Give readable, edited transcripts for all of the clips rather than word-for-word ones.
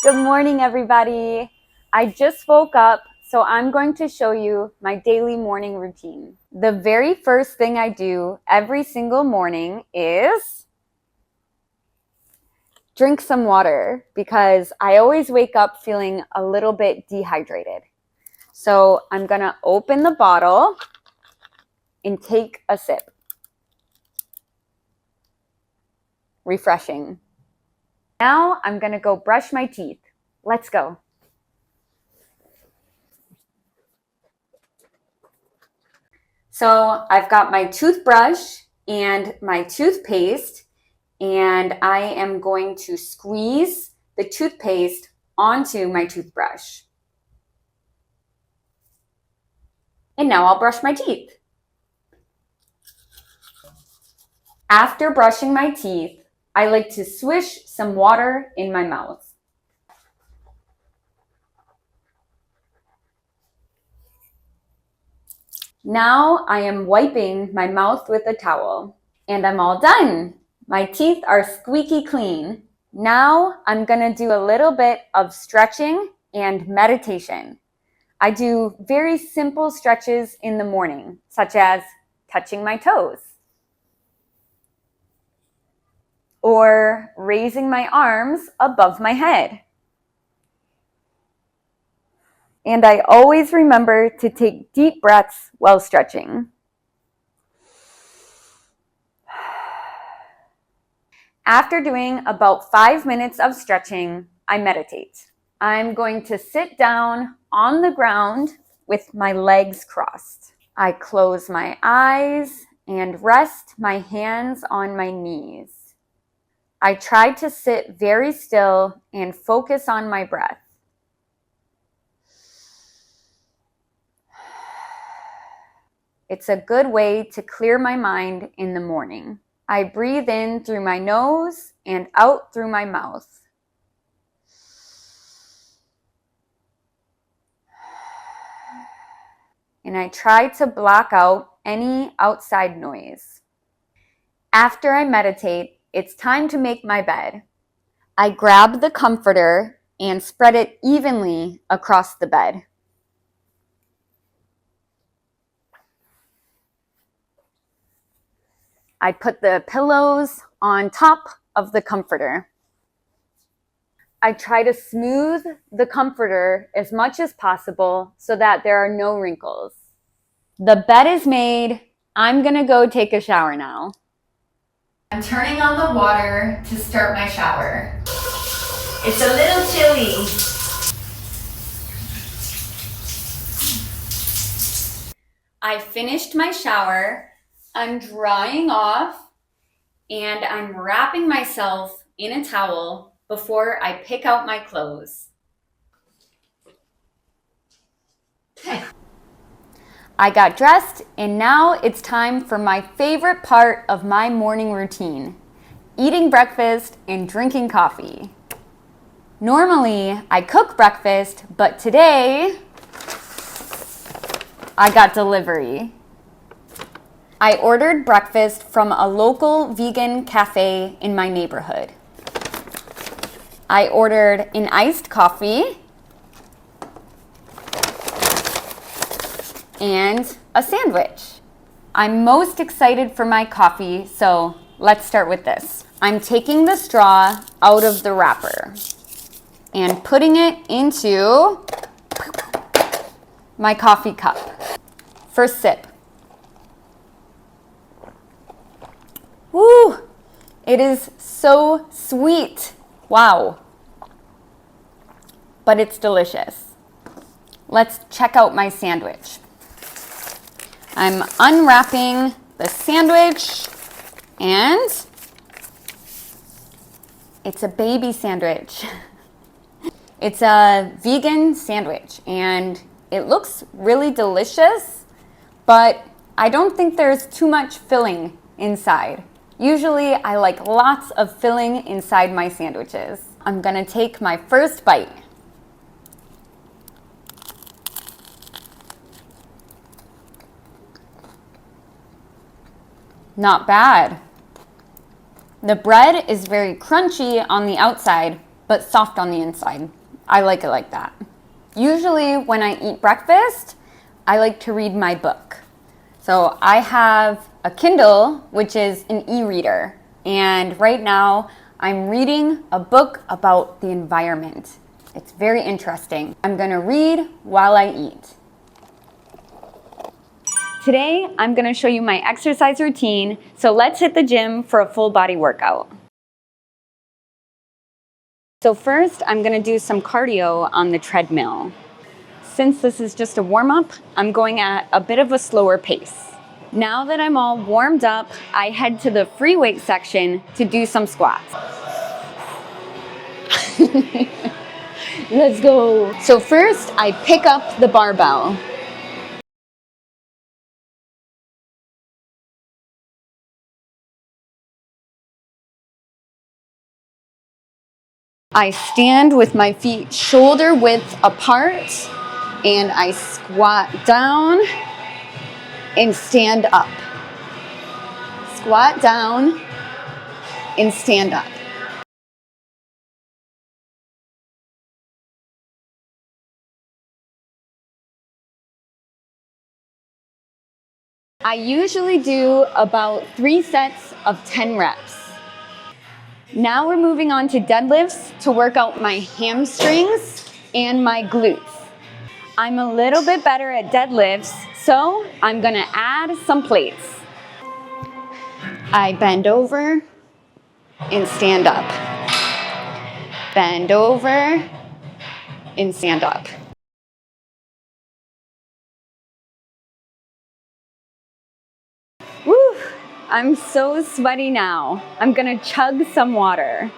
Good morning, everybody. I just woke up, so I'm going to show you my daily morning routine. The very first thing I do every single morning is drink some water because I always wake up feeling a little bit dehydrated. So I'm gonna open the bottle and take a sip. Refreshing. Now I'm gonna go brush my teeth. Let's go. So I've got my toothbrush and my toothpaste, and I am going to squeeze the toothpaste onto my toothbrush. And now I'll brush my teeth. After brushing my teeth, I like to swish some water in my mouth. Now I am wiping my mouth with a towel, and I'm all done. My teeth are squeaky clean. Now I'm gonna do a little bit of stretching and meditation. I do very simple stretches in the morning, such as touching my toes, or raising my arms above my head. And I always remember to take deep breaths while stretching. After doing about 5 minutes of stretching, I meditate. I'm going to sit down on the ground with my legs crossed. I close my eyes and rest my hands on my knees. I try to sit very still and focus on my breath. It's a good way to clear my mind in the morning. I breathe in through my nose and out through my mouth. And I try to block out any outside noise. After I meditate, it's time to make my bed. I grab the comforter and spread it evenly across the bed. I put the pillows on top of the comforter. I try to smooth the comforter as much as possible so that there are no wrinkles. The bed is made. I'm gonna go take a shower now. I'm turning on the water to start my shower. It's a little chilly. I finished my shower. I'm drying off, and I'm wrapping myself in a towel before I pick out my clothes. I got dressed, and now it's time for my favorite part of my morning routine, eating breakfast and drinking coffee. Normally, I cook breakfast, but today, I got delivery. I ordered breakfast from a local vegan cafe in my neighborhood. I ordered an iced coffee and a sandwich. I'm most excited for my coffee, so let's start with this. I'm taking the straw out of the wrapper and putting it into my coffee cup. First sip. Woo! It is so sweet. Wow. But it's delicious. Let's check out my sandwich. I'm unwrapping the sandwich, and it's a baby sandwich. It's a vegan sandwich, and it looks really delicious, but I don't think there's too much filling inside. Usually, I like lots of filling inside my sandwiches. I'm gonna take my first bite. Not bad. The bread is very crunchy on the outside, but soft on the inside. I like it like that. Usually when I eat breakfast, I like to read my book. So I have a Kindle, which is an e-reader. And right now I'm reading a book about the environment. It's very interesting. I'm gonna read while I eat. Today, I'm gonna show you my exercise routine, so let's hit the gym for a full body workout. So first, I'm gonna do some cardio on the treadmill. Since this is just a warm-up, I'm going at a bit of a slower pace. Now that I'm all warmed up, I head to the free weight section to do some squats. Let's go. So first, I pick up the barbell. I stand with my feet shoulder width apart and I squat down and stand up. Squat down and stand up. I usually do about 3 sets of 10 reps. Now we're moving on to deadlifts to work out my hamstrings and my glutes. I'm a little bit better at deadlifts, so I'm gonna add some plates. I bend over and stand up. Bend over and stand up. Woo! I'm so sweaty now. I'm gonna chug some water.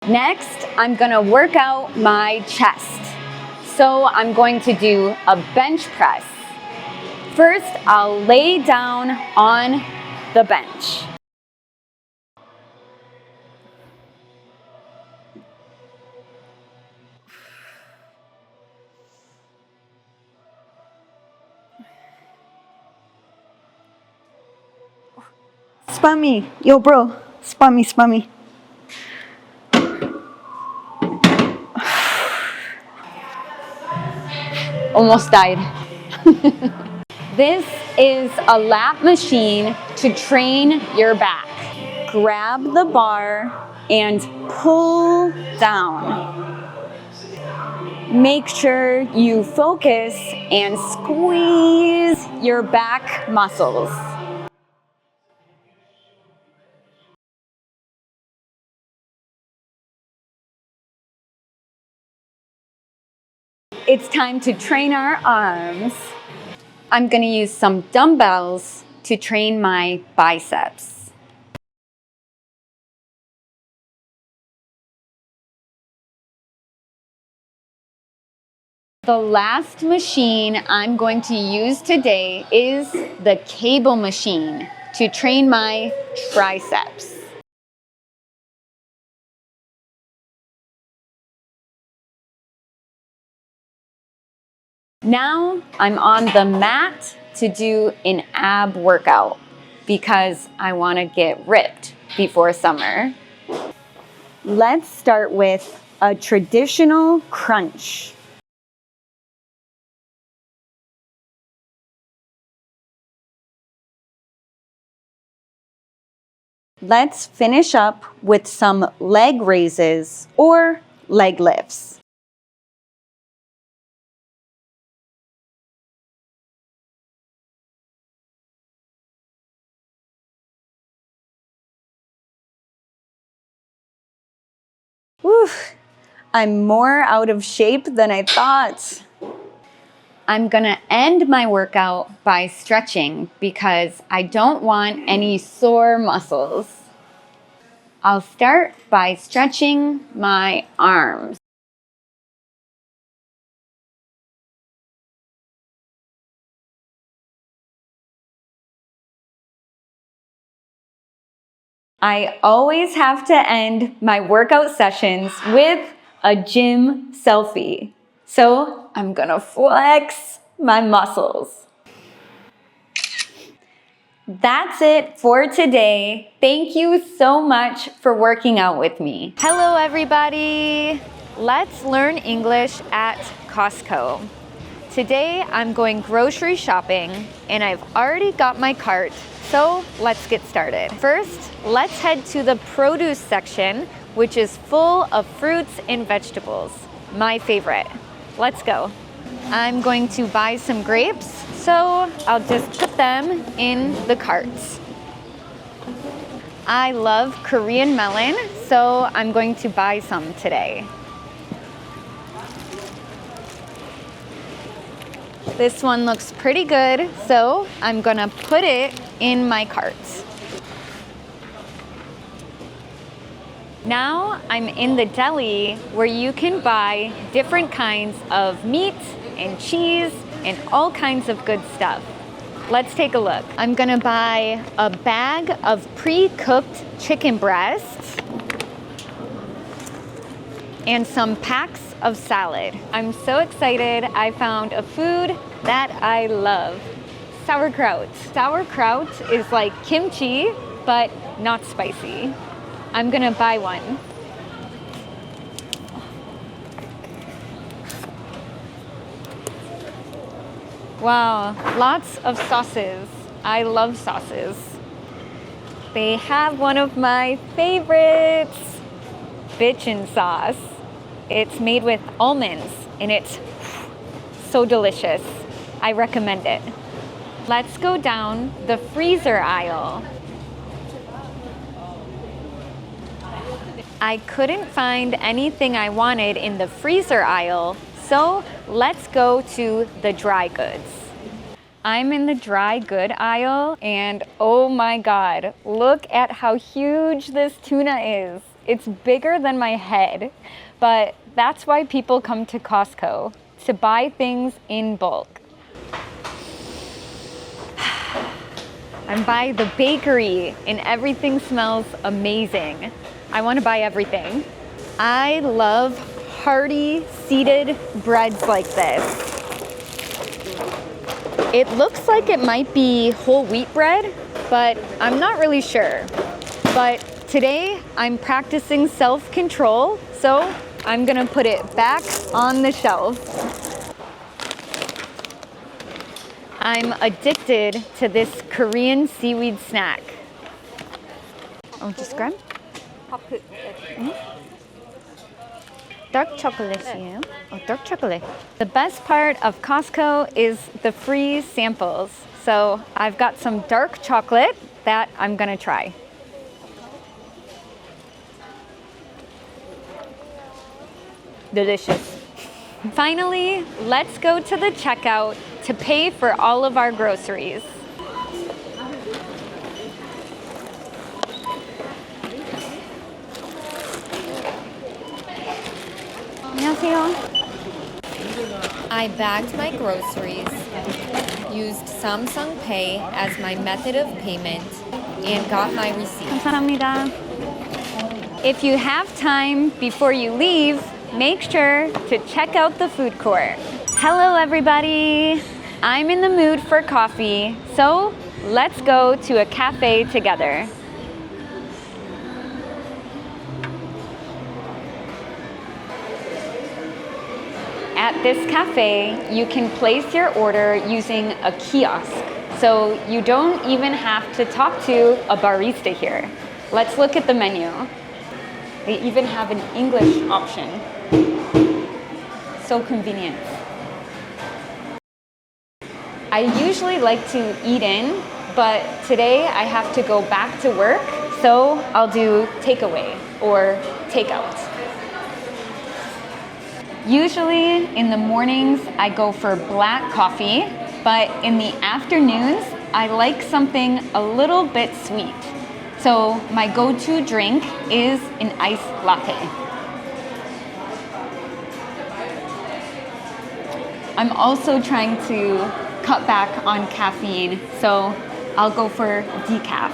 Next, I'm gonna work out my chest. So I'm going to do a bench press. First, I'll lay down on the bench. Spot me. Yo, bro. Spot me, spot me. Almost died. This is a lap machine to train your back. Grab the bar and pull down. Make sure you focus and squeeze your back muscles. It's time to train our arms. I'm gonna use some dumbbells to train my biceps. The last machine I'm going to use today is the cable machine to train my triceps. Now I'm on the mat to do an ab workout because I want to get ripped before summer. Let's start with a traditional crunch. Let's finish up with some leg raises or leg lifts. Whew, I'm more out of shape than I thought. I'm gonna end my workout by stretching because I don't want any sore muscles. I'll start by stretching my arms. I always have to end my workout sessions with a gym selfie. So I'm gonna flex my muscles. That's it for today. Thank you so much for working out with me. Hello, everybody. Let's learn English at Costco. Today, I'm going grocery shopping, and I've already got my cart, so let's get started. First, let's head to the produce section, which is full of fruits and vegetables. My favorite. Let's go. I'm going to buy some grapes, so I'll just put them in the carts. I love Korean melon, so I'm going to buy some today. This one looks pretty good, so I'm gonna put it in my cart. Now I'm in the deli where you can buy different kinds of meat and cheese and all kinds of good stuff. Let's take a look. I'm gonna buy a bag of pre-cooked chicken breasts and some packs of salad. I'm so excited. I found a food that I love. Sauerkraut. Sauerkraut is like kimchi, but not spicy. I'm gonna buy one. Wow, lots of sauces. I love sauces. They have one of my favorites, bitchin sauce. It's made with almonds and it's so delicious. I recommend it. Let's go down the freezer aisle. I couldn't find anything I wanted in the freezer aisle, so let's go to the dry goods. I'm in the dry good aisle and oh my God, look at how huge this tuna is. It's bigger than my head, but that's why people come to Costco, to buy things in bulk. I'm by the bakery and everything smells amazing. I want to buy everything. I love hearty seeded breads like this. It looks like it might be whole wheat bread, but I'm not really sure. But today I'm practicing self-control, so I'm gonna put it back on the shelf. I'm addicted to this Korean seaweed snack. Oh, just grab? Dark chocolat이에요? Oh, dark chocolate. The best part of Costco is the free samples. So I've got some dark chocolate that I'm gonna try. Delicious. Finally, let's go to the checkout to pay for all of our groceries. 안녕하세요. I bagged my groceries, used Samsung Pay as my method of payment, and got my receipt. 감사합니다. If you have time before you leave, make sure to check out the food court. Hello, everybody. I'm in the mood for coffee, so let's go to a cafe together. At this cafe, you can place your order using a kiosk, so you don't even have to talk to a barista here. Let's look at the menu. They even have an English option. So convenient. I usually like to eat in, but today I have to go back to work, so I'll do takeaway or takeout. Usually in the mornings I go for black coffee, but in the afternoons I like something a little bit sweet. So my go-to drink is an iced latte. I'm also trying to cut back on caffeine, so I'll go for decaf.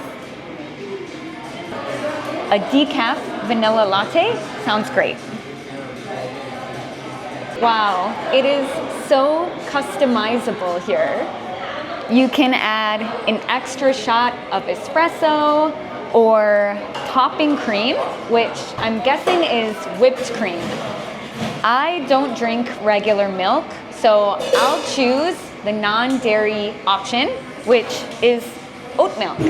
A decaf vanilla latte sounds great. Wow, it is so customizable here. You can add an extra shot of espresso or topping cream, which I'm guessing is whipped cream. I don't drink regular milk, so I'll choose the non-dairy option, which is oat milk.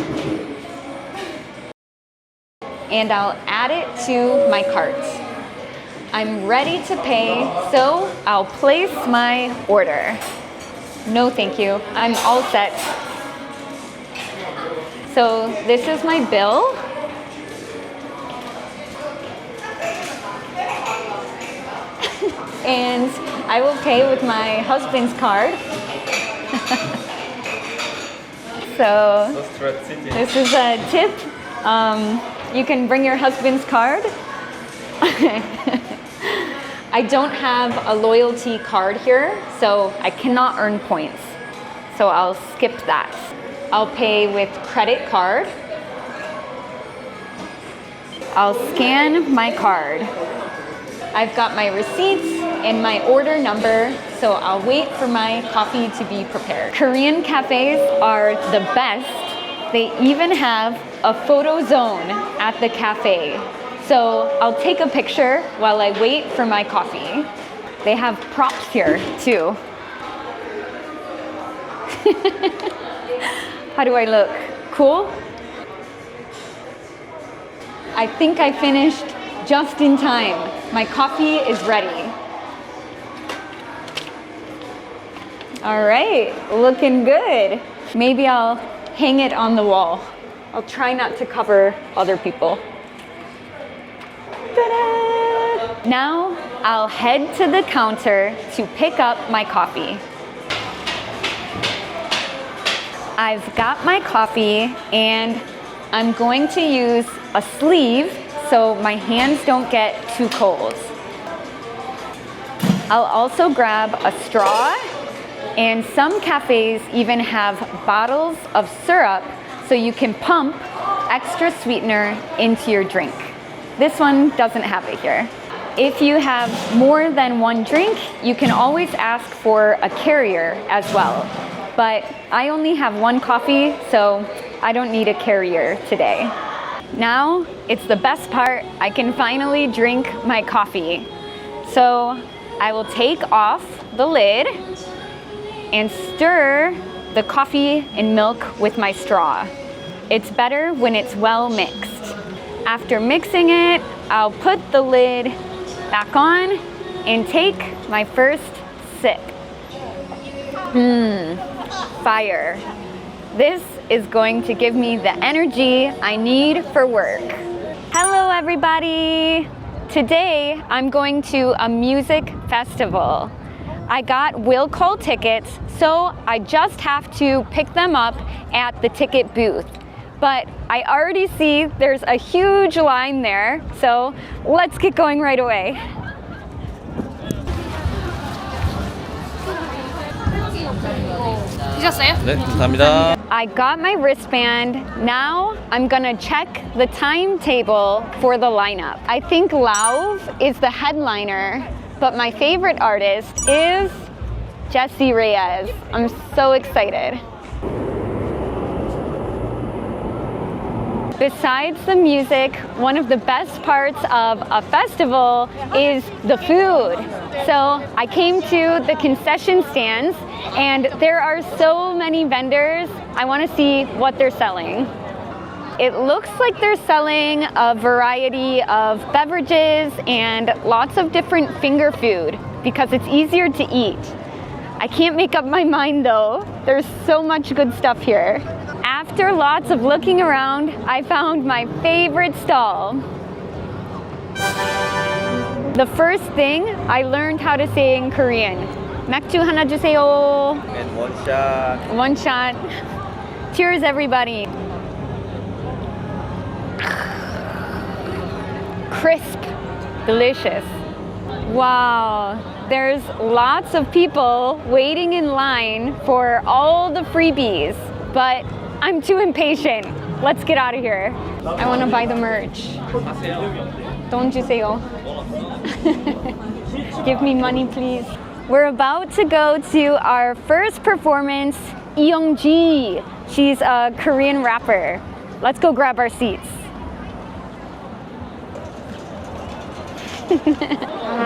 And I'll add it to my cart. I'm ready to pay, so I'll place my order. No, thank you. I'm all set. So this is my bill. And I will pay with my husband's card. So this is a tip. You can bring your husband's card. I don't have a loyalty card here, so I cannot earn points. So I'll skip that. I'll pay with credit card. I'll scan my card. I've got my receipts and my order number, so I'll wait for my coffee to be prepared. Korean cafes are the best. They even have a photo zone at the cafe. So I'll take a picture while I wait for my coffee. They have props here too. How do I look? Cool? I think I finished just in time. My coffee is ready. All right, looking good. Maybe I'll hang it on the wall. I'll try not to cover other people. Ta-da! Now I'll head to the counter to pick up my coffee. I've got my coffee and I'm going to use a sleeve so my hands don't get too cold. I'll also grab a straw, and some cafes even have bottles of syrup so you can pump extra sweetener into your drink. This one doesn't have it here. If you have more than one drink, you can always ask for a carrier as well. But I only have one coffee, so I don't need a carrier today. Now, it's the best part. I can finally drink my coffee. So I will take off the lid and stir the coffee and milk with my straw. It's better when it's well mixed. After mixing it, I'll put the lid back on and take my first sip. Fire. This is going to give me the energy I need for work. Hello everybody! Today I'm going to a music festival. I got will call tickets, so I just have to pick them up at the ticket booth. But I already see there's a huge line there, so let's get going right away. 네, 감사합니다. I got my wristband. Now I'm gonna check the timetable for the lineup. I think Lauv is the headliner, but my favorite artist is Jessie Reyes. I'm so excited. Besides the music, one of the best parts of a festival is the food. So I came to the concession stands and there are so many vendors. I want to see what they're selling. It looks like they're selling a variety of beverages and lots of different finger food because it's easier to eat. I can't make up my mind though. There's so much good stuff here. After lots of looking around, I found my favorite stall. The first thing I learned how to say in Korean. 맥주 하나 주세요. And one shot. One shot. Cheers, everybody. Crisp, delicious. Wow, there's lots of people waiting in line for all the freebies, but I'm too impatient. Let's get out of here. I want to buy the merch. Don't 주세요. Give me money, please. We're about to go to our first performance Eungji. She's a Korean rapper. Let's go grab our seats.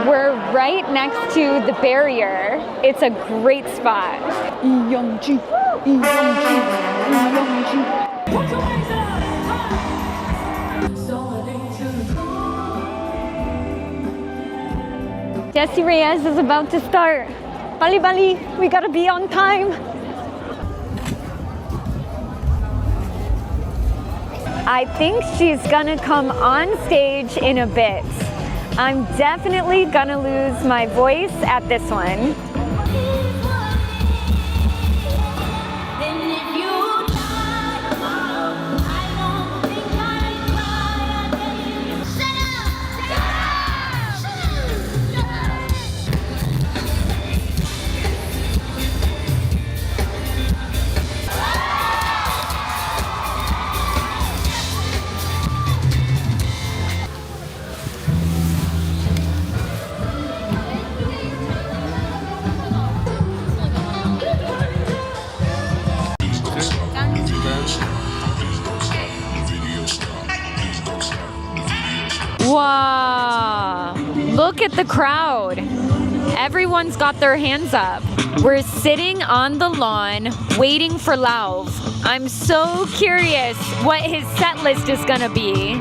We're right next to the barrier. It's a great spot. 이영지, 이영지, 이영지. Jessie Reyes is about to start. Bali Bali, we gotta be on time. I think she's gonna come on stage in a bit. I'm definitely gonna lose my voice at this one. Wow, look at the crowd. Everyone's got their hands up. We're sitting on the lawn waiting for Lauv. I'm so curious what his set list is gonna be.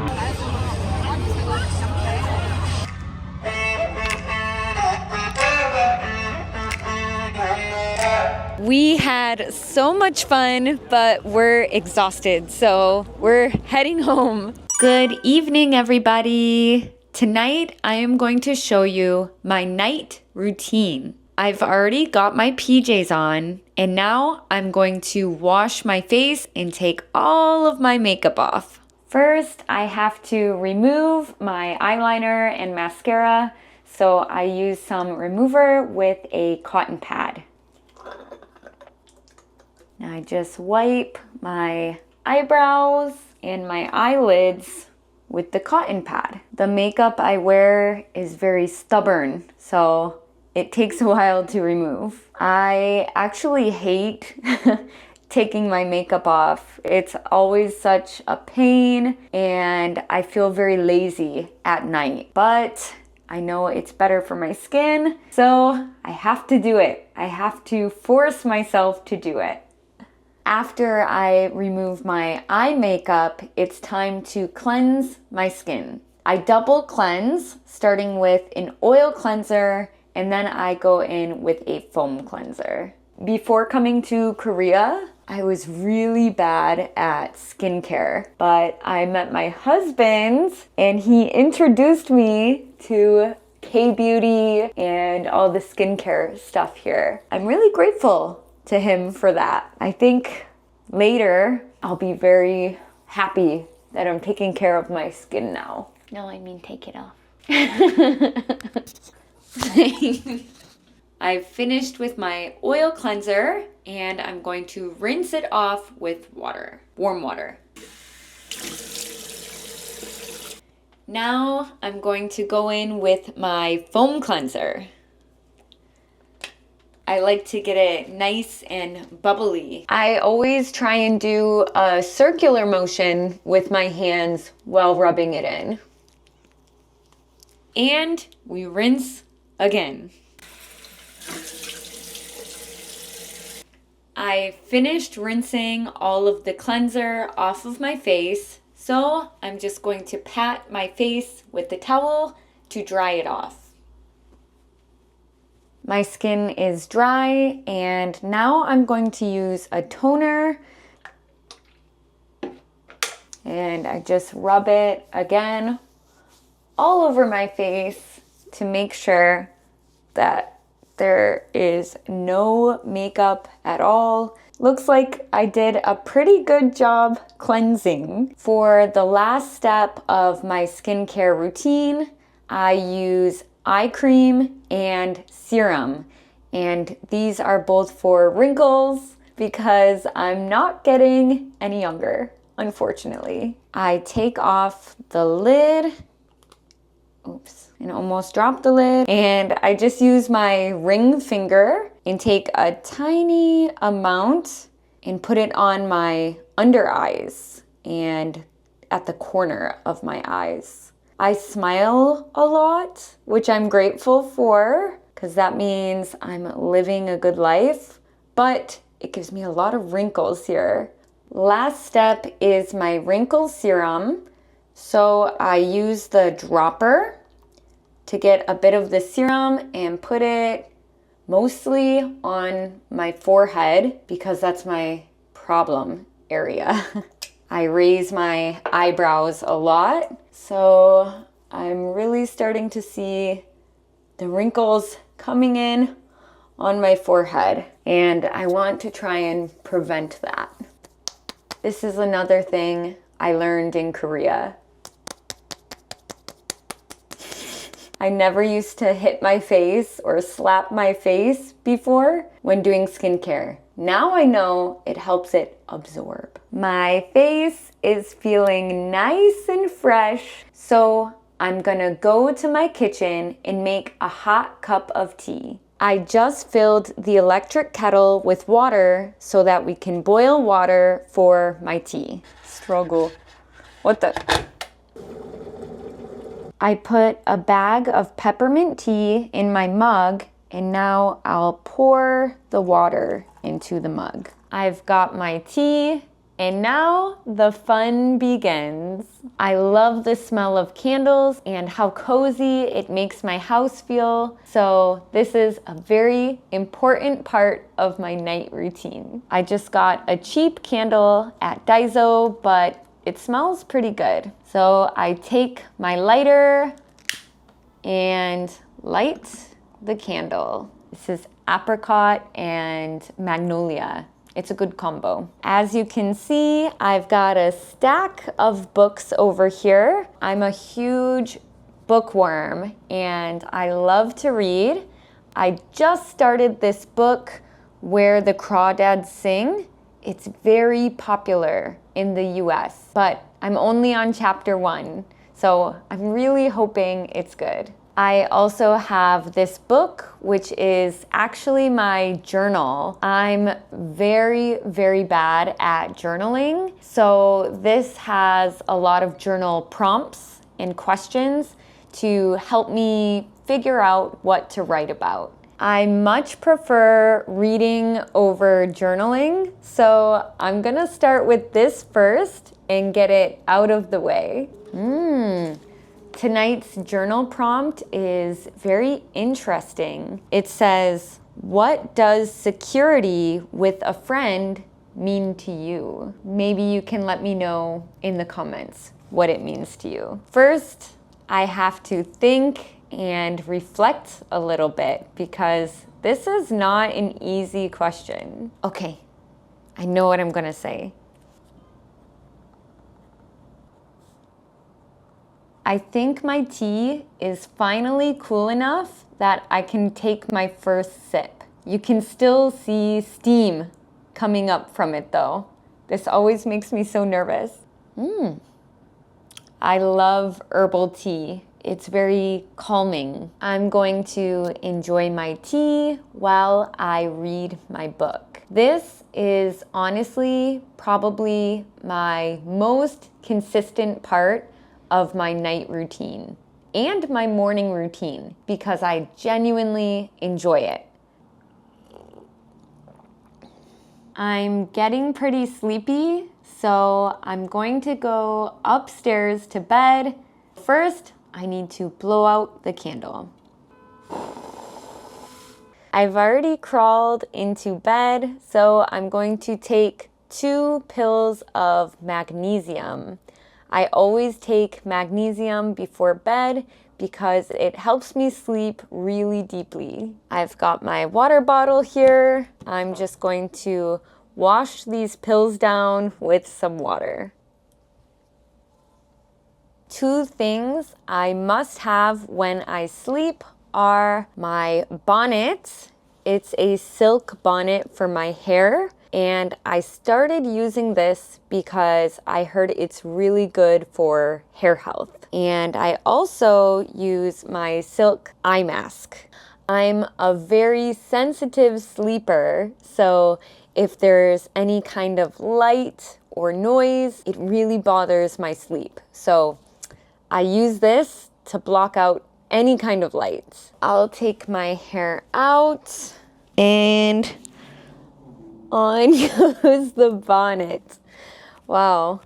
We had so much fun, but we're exhausted, so we're heading home. Good evening, everybody. Tonight, I am going to show you my night routine. I've already got my PJs on, and now I'm going to wash my face and take all of my makeup off. First, I have to remove my eyeliner and mascara, so I use some remover with a cotton pad. Now I just wipe my eyebrows and my eyelids with the cotton pad. The makeup I wear is very stubborn, so it takes a while to remove. I actually hate taking my makeup off. It's always such a pain, and I feel very lazy at night. But I know it's better for my skin, so I have to do it. I have to force myself to do it. After I remove my eye makeup, it's time to cleanse my skin. I double cleanse, starting with an oil cleanser, and then I go in with a foam cleanser. Before coming to Korea, I was really bad at skincare, but I met my husband and he introduced me to K-beauty and all the skincare stuff here. I'm really grateful to him for that. I think later I'll be very happy that I'm taking care of my skin now. No, I mean take it off. I've finished with my oil cleanser and I'm going to rinse it off with water, warm water. Now I'm going to go in with my foam cleanser. I like to get it nice and bubbly. I always try and do a circular motion with my hands while rubbing it in. And we rinse again. I finished rinsing all of the cleanser off of my face, so I'm just going to pat my face with the towel to dry it off. My skin is dry, and now I'm going to use a toner, and I just rub it again all over my face to make sure that there is no makeup at all. Looks like I did a pretty good job cleansing. For the last step of my skincare routine, I use eye cream and serum, and these are both for wrinkles because I'm not getting any younger, unfortunately. I take off the lid, oops, and almost dropped the lid, and I just use my ring finger and take a tiny amount and put it on my under eyes and at the corner of my eyes. I smile a lot, which I'm grateful for because that means I'm living a good life, but it gives me a lot of wrinkles here. Last step is my wrinkle serum. So I use the dropper to get a bit of the serum and put it mostly on my forehead because that's my problem area. I raise my eyebrows a lot, so I'm really starting to see the wrinkles coming in on my forehead, and I want to try and prevent that. This is another thing I learned in Korea. I never used to hit my face or slap my face before when doing skincare. Now I know it helps it absorb. My face is feeling nice and fresh, so I'm gonna go to my kitchen and make a hot cup of tea. I just filled the electric kettle with water so that we can boil water for my tea. Struggle. What the? I put a bag of peppermint tea in my mug, and now I'll pour the water into the mug. I've got my tea, and now the fun begins. I love the smell of candles and how cozy it makes my house feel. So this is a very important part of my night routine. I just got a cheap candle at Daiso, but it smells pretty good. So I take my lighter and light the candle. This is apricot and magnolia. It's a good combo. As you can see, I've got a stack of books over here. I'm a huge bookworm and I love to read. I just started this book, Where the Crawdads Sing. It's very popular in the US, but I'm only on chapter 1, so I'm really hoping it's good. I also have this book, which is actually my journal. I'm very, very bad at journaling, so this has a lot of journal prompts and questions to help me figure out what to write about. I much prefer reading over journaling, so I'm gonna start with this first and get it out of the way. Tonight's journal prompt is very interesting. It says, what does security with a friend mean to you? Maybe you can let me know in the comments what it means to you. First, I have to think and reflect a little bit because this is not an easy question. Okay, I know what I'm gonna say. I think my tea is finally cool enough that I can take my first sip. You can still see steam coming up from it though. This always makes me so nervous. I love herbal tea. It's very calming. I'm going to enjoy my tea while I read my book. This is honestly probably my most consistent part of my night routine and my morning routine because I genuinely enjoy it. I'm getting pretty sleepy, so I'm going to go upstairs to bed. First, I need to blow out the candle. I've already crawled into bed, so I'm going to take 2 pills of magnesium. I always take magnesium before bed because it helps me sleep really deeply. I've got my water bottle here. I'm just going to wash these pills down with some water. 2 things I must have when I sleep are my bonnet. It's a silk bonnet for my hair. And I started using this because I heard it's really good for hair health. And I also use my silk eye mask. I'm a very sensitive sleeper, so if there's any kind of light or noise, it really bothers my sleep. So I use this to block out any kind of light. I'll take my hair out and on goes the bonnet. Wow,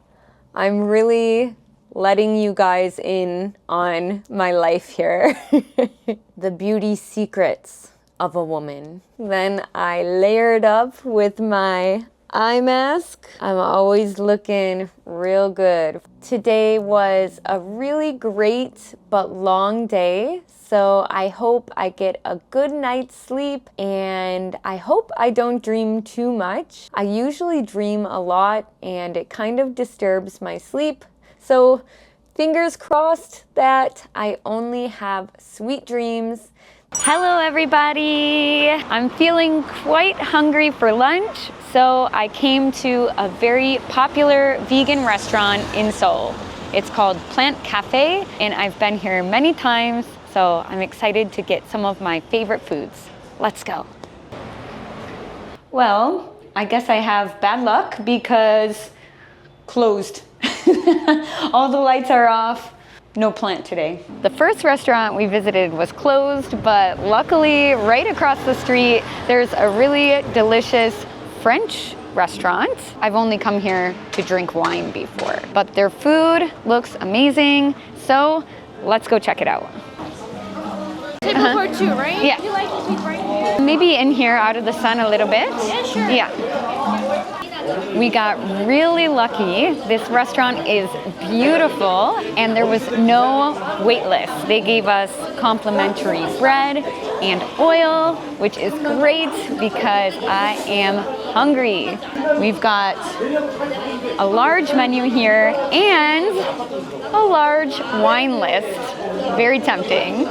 I'm really letting you guys in on my life here. The beauty secrets of a woman. Then I layered up with my eye mask. I'm always looking real good. Today was a really great but long day, so I hope I get a good night's sleep and I hope I don't dream too much. I usually dream a lot and it kind of disturbs my sleep, so fingers crossed that I only have sweet dreams. Hello everybody! I'm feeling quite hungry for lunch, so I came to a very popular vegan restaurant in Seoul. It's called Plant Cafe, and I've been here many times, so I'm excited to get some of my favorite foods. Let's go. Well, I guess I have bad luck because closed. All the lights are off. No plant today. The first restaurant we visited was closed, but luckily right across the street there's a really delicious French restaurant. I've only come here to drink wine before, but their food looks amazing, so let's go check it out. Table for two, right? Yeah. Would you like to sit right here? Maybe in here out of the sun a little bit. Yeah, sure. Yeah. We got really lucky. This restaurant is beautiful and there was no wait list. They gave us complimentary bread and oil, which is great because I am hungry. We've got a large menu here and a large wine list. Very tempting.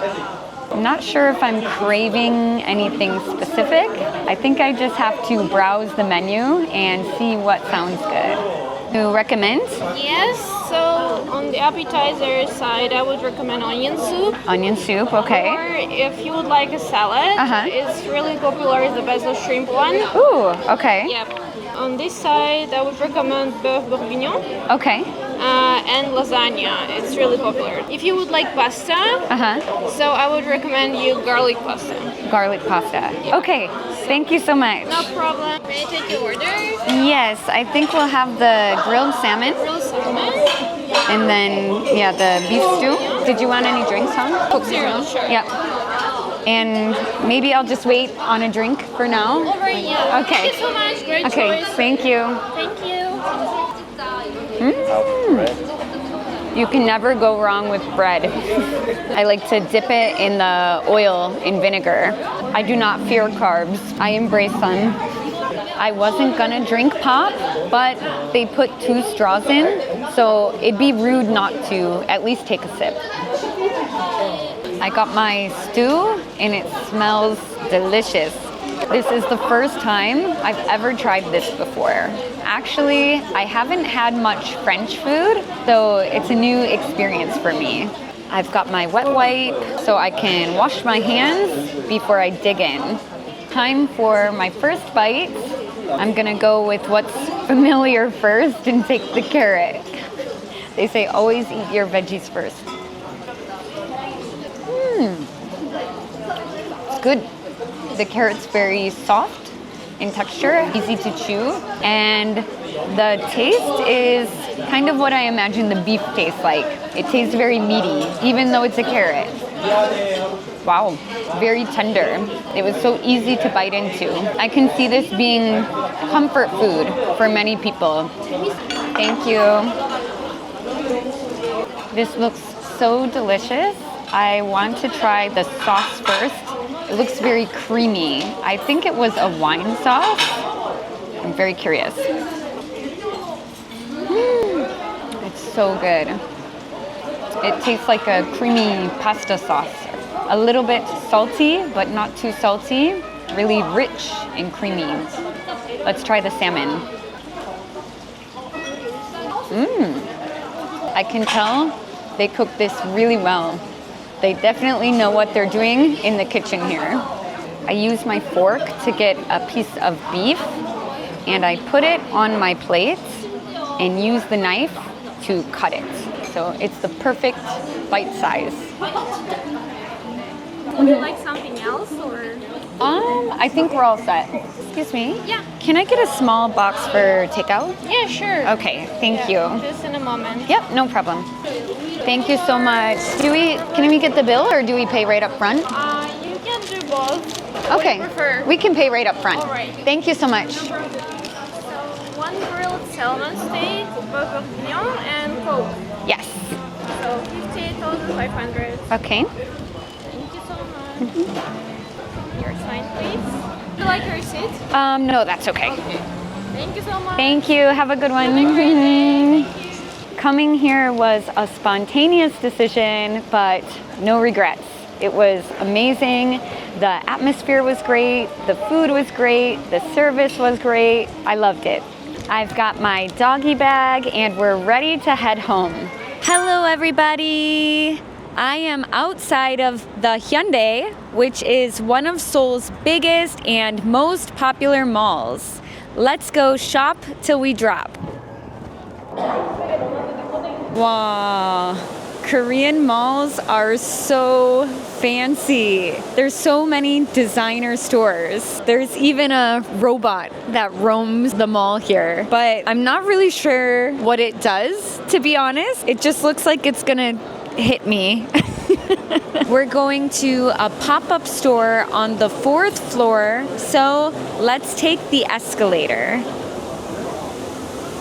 I'm not sure if I'm craving anything specific. I think I just have to browse the menu and see what sounds good. You recommend? Yes, so on the appetizer side, I would recommend onion soup. Onion soup, okay. Or if you would like a salad, it's really popular, the basil shrimp one. Ooh, okay. Yep. On this side, I would recommend beef bourguignon. Okay. And lasagna. It's really popular. If you would like pasta, so I would recommend you garlic pasta. Garlic pasta. Yeah. Okay, thank you so much. No problem. May I take your order? Yes, I think we'll have the grilled salmon. Grilled salmon. And then, yeah, the beef stew. Did you want any drinks, huh? Coke Zero, sure. Yep. And maybe I'll just wait on a drink for now. Over, yeah. Okay. Thank you so much. Great Okay, choice. thank you. Thank you. You can never go wrong with bread. I like to dip it in the oil in vinegar. I do not fear carbs. I embrace them. I wasn't gonna drink pop, but they put 2 straws in, so it'd be rude not to at least take a sip. I got my stew and it smells delicious. This is the first time I've ever tried this before. Actually, I haven't had much French food, so it's a new experience for me. I've got my wet wipe so I can wash my hands before I dig in. Time for my first bite. I'm gonna go with what's familiar first and take the carrot. They say always eat your veggies first. It's good. The carrot's very soft in texture, easy to chew, and the taste is kind of what I imagine the beef tastes like. It tastes very meaty, even though it's a carrot. Wow, very tender. It was so easy to bite into. I can see this being comfort food for many people. Thank you. This looks so delicious. I want to try the sauce first. It looks very creamy. I think it was a wine sauce. I'm very curious. It's so good. It tastes like a creamy pasta sauce. A little bit salty, but not too salty. Really rich and creamy. Let's try the salmon. I can tell they cook this really well. They definitely know what they're doing in the kitchen here. I use my fork to get a piece of beef and I put it on my plate and use the knife to cut it. So it's the perfect bite size. Would you like something else or? I think we're all set. Excuse me? Yeah. Can I get a small box for takeout? Yeah, sure. Okay, thank you. Just in a moment. Yep, no problem. Thank you so much. Can we get the bill or do we pay right up front? You can do both. Okay, What do you prefer? we can pay right up front. All right. Thank you so much. So one grilled salmon steak, bourguignon, and Coke. Yes. So 58,500. Okay. Thank you so much. Your sign, please. Would you like a receipt? No, that's okay. Okay. Thank you so much. Thank you. Have a good one. Have a great day. Coming here was a spontaneous decision, but no regrets. It was amazing. The atmosphere was great. The food was great. The service was great. I loved it. I've got my doggy bag and we're ready to head home. Hello, everybody. I am outside of the Hyundai, which is one of Seoul's biggest and most popular malls. Let's go shop till we drop. Wow, Korean malls are so fancy. There's so many designer stores. There's even a robot that roams the mall here, but I'm not really sure what it does, to be honest. It just looks like it's gonna hit me. We're going to a pop-up store on the 4th floor, so let's take the escalator.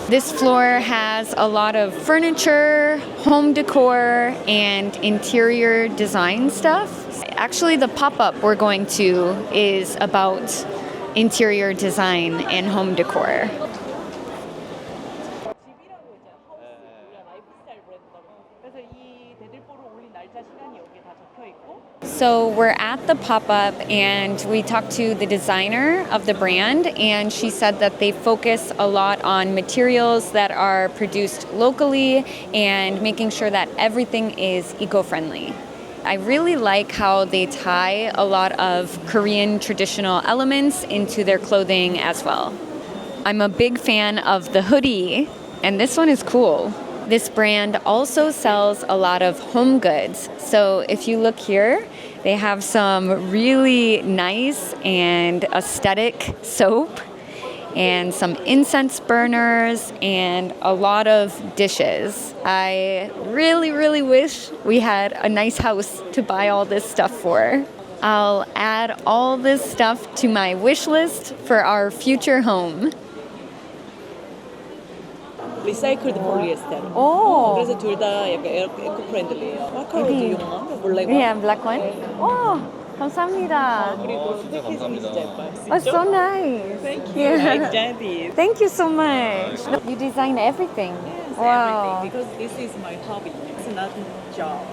This floor has a lot of furniture, home decor, and interior design stuff. Actually, the pop-up we're going to is about interior design and home decor. So we're at the pop-up and we talked to the designer of the brand, and she said that they focus a lot on materials that are produced locally and making sure that everything is eco-friendly. I really like how they tie a lot of Korean traditional elements into their clothing as well. I'm a big fan of the hoodie, and this one is cool. This brand also sells a lot of home goods. So if you look here, they have some really nice and aesthetic soap and some incense burners and a lot of dishes. I really, really wish we had a nice house to buy all this stuff for. I'll add all this stuff to my wish list for our future home. 리사이클드 폴리에스테르. Oh, 그래서 둘 다 약간 에코 프렌들리예요. 마카로도 이용한 블랙. yeah, black one. Oh, 감사합니다. 그리고 패키지는 진짜 예뻐요. Oh, so nice. Thank you. I designed this. Thank you so much. You design everything. Wow. Everything, because this is my hobby. It's not a job.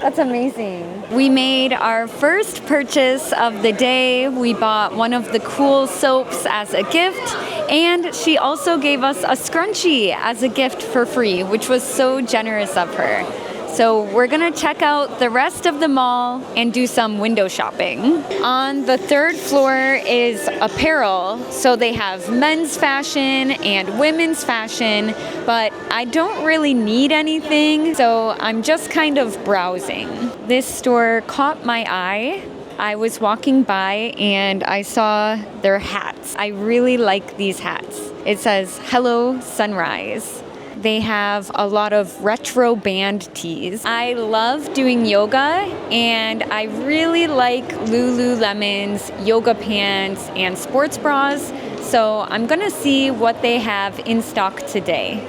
That's amazing. We made our first purchase of the day. We bought one of the cool soaps as a gift, and she also gave us a scrunchie as a gift for free, which was so generous of her. So we're gonna check out the rest of the mall and do some window shopping. On the 3rd floor is apparel. So they have men's fashion and women's fashion, but I don't really need anything, so I'm just kind of browsing. This store caught my eye. I was walking by and I saw their hats. I really like these hats. It says, "Hello, Sunrise." They have a lot of retro band tees. I love doing yoga, and I really like Lululemon's yoga pants and sports bras, so I'm gonna see what they have in stock today.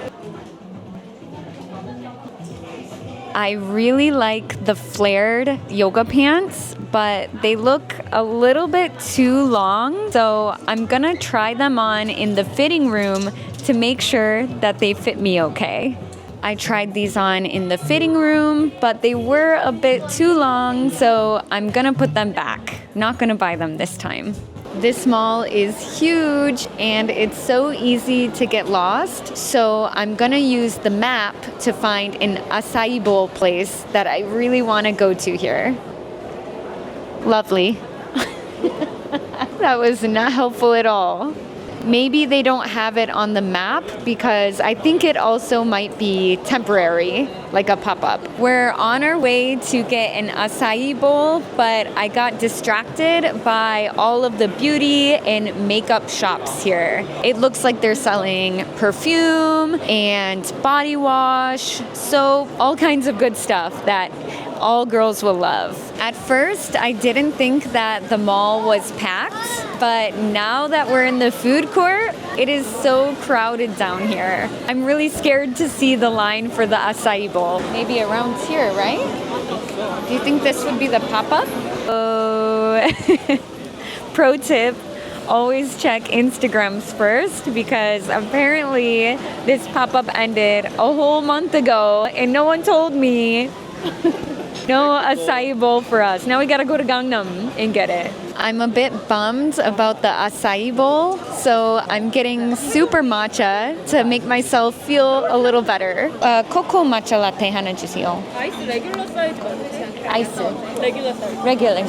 I really like the flared yoga pants, but they look a little bit too long, so I'm gonna try them on in the fitting room to make sure that they fit me okay. I tried these on in the fitting room, but they were a bit too long, so I'm gonna put them back. Not gonna buy them this time. This mall is huge and it's so easy to get lost, so I'm gonna use the map to find an acai bowl place that I really wanna go to here. Lovely. That was not helpful at all. maybe they don't have it on the map because I think it also might be temporary, like a pop-up. We're on our way to get an acai bowl, but I got distracted by all of the beauty and makeup shops here. It looks like they're selling perfume and body wash, soap, all kinds of good stuff that all girls will love. At first, I didn't think that the mall was packed, but now that we're in the food court, it is so crowded down here. I'm really scared to see the line for the acai bowl. Maybe around here, right? Do you think this would be the pop-up? Oh, pro tip. Always check Instagrams first because apparently this pop-up ended a whole month ago and no one told me. No acai bowl for us. Now we gotta go to Gangnam and get it. I'm a bit bummed about the acai bowl, so I'm getting super matcha to make myself feel a little better. Cocoa matcha latte 하나 주세요. 아이스 레귤러 사이즈 맞지 않게? 아이스. 레귤러 사이즈. Regular.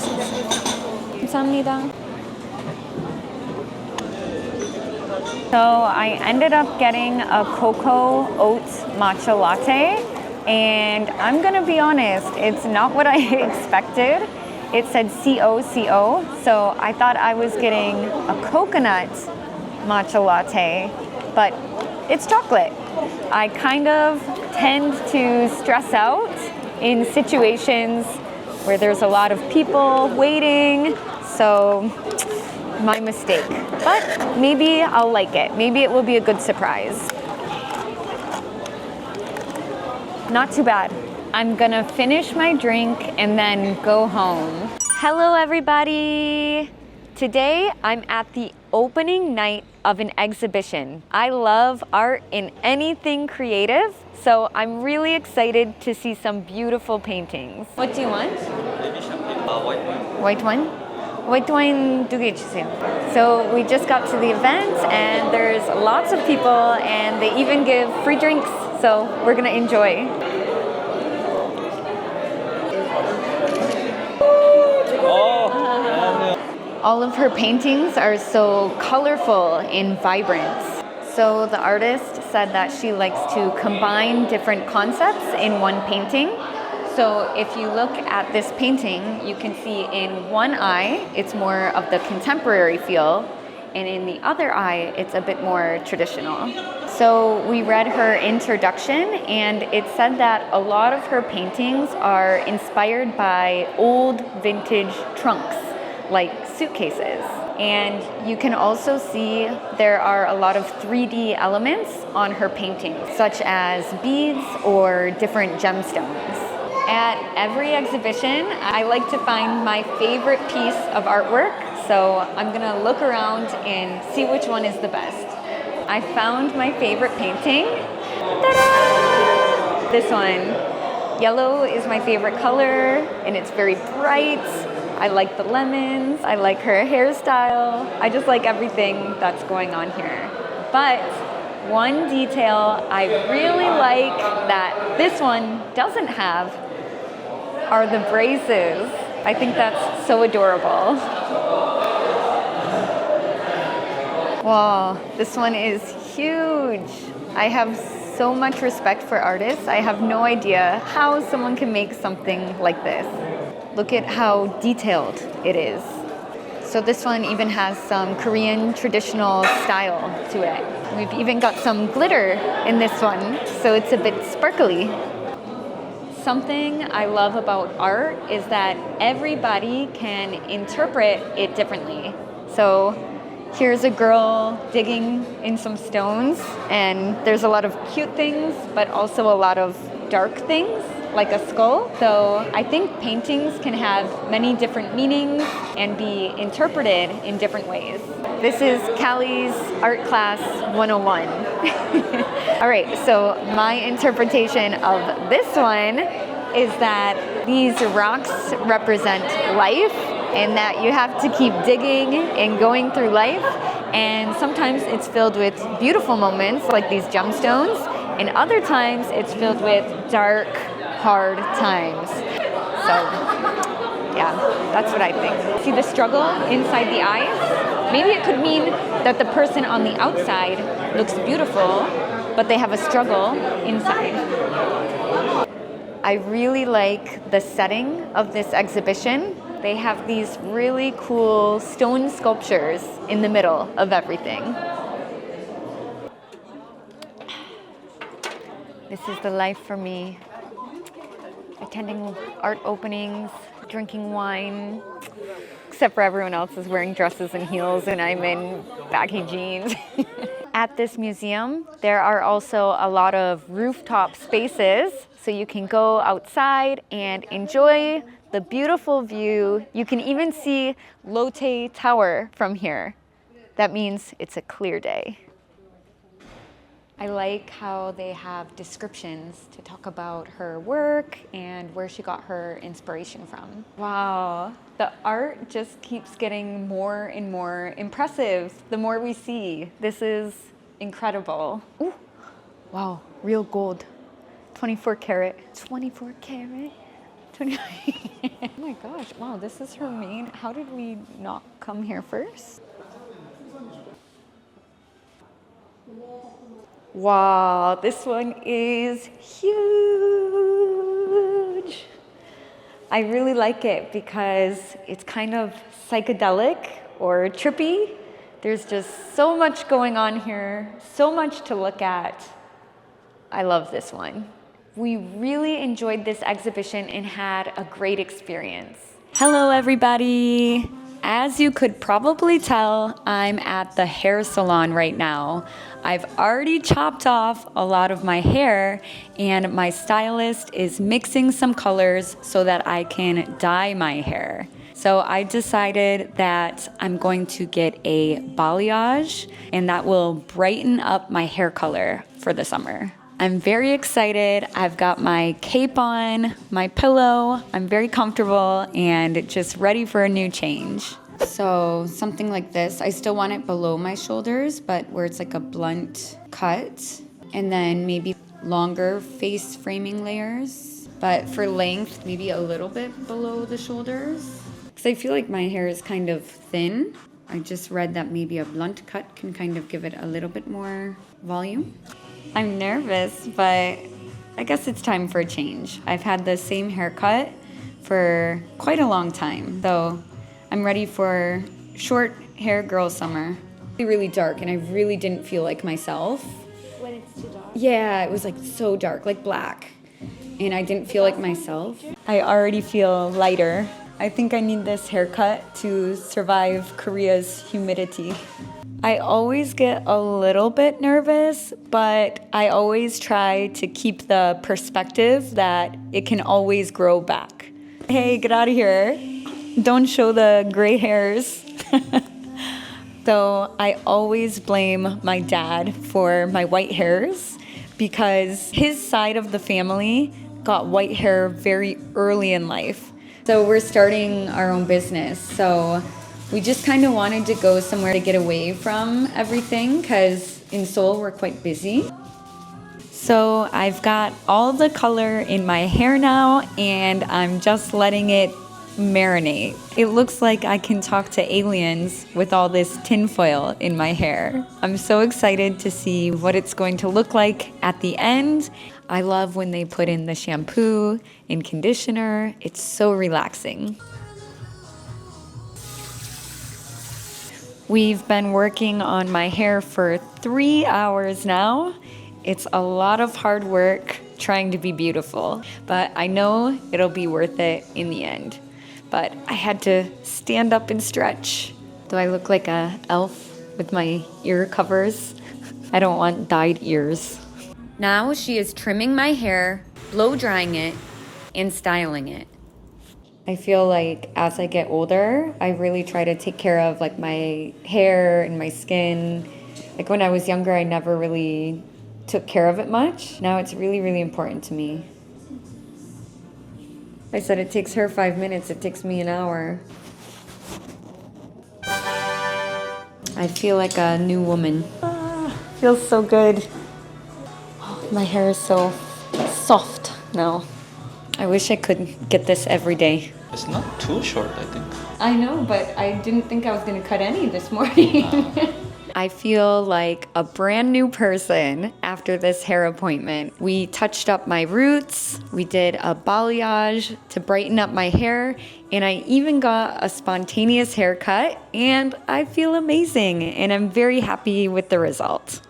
감사합니다. So I ended up getting a cocoa oats matcha latte. And I'm gonna be honest, it's not what I expected. It said CO, so I thought I was getting a coconut matcha latte, but it's chocolate. I kind of tend to stress out in situations where there's a lot of people waiting, so my mistake. But maybe I'll like it. Maybe it will be a good surprise. Not too bad. I'm gonna finish my drink and then go home. Hello everybody! Today I'm at the opening night of an exhibition. I love art in anything creative, so I'm really excited to see some beautiful paintings. What do you want? White wine? White wine 2개 주세요. So we just got to the event and there's lots of people and they even give free drinks. So we're gonna enjoy. All of her paintings are so colorful and vibrant. So the artist said that she likes to combine different concepts in one painting. So if you look at this painting, you can see in one eye, it's more of the contemporary feel, and in the other eye, it's a bit more traditional. So we read her introduction, and it said that a lot of her paintings are inspired by old vintage trunks, like suitcases. And you can also see there are a lot of 3D elements on her paintings, such as beads or different gemstones. At every exhibition, I like to find my favorite piece of artwork, so I'm gonna look around and see which one is the best. I found my favorite painting. Ta-da! This one. Yellow is my favorite color, and it's very bright. I like the lemons, I like her hairstyle. I just like everything that's going on here. But one detail I really like that this one doesn't have are the braces. I think that's so adorable. Wow, this one is huge. I have so much respect for artists. I have no idea how someone can make something like this. Look at how detailed it is. So this one even has some Korean traditional style to it. We've even got some glitter in this one, so it's a bit sparkly. Something I love about art is that everybody can interpret it differently. So here's a girl digging in some stones, and there's a lot of cute things, but also a lot of dark things, like a skull. So I think paintings can have many different meanings and be interpreted in different ways. This is Callie's Art Class 101. All right, so my interpretation of this one is that these rocks represent life, and that you have to keep digging and going through life. And sometimes it's filled with beautiful moments like these gemstones, and other times it's filled with dark, hard times. So, yeah. That's what I think. See the struggle inside the eyes? Maybe it could mean that the person on the outside looks beautiful, but they have a struggle inside. I really like the setting of this exhibition. They have these really cool stone sculptures in the middle of everything. This is the life for me. Attending art openings, drinking wine, except for everyone else is wearing dresses and heels and I'm in baggy jeans. At this museum, there are also a lot of rooftop spaces, so you can go outside and enjoy the beautiful view. You can even see Lotte Tower from here. That means it's a clear day. I like how they have descriptions to talk about her work and where she got her inspiration from. Wow, the art just keeps getting more and more impressive the more we see. This is incredible. Ooh, wow, real gold. 24 karat. 24 karat? 20. Oh my gosh, wow, this is her main. How did we not come here first? Wow, this one is huge. I really like it because it's kind of psychedelic or trippy. There's just so much going on here, so much to look at. I love this one. We really enjoyed this exhibition and had a great experience. Hello, everybody. As you could probably tell, I'm at the hair salon right now. I've already chopped off a lot of my hair and my stylist is mixing some colors so that I can dye my hair. So I decided that I'm going to get a balayage and that will brighten up my hair color for the summer. I'm very excited. I've got my cape on, my pillow. I'm very comfortable and just ready for a new change. So something like this. I still want it below my shoulders, but where it's like a blunt cut. And then maybe longer face framing layers. But for length, maybe a little bit below the shoulders. Because I feel like my hair is kind of thin. I just read that maybe a blunt cut can kind of give it a little bit more volume. I'm nervous, but I guess it's time for a change. I've had the same haircut for quite a long time, so I'm ready for short hair girl summer. Really dark, and I really didn't feel like myself. When it's too dark? Yeah, it was like so dark, like black, and I didn't feel like myself. I already feel lighter. I think I need this haircut to survive Korea's humidity. I always get a little bit nervous, but I always try to keep the perspective that it can always grow back. Hey, get out of here. Don't show the gray hairs. So I always blame my dad for my white hairs because his side of the family got white hair very early in life. So we're starting our own business. So we just kind of wanted to go somewhere to get away from everything because in Seoul we're quite busy. So I've got all the color in my hair now and I'm just letting it marinate. It looks like I can talk to aliens with all this tinfoil in my hair. I'm so excited to see what it's going to look like at the end. I love when they put in the shampoo and conditioner. It's so relaxing. We've been working on my hair for 3 hours now. It's a lot of hard work trying to be beautiful, but I know it'll be worth it in the end. But I had to stand up and stretch. Do I look like an elf with my ear covers? I don't want dyed ears. Now she is trimming my hair, blow drying it, and styling it. I feel like as I get older, I really try to take care of like my hair and my skin. Like when I was younger, I never really took care of it much. Now it's really, really important to me. I said it takes her 5 minutes, it takes me an hour. I feel like a new woman. Feels so good. Oh, my hair is so soft now. I wish I could get this every day. It's not too short, I think. I know, but I didn't think I was going to cut any this morning. I feel like a brand new person after this hair appointment. We touched up my roots, we did a balayage to brighten up my hair, and I even got a spontaneous haircut, and I feel amazing, and I'm very happy with the result.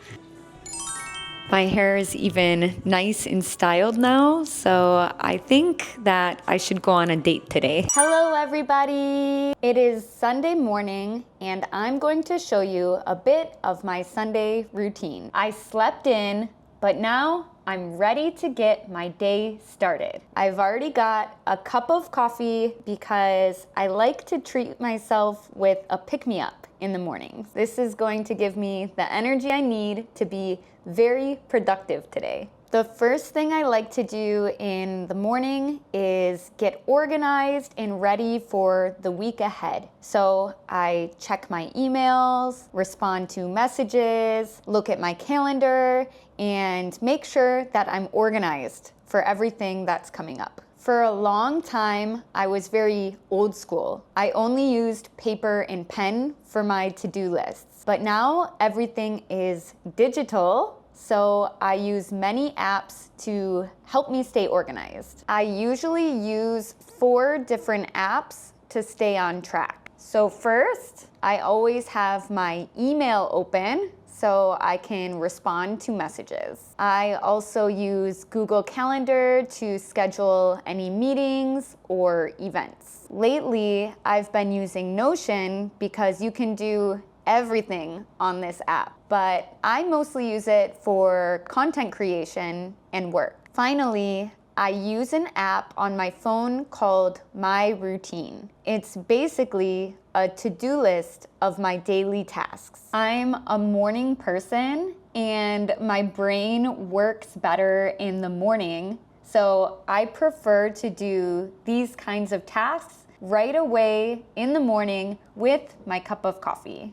My hair is even nice and styled now, so I think that I should go on a date today. Hello everybody! It is Sunday morning and I'm going to show you a bit of my Sunday routine. I slept in, but now I'm ready to get my day started. I've already got a cup of coffee because I like to treat myself with a pick-me-up in the mornings. This is going to give me the energy I need to be very productive today. The first thing I like to do in the morning is get organized and ready for the week ahead. So I check my emails, respond to messages, look at my calendar, and make sure that I'm organized for everything that's coming up. For a long time, I was very old school. I only used paper and pen for my to-do lists. But now everything is digital, so I use many apps to help me stay organized. I usually use 4 different apps to stay on track. So first, I always have my email open so I can respond to messages. I also use Google Calendar to schedule any meetings or events. Lately, I've been using Notion because you can do everything on this app, but I mostly use it for content creation and work. Finally, I use an app on my phone called My Routine. It's basically a to-do list of my daily tasks. I'm a morning person and my brain works better in the morning, so I prefer to do these kinds of tasks right away in the morning with my cup of coffee.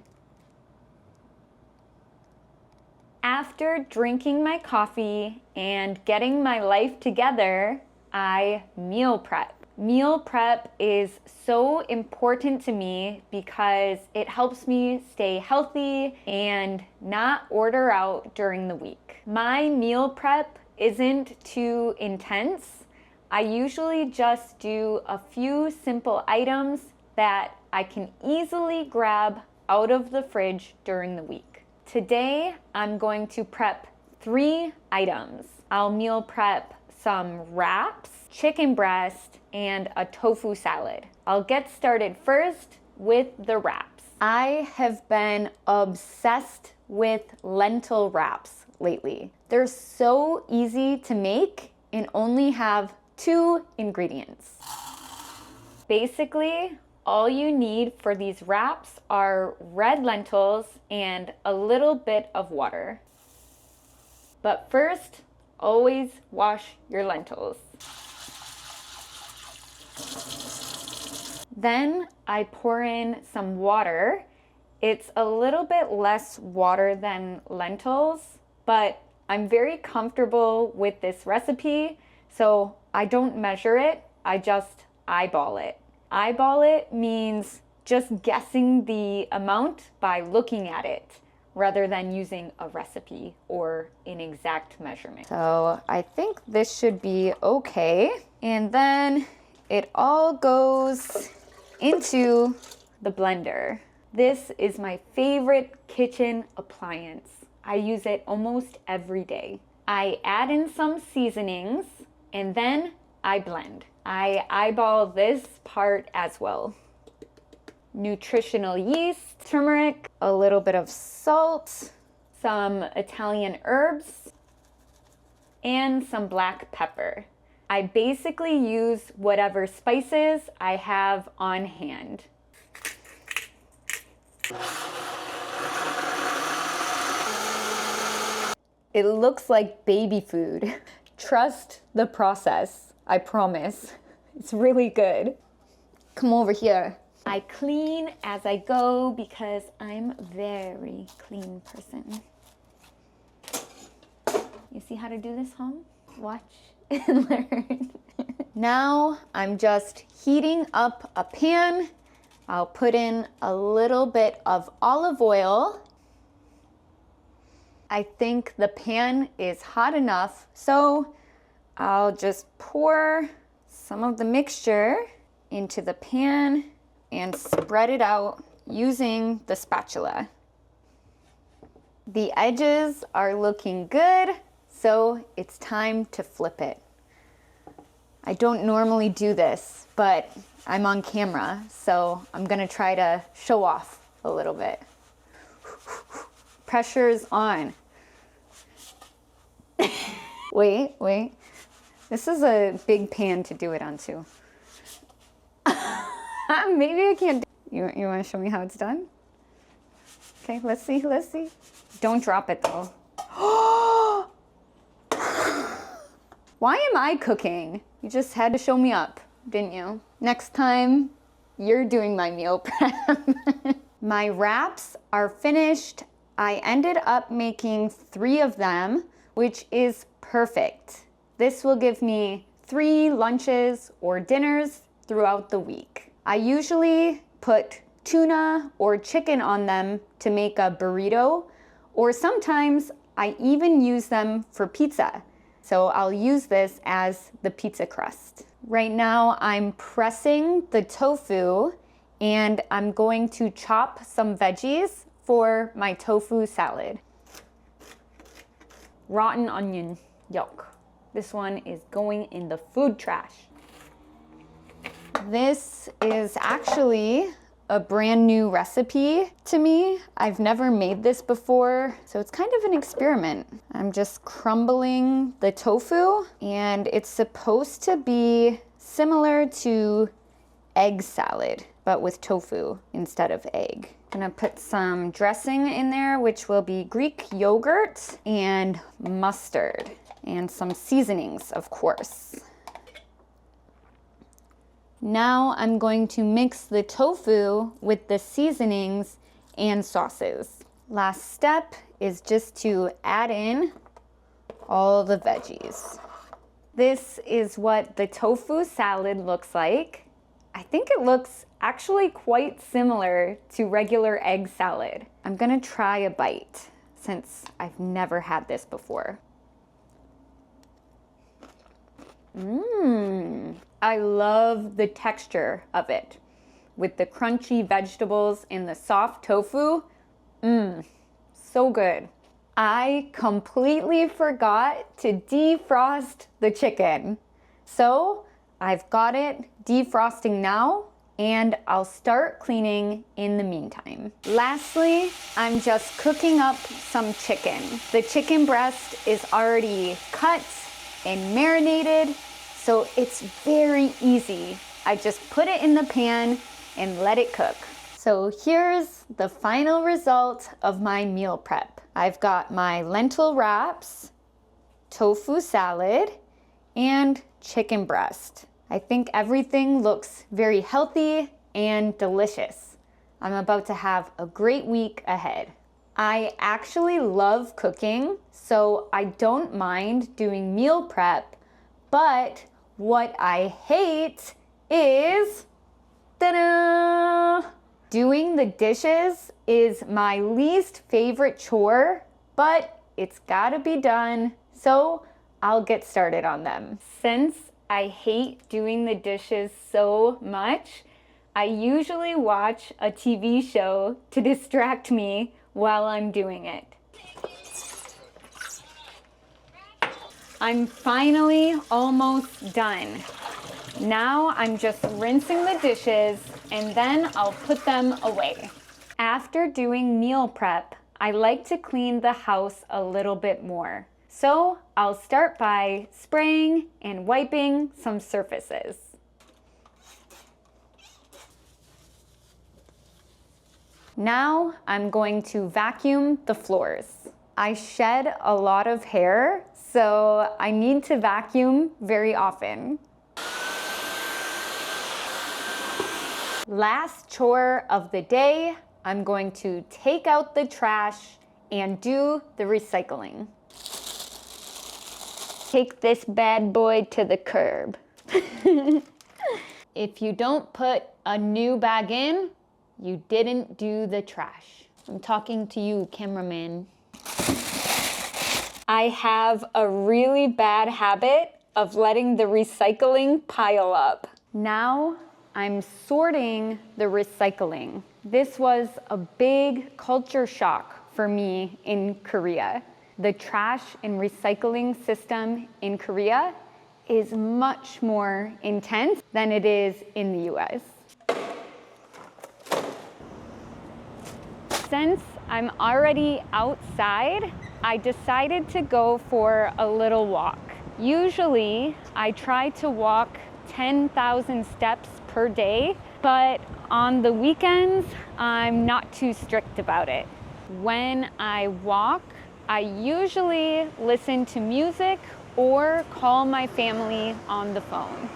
After drinking my coffee and getting my life together, I meal prep. Meal prep is so important to me because it helps me stay healthy and not order out during the week. My meal prep isn't too intense. I usually just do a few simple items that I can easily grab out of the fridge during the week. Today, I'm going to prep 3 items. I'll meal prep some wraps, chicken breast, and a tofu salad. I'll get started first with the wraps. I have been obsessed with lentil wraps lately. They're so easy to make and only have 2 ingredients. Basically, all you need for these wraps are red lentils and a little bit of water. But first, always wash your lentils. Then I pour in some water. It's a little bit less water than lentils, but I'm very comfortable with this recipe, so I don't measure it, I just eyeball it. Eyeball it means just guessing the amount by looking at it rather than using a recipe or an exact measurement. So I think this should be okay. And then it all goes into the blender. This is my favorite kitchen appliance. I use it almost every day. I add in some seasonings and then I blend. I eyeball this part as well. Nutritional yeast, turmeric, a little bit of salt, some Italian herbs, and some black pepper. I basically use whatever spices I have on hand. It looks like baby food. Trust the process. I promise. It's really good. Come over here. I clean as I go because I'm a very clean person. You see how to do this, home? Watch and learn. Now I'm just heating up a pan. I'll put in a little bit of olive oil. I think the pan is hot enough, so I'll just pour some of the mixture into the pan and spread it out using the spatula. The edges are looking good, so it's time to flip it. I don't normally do this, but I'm on camera, so I'm gonna try to show off a little bit. Pressure's on. Wait. This is a big pan to do it onto. Maybe I can't. You wanna show me how it's done? Okay, let's see. Don't drop it though. Why am I cooking? You just had to show me up, didn't you? Next time, you're doing my meal prep. My wraps are finished. I ended up making 3 of them, which is perfect. This will give me 3 lunches or dinners throughout the week. I usually put tuna or chicken on them to make a burrito, or sometimes I even use them for pizza. So I'll use this as the pizza crust. Right now I'm pressing the tofu and I'm going to chop some veggies for my tofu salad. Rotten onion yolk. This one is going in the food trash. This is actually a brand new recipe to me. I've never made this before, so it's kind of an experiment. I'm just crumbling the tofu, and it's supposed to be similar to egg salad, but with tofu instead of egg. I'm gonna put some dressing in there, which will be Greek yogurt and mustard, and some seasonings, of course. Now I'm going to mix the tofu with the seasonings and sauces. Last step is just to add in all the veggies. This is what the tofu salad looks like. I think it looks actually quite similar to regular egg salad. I'm gonna try a bite since I've never had this before. I love the texture of it with the crunchy vegetables and the soft tofu. So good. I completely forgot to defrost the chicken. So I've got it defrosting now, and I'll start cleaning in the meantime. Lastly, I'm just cooking up some chicken. The chicken breast is already cut and marinated, so it's very easy. I just put it in the pan and let it cook. So here's the final result of my meal prep. I've got my lentil wraps, tofu salad, and chicken breast. I think everything looks very healthy and delicious. I'm about to have a great week ahead. I actually love cooking, so I don't mind doing meal prep, but what I hate is, ta-da! Doing the dishes is my least favorite chore, but it's gotta be done, so I'll get started on them. Since I hate doing the dishes so much, I usually watch a TV show to distract me while I'm doing it. I'm finally almost done. Now I'm just rinsing the dishes and then I'll put them away. After doing meal prep, I like to clean the house a little bit more. So I'll start by spraying and wiping some surfaces. Now I'm going to vacuum the floors. I shed a lot of hair, so I need to vacuum very often. Last chore of the day, I'm going to take out the trash and do the recycling. Take this bad boy to the curb. If you don't put a new bag in, you didn't do the trash. I'm talking to you, cameraman. I have a really bad habit of letting the recycling pile up. Now I'm sorting the recycling. This was a big culture shock for me in Korea. The trash and recycling system in Korea is much more intense than it is in the US. Since I'm already outside, I decided to go for a little walk. Usually, I try to walk 10,000 steps per day, but on the weekends, I'm not too strict about it. When I walk, I usually listen to music or call my family on the phone.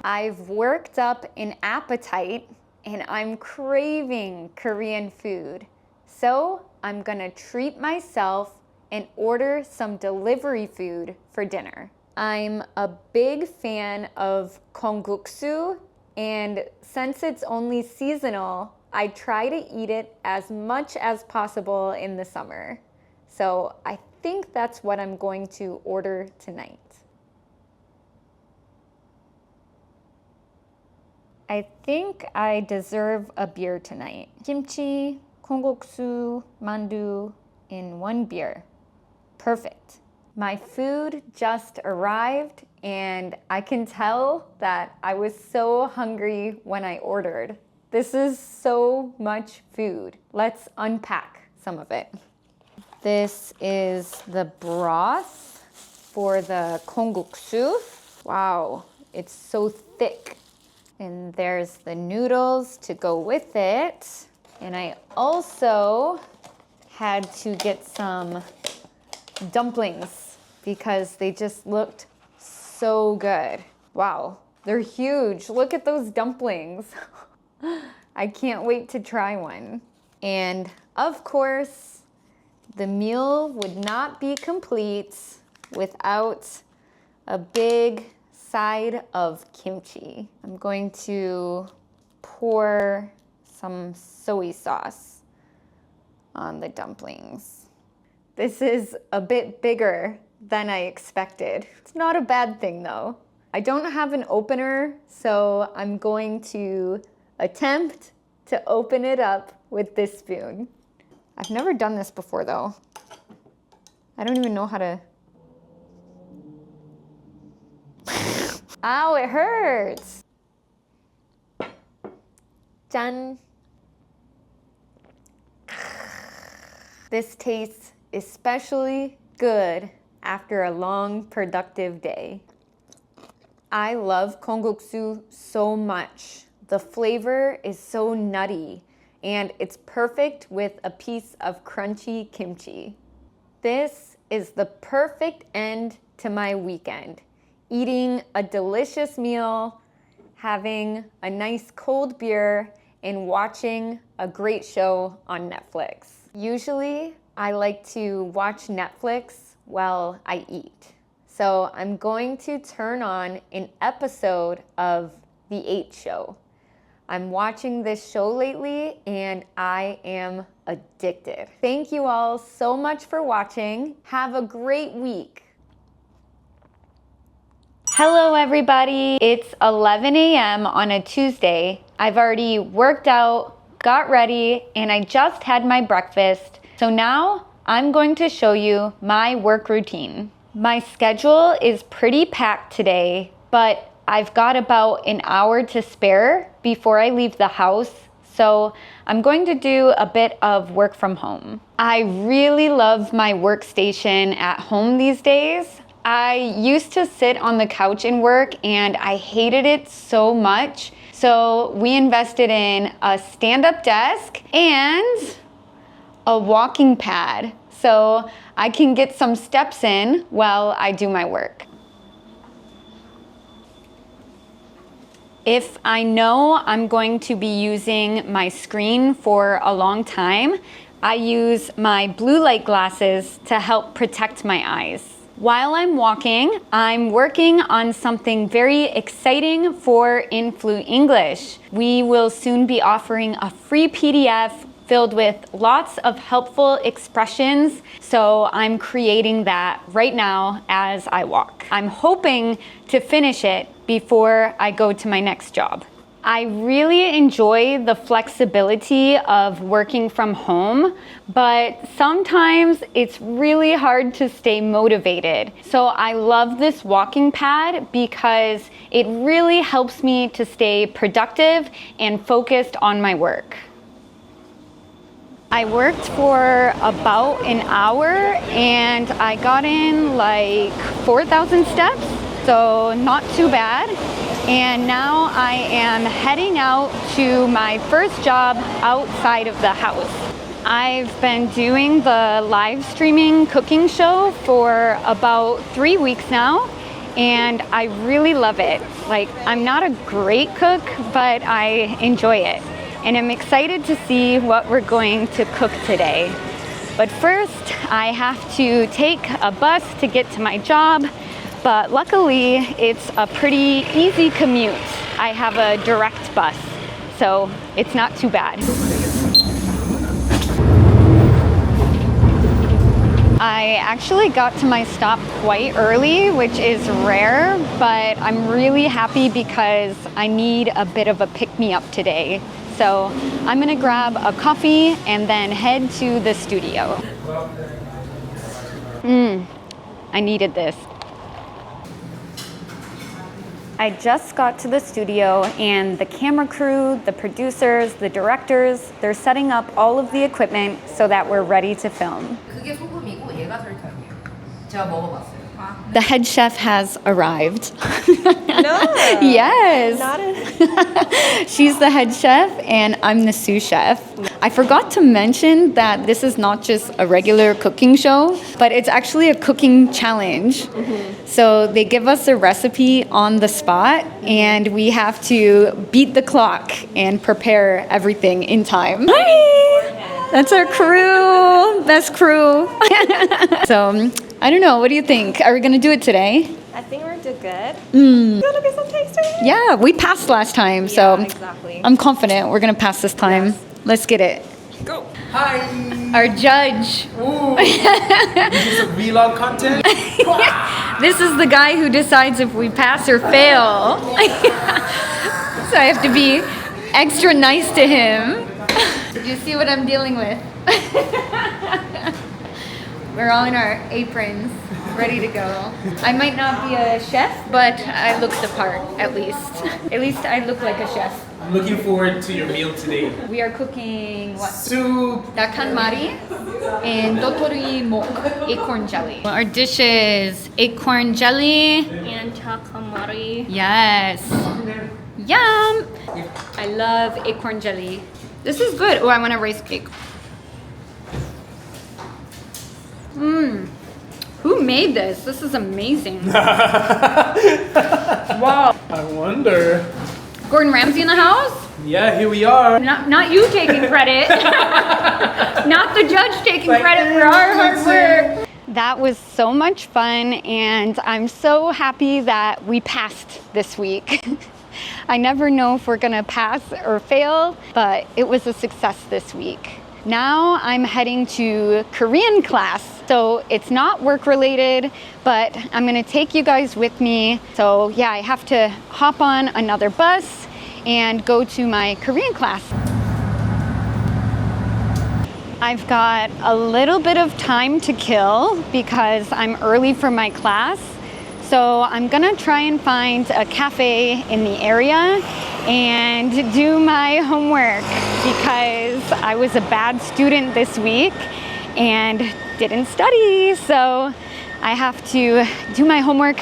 I've worked up an appetite and I'm craving Korean food. So I'm gonna treat myself and order some delivery food for dinner. I'm a big fan of kongguksu, and since it's only seasonal, I try to eat it as much as possible in the summer. So I think that's what I'm going to order tonight. I think I deserve a beer tonight. Kimchi, kongguksu, mandu in one beer. Perfect. My food just arrived and I can tell that I was so hungry when I ordered. This is so much food. Let's unpack some of it. This is the broth for the kongguksu. Wow, it's so thick. And there's the noodles to go with it. And I also had to get some dumplings because they just looked so good. Wow, they're huge. Look at those dumplings. I can't wait to try one. And of course, the meal would not be complete without a big side of kimchi. I'm going to pour some soy sauce on the dumplings. This is a bit bigger than I expected. It's not a bad thing though. I don't have an opener, so I'm going to attempt to open it up with this spoon. I've never done this before though. I don't even know how to. Ow, it hurts. Jan. This tastes especially good after a long, productive day. I love kongguksu so much. The flavor is so nutty, and it's perfect with a piece of crunchy kimchi. This is the perfect end to my weekend. Eating a delicious meal, having a nice cold beer, and watching a great show on Netflix. Usually, I like to watch Netflix while I eat. So I'm going to turn on an episode of The 8 Show. I'm watching this show lately and I am addicted. Thank you all so much for watching. Have a great week. Hello everybody, it's 11 a.m. on a Tuesday. I've already worked out, got ready, and I just had my breakfast. So now I'm going to show you my work routine. My schedule is pretty packed today, but I've got about an hour to spare before I leave the house. So I'm going to do a bit of work from home. I really love my workstation at home these days. I used to sit on the couch and work and I hated it so much. So we invested in a stand-up desk and a walking pad so I can get some steps in while I do my work. If I know I'm going to be using my screen for a long time, I use my blue light glasses to help protect my eyes. While I'm walking, I'm working on something very exciting for Influ English. We will soon be offering a free PDF filled with lots of helpful expressions, so I'm creating that right now as I walk. I'm hoping to finish it before I go to my next job. I really enjoy the flexibility of working from home, but sometimes it's really hard to stay motivated. So I love this walking pad because it really helps me to stay productive and focused on my work. I worked for about an hour and I got in like 4,000 steps, so not too bad. And now I am heading out to my first job outside of the house. I've been doing the live streaming cooking show for about 3 weeks now, and I really love it. Like, I'm not a great cook, but I enjoy it. And I'm excited to see what we're going to cook today. But first, I have to take a bus to get to my job. But luckily, it's a pretty easy commute. I have a direct bus, so it's not too bad. I actually got to my stop quite early, which is rare, but I'm really happy because I need a bit of a pick-me-up today. So I'm gonna grab a coffee and then head to the studio. I needed this. I just got to the studio and the camera crew, the producers, the directors, they're setting up all of the equipment so that we're ready to film. 그게 소금이고 얘가 설탕이에요. 제가 먹어봤어요. The head chef has arrived. No. Yes. Not a... She's the head chef and I'm the sous chef. I forgot to mention that this is not just a regular cooking show, but it's actually a cooking challenge. So they give us a recipe on the spot and we have to beat the clock and prepare everything in time. Hi! That's our crew, best crew. So I don't know, what do you think? Are we gonna do it today? I think we're doing good. Gonna be some tasting. Yeah, we passed last time, so exactly. I'm confident we're gonna pass this time. Yes. Let's get it. Go. Hi. Our judge. Ooh. This is some vlog content. This is the guy who decides if we pass or fail. So I have to be extra nice to him. Did you see what I'm dealing with? We're all in our aprons, ready to go. I might not be a chef, but I look the part, at least. At least I look like a chef. I'm looking forward to your meal today. We are cooking what? Soup. Dakhan mari and dotori mok, acorn jelly. Our dishes, acorn jelly. And chakamari. Yes. Yum! I love acorn jelly. This is good. Oh, I want a rice cake. Who made this? This is amazing. Wow. I wonder. Gordon Ramsay in the house? Yeah, here we are. Not you taking credit. Not the judge taking credit for our hard work. That was so much fun and I'm so happy that we passed this week. I never know if we're gonna pass or fail, but it was a success this week. Now I'm heading to Korean class. So it's not work related, but I'm gonna take you guys with me. So yeah, I have to hop on another bus and go to my Korean class. I've got a little bit of time to kill because I'm early for my class. So I'm gonna try and find a cafe in the area and do my homework because I was a bad student this week and didn't study. So I have to do my homework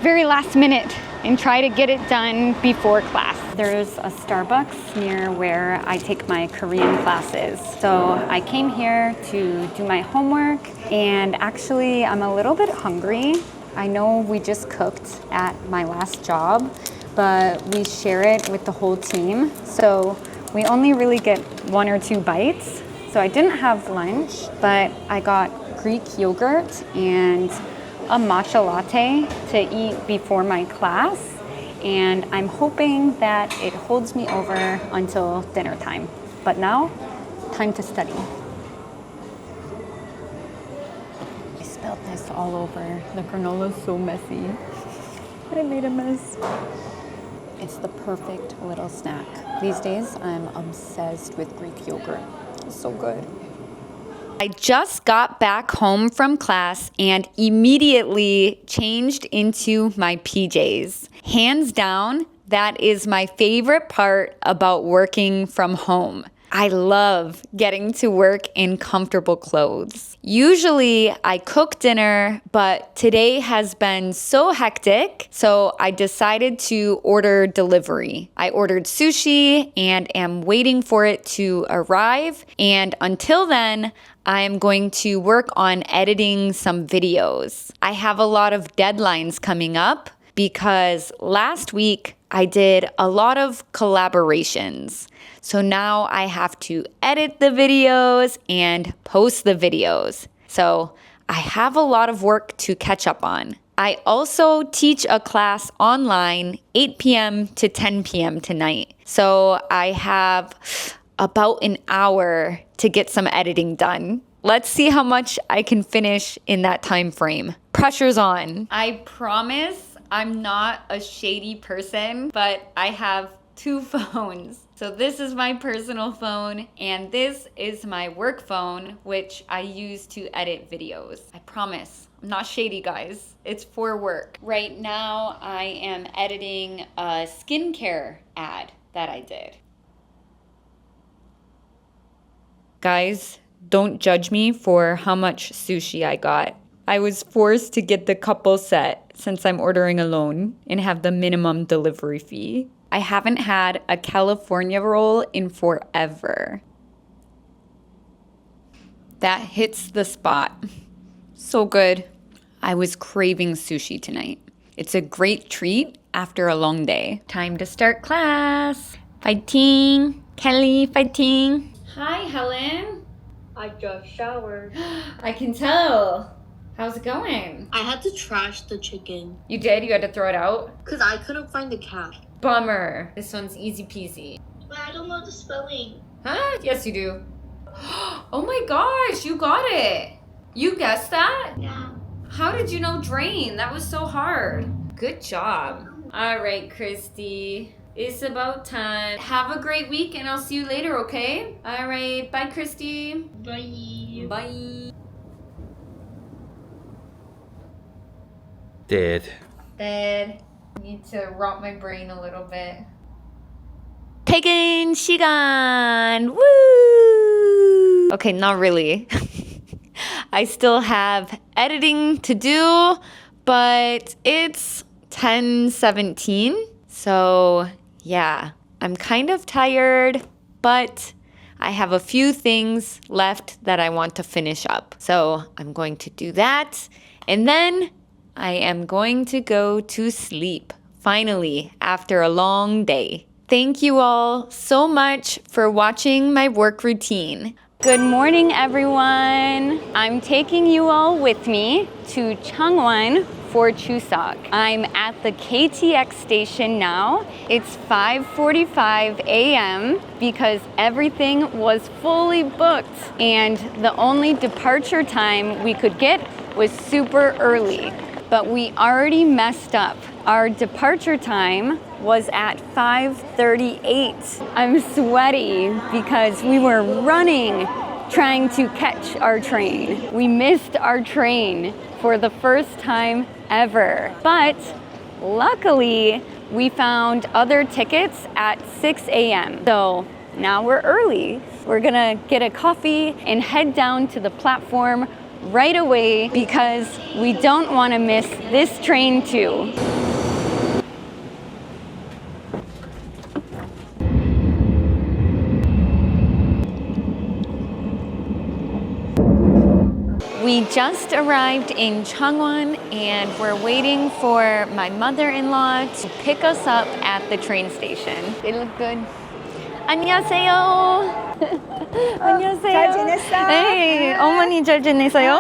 very last minute and try to get it done before class. There's a Starbucks near where I take my Korean classes. So I came here to do my homework and actually I'm a little bit hungry. I know we just cooked at my last job, but we share it with the whole team. So we only really get 1 or 2 bites. So I didn't have lunch, but I got Greek yogurt and a matcha latte to eat before my class, and I'm hoping that it holds me over until dinner time. But now, time to study. I spilled this all over. The granola is so messy. I made a mess. It's the perfect little snack. These days, I'm obsessed with Greek yogurt. It's so good. I just got back home from class and immediately changed into my PJs. Hands down, that is my favorite part about working from home. I love getting to work in comfortable clothes. Usually I cook dinner, but today has been so hectic, so I decided to order delivery. I ordered sushi and am waiting for it to arrive. And until then, I am going to work on editing some videos. I have a lot of deadlines coming up because last week I did a lot of collaborations. So now I have to edit the videos and post the videos. So I have a lot of work to catch up on. I also teach a class online 8 p.m. to 10 p.m. tonight. So I have about an hour to get some editing done. Let's see how much I can finish in that time frame. Pressure's on. I promise I'm not a shady person, but I have two phones. So this is my personal phone and this is my work phone, which I use to edit videos. I promise, I'm not shady, guys. It's for work. Right now, I am editing a skincare ad that I did. Guys, don't judge me for how much sushi I got. I was forced to get the couple set since I'm ordering alone and have the minimum delivery fee. I haven't had a California roll in forever. That hits the spot. So good. I was craving sushi tonight. It's a great treat after a long day. Time to start class. Fighting. Kelly, fighting. Hi, Helen. I just showered. I can tell. How's it going? I had to trash the chicken. You did? You had to throw it out? Because I couldn't find the cat. Bummer. This one's easy peasy. But I don't know the spelling. Huh? Yes, you do. Oh my gosh, you got it. You guessed that? Yeah. How did you know drain? That was so hard. Good job. All right, Christy. It's about time. Have a great week and I'll see you later, okay? All right. Bye, Christy. Bye. Bye. Dead. Need to rot my brain a little bit. 퇴근 시간! Woo! Okay, not really. I still have editing to do, but it's 10:17. So yeah, I'm kind of tired, but I have a few things left that I want to finish up. So I'm going to do that, and then I am going to go to sleep, finally, after a long day. Thank you all so much for watching my work routine. Good morning, everyone. I'm taking you all with me to Changwon for Chuseok. I'm at the KTX station now. It's 5:45 a.m. because everything was fully booked and the only departure time we could get was super early. But we already messed up. Our departure time was at 5:38. I'm sweaty because we were running trying to catch our train. We missed our train for the first time ever. But luckily, we found other tickets at 6 a.m. So now we're early. We're gonna get a coffee and head down to the platform right away because we don't want to miss this train too. We just arrived in Changwon and we're waiting for my mother-in-law to pick us up at the train station. They look good. 안녕하세요. 안녕하세요. 잘 지냈어? 네, 어머니 잘 지내세요?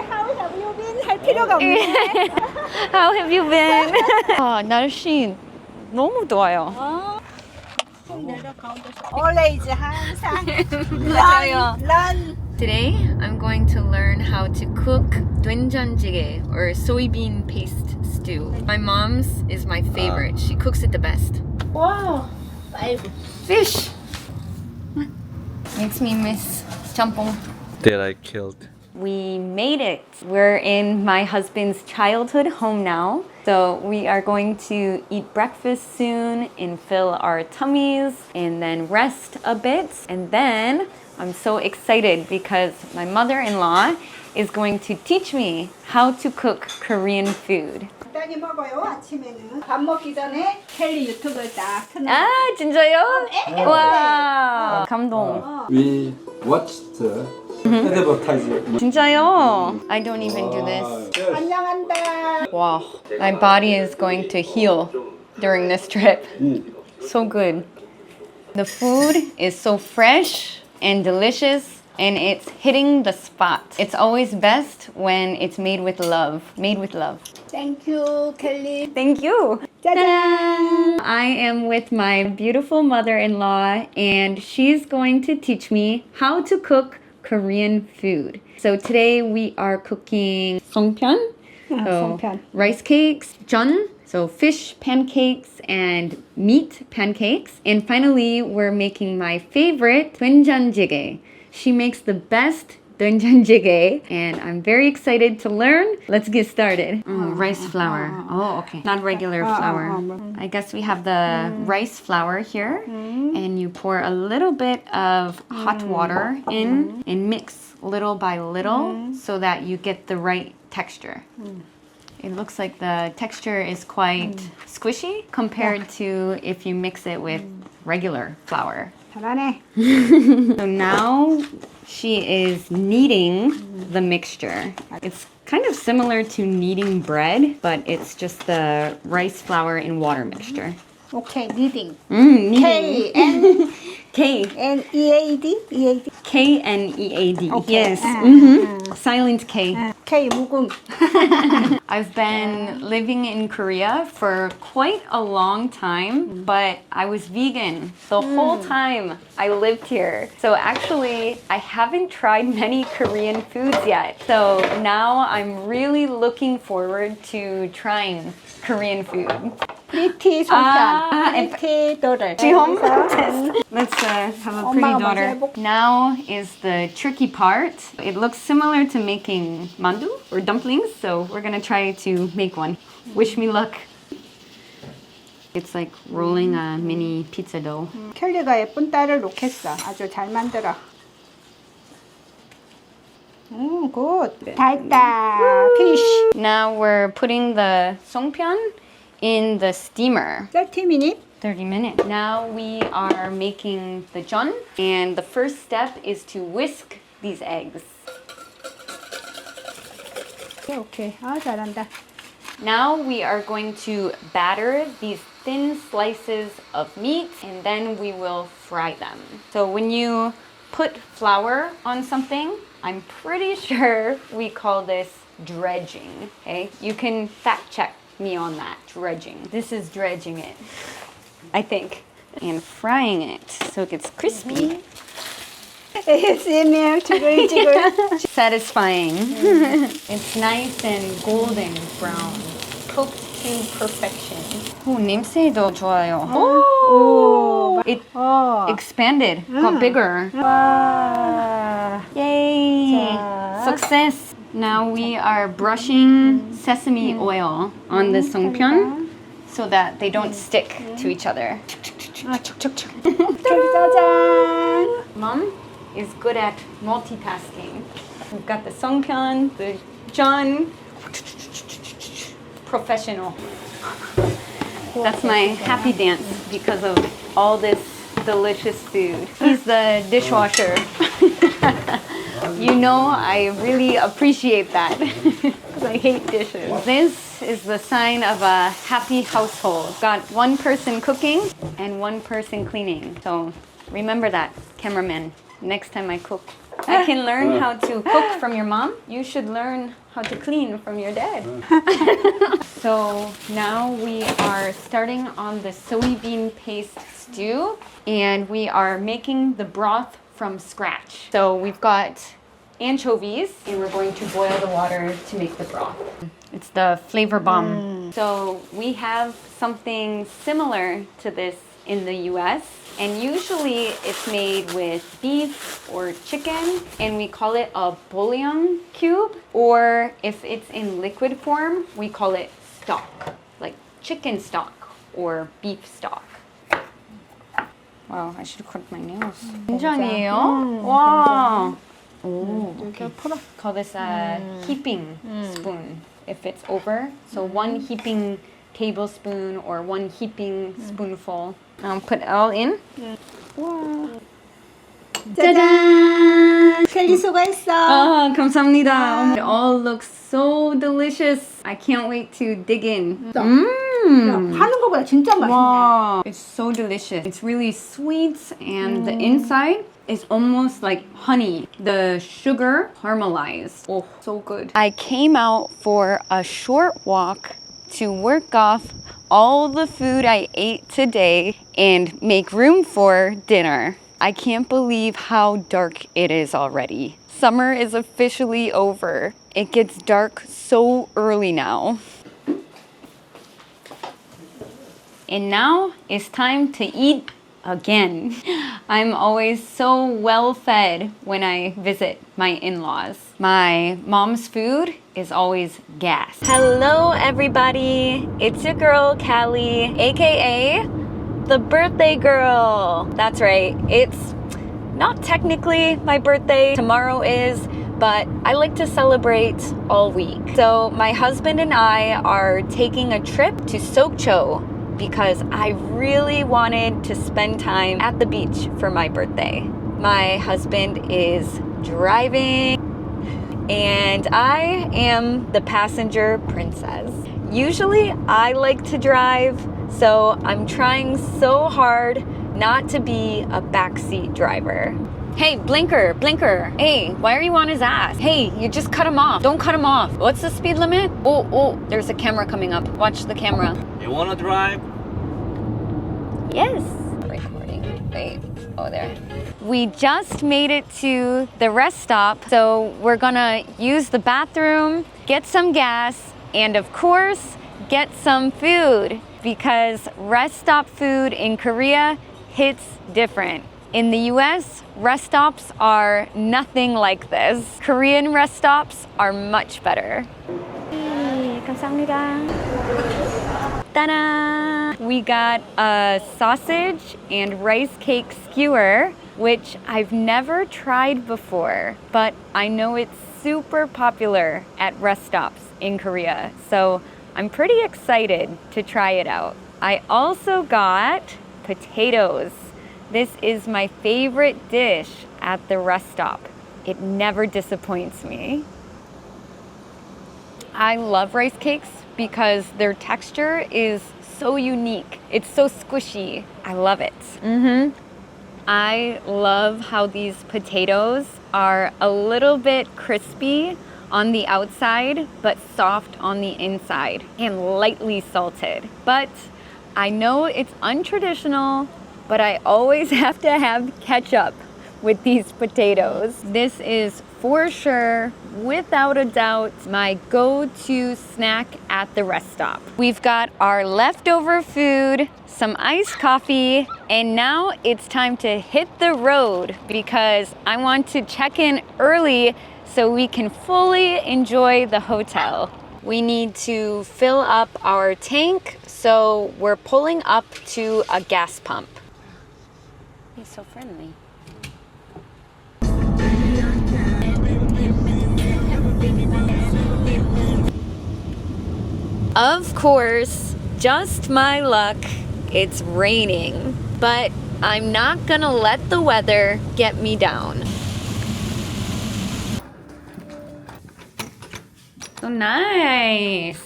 How have you been? 필요가 없네. How have you been? 아, 날씨 너무 좋아요. Always 항상 맞아요. run. Today, I'm going to learn how to cook 된장찌개 or soybean paste stew. My mom's is my favorite. She cooks it the best. Wow. Fish! Makes me miss jjampong. That I killed. We made it. We're in my husband's childhood home now. So we are going to eat breakfast soon and fill our tummies and then rest a bit. And then I'm so excited because my mother-in-law is going to teach me how to cook Korean food. 간단히 먹어요. 아침에는 밥 먹기 전에 켈리 유튜브를 딱 틀어. 아, 진짜요? 와, 감동. We watched advertisement. 진짜요? I don't even do this. 안녕한다. Wow, my body is going to heal during this trip. So good. The food is so fresh and delicious and it's hitting the spot. It's always best when it's made with love. Made with love. Thank you, 켈리. Thank you. 짜잔. I am with my beautiful mother-in-law and she's going to teach me how to cook Korean food. So today we are cooking songpyeon, so songpyeon. rice cakes, jeon, so fish pancakes and meat pancakes. And finally, we're making my favorite 된장찌개. She makes the best 된장찌개 and I'm very excited to learn. Let's get started. Rice flour. Oh, okay. Not regular flour. I guess we have the rice flour here and you pour a little bit of hot water in and mix little by little so that you get the right texture. It looks like the texture is quite squishy compared to if you mix it with regular flour. 잘하네. So now she is kneading the mixture. It's kind of similar to kneading bread, but it's just the rice flour and water mixture. Okay, kneading. Kneading. K-N-E-A-D? K. E-A-D? K-N-E-A-D. Okay. Yes. Silent K. K 묵음. I've been living in Korea for quite a long time, but I was vegan the whole time I lived here. So actually, I haven't tried many Korean foods yet. So now I'm really looking forward to trying Korean food. 프리티 송편. 프리티 daughter. Let's have a pretty daughter. Now is the tricky part. It looks similar to making mandu or dumplings, so we're gonna try to make one. Wish me luck. It's like rolling a mini pizza dough. 켈리가 예쁜 딸을 놓겠어. 아주 잘 만들어. 굿. 다 했다. Finish. Now we're putting the songpyeon in the steamer. 30 minutes. 30 minutes. Now we are making the jeon, and the first step is to whisk these eggs. 오케이. 아, 잘한다. Now we are going to batter these thin slices of meat and then we will fry them. So when you put flour on something, I'm pretty sure we call this dredging. Okay? You can fact check me on that. Dredging. This is dredging it, I think. And frying it so it gets crispy. ASMR 지글지글. Satisfying. It's nice and golden brown. Cooked to perfection. 오, 냄새도 좋아요. 오. It expanded, got bigger. 와. Yay! 자. Success! Now we are brushing sesame oil on the songpyeon so that they don't stick to each other. 아, 촉촉촉. 짜잔. Mom is good at multitasking. We've got the songpyeon, the jeon. Professional. That's my happy dance because of all this delicious food. He's the dishwasher. You know, I really appreciate that because I hate dishes. This is the sign of a happy household. Got one person cooking and one person cleaning. So remember that, cameraman, next time I cook. I can learn how to cook from your mom. You should learn how to clean from your dad. So now we are starting on the soybean paste stew, and we are making the broth from scratch. So we've got anchovies, and we're going to boil the water to make the broth. It's the flavor bomb. So we have something similar to this in the US, and usually it's made with beef or chicken, and we call it a bouillon cube, or if it's in liquid form, we call it stock, like chicken stock or beef stock. Wow, I should cut my nails. 된장이에요? 와. 오, okay. Call this a heaping spoon if it's over. So 1 heaping tablespoon or 1 heaping spoonful. Put it all in. 와. 짜잔! 켈리 수고했어. 감사합니다. It all looks so delicious. I can't wait to dig in. 파는 거보다 진짜 맛있네. Wow, it's so delicious. It's really sweet, and the inside is almost like honey. The sugar caramelized. Oh, so good. I came out for a short walk to work off all the food I ate today and make room for dinner. I can't believe how dark it is already. Summer is officially over. It gets dark so early now. And now it's time to eat again. I'm always so well fed when I visit my in-laws. My mom's food is always gas. Hello everybody, it's your girl Callie, aka the birthday girl. That's right, it's not technically my birthday, tomorrow is, but I like to celebrate all week. So my husband and I are taking a trip to Sokcho because I really wanted to spend time at the beach for my birthday. My husband is driving and I am the passenger princess. Usually I like to drive, so I'm trying so hard not to be a backseat driver. Hey, blinker, blinker. Hey, why are you on his ass? Hey, you just cut him off. Don't cut him off. What's the speed limit? Oh, there's a camera coming up. Watch the camera. You wanna drive? Yes. Recording. Wait. Oh, there. We just made it to the rest stop, so we're gonna use the bathroom, get some gas, and of course, get some food, because rest stop food in Korea hits different. In the US, rest stops are nothing like this. Korean rest stops are much better. Hey, 감사합니다. Ta-da! We got a sausage and rice cake skewer, which I've never tried before, but I know it's super popular at rest stops in Korea, so I'm pretty excited to try it out. I also got potatoes. This is my favorite dish at the rest stop. It never disappoints me. I love rice cakes because their texture is so unique. It's so squishy. I love it. I love how these potatoes are a little bit crispy on the outside, but soft on the inside and lightly salted. But I know it's untraditional, but I always have to have ketchup with these potatoes. This is for sure, without a doubt, my go-to snack at the rest stop. We've got our leftover food, some iced coffee, and now it's time to hit the road because I want to check in early so we can fully enjoy the hotel. We need to fill up our tank, so we're pulling up to a gas pump. He's so friendly. Of course, just my luck, it's raining, but I'm not gonna let the weather get me down. So nice.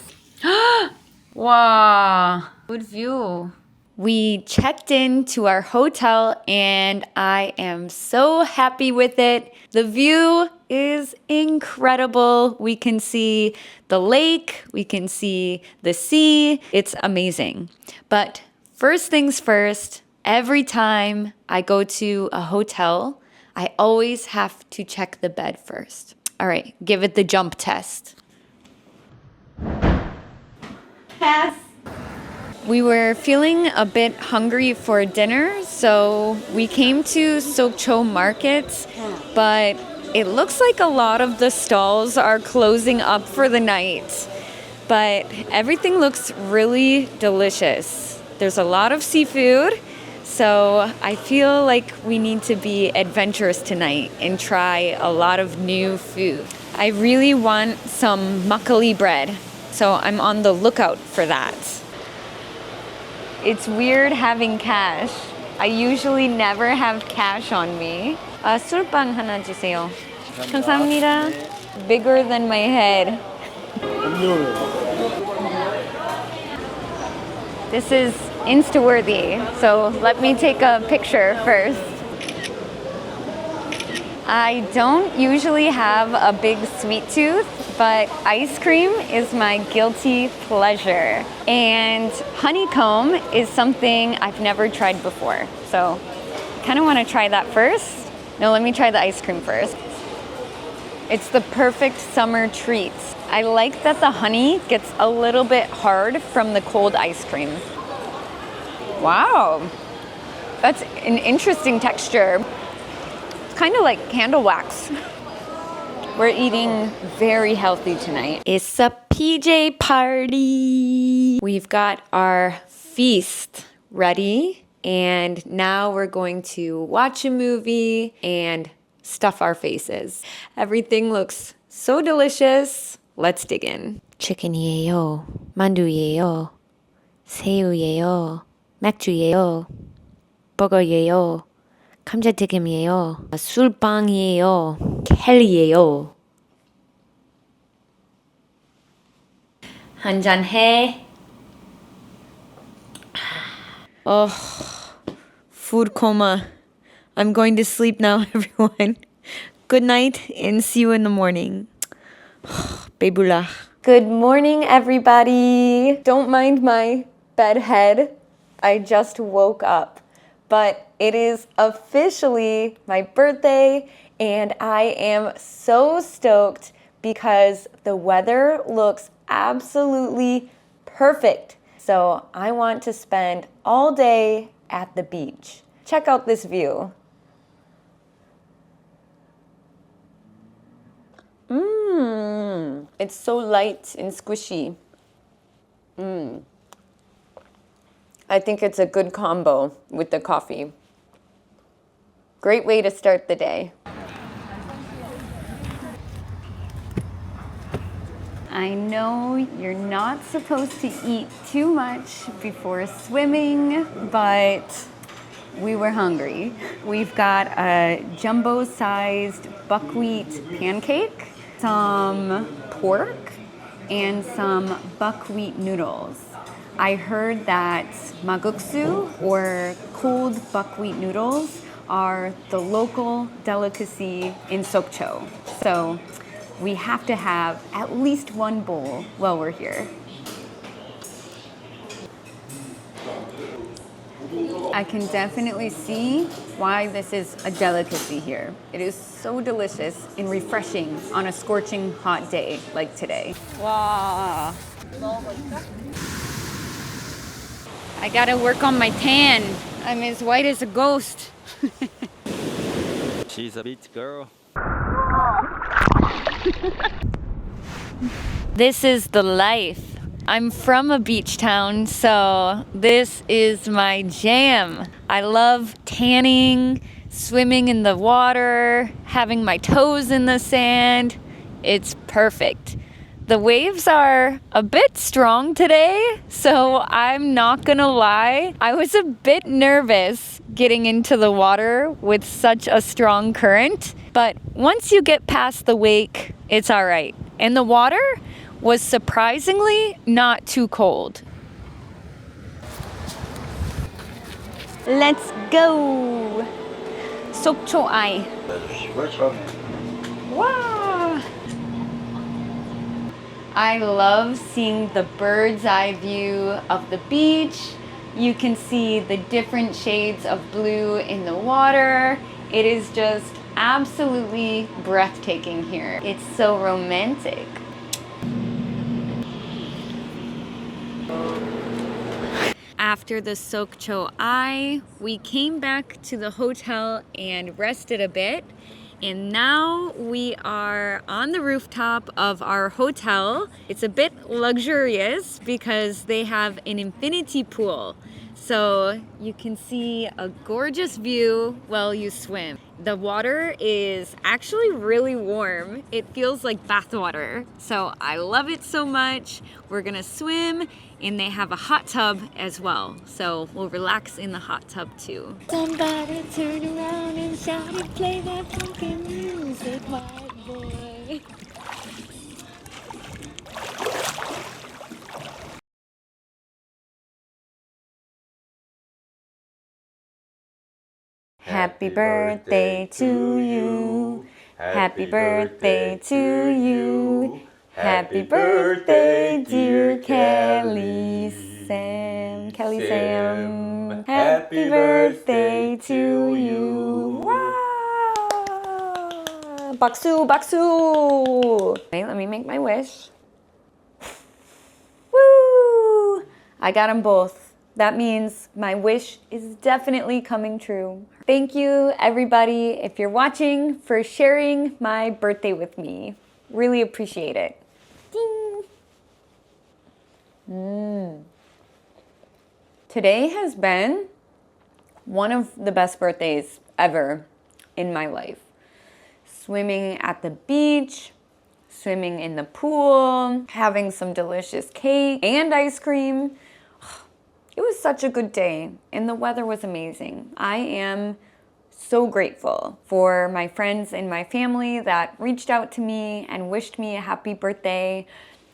Wow, good view. We checked into our hotel and I am so happy with it. The view is incredible. We can see the lake, we can see the sea. It's amazing. But first things first, every time I go to a hotel, I always have to check the bed first. All right, give it the jump test. Pass. We were feeling a bit hungry for dinner, so we came to Sokcho Market, but it looks like a lot of the stalls are closing up for the night. But everything looks really delicious. There's a lot of seafood, so I feel like we need to be adventurous tonight and try a lot of new food. I really want some makgeolli bread, so I'm on the lookout for that. It's weird having cash. I usually never have cash on me. 술빵 하나 주세요. 감사합니다. Bigger than my head. This is Insta-worthy, so let me take a picture first. I don't usually have a big sweet tooth, but ice cream is my guilty pleasure. And honeycomb is something I've never tried before. So I kind of want to try that first. No, let me try the ice cream first. It's the perfect summer treat. I like that the honey gets a little bit hard from the cold ice cream. Wow, that's an interesting texture. It's kind of like candle wax. We're eating very healthy tonight. It's a PJ party. We've got our feast ready, and now we're going to watch a movie and stuff our faces. Everything looks so delicious. Let's dig in. 치킨이에요. 만두예요. 새우예요. 맥주예요. 버거예요. 감자튀김이에요. 술빵이에요. 켈리예요. 한잔 해. Oh, food coma. I'm going to sleep now, everyone. Good night and see you in the morning. 배불러. Good morning, everybody. Don't mind my bed head. I just woke up. But it is officially my birthday, and I am so stoked because the weather looks absolutely perfect. So I want to spend all day at the beach. Check out this view. It's so light and squishy. I think it's a good combo with the coffee. Great way to start the day. I know you're not supposed to eat too much before swimming, but we were hungry. We've got a jumbo-sized buckwheat pancake, some pork, and some buckwheat noodles. I heard that maguksu, or cold buckwheat noodles, are the local delicacy in Sokcho. So we have to have at least one bowl while we're here. I can definitely see why this is a delicacy here. It is so delicious and refreshing on a scorching hot day like today. Wow. I gotta work on my tan. I'm as white as a ghost. She's a beach girl. This is the life. I'm from a beach town, so this is my jam. I love tanning, swimming in the water, having my toes in the sand. It's perfect. The waves are a bit strong today, so I'm not gonna lie. I was a bit nervous getting into the water with such a strong current, but once you get past the wake, it's all right. And the water was surprisingly not too cold. Let's go. 속초아이. Wow. I love seeing the bird's eye view of the beach. You can see the different shades of blue in the water. It is just absolutely breathtaking here. It's so romantic. After the Sokcho-ai, we came back to the hotel and rested a bit. And now we are on the rooftop of our hotel. It's a bit luxurious because they have an infinity pool. So you can see a gorgeous view while you swim. The water is actually really warm. It feels like bath water. So I love it so much. We're gonna swim and they have a hot tub as well. So we'll relax in the hot tub too. Somebody turn around and shout it, play that funky music, white boy. Happy birthday to you. Happy birthday to you. Happy birthday, dear Kelly Sam. Kelly Sam. Happy birthday to you. Wow! 박수, 박수. Wait, let me make my wish. Woo! I got them both. That means my wish is definitely coming true. Thank you, everybody, if you're watching, for sharing my birthday with me. Really appreciate it. Ding! Today has been one of the best birthdays ever in my life. Swimming at the beach, swimming in the pool, having some delicious cake and ice cream. It was such a good day and the weather was amazing. I am so grateful for my friends and my family that reached out to me and wished me a happy birthday.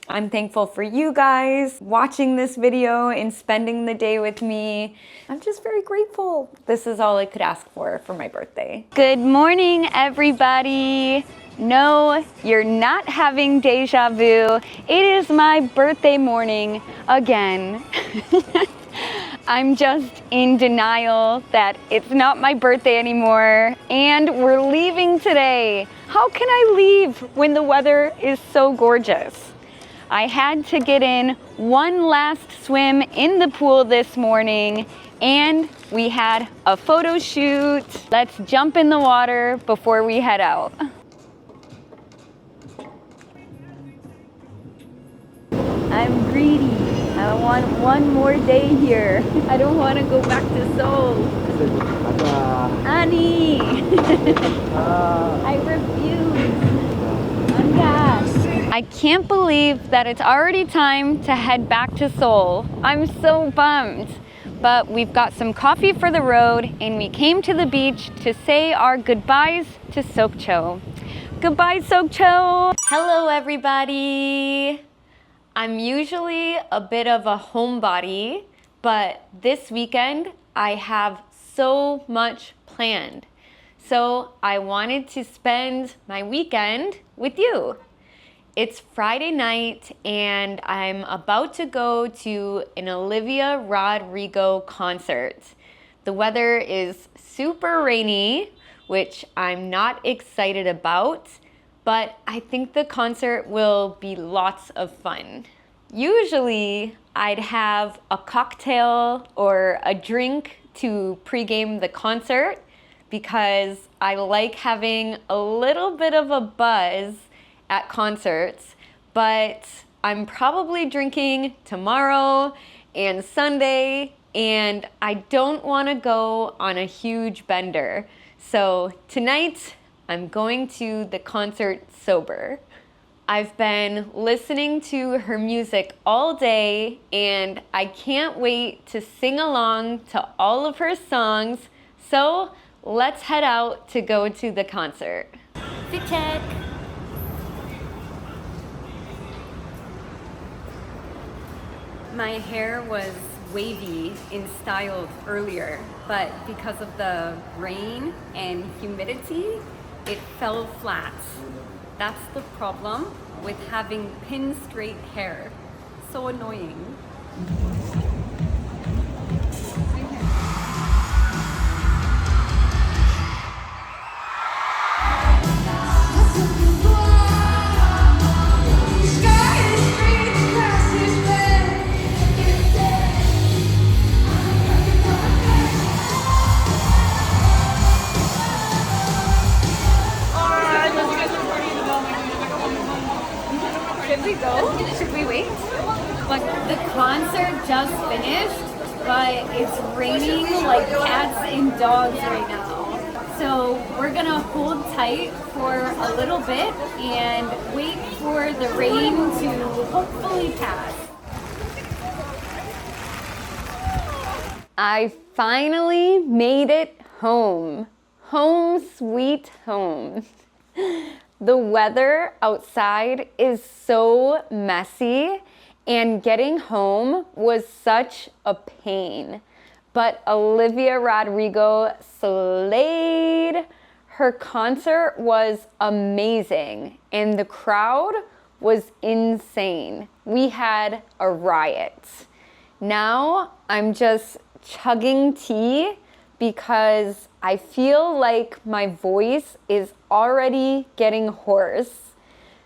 I'm thankful for you guys watching this video and spending the day with me. I'm just very grateful. This is all I could ask for my birthday. Good morning, everybody. No, you're not having deja vu. It is my birthday morning again. I'm just in denial that it's not my birthday anymore and we're leaving today. How can I leave when the weather is so gorgeous? I had to get in one last swim in the pool this morning and we had a photo shoot. Let's jump in the water before we head out. I'm greedy. I want one more day here. I don't want to go back to Seoul. Annie! I refuse. I can't believe that it's already time to head back to Seoul. I'm so bummed. But we've got some coffee for the road and we came to the beach to say our goodbyes to Sokcho. Goodbye, Sokcho! Hello, everybody! I'm usually a bit of a homebody, but this weekend I have so much planned. So I wanted to spend my weekend with you. It's Friday night and I'm about to go to an Olivia Rodrigo concert. The weather is super rainy, which I'm not excited about, but I think the concert will be lots of fun. Usually, I'd have a cocktail or a drink to pregame the concert because I like having a little bit of a buzz at concerts, but I'm probably drinking tomorrow and Sunday, and I don't want to go on a huge bender. So tonight, I'm going to the concert sober. I've been listening to her music all day and I can't wait to sing along to all of her songs. So let's head out to go to the concert. Fit check. My hair was wavy and styled earlier, but because of the rain and humidity, it fell flat. That's the problem with having pin straight hair. So annoying. Should we go? Should we wait? Like, the concert just finished, but it's raining like cats and dogs right now. So we're gonna hold tight for a little bit and wait for the rain to hopefully pass. I finally made it home. Home sweet home. The weather outside is so messy and getting home was such a pain. But Olivia Rodrigo slayed. Her concert was amazing and the crowd was insane. We had a riot. Now I'm just chugging tea because I feel like my voice is already getting hoarse.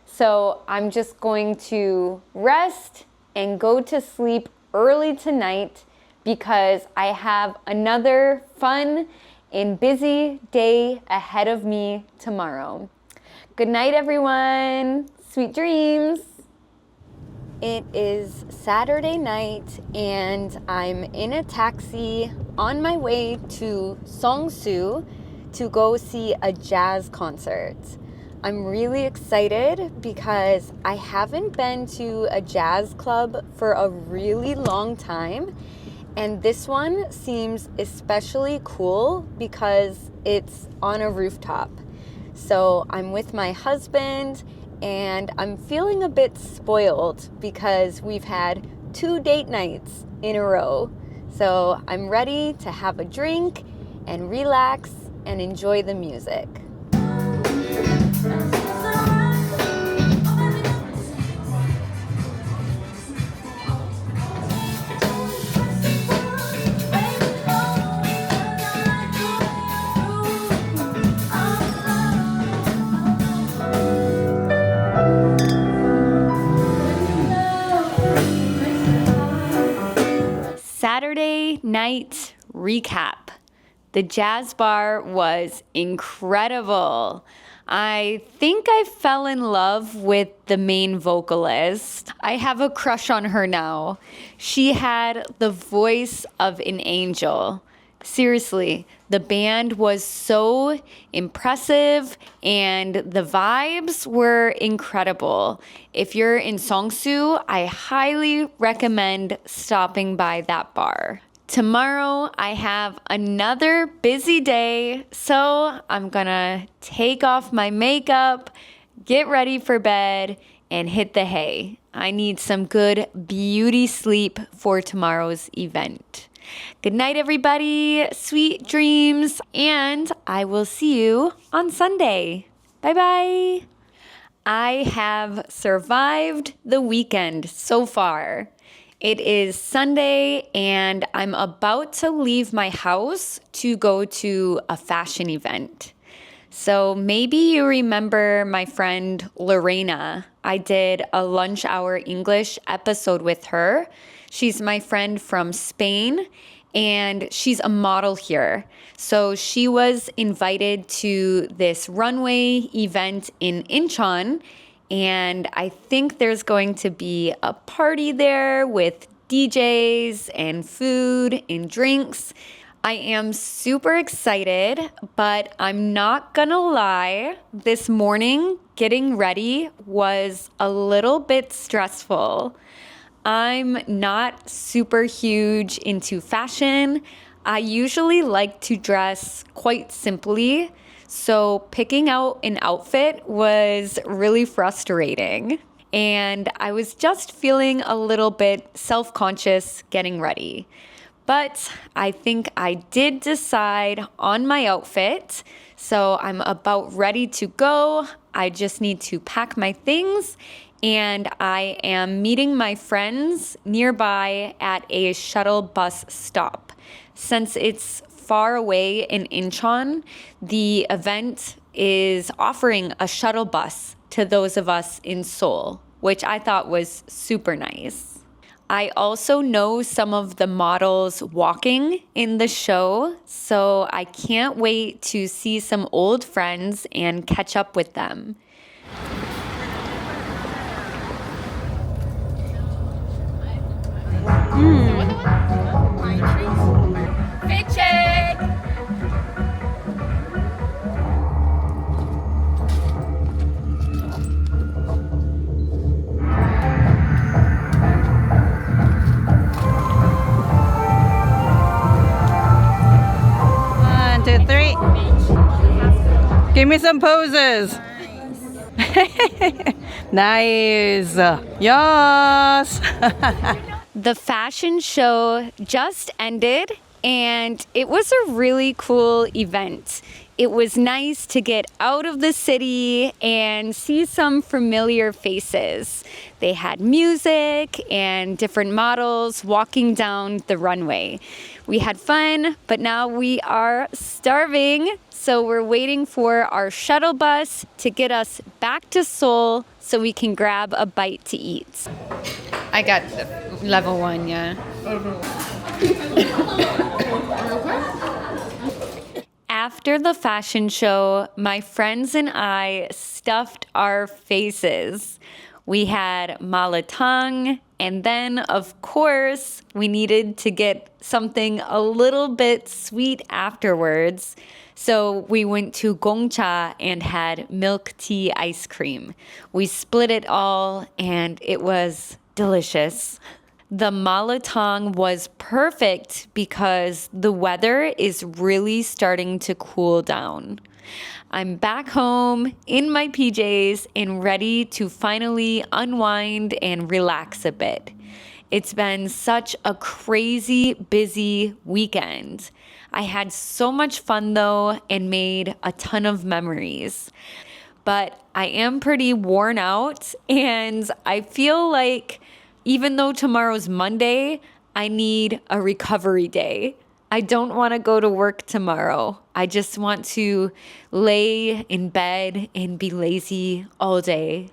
So I'm just going to rest and go to sleep early tonight because I have another fun and busy day ahead of me tomorrow. Good night, everyone. Sweet dreams. It is Saturday night and I'm in a taxi on my way to Seongsu to go see a jazz concert. I'm really excited because I haven't been to a jazz club for a really long time, and this one seems especially cool because it's on a rooftop. So I'm with my husband and I'm feeling a bit spoiled because we've had 2 date nights in a row. So I'm ready to have a drink and relax and enjoy the music. Saturday night recap. The jazz bar was incredible. I think I fell in love with the main vocalist. I have a crush on her now. She had the voice of an angel. Seriously, the band was so impressive and the vibes were incredible. If you're in Seongsu, I highly recommend stopping by that bar. Tomorrow, I have another busy day, so I'm gonna take off my makeup, get ready for bed, and hit the hay. I need some good beauty sleep for tomorrow's event. Good night, everybody. Sweet dreams, and I will see you on Sunday. Bye-bye. I have survived the weekend so far. It is Sunday and I'm about to leave my house to go to a fashion event. So maybe you remember my friend Lorena. I did a lunch hour English episode with her. She's my friend from Spain and she's a model here. So she was invited to this runway event in Incheon. And I think there's going to be a party there with DJs and food and drinks. I am super excited, but I'm not gonna lie, this morning getting ready was a little bit stressful. I'm not super huge into fashion. I usually like to dress quite simply. So picking out an outfit was really frustrating. and I was just feeling a little bit self-conscious getting ready. But I think I did decide on my outfit, so I'm about ready to go. I just need to pack my things, and I am meeting my friends nearby at a shuttle bus stop. Since it's far away in Incheon, the event is offering a shuttle bus to those of us in Seoul, which I thought was super nice. I also know some of the models walking in the show, so I can't wait to see some old friends and catch up with them. Fit check! One, two, three. Give me some poses. Nice. Yes. The fashion show just ended, and it was a really cool event. It was nice to get out of the city and see some familiar faces. They had music and different models walking down the runway. We had fun, but now we are starving, so we're waiting for our shuttle bus to get us back to Seoul so we can grab a bite to eat. I got level 1, yeah. After the fashion show, my friends and I stuffed our faces. We had malatang, and then, of course, we needed to get something a little bit sweet afterwards. So we went to Gongcha and had milk tea ice cream. We split it all, and it was delicious. The malatang was perfect because the weather is really starting to cool down. I'm back home in my PJs and ready to finally unwind and relax a bit. It's been such a crazy, busy weekend. I had so much fun though and made a ton of memories. But I am pretty worn out, and I feel like even though tomorrow's Monday, I need a recovery day. I don't want to go to work tomorrow. I just want to lay in bed and be lazy all day.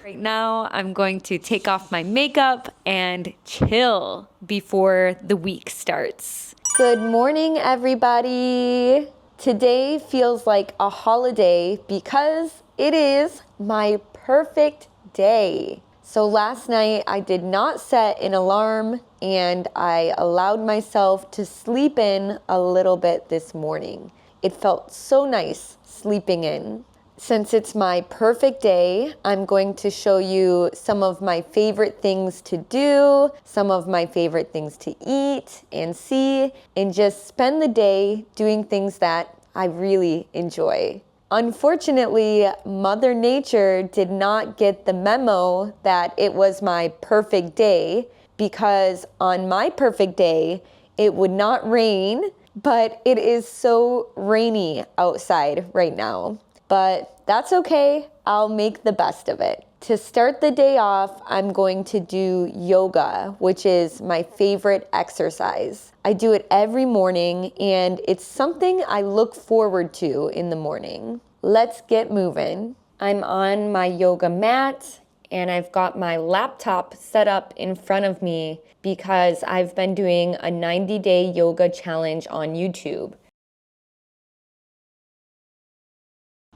Right now, I'm going to take off my makeup and chill before the week starts. Good morning, everybody. Today feels like a holiday because it is my perfect day. So last night I did not set an alarm and I allowed myself to sleep in a little bit this morning. It felt so nice sleeping in. Since it's my perfect day, I'm going to show you some of my favorite things to do, some of my favorite things to eat and see, and just spend the day doing things that I really enjoy. Unfortunately, Mother Nature did not get the memo that it was my perfect day, because on my perfect day, it would not rain, but it is so rainy outside right now. But that's okay, I'll make the best of it. To start the day off, I'm going to do yoga, which is my favorite exercise. I do it every morning, and it's something I look forward to in the morning. Let's get moving. I'm on my yoga mat, and I've got my laptop set up in front of me because I've been doing a 90-day yoga challenge on YouTube.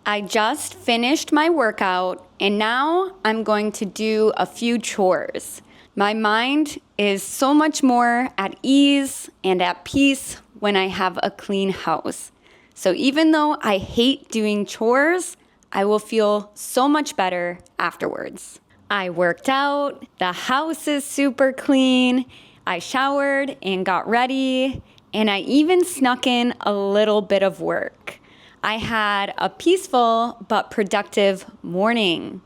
I just finished my workout, and now I'm going to do a few chores. My mind is so much more at ease and at peace when I have a clean house. So even though I hate doing chores, I will feel so much better afterwards. I worked out, the house is super clean, I showered and got ready, and I even snuck in a little bit of work. I had a peaceful but productive morning.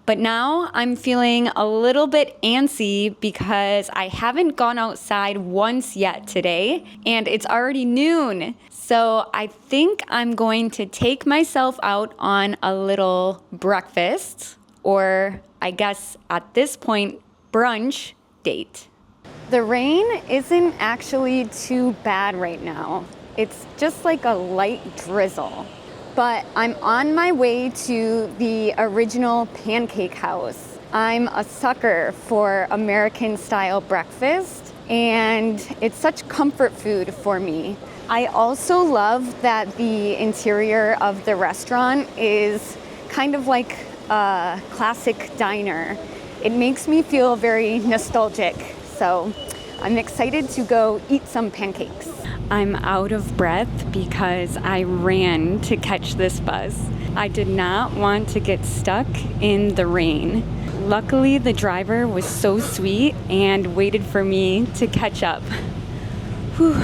But now I'm feeling a little bit antsy because I haven't gone outside once yet today, and it's already noon. So I think I'm going to take myself out on a little breakfast, or I guess at this point, brunch date. The rain isn't actually too bad right now. It's just like a light drizzle. But I'm on my way to the original pancake house. I'm a sucker for American style breakfast, and it's such comfort food for me. I also love that the interior of the restaurant is kind of like a classic diner. It makes me feel very nostalgic. So I'm excited to go eat some pancakes. I'm out of breath because I ran to catch this bus. I did not want to get stuck in the rain. Luckily, the driver was so sweet and waited for me to catch up. Whew.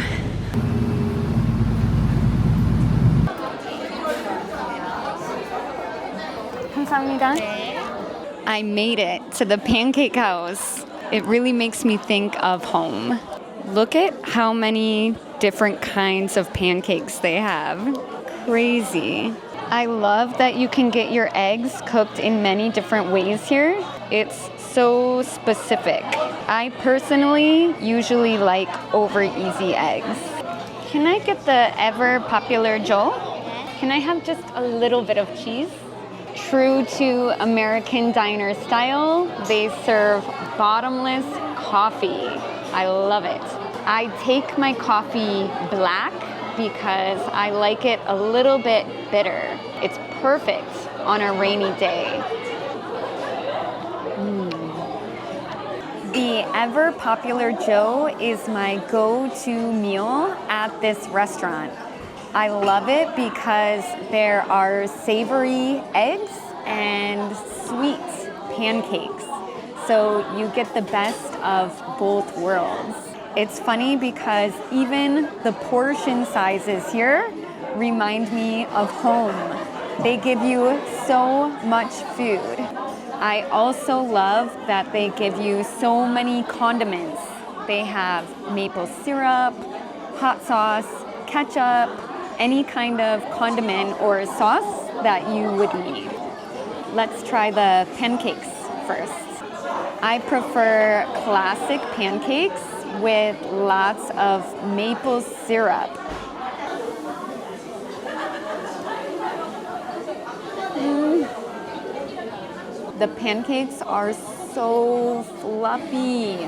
감사합니다. I made it to the pancake house. It really makes me think of home. Look at how many different kinds of pancakes they have. Crazy. I love that you can get your eggs cooked in many different ways here. It's so specific. I personally usually like over easy eggs. Can I get the ever popular Joe? Can I have just a little bit of cheese? True to American diner style, they serve bottomless coffee. I love it. I take my coffee black because I like it a little bit bitter. It's perfect on a rainy day. The ever popular Joe is my go-to meal at this restaurant. I love it because there are savory eggs and sweet pancakes. So you get the best of both worlds. It's funny because even the portion sizes here remind me of home. They give you so much food. I also love that they give you so many condiments. They have maple syrup, hot sauce, ketchup, any kind of condiment or sauce that you would need. Let's try the pancakes first. I prefer classic pancakes with lots of maple syrup. The pancakes are so fluffy.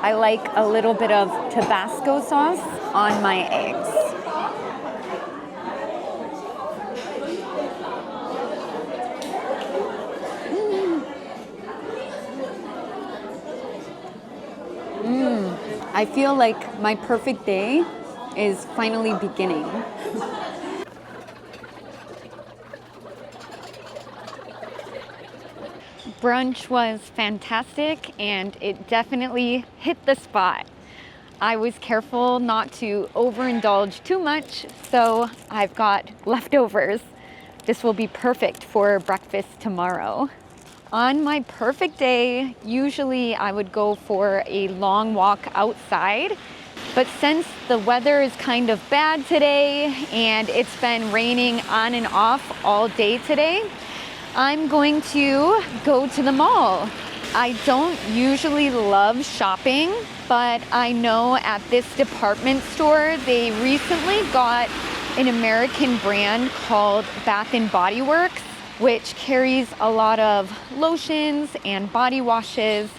I like a little bit of Tabasco sauce on my eggs. I feel like my perfect day is finally beginning. Brunch was fantastic and it definitely hit the spot. I was careful not to overindulge too much, so I've got leftovers. This will be perfect for breakfast tomorrow. On my perfect day, usually I would go for a long walk outside, but since the weather is kind of bad today and it's been raining on and off all day today, I'm going to go to the mall. I don't usually love shopping, but I know at this department store, they recently got an American brand called Bath & Body Works, which carries a lot of lotions and body washes,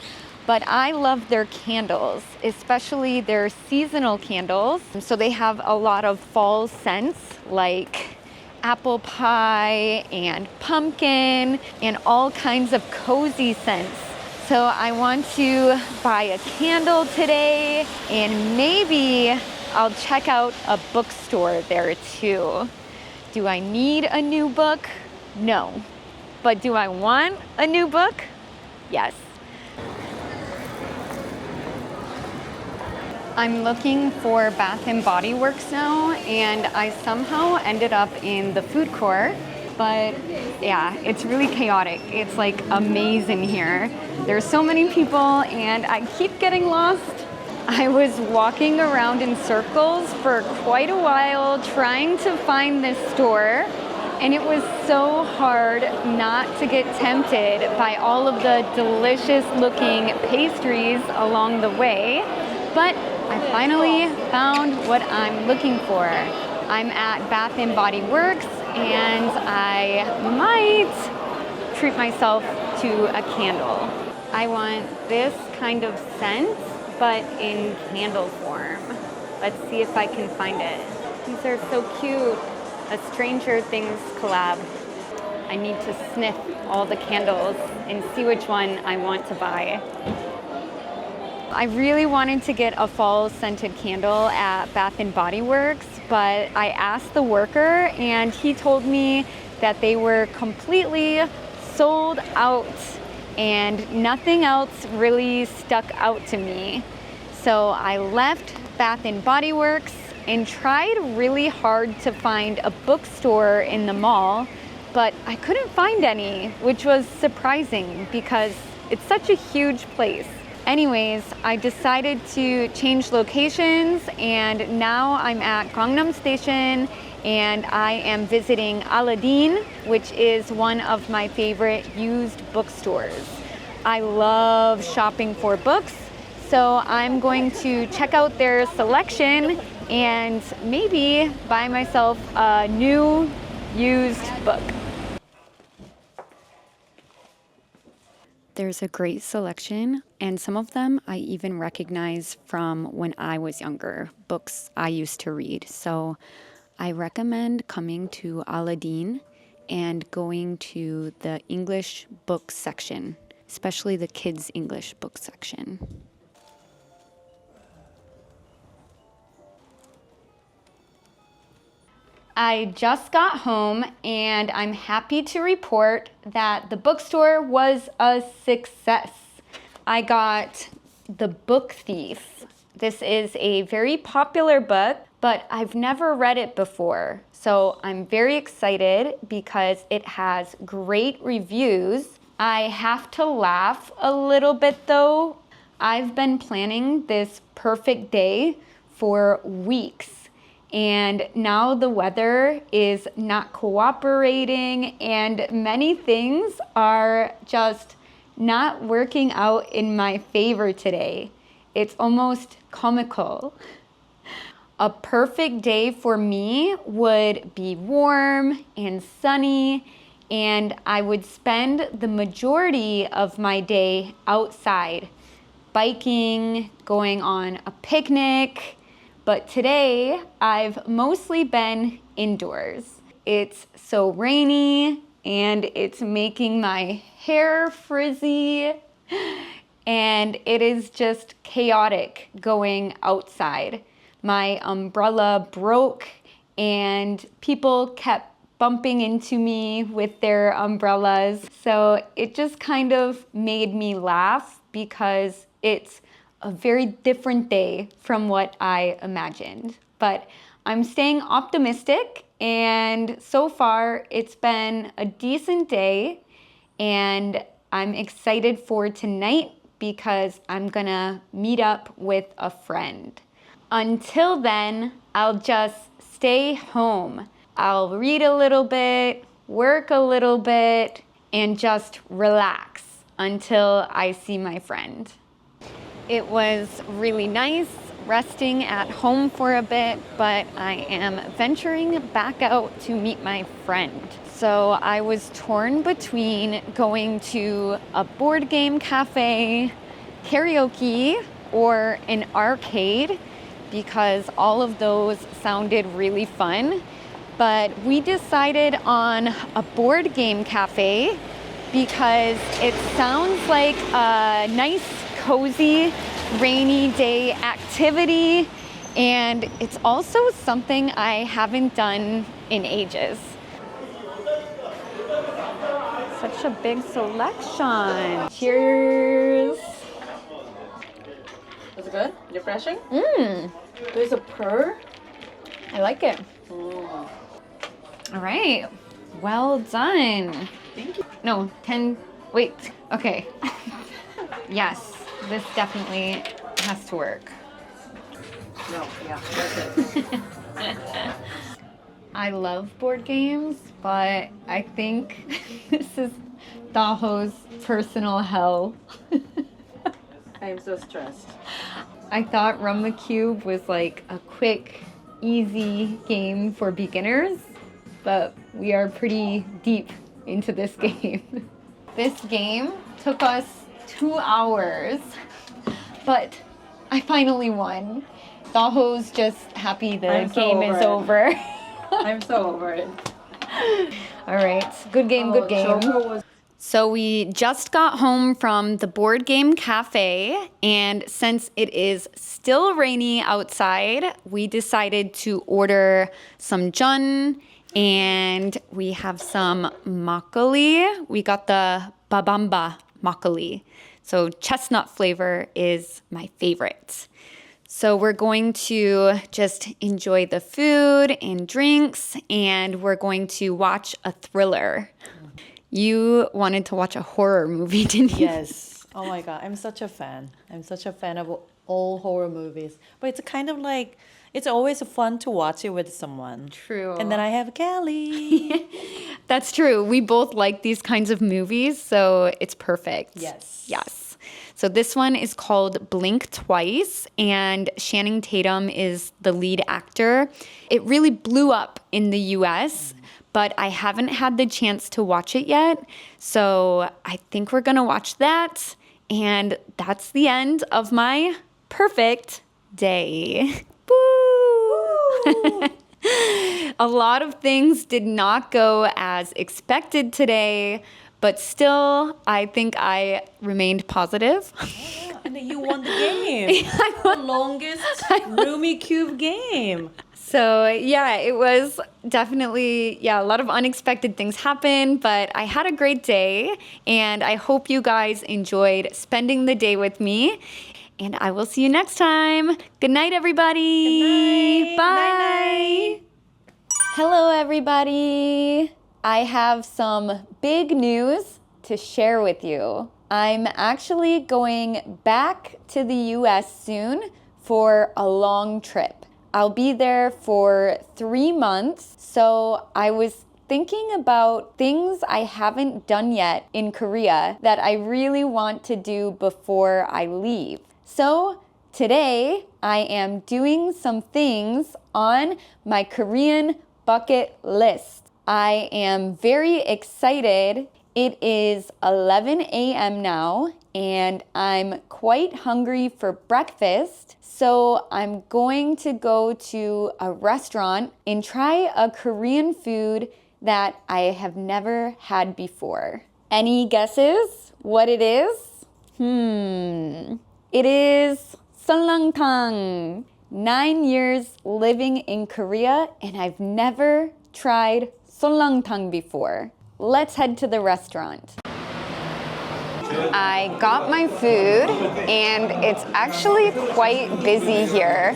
but I love their candles, especially their seasonal candles. So they have a lot of fall scents like apple pie and pumpkin and all kinds of cozy scents. So I want to buy a candle today and maybe I'll check out a bookstore there too. Do I need a new book? No. But do I want a new book? Yes. I'm looking for Bath & Body Works now, and I somehow ended up in the food court. but yeah, it's really chaotic. It's like a maze in here. There's so many people and I keep getting lost. I was walking around in circles for quite a while trying to find this store, and it was so hard not to get tempted by all of the delicious looking pastries along the way. But I finally found what I'm looking for. I'm at Bath & Body Works and I might treat myself to a candle. I want this kind of scent, but in candle form. Let's see if I can find it. These are so cute. A Stranger Things collab. I need to sniff all the candles and see which one I want to buy. I really wanted to get a fall scented candle at Bath & Body Works, but I asked the worker and he told me that they were completely sold out and nothing else really stuck out to me. So I left Bath & Body Works and tried really hard to find a bookstore in the mall, but I couldn't find any, which was surprising because it's such a huge place. Anyways, I decided to change locations and now I'm at Gangnam Station and I am visiting Aladdin, which is one of my favorite used bookstores. I love shopping for books, so I'm going to check out their selection and maybe buy myself a new used book. There's a great selection, and some of them I even recognize from when I was younger, books I used to read. So I recommend coming to Aladdin and going to the English book section, especially the kids' English book section. I just got home and I'm happy to report that the bookstore was a success. I got The Book Thief. This is a very popular book, but I've never read it before. So I'm very excited because it has great reviews. I have to laugh a little bit though. I've been planning this perfect day for weeks. And now the weather is not cooperating and many things are just not working out in my favor today. It's almost comical. A perfect day for me would be warm and sunny, and I would spend the majority of my day outside, biking, going on a picnic. But today, I've mostly been indoors. It's so rainy and it's making my hair frizzy and it is just chaotic going outside. My umbrella broke and people kept bumping into me with their umbrellas. So it just kind of made me laugh because it's a very different day from what I imagined. But I'm staying optimistic and so far it's been a decent day and I'm excited for tonight because I'm gonna meet up with a friend. Until then, I'll just stay home. I'll read a little bit, work a little bit, and just relax until I see my friend. It was really nice resting at home for a bit, but I am venturing back out to meet my friend. So I was torn between going to a board game cafe, karaoke, or an arcade because all of those sounded really fun. But we decided on a board game cafe because it sounds like a nice, cozy, rainy day activity, and it's also something I haven't done in ages. Such a big selection. Cheers. Is it good? Refreshing? There's a purr. I like it. All right. Well done. Thank you. No, 10. Wait. Okay. Yes, this definitely has to work. No, yeah, that's it. I love board games, but I think this is Daho's personal hell. I am so stressed. I thought Rum the Cube was like a quick, easy game for beginners, but we are pretty deep into this game. This game took us 2 hours, but I finally won. Daho's just happy the game is over. I'm so over it. All right, good game, good game. So we just got home from the board game cafe, and since it is still rainy outside, we decided to order some jeon, and we have some makgeolli. We got the babamba makgeolli. So chestnut flavor is my favorite. So we're going to just enjoy the food and drinks, and we're going to watch a thriller. You wanted to watch a horror movie, didn't you? Yes. Oh my God, I'm such a fan. I'm such a fan of all horror movies. But it's kind of like, it's always fun to watch it with someone. True. And then I have Kelly. That's true. We both like these kinds of movies, so it's perfect. Yes. Yes. So this one is called Blink Twice, and Channing Tatum is the lead actor. It really blew up in the US, but I haven't had the chance to watch it yet. So I think we're gonna watch that. And that's the end of my perfect day. Boo! A lot of things did not go as expected today, but still, I think I remained positive. And then you won the game. The longest Rumi Cube game. So yeah, it was definitely, a lot of unexpected things happened, but I had a great day, and I hope you guys enjoyed spending the day with me. And I will see you next time. Good night, everybody. Good night. Bye. Night, night. Hello, everybody. I have some big news to share with you. I'm actually going back to the US soon for a long trip. I'll be there for 3 months, so I was thinking about things I haven't done yet in Korea that I really want to do before I leave. So today I am doing some things on my Korean bucket list. I am very excited. It is 11 a.m. now, and I'm quite hungry for breakfast. So I'm going to go to a restaurant and try a Korean food that I have never had before. Any guesses what it is? It is sulangtang. 9 years living in Korea, and I've never tried sulangtang before. Let's head to the restaurant. I got my food, and it's actually quite busy here.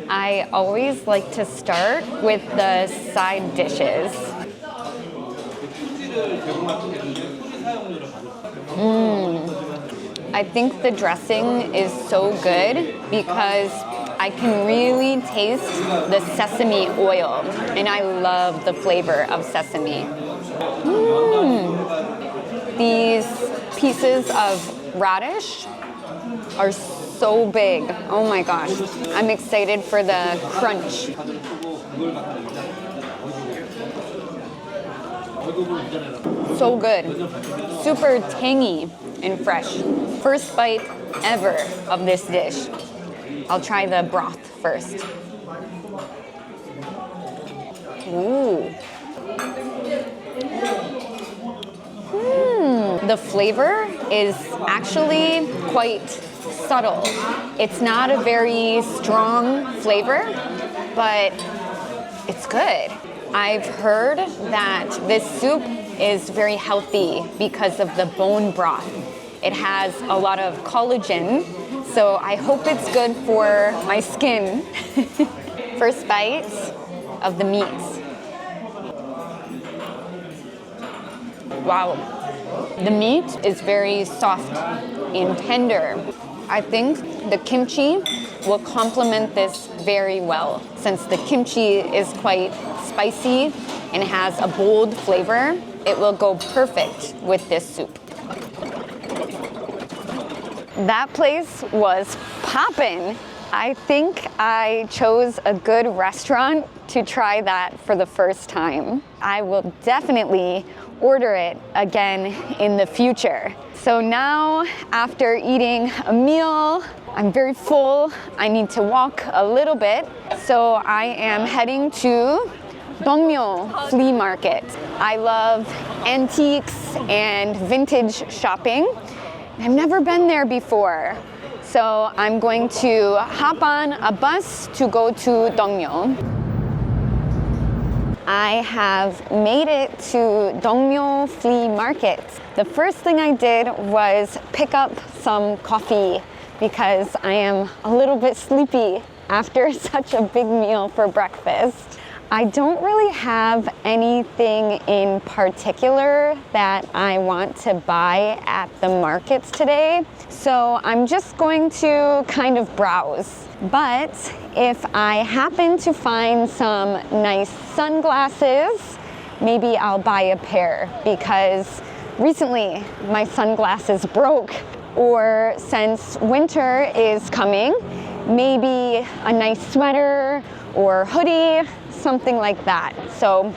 I always like to start with the side dishes. I think the dressing is so good because I can really taste the sesame oil, and I love the flavor of sesame. These pieces of radish are so big. Oh my gosh. I'm excited for the crunch. So good. Super tangy and fresh. First bite ever of this dish. I'll try the broth first. Ooh. The flavor is actually quite subtle. It's not a very strong flavor, but it's good. I've heard that this soup is very healthy because of the bone broth. It has a lot of collagen, So I hope it's good for my skin. First bite of the meat. Wow. The meat is very soft and tender. I think the kimchi will complement this very well. Since the kimchi is quite spicy and has a bold flavor, it will go perfect with this soup. That place was poppin'. I think I chose a good restaurant to try that for the first time. I will definitely order it again in the future. So now, after eating a meal, I'm very full. I need to walk a little bit. So I am heading to Dongmyo flea market. I love antiques and vintage shopping. I've never been there before. So I'm going to hop on a bus to go to Dongmyo. I have made it to Dongmyo flea market. The first thing I did was pick up some coffee because I am a little bit sleepy after such a big meal for breakfast. I don't really have anything in particular that I want to buy at the markets today, so I'm just going to kind of browse. But if I happen to find some nice sunglasses, maybe I'll buy a pair because recently my sunglasses broke. Or since winter is coming, maybe a nice sweater or hoodie, something like that. So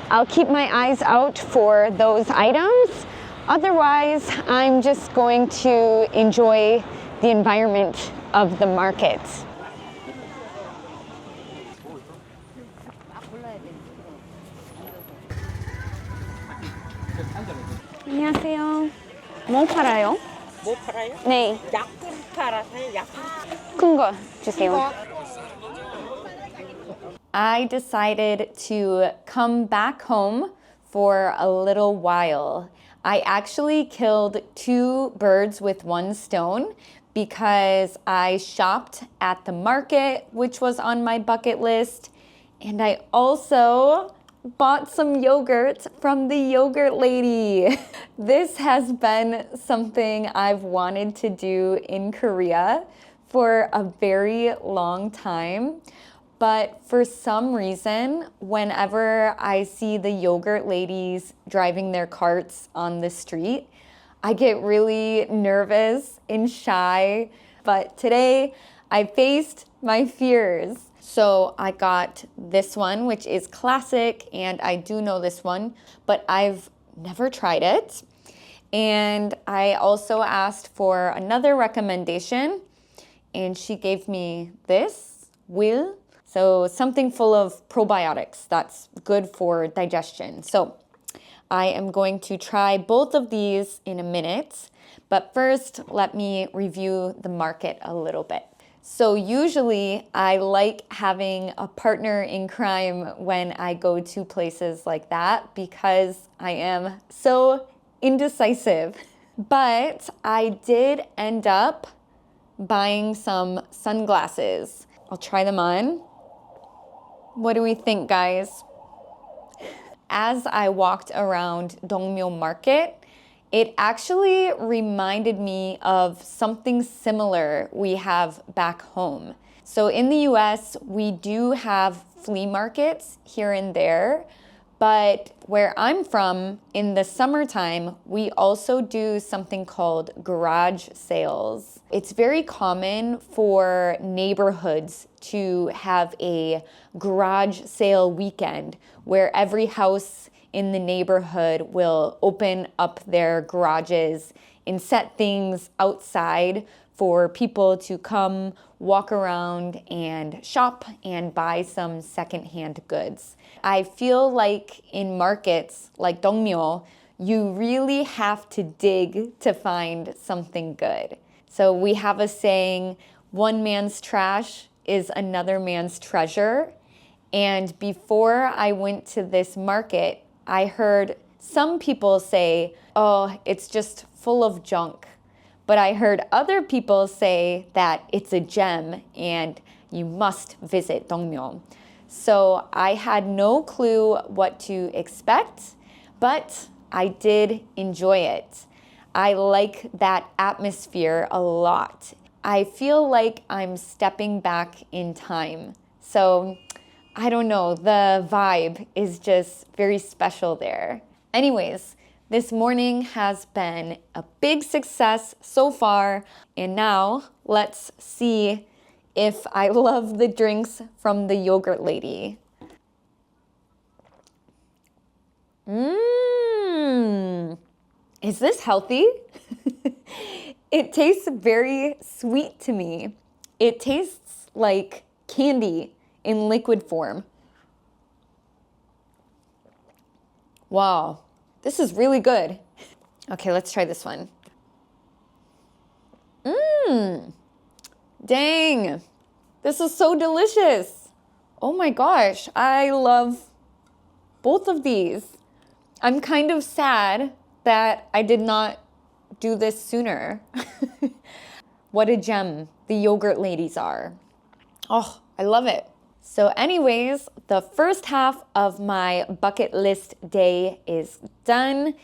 I'll keep my eyes out for those items. Otherwise, I'm just going to enjoy the environment of the market. 안녕하세요. 뭐 팔아요? 뭐 팔아요? 네. 약국 팔아서요, 약국. 큰 거 주세요. I decided to come back home for a little while. I actually killed 2 birds with 1 stone because I shopped at the market, which was on my bucket list, and I also bought some yogurt from the yogurt lady. This has been something I've wanted to do in Korea for a very long time. But for some reason, whenever I see the yogurt ladies driving their carts on the street, I get really nervous and shy. But today, I faced my fears. So I got this one, which is classic, and I do know this one, but I've never tried it. And I also asked for another recommendation, and she gave me this, will. So something full of probiotics that's good for digestion. So I am going to try both of these in a minute, but first let me review the market a little bit. So usually I like having a partner in crime when I go to places like that because I am so indecisive. But I did end up buying some sunglasses. I'll try them on. What do we think, guys? As I walked around Dongmyo Market, it actually reminded me of something similar we have back home. So in the US, we do have flea markets here and there, but where I'm from, in the summertime, we also do something called garage sales. It's very common for neighborhoods to have a garage sale weekend where every house in the neighborhood will open up their garages and set things outside for people to come walk around and shop and buy some secondhand goods. I feel like in markets like Dongmyo, you really have to dig to find something good. So we have a saying, one man's trash is another man's treasure. And before I went to this market, I heard some people say, oh, it's just full of junk. but I heard other people say that it's a gem and you must visit Dongmyo. So I had no clue what to expect, but I did enjoy it. I like that atmosphere a lot. I feel like I'm stepping back in time. So I don't know, the vibe is just very special there. Anyways, this morning has been a big success so far, and now let's see if I love the drinks from the yogurt lady. Is this healthy? It tastes very sweet to me. It tastes like candy in liquid form. Wow, this is really good. Okay, let's try this one. Dang, this is so delicious. Oh my gosh, I love both of these. I'm kind of sad that I did not do this sooner. What a gem the yogurt ladies are. Oh, I love it. So anyways, the first half of my bucket list day is done,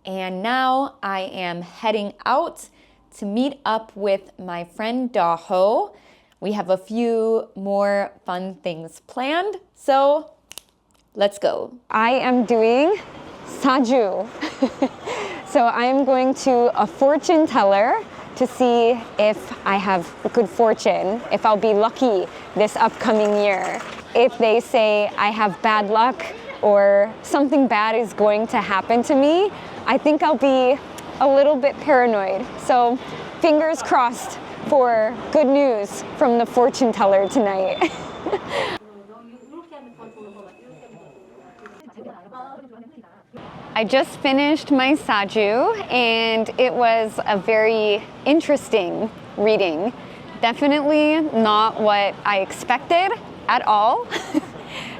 and now I am heading out to meet up with my friend Daho. We have a few more fun things planned, so let's go. I am doing saju. So I am going to a fortune teller to see if I have good fortune, if I'll be lucky this upcoming year. If they say I have bad luck or something bad is going to happen to me, I think I'll be a little bit paranoid. So fingers crossed for good news from the fortune teller tonight. I just finished my saju and it was a very interesting reading. Definitely not what I expected at all.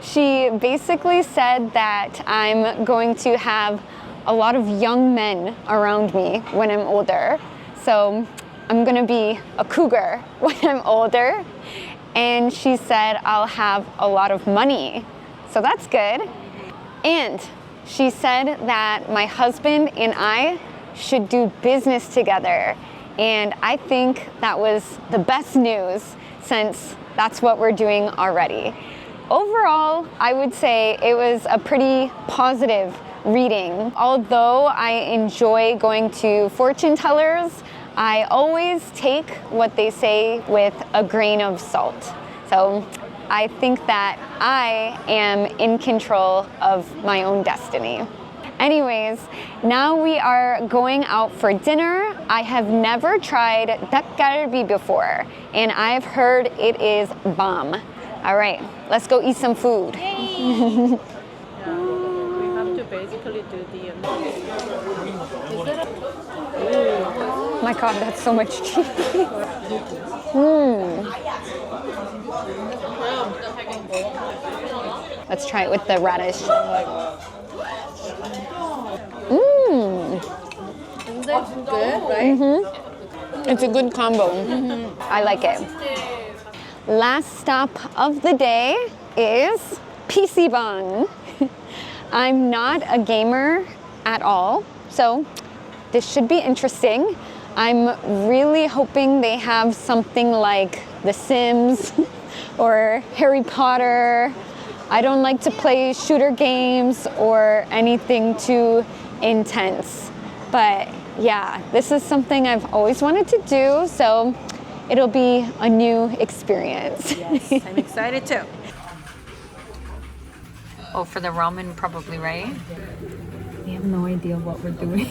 She basically said that I'm going to have a lot of young men around me when I'm older. So I'm gonna be a cougar when I'm older. And she said I'll have a lot of money. So that's good. And she said that my husband and I should do business together. And I think that was the best news since that's what we're doing already. Overall, I would say it was a pretty positive reading. Although I enjoy going to fortune tellers, I always take what they say with a grain of salt. So I think that I am in control of my own destiny. Anyways, now we are going out for dinner. I have never tried 닭갈비 before, and I've heard it is bomb. All right, let's go eat some food. We have to basically do the. My God, that's so much cheese. Let's try it with the radish. Good, right? It's a good combo. I like it. Last stop of the day is PC방. I'm not a gamer at all, so this should be interesting. I'm really hoping they have something like The Sims or Harry Potter. I don't like to play shooter games or anything too intense. But yeah, this is something I've always wanted to do, so it'll be a new experience. Yes, I'm excited too. Oh, for the ramen probably, right? We have no idea what we're doing.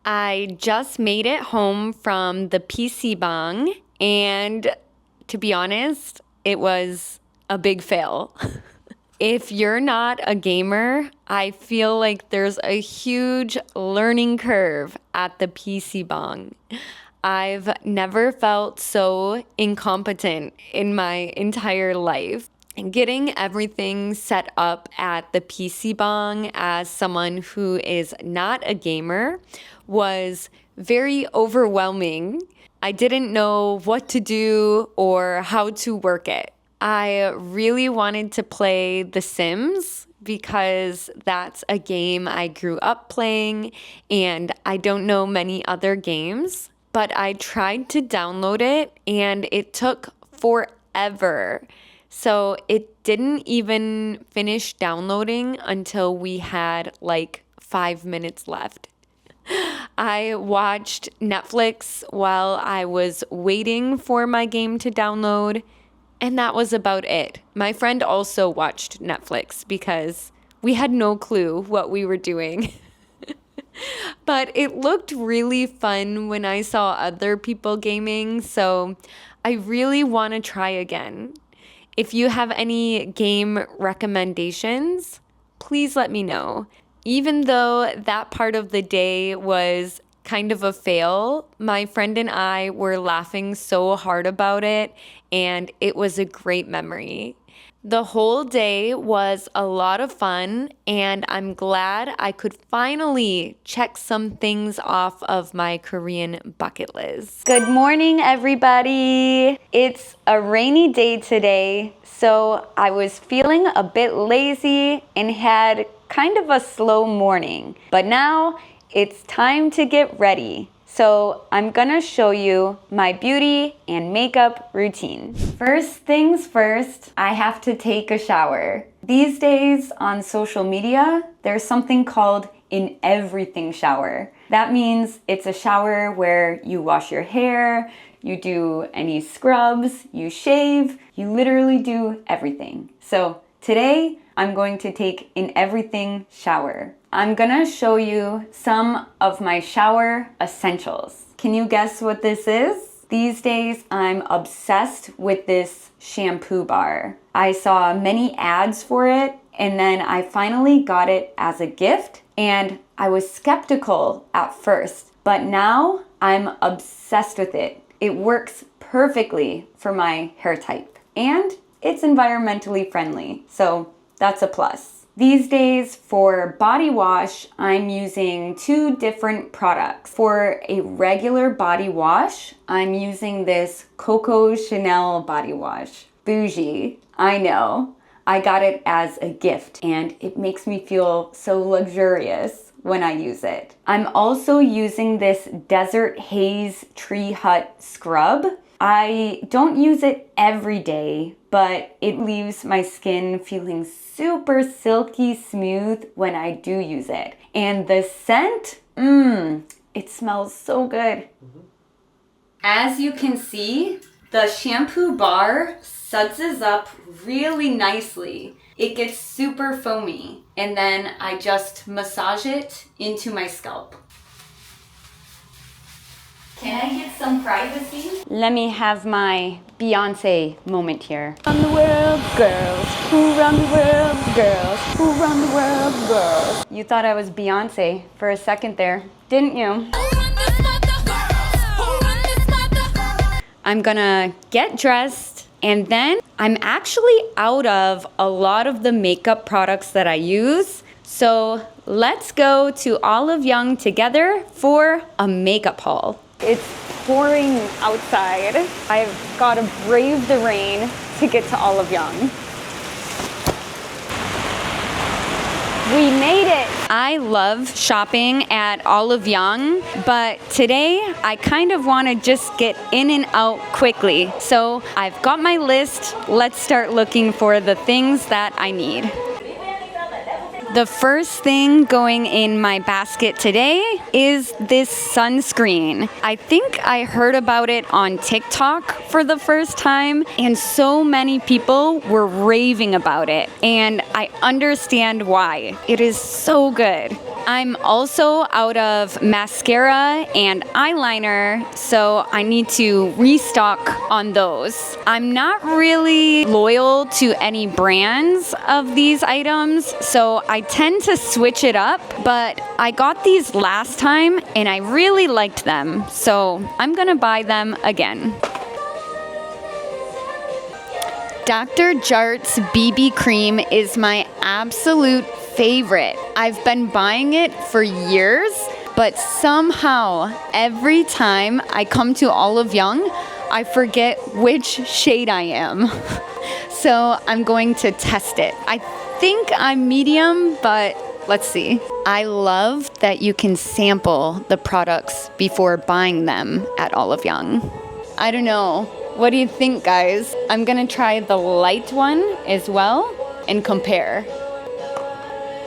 I just made it home from the PC방, and to be honest, it was a big fail. If you're not a gamer, I feel like there's a huge learning curve at the PC방. I've never felt so incompetent in my entire life. getting everything set up at the PC bang as someone who is not a gamer was very overwhelming. I didn't know what to do or how to work it. I really wanted to play The Sims because that's a game I grew up playing and I don't know many other games. But I tried to download it and it took forever. So it didn't even finish downloading until we had like 5 minutes left. I watched Netflix while I was waiting for my game to download, and that was about it. My friend also watched Netflix because we had no clue what we were doing. But it looked really fun when I saw other people gaming, so I really want to try again. If you have any game recommendations, please let me know. Even though that part of the day was kind of a fail, my friend and I were laughing so hard about it, and it was a great memory. The whole day was a lot of fun, and I'm glad I could finally check some things off of my Korean bucket list. Good morning, everybody. It's a rainy day today, so I was feeling a bit lazy and had kind of a slow morning. But now it's time to get ready. So I'm gonna show you my beauty and makeup routine. First things first, I have to take a shower. These days on social media, there's something called an everything shower. That means it's a shower where you wash your hair, you do any scrubs, you shave, you literally do everything. So today, I'm going to take an everything shower. I'm gonna show you some of my shower essentials. Can you guess what this is? These days, I'm obsessed with this shampoo bar. I saw many ads for it, and then I finally got it as a gift, and I was skeptical at first, but now I'm obsessed with it. It works perfectly for my hair type, and it's environmentally friendly, so that's a plus. These days for body wash, I'm using 2 different products. For a regular body wash, I'm using this Coco Chanel body wash. Bougie, I know. I got it as a gift and it makes me feel so luxurious when I use it. I'm also using this Desert Haze Tree Hut scrub. I don't use it every day, but it leaves my skin feeling super silky smooth when I do use it. And the scent, it smells so good. As you can see, the shampoo bar suds up really nicely. It gets super foamy, and then I just massage it into my scalp. Can I get some privacy? Let me have my Beyonce moment here. Run the world, girls. Who run the world, girls? Who run the world, girls? You thought I was Beyonce for a second there, didn't you? I'm gonna get dressed, and then I'm actually out of a lot of the makeup products that I use. So let's go to Olive Young together for a makeup haul. It's pouring outside. I've got to brave the rain to get to Olive Young. We made it! I love shopping at Olive Young, but today I kind of want to just get in and out quickly. So I've got my list. Let's start looking for the things that I need. The first thing going in my basket today is this sunscreen. I think I heard about it on TikTok for the first time, and so many people were raving about it, and I understand why. It is so good. I'm also out of mascara and eyeliner, so I need to restock on those. I'm not really loyal to any brands of these items, so I tend to switch it up, but I got these last time and I really liked them, so I'm gonna buy them again. Dr. Jart's BB cream is my absolute favorite. I've been buying it for years, but somehow every time I come to Olive Young, I forget which shade I am. So I'm going to test it. I think I'm medium, but let's see. I love that you can sample the products before buying them at Olive Young. I don't know. What do you think, guys? I'm gonna try the light one as well and compare.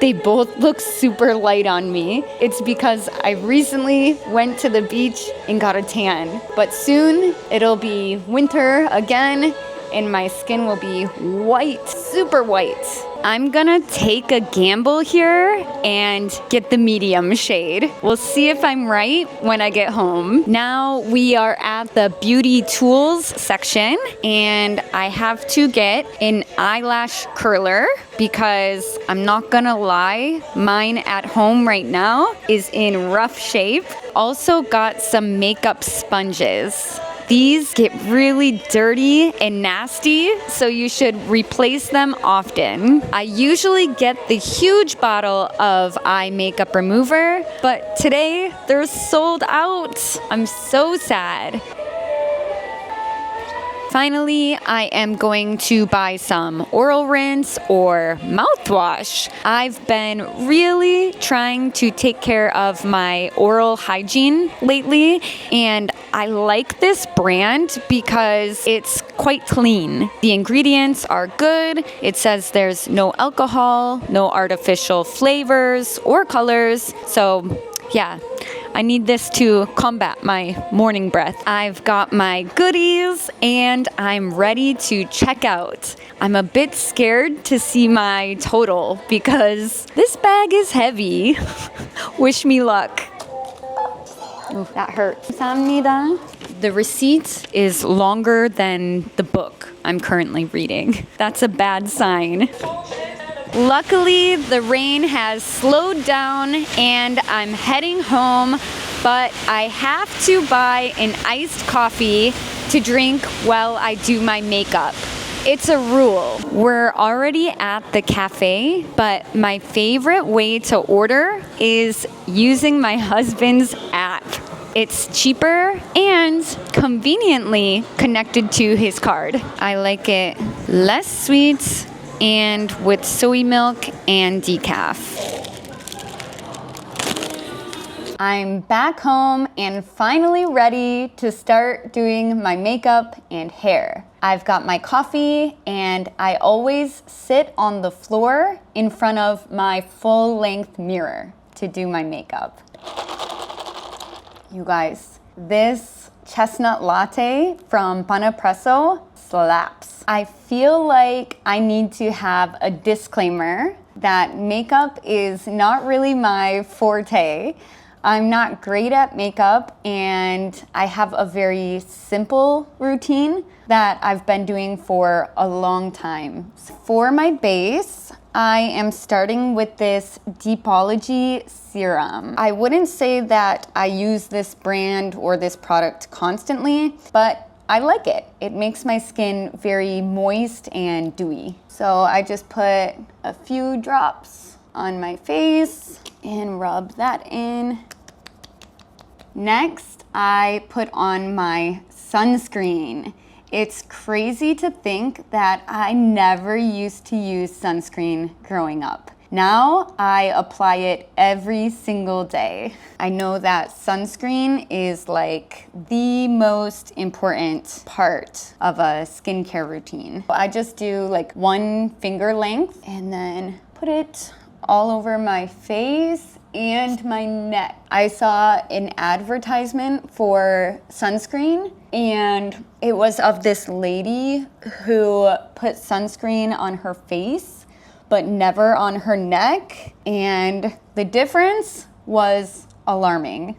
They both look super light on me. It's because I recently went to the beach and got a tan. But soon it'll be winter again and my skin will be white, super white. I'm gonna take a gamble here and get the medium shade. We'll see if I'm right when I get home. Now we are at the beauty tools section and I have to get an eyelash curler because I'm not gonna lie, mine at home right now is in rough shape. Also got some makeup sponges. These get really dirty and nasty, so you should replace them often. I usually get the huge bottle of eye makeup remover, but today they're sold out. I'm so sad. Finally, I am going to buy some oral rinse or mouthwash. I've been really trying to take care of my oral hygiene lately, and I like this brand because it's quite clean. The ingredients are good. It says there's no alcohol, no artificial flavors or colors, so yeah. I need this to combat my morning breath. I've got my goodies and I'm ready to check out. I'm a bit scared to see my total because this bag is heavy. Wish me luck. Oh, that hurt. 감사합니다. The receipt is longer than the book I'm currently reading. That's a bad sign. Luckily, the rain has slowed down and I'm heading home, but I have to buy an iced coffee to drink while I do my makeup. It's a rule. We're already at the cafe, but my favorite way to order is using my husband's app. It's cheaper and conveniently connected to his card. I like it less sweet and with soy milk and decaf. I'm back home and finally ready to start doing my makeup and hair. I've got my coffee and I always sit on the floor in front of my full-length mirror to do my makeup. You guys, this chestnut latte from Bannapresso slaps. I feel like I need to have a disclaimer that makeup is not really my forte. I'm not great at makeup and I have a very simple routine that I've been doing for a long time. For my base, I am starting with this Deepology serum. I wouldn't say that I use this brand or this product constantly, but I like it. It makes my skin very moist and dewy. So I just put a few drops on my face and rub that in. Next, I put on my sunscreen. It's crazy to think that I never used to use sunscreen growing up. Now I apply it every single day. I know that sunscreen is like the most important part of a skincare routine. I just do like 1 finger length and then put it all over my face and my neck. I saw an advertisement for sunscreen and it was of this lady who put sunscreen on her face but never on her neck, and the difference was alarming.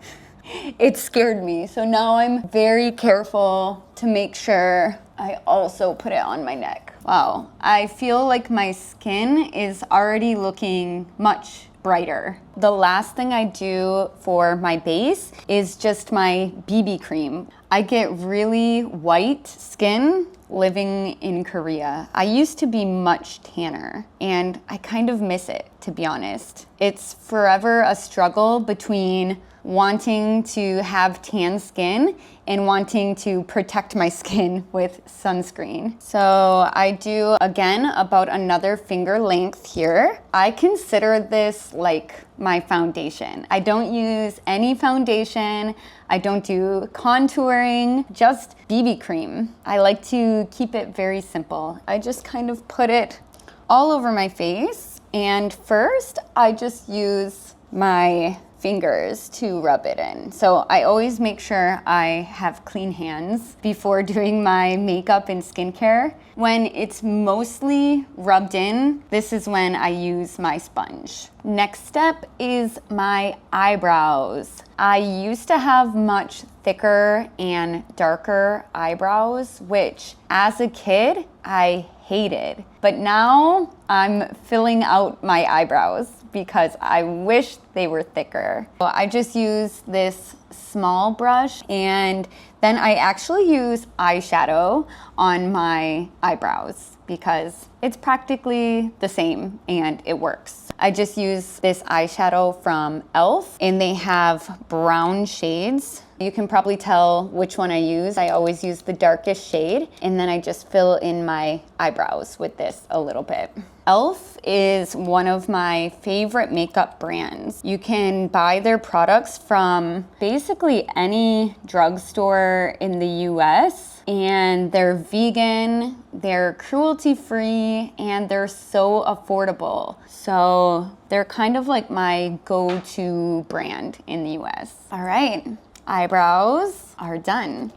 It scared me, so now I'm very careful to make sure I also put it on my neck. Wow, I feel like my skin is already looking much brighter. The last thing I do for my base is just my BB cream. I get really white skin living in Korea. I used to be much tanner, and I kind of miss it, to be honest. It's forever a struggle between wanting to have tan skin and wanting to protect my skin with sunscreen. So I do, again, about another finger length here. I consider this like my foundation. I don't use any foundation. I don't do contouring, just BB cream. I like to keep it very simple. I just kind of put it all over my face. And first, I just use my fingers to rub it in. So I always make sure I have clean hands before doing my makeup and skincare. When it's mostly rubbed in, this is when I use my sponge. Next step is my eyebrows. I used to have much thicker and darker eyebrows, which as a kid, I hated. But now I'm filling out my eyebrows because I wish they were thicker. So I just use this small brush, and then I actually use eyeshadow on my eyebrows because it's practically the same and it works. I just use this eyeshadow from e.l.f. and they have brown shades. You can probably tell which one I use. I always use the darkest shade, and then I just fill in my eyebrows with this a little bit. e.l.f. is one of my favorite makeup brands. You can buy their products from basically any drugstore in the US, and they're vegan, they're cruelty-free, and they're so affordable. So they're kind of like my go-to brand in the US. All right, eyebrows are done.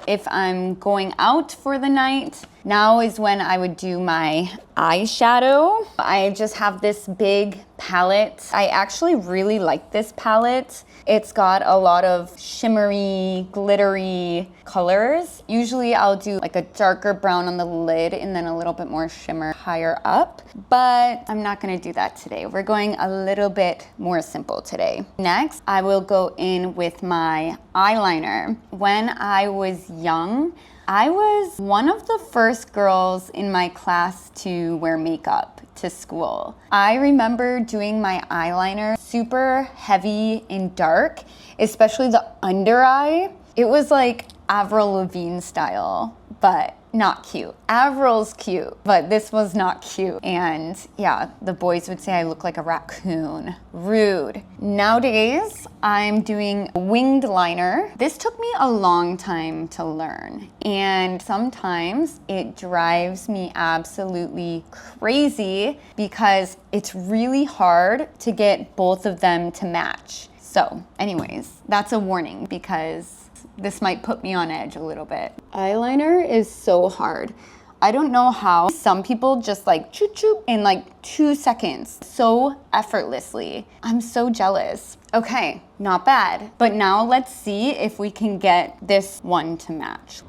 If I'm going out for the night, now is when I would do my eyeshadow. I just have this big palette. I actually really like this palette. It's got a lot of shimmery, glittery colors. Usually I'll do like a darker brown on the lid and then a little bit more shimmer higher up, but I'm not gonna do that today. We're going a little bit more simple today. Next, I will go in with my eyeliner. When I was young, I was one of the first girls in my class to wear makeup to school. I remember doing my eyeliner super heavy and dark, especially the under eye. It was like Avril Lavigne style, but not cute. Avril's cute, but this was not cute. And yeah, the boys would say I look like a raccoon. Rude. Nowadays, I'm doing winged liner. This took me a long time to learn, and sometimes it drives me absolutely crazy because it's really hard to get both of them to match. So anyways, that's a warning because this might put me on edge a little bit. Eyeliner is so hard. I don't know how some people just like choop choop in like 2 seconds, so effortlessly. I'm so jealous. Okay, not bad. But now let's see if we can get this one to match.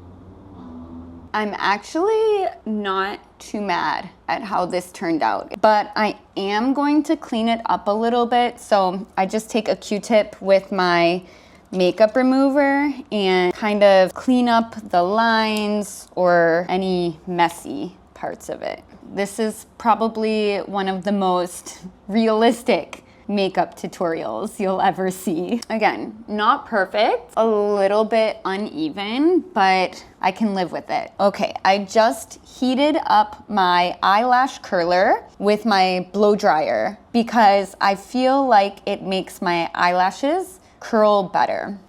I'm actually not too mad at how this turned out, but I am going to clean it up a little bit. So I just take a Q-tip with my makeup remover and kind of clean up the lines or any messy parts of it. This is probably one of the most realistic makeup tutorials you'll ever see. Again, not perfect, a little bit uneven, but I can live with it. Okay, I just heated up my eyelash curler with my blow dryer because I feel like it makes my eyelashes curl better.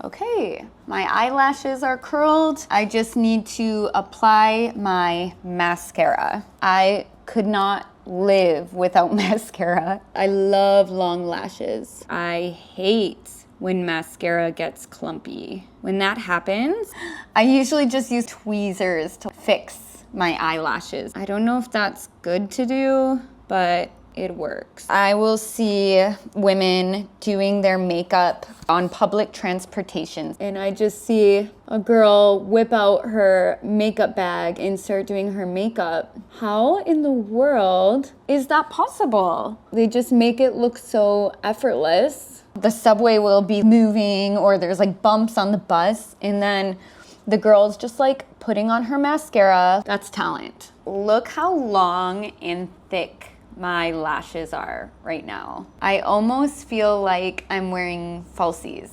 Okay, my eyelashes are curled. I just need to apply my mascara. I could not live without mascara. I love long lashes. I hate when mascara gets clumpy. When that happens, I usually just use tweezers to fix my eyelashes. I don't know if that's good to do, but it works. I will see women doing their makeup on public transportation, and I just see a girl whip out her makeup bag and start doing her makeup. How in the world is that possible? They just make it look so effortless. The subway will be moving or there's like bumps on the bus, and then the girl's just like putting on her mascara. That's talent. Look how long and thick my lashes are right now. I almost feel like I'm wearing falsies.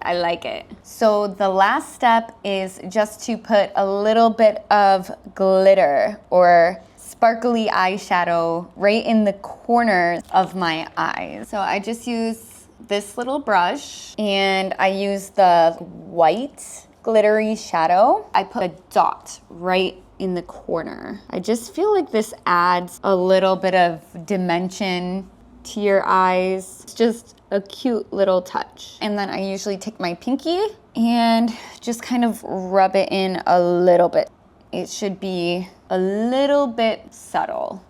I like it. So the last step is just to put a little bit of glitter or sparkly eyeshadow right in the corner of my eyes. So I just use this little brush and I use the white glittery shadow. I put a dot right in the corner. I just feel like this adds a little bit of dimension to your eyes. It's just a cute little touch. And then I usually take my pinky and just kind of rub it in a little bit. It should be a little bit subtle.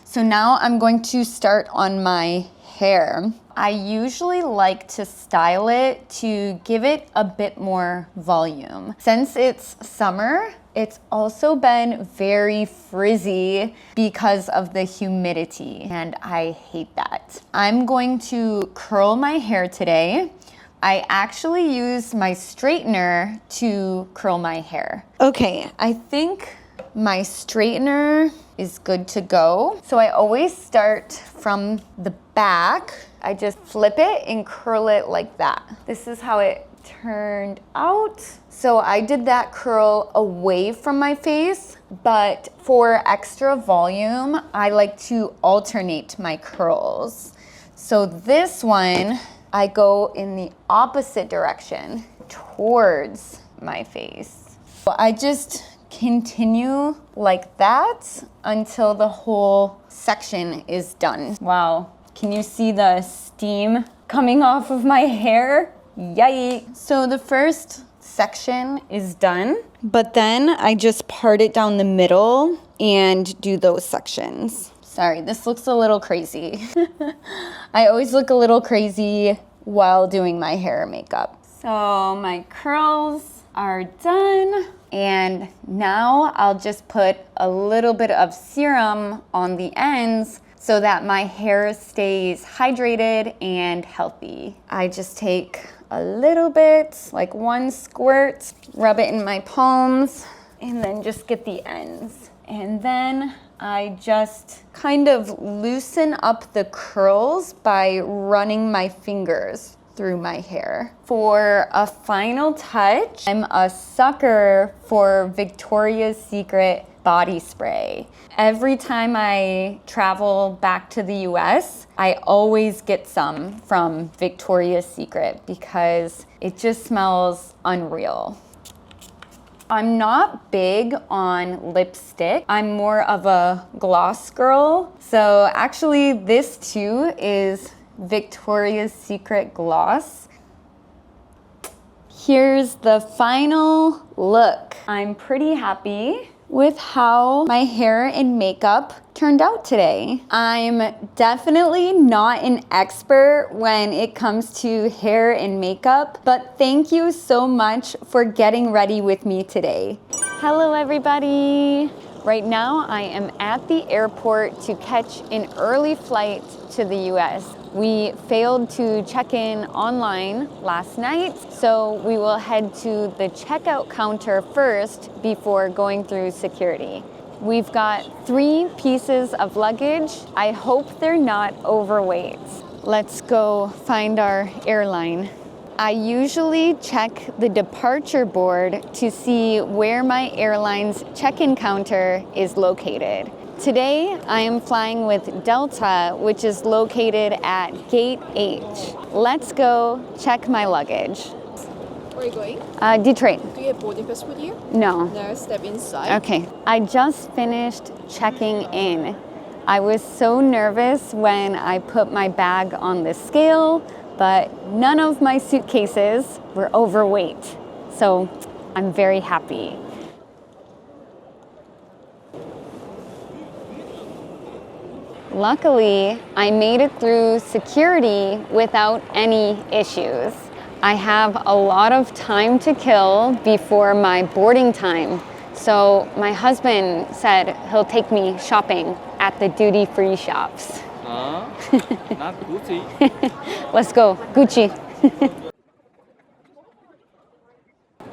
So now I'm going to start on my hair. I usually like to style it to give it a bit more volume. Since it's summer, it's also been very frizzy because of the humidity, and I hate that. I'm going to curl my hair today. I actually use my straightener to curl my hair. Okay, I think my straightener is good to go. So I always start from the back. I just flip it and curl it like that. This is how it turned out. So I did that curl away from my face, but for extra volume, I like to alternate my curls. So this one, I go in the opposite direction towards my face. So I just continue like that until the whole section is done. Wow, can you see the steam coming off of my hair? Yay! So the first section is done, but then I just part it down the middle and do those sections. Sorry, this looks a little crazy. I always look a little crazy while doing my hair and makeup. So my curls are done. And now I'll just put a little bit of serum on the ends so that my hair stays hydrated and healthy. I just take a little bit, like one squirt, rub it in my palms, and then just get the ends. And then I just kind of loosen up the curls by running my fingers through my hair. For a final touch, I'm a sucker for Victoria's Secret body spray. Every time I travel back to the US, I always get some from Victoria's Secret because it just smells unreal. I'm not big on lipstick. I'm more of a gloss girl. So actually this too is Victoria's Secret gloss. Here's the final look. I'm pretty happy with how my hair and makeup turned out today. I'm definitely not an expert when it comes to hair and makeup, but thank you so much for getting ready with me today. Hello everybody. Right now I am at the airport to catch an early flight to the US. We failed to check in online last night, so we will head to the checkout counter first before going through security. We've got 3 pieces of luggage. I hope they're not overweight. Let's go find our airline. I usually check the departure board to see where my airline's check-in counter is located. Today, I am flying with Delta, which is located at Gate H. Let's go check my luggage. Where are you going? Detroit. Do you have boarding pass with you? No. No, step inside. Okay. I just finished checking in. I was so nervous when I put my bag on the scale, but none of my suitcases were overweight. So I'm very happy. Luckily, I made it through security without any issues. I have a lot of time to kill before my boarding time. So my husband said he'll take me shopping at the duty-free shops. Not Gucci. Let's go, Gucci.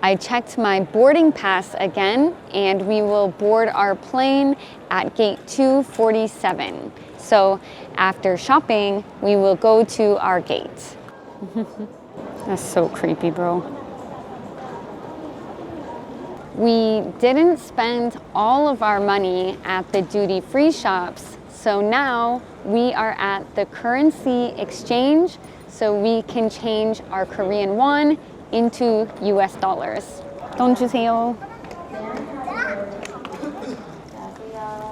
I checked my boarding pass again, and we will board our plane at gate 247. So after shopping, we will go to our gate. That's so creepy, bro. We didn't spend all of our money at the duty-free shops, so now we are at the currency exchange, so we can change our Korean won into US dollars. 돈 주세요.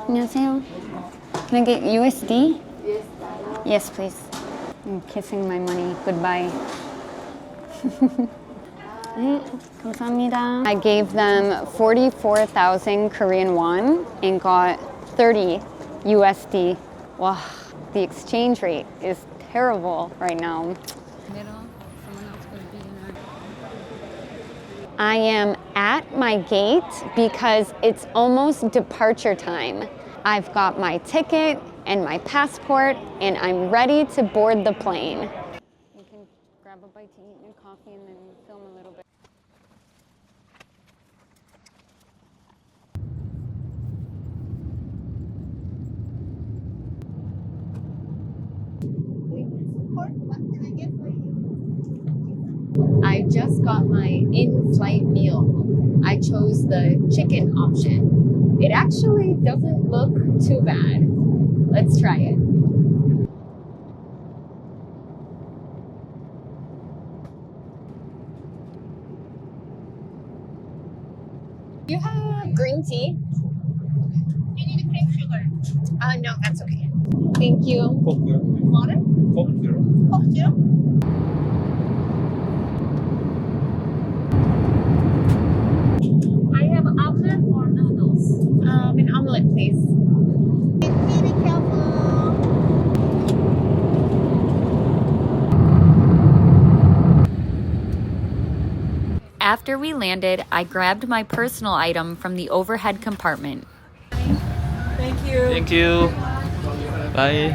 안녕하세요. Can I get USD? Yes, please. I'm kissing my money goodbye. 감사합니다. I gave them 44,000 Korean won and got 30 USD. Wow, the exchange rate is terrible right now. I am at my gate because it's almost departure time. I've got my ticket and my passport and I'm ready to board the plane. You can grab a bite to eat and coffee and then film a little bit. I just got my in-flight meal. I chose the chicken option. It actually doesn't look too bad. Let's try it. You have green tea? You need a cream sugar. No, that's okay. Thank you. Water? Coke zero? I have omelet or noodles? An omelet, please. Be careful. After we landed, I grabbed my personal item from the overhead compartment. Thank you. Thank you. Bye.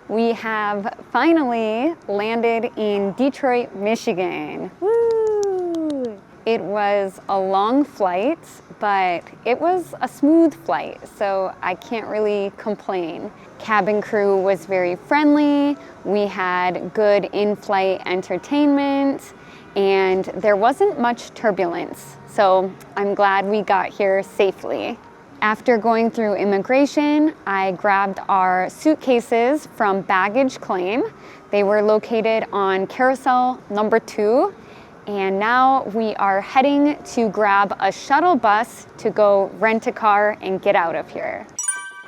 We have finally landed in Detroit, Michigan. Woo! It was a long flight, but it was a smooth flight, so I can't really complain. Cabin crew was very friendly. We had good in-flight entertainment, and there wasn't much turbulence, so I'm glad we got here safely. After going through immigration, I grabbed our suitcases from baggage claim. They were located on carousel number 2. And now we are heading to grab a shuttle bus to go rent a car and get out of here.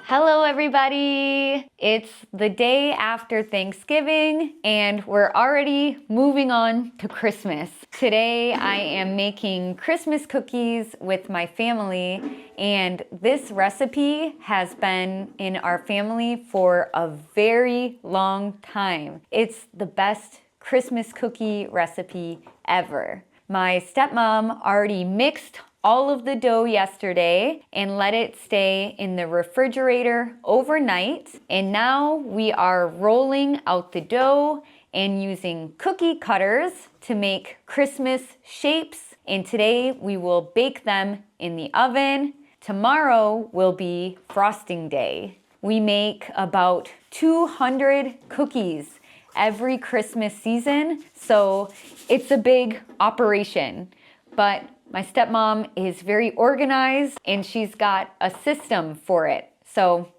Hello, everybody. It's the day after Thanksgiving, and we're already moving on to Christmas. Today, I am making Christmas cookies with my family, and this recipe has been in our family for a very long time. It's the best Christmas cookie recipe ever. My stepmom already mixed all of the dough yesterday and let it stay in the refrigerator overnight. And now we are rolling out the dough and using cookie cutters to make Christmas shapes. And today we will bake them in the oven. Tomorrow will be frosting day. We make about 200 cookies every Christmas season, so it's a big operation. But my stepmom is very organized and she's got a system for it. So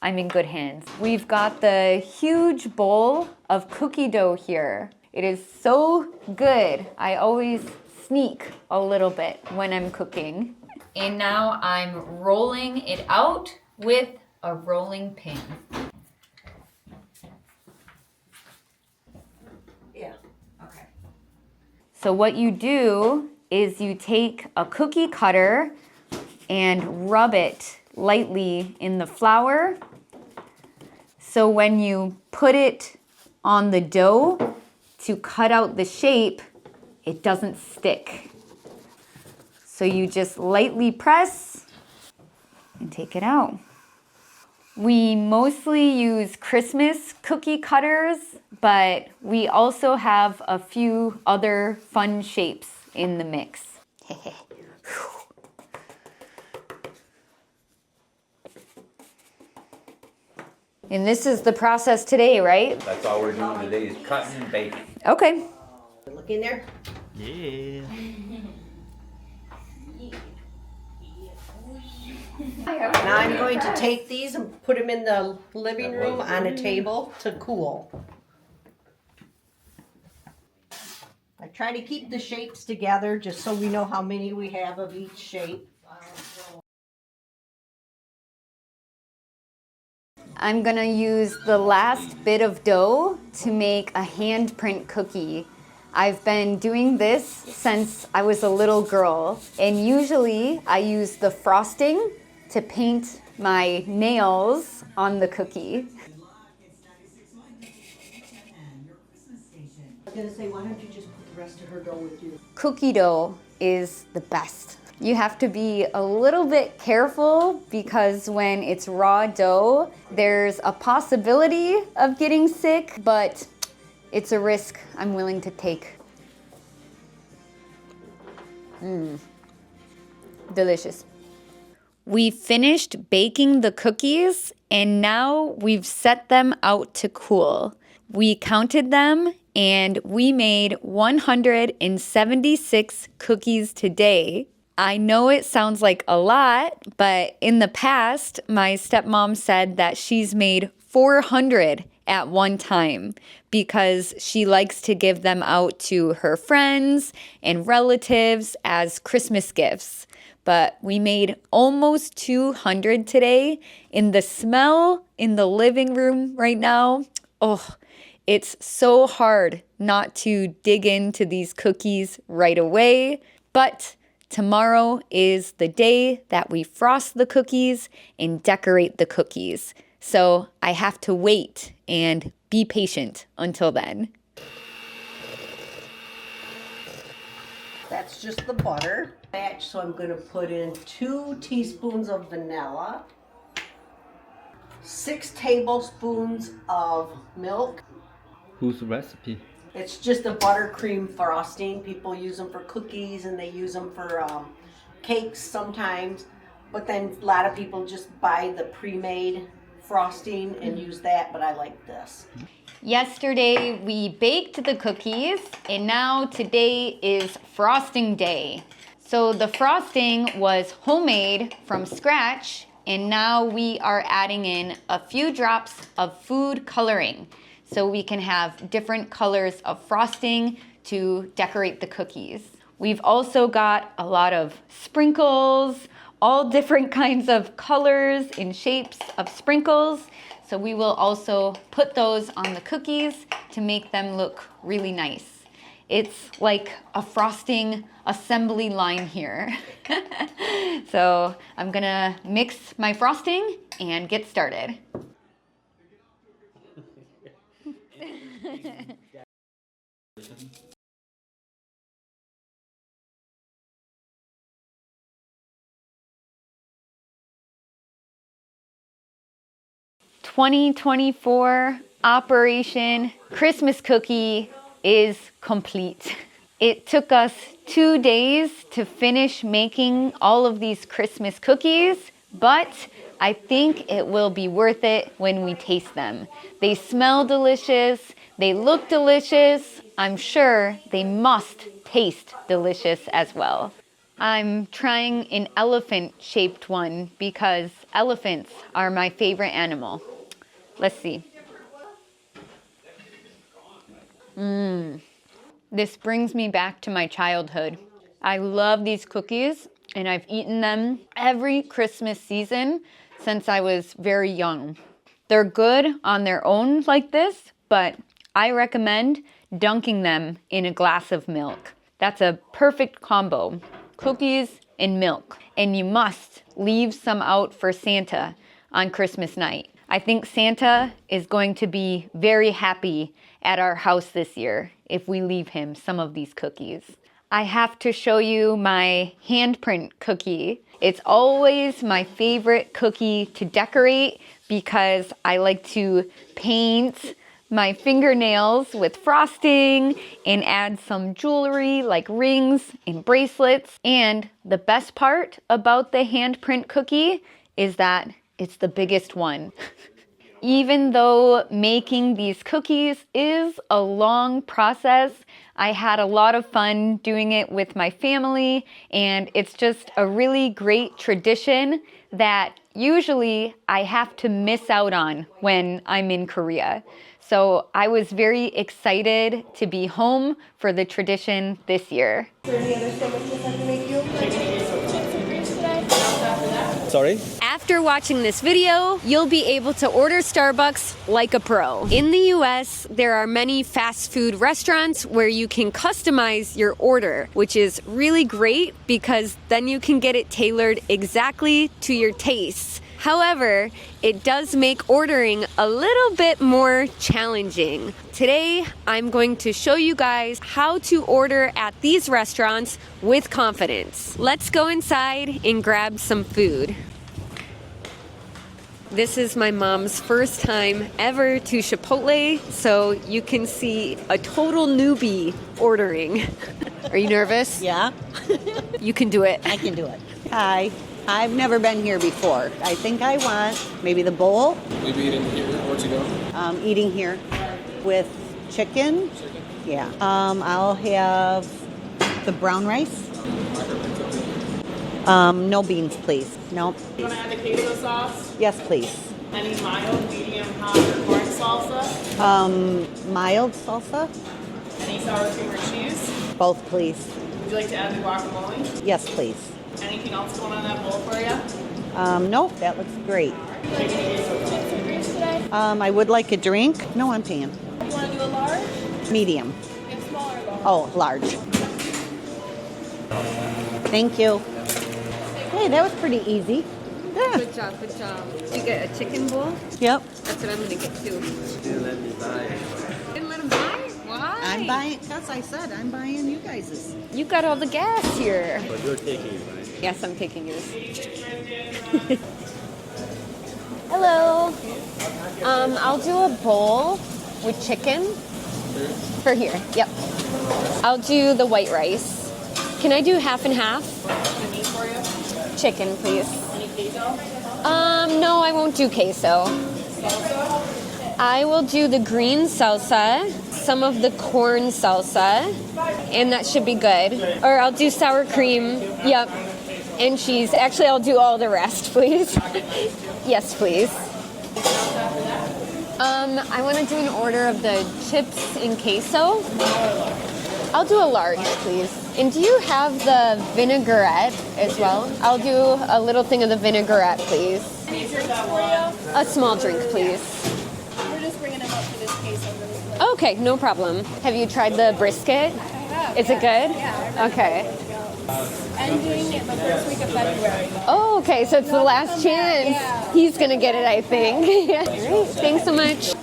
I'm in good hands. We've got the huge bowl of cookie dough here. It is so good. I always sneak a little bit when I'm cooking. And now I'm rolling it out with a rolling pin. Yeah. Okay. So what you do is you take a cookie cutter and rub it lightly in the flour. So when you put it on the dough to cut out the shape, it doesn't stick. So you just lightly press and take it out. We mostly use Christmas cookie cutters, but we also have a few other fun shapes in the mix. And this is the process today, right? That's all we're doing today is cutting and baking. Okay. Look in there. Yeah. Now I'm going to take these and put them in the living room on a table to cool. I try to keep the shapes together just so we know how many we have of each shape. I'm gonna use the last bit of dough to make a handprint cookie. I've been doing this since I was a little girl, and usually I use the frosting to paint my nails on the cookie. I was gonna say, why don't you just put the rest of her dough with you? Cookie dough is the best. You have to be a little bit careful because when it's raw dough, there's a possibility of getting sick, but it's a risk I'm willing to take. Delicious. We finished baking the cookies and now we've set them out to cool. We counted them and we made 176 cookies today. I know it sounds like a lot, but in the past, my stepmom said that she's made 400 at one time because she likes to give them out to her friends and relatives as Christmas gifts. But we made almost 200 today, and the smell in the living room right now, oh, it's so hard not to dig into these cookies right away. But tomorrow is the day that we frost the cookies and decorate the cookies. So I have to wait and be patient until then. That's just the butter. So I'm going to put in 2 teaspoons of vanilla, 6 tablespoons of milk. Whose recipe? It's just a buttercream frosting. People use them for cookies and they use them for cakes sometimes. But then a lot of people just buy the pre-made frosting and use that, but I like this. Yesterday we baked the cookies and now today is frosting day. So the frosting was homemade from scratch and now we are adding in a few drops of food coloring so we can have different colors of frosting to decorate the cookies. We've also got a lot of sprinkles, all different kinds of colors and shapes of sprinkles. So we will also put those on the cookies to make them look really nice. It's like a frosting assembly line here. So I'm gonna mix my frosting and get started. "2024 Operation Christmas Cookie is complete." It took us 2 days to finish making all of these Christmas cookies, but I think it will be worth it when we taste them. They smell delicious, they look delicious. I'm sure they must taste delicious as well. I'm trying an elephant-shaped one because elephants are my favorite animal. Let's see. This brings me back to my childhood. I love these cookies and I've eaten them every Christmas season since I was very young. They're good on their own like this, but I recommend dunking them in a glass of milk. That's a perfect combo, cookies and milk. And you must leave some out for Santa on Christmas night. I think Santa is going to be very happy at our house this year if we leave him some of these cookies. I have to show you my handprint cookie. It's always my favorite cookie to decorate because I like to paint my fingernails with frosting and add some jewelry like rings and bracelets. And the best part about the handprint cookie is that it's the biggest one. Even though making these cookies is a long process, I had a lot of fun doing it with my family, and it's just a really great tradition that usually I have to miss out on when I'm in Korea. So I was very excited to be home for the tradition this year. Sorry? After watching this video, you'll be able to order Starbucks like a pro. In the US, there are many fast food restaurants where you can customize your order, which is really great because then you can get it tailored exactly to your tastes. However, it does make ordering a little bit more challenging. Today, I'm going to show you guys how to order at these restaurants with confidence. Let's go inside and grab some food. This is my mom's first time ever to Chipotle, so you can see a total newbie ordering. Are you nervous? Yeah. You can do it. I can do it. Hi. I've never been here before. I think I want maybe the bowl. Maybe eating here or to go? Eating here with chicken. Yeah. I'll have the brown rice. No beans, please. Nope. You want to add the queso sauce? Yes, please. Any mild, medium, hot, or corn salsa? Mild salsa. Any sour cream or cheese? Both, please. Would you like to add the guacamole? Yes, please. Anything else going on that bowl for you? Nope, that looks great. I would like a drink. No, I'm paying. You want to do a large? Medium. It's small or large? Oh, large. Thank you. Hey, that was pretty easy. Yeah. Good job, good job. Did you get a chicken bowl? Yep. That's what I'm gonna get too. Didn't let me buy. Didn't let him buy? Why? I'm buying, because I said I'm buying you guys's. You got all the gas here. But you're taking it, right? Yes, I'm taking yours. Hello. I'll do a bowl with chicken for here. Yep. I'll do the white rice. Can I do half and half? Any meat for you? Chicken, please. Any queso? No, I won't do queso. Salsa? I will do the green salsa, some of the corn salsa, and that should be good. Or I'll do sour cream, yep, and cheese. Actually, I'll do all the rest, please. Yes, please. I want to do an order of the chips and queso. I'll do a large, please. And do you have the vinaigrette as well? I'll do a little thing of the vinaigrette, please. Any drinks for you? A small drink, please. We're just bringing them up for this queso really quick. Okay, no problem. Have you tried the brisket? I have. Is it good? Yeah. Okay. Ending the first week of February. Oh, okay, so it's the last chance. Yeah. He's gonna get it, I think. All right, thanks so much.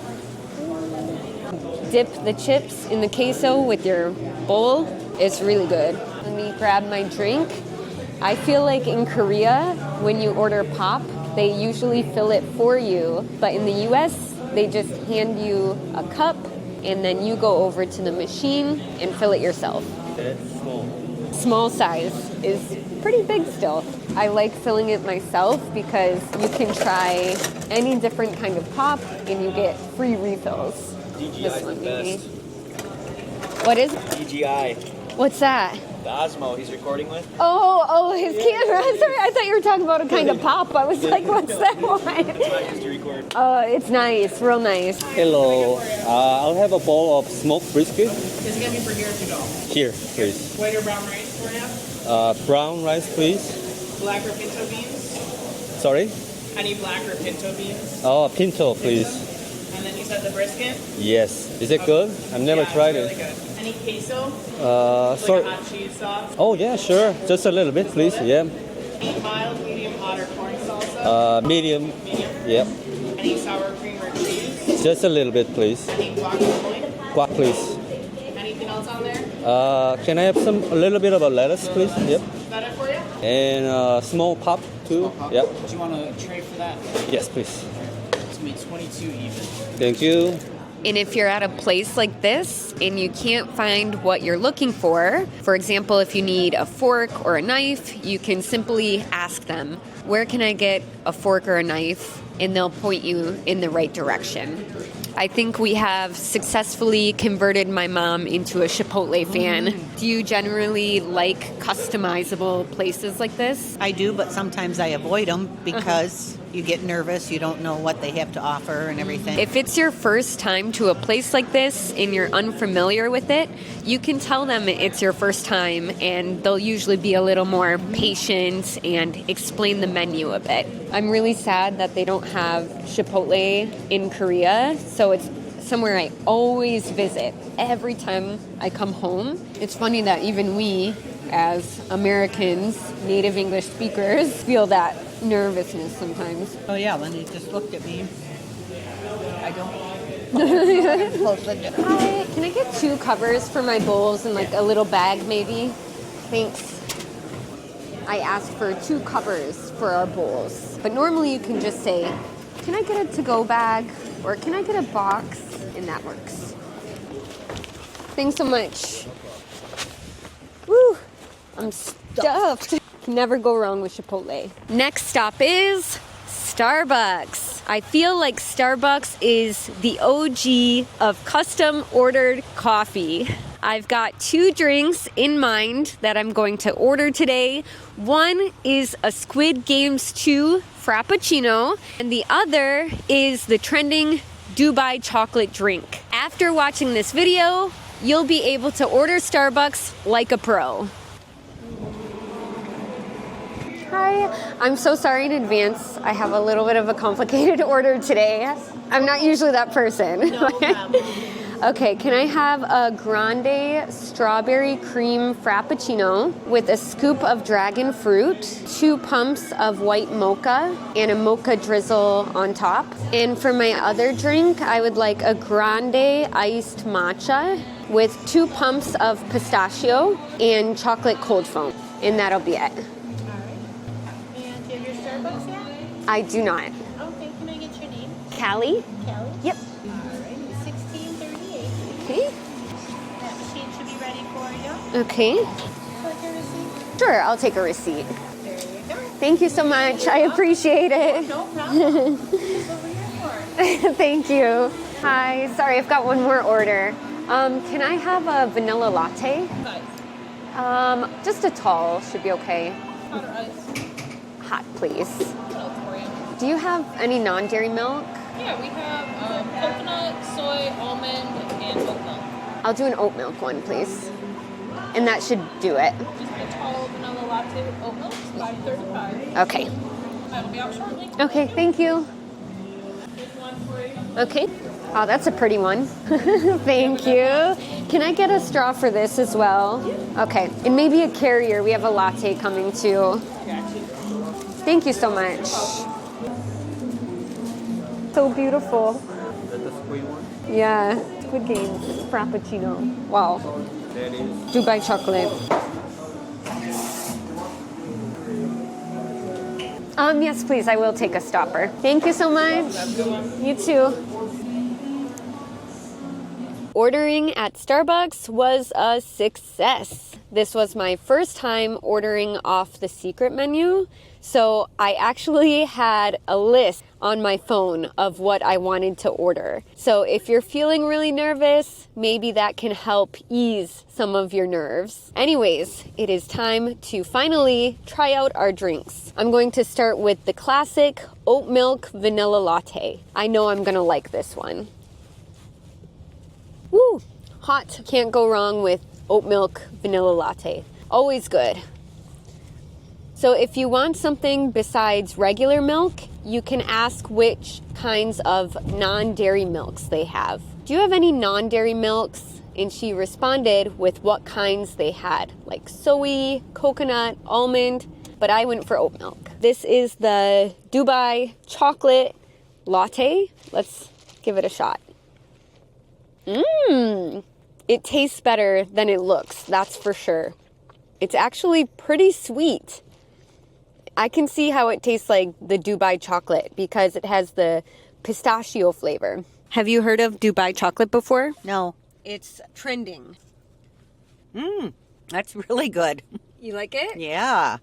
Dip the chips in the queso with your bowl. It's really good. Let me grab my drink. I feel like in Korea, when you order pop, they usually fill it for you. But in the US, they just hand you a cup and then you go over to the machine and fill it yourself. That's small. Small size is pretty big still. I like filling it myself because you can try any different kind of pop and you get free refills. This one, maybe. What is it? DJI. What's that? The Osmo he's recording with. Oh, his camera. Sorry, I thought you were talking about a kind of pop. I was like, what's that one? That's what I used to record. It's nice, real nice. Hello, I'll have a bowl of smoked brisket. Is it going to be for here or to go? Here, please. White or brown rice for you? Brown rice, please. Black or pinto beans? Sorry? Any black or pinto beans? Oh, pinto, please. And then you said the brisket? Yes. Is it good? I've never tried really it. Good. Any queso? Sorry. Like a hot cheese sauce? Oh, yeah, sure. Just a little bit, please. Yeah. Any mild, medium, hot, or corn salsa? Medium. Medium? Yep. Any sour cream or cheese? Just a little bit, please. Any guacamole? Guac, please. Anything else on there? Can I have a little bit of a lettuce, please? Yep. Is that it for you? And small pop too. Yep. Do you want a tray for that? Yes, please. It's gonna be 22 even. Thank you. And if you're at a place like this and you can't find what you're looking for example, if you need a fork or a knife, you can simply ask them, where can I get a fork or a knife? And they'll point you in the right direction. I think we have successfully converted my mom into a Chipotle fan. Do you generally like customizable places like this? I do, but sometimes I avoid them because you get nervous, you don't know what they have to offer and everything. If it's your first time to a place like this and you're unfamiliar with it, you can tell them it's your first time and they'll usually be a little more patient and explain the menu a bit. I'm really sad that they don't have Chipotle in Korea, so it's somewhere I always visit every time I come home. It's funny that even we, as Americans, native English speakers, feel that nervousness sometimes. Oh yeah, when he just looked at me, I don't. Hi, can I get 2 covers for my bowls and like a little bag maybe? Thanks. I asked for 2 covers for our bowls, but normally you can just say, can I get a to-go bag or can I get a box? And that works. Thanks so much. Woo, I'm stuffed. Can never go wrong with Chipotle. Next stop is Starbucks. I feel like Starbucks is the OG of custom ordered coffee. I've got 2 drinks in mind that I'm going to order today. One is a Squid Games 2 Frappuccino, and the other is the trending Dubai chocolate drink. After watching this video, you'll be able to order Starbucks like a pro. Hi, I'm so sorry in advance. I have a little bit of a complicated order today. I'm not usually that person. No problem. Okay, can I have a grande strawberry cream frappuccino with a scoop of dragon fruit, 2 pumps of white mocha, and a mocha drizzle on top? And for my other drink, I would like a grande iced matcha with 2 pumps of pistachio and chocolate cold foam. And that'll be it. And do you have your Starbucks yet? I do not. Okay, can I get your name? Callie? Kelly? Yep. Alright, 1638. Okay. That machine should be ready for you. Okay. Like your receipt? Sure, I'll take a receipt. There you go. Thank you so much. I appreciate it. No problem. That's what we're here for. Thank you. Hi, sorry, I've got one more order. Can I have a vanilla latte? Just a tall should be okay. Hot or ice? Hot, please. What else for you? Do you have any non-dairy milk? Yeah, we have coconut, soy, almond, and oat milk. I'll do an oat milk one, please. And that should do it. Just a tall vanilla latte with oat milk, $5.35. Okay. That'll be out shortly. Okay, thank you. Here's one for you. Okay. Oh, that's a pretty one. Thank you. Can I get a straw for this as well? Okay. And maybe a carrier. We have a latte coming too. Thank you so much. So beautiful. Is that the squid one? Yeah. Squid Games Frappuccino. Wow. That is. Dubai chocolate. Yes, please. I will take a stopper. Thank you so much. You too. Ordering at Starbucks was a success. This was my first time ordering off the secret menu, so I actually had a list on my phone of what I wanted to order. So if you're feeling really nervous, maybe that can help ease some of your nerves. Anyways, it is time to finally try out our drinks. I'm going to start with the classic oat milk vanilla latte. I know I'm gonna like this one. Woo! Hot. Can't go wrong with oat milk vanilla latte. Always good. So if you want something besides regular milk, you can ask which kinds of non-dairy milks they have. Do you have any non-dairy milks? And she responded with what kinds they had, like soy, coconut, almond, but I went for oat milk. This is the Dubai chocolate latte. Let's give it a shot. It tastes better than it looks, that's for sure. It's actually pretty sweet. I can see how it tastes like the Dubai chocolate because it has the pistachio flavor. Have you heard of Dubai chocolate before? No. It's trending. That's really good. You like it? Yeah.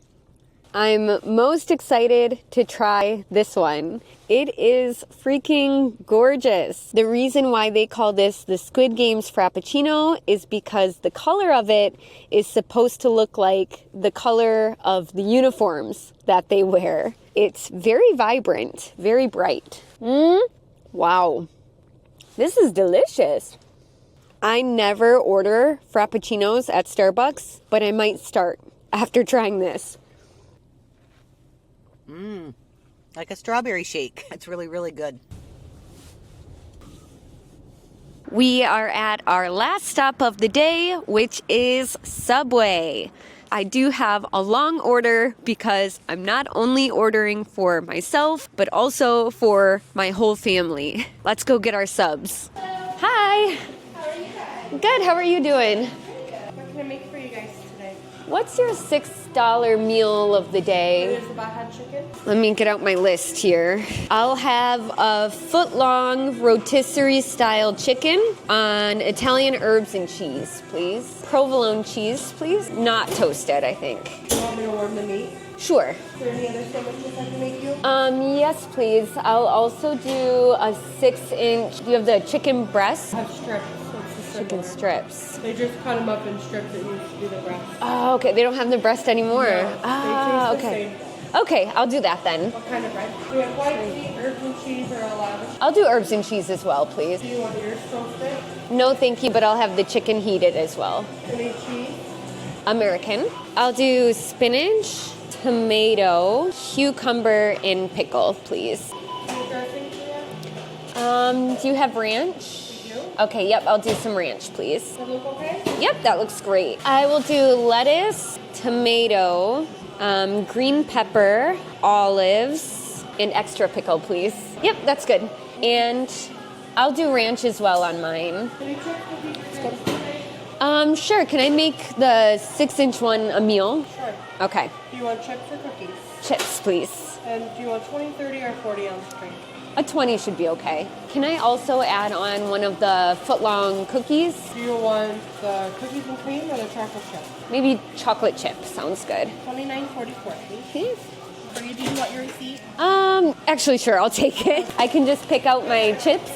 I'm most excited to try this one. It is freaking gorgeous. The reason why they call this the Squid Games Frappuccino is because the color of it is supposed to look like the color of the uniforms that they wear. It's very vibrant, very bright. Wow. This is delicious. I never order Frappuccinos at Starbucks, but I might start after trying this. Like a strawberry shake. It's really, really good. We are at our last stop of the day, which is Subway. I do have a long order because I'm not only ordering for myself, but also for my whole family. Let's go get our subs. Hi. How are you guys? Good, how are you doing? What can I make for you guys today? What's your $6 meal of the day? There's the Baja chicken. Let me get out my list here. I'll have a foot-long rotisserie style chicken on Italian herbs and cheese, please. Provolone cheese, please. Not toasted, I think. You want me to warm the meat? Sure. Is there any other sandwiches I can make you? Yes, please. I'll also do a 6-inch. Do you have the chicken breast? I have strips. Chicken strips. They just cut them up in strips that used to do the breast. Oh, okay. They don't have the breast anymore. No, they taste the okay. same. Okay, I'll do that then. What kind of bread? Do you have white meat, herbs and cheese, or a lavish? I'll do herbs and cheese as well, please. Do you want yours toasted? No, thank you, but I'll have the chicken heated as well. Any cheese? American. I'll do spinach, tomato, cucumber, and pickle, please. Any dressing for that? Do you have ranch? Okay, yep, I'll do some ranch, please. Does that look okay? Yep, that looks great. I will do lettuce, tomato, green pepper, olives, and extra pickle, please. Yep, that's good. And I'll do ranch as well on mine. Any chips cookies? Sure. Can I make the 6-inch one a meal? Sure. Okay. Do you want chips or cookies? Chips, please. And do you want 20, 30, or 40 ounce drink? A 20 should be okay. Can I also add on one of the foot-long cookies? Do you want the cookies and cream or the chocolate chip? Maybe chocolate chip. Sounds good. $29.44, please. Please. Or do you want your receipt? Actually, sure, I'll take it. I can just pick out my chips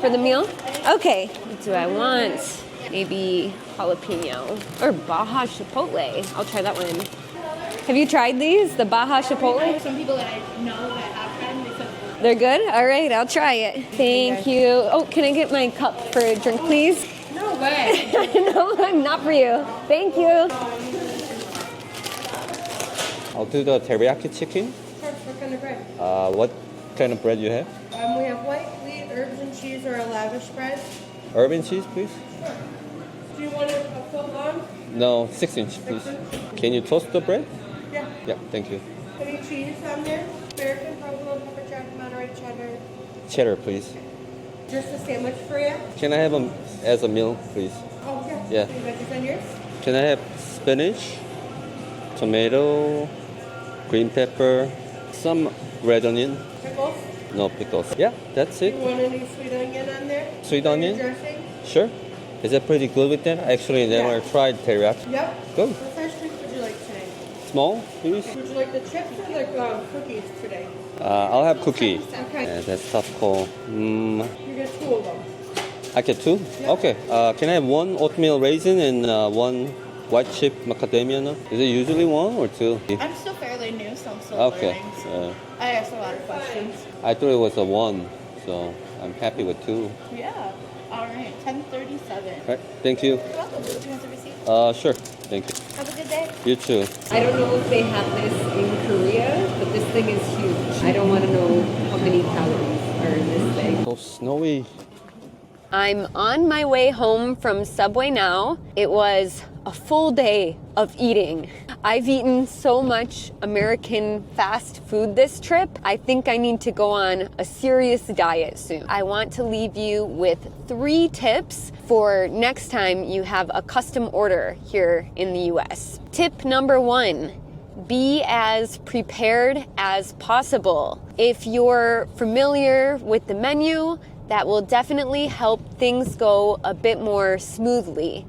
for the meal. Okay. What do I want? Maybe jalapeno or Baja Chipotle. I'll try that one. Have you tried these? The Baja Chipotle? Some people that I know that have tried them, they said they're good? All right, I'll try it. Thank you. Oh, can I get my cup for a drink, please? no way. No, not for you. Thank you. I'll do the teriyaki chicken. Sure, what kind of bread? What kind of bread you have? We have white wheat, herbs and cheese, or a lavish bread. Herb and cheese, please. Sure. Do you want a foot long? No, 6-inch, please. Can you toast the bread? Yeah. Yeah, thank you. Any cheese on there? American, provolone, pepper jack, Monterey cheddar. Cheddar, please. Just a sandwich for you? Can I have them as a meal, please? Oh, yeah. Yeah. Any veggies on yours? Can I have spinach, tomato, green pepper, some red onion? Pickles? No pickles. Yeah, that's Do it. you want any sweet onion on there? Sweet For onion? your dressing? Sure. Is that pretty good with that? Actually, never tried teriyaki. Yep. Good. What size treats would you like today? Small, please. Would you like the chips or the cookies today? I'll have cookie. Okay. Yeah, that's tough call. You get 2 of them. I get 2? Yeah. Okay. Can I have 1 oatmeal raisin and 1 white chip macadamia nut? Is it usually 1 or 2? I'm still fairly new, so I'm still Okay. learning. So I asked a lot of questions. I thought it was a 1, so I'm happy with 2. Yeah. All right. 10:37. Right. Thank you. You're welcome. Do you want the receipt? Sure. Thank you. Have a good day. You too. I don't know if they have this in Korea, but this thing is huge. I don't want to know how many calories are in this thing. So snowy. I'm on my way home from Subway now. It was a full day of eating. I've eaten so much American fast food this trip. I think I need to go on a serious diet soon. I want to leave you with 3 tips for next time you have a custom order here in the US. Tip number 1, be as prepared as possible. If you're familiar with the menu, that will definitely help things go a bit more smoothly.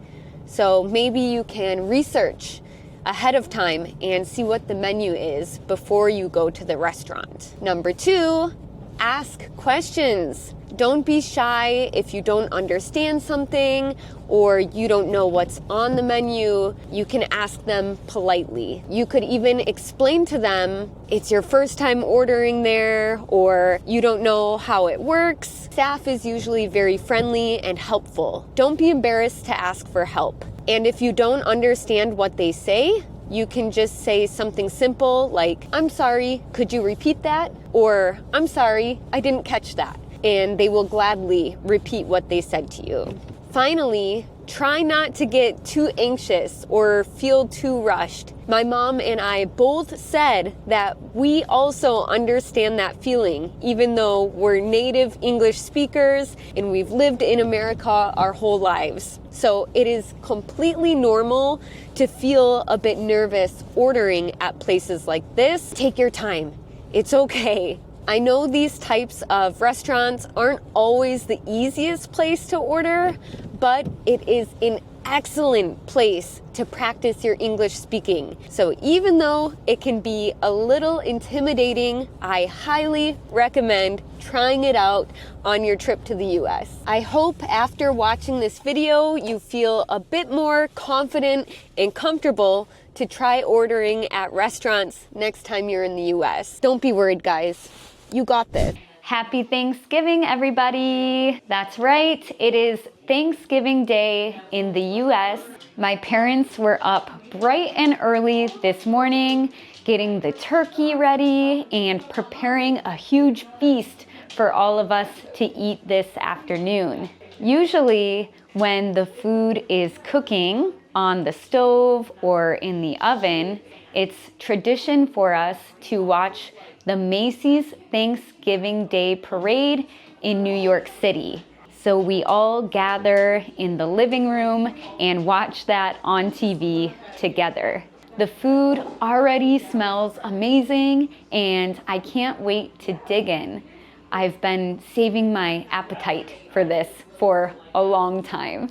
So maybe you can research ahead of time and see what the menu is before you go to the restaurant. Number 2, ask questions. Don't be shy if you don't understand something or you don't know what's on the menu. You can ask them politely. You could even explain to them it's your first time ordering there or you don't know how it works. Staff is usually very friendly and helpful. Don't be embarrassed to ask for help. And if you don't understand what they say, you can just say something simple like, "I'm sorry, could you repeat that?" Or, "I'm sorry, I didn't catch that." And they will gladly repeat what they said to you. Finally, try not to get too anxious or feel too rushed. My mom and I both said that we also understand that feeling, even though we're native English speakers and we've lived in America our whole lives. So it is completely normal to feel a bit nervous ordering at places like this. Take your time. It's okay. I know these types of restaurants aren't always the easiest place to order, but it is an excellent place to practice your English speaking. So even though it can be a little intimidating, I highly recommend trying it out on your trip to the US. I hope after watching this video, you feel a bit more confident and comfortable to try ordering at restaurants next time you're in the US. Don't be worried, guys. You got this. Happy Thanksgiving, everybody. That's right. It is Thanksgiving Day in the US. My parents were up bright and early this morning, getting the turkey ready and preparing a huge feast for all of us to eat this afternoon. Usually, when the food is cooking on the stove or in the oven, it's tradition for us to watch the Macy's Thanksgiving Day Parade in New York City. So we all gather in the living room and watch that on TV together. The food already smells amazing and I can't wait to dig in. I've been saving my appetite for this for a long time.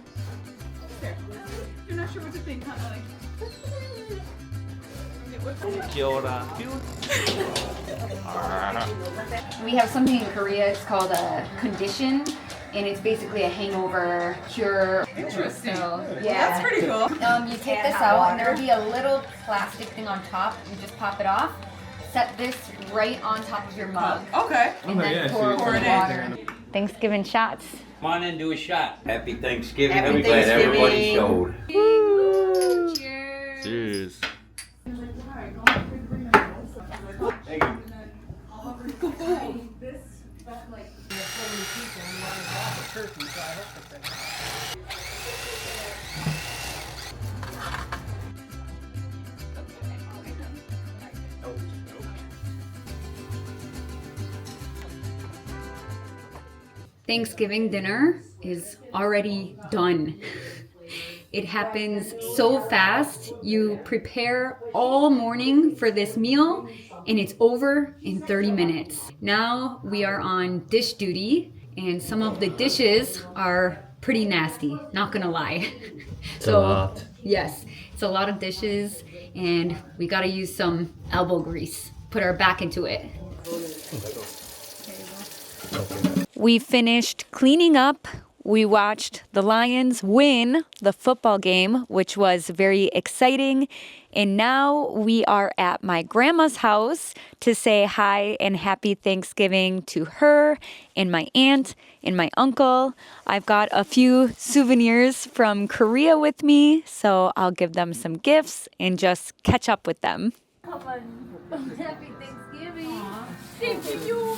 You're not sure what to think, huh? We have something in Korea, it's called a condition, and it's basically a hangover cure. Interesting. So, That's pretty cool. You take this out, and there'll be a little plastic thing on top. You just pop it off. Set this right on top of your mug. Okay. And then pour it in water. Thanksgiving shots. Come on in, do a shot. Happy Thanksgiving. Happy I'm glad everybody Thanksgiving. showed. Cheers. Cheers. Thanksgiving dinner is already done. It happens so fast. You prepare all morning for this meal and it's over in 30 minutes. Now we are on dish duty and some of the dishes are pretty nasty, not gonna lie. It's a lot. Yes, it's a lot of dishes and we gotta use some elbow grease. Put our back into it. We finished cleaning up. We watched the Lions win the football game, which was very exciting. And now we are at my grandma's house to say hi and happy Thanksgiving to her and my aunt and my uncle. I've got a few souvenirs from Korea with me, so I'll give them some gifts and just catch up with them. Happy Thanksgiving. Thank you.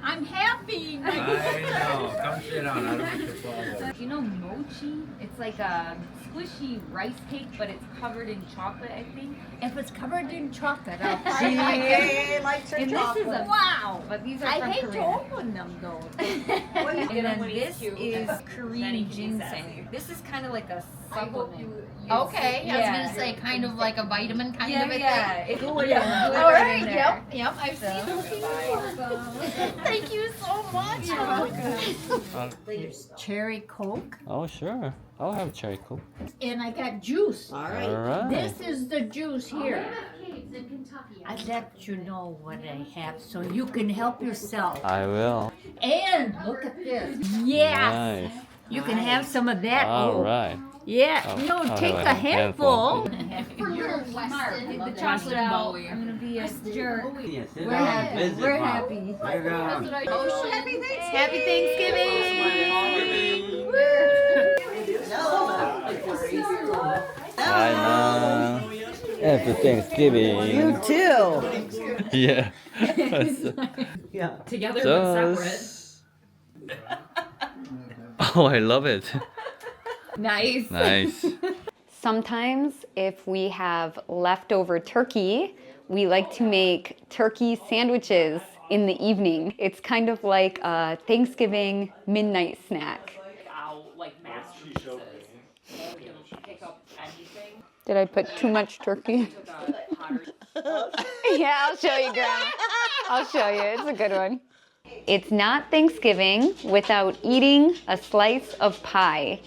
I'm happy. I know. Come sit down. I don't want to fall over. You you know mochi? It's like a squishy rice cake, but it's covered in chocolate, I think. If it's covered in chocolate, I'll try it. likes her And this is chocolate. wow, but these are I from hate Korea. to open them though. And then this is Korean ginseng. This is kind of like a supplement. Okay, I was Yeah. gonna say kind of like a vitamin kind Yeah, of a yeah. thing. It's All good in right, there. yep, I've seen those. Thank you so much. There's cherry Coke, Oh, sure. I'll have cherry coke. and I got juice. All right. This is the juice here. I let you know what I have so you can help yourself. I will. And look at this. Yes. Nice. You can have some of that. All Oh. right. Yeah. Oh, No, I'll take have a a handful. You're smart. Take the chocolate out. I'm gonna be a jerk. We're happy. We're happy. Oh, happy Thanksgiving! Happy Thanksgiving! Hi, Mom. Happy Thanksgiving. You too. Yeah. Yeah. Together Just- Oh, I love it. Nice. Nice. Sometimes, if we have leftover turkey, we like to make turkey sandwiches in the evening. It's kind of like a Thanksgiving midnight snack. Did I put too much turkey? Yeah, I'll show you, Grandma. I'll show you. It's a good one. It's not Thanksgiving without eating a slice of pie.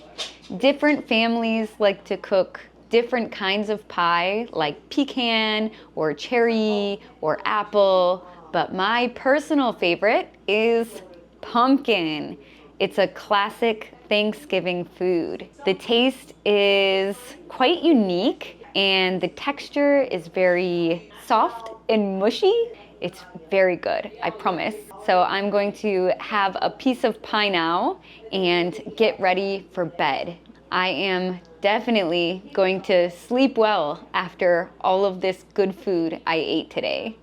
Different families like to cook different kinds of pie, like pecan or cherry or apple, but my personal favorite is pumpkin. It's a classic Thanksgiving food. The taste is quite unique and the texture is very soft and mushy. It's very good, I promise. So I'm going to have a piece of pie now and get ready for bed. I am definitely going to sleep well after all of this good food I ate today.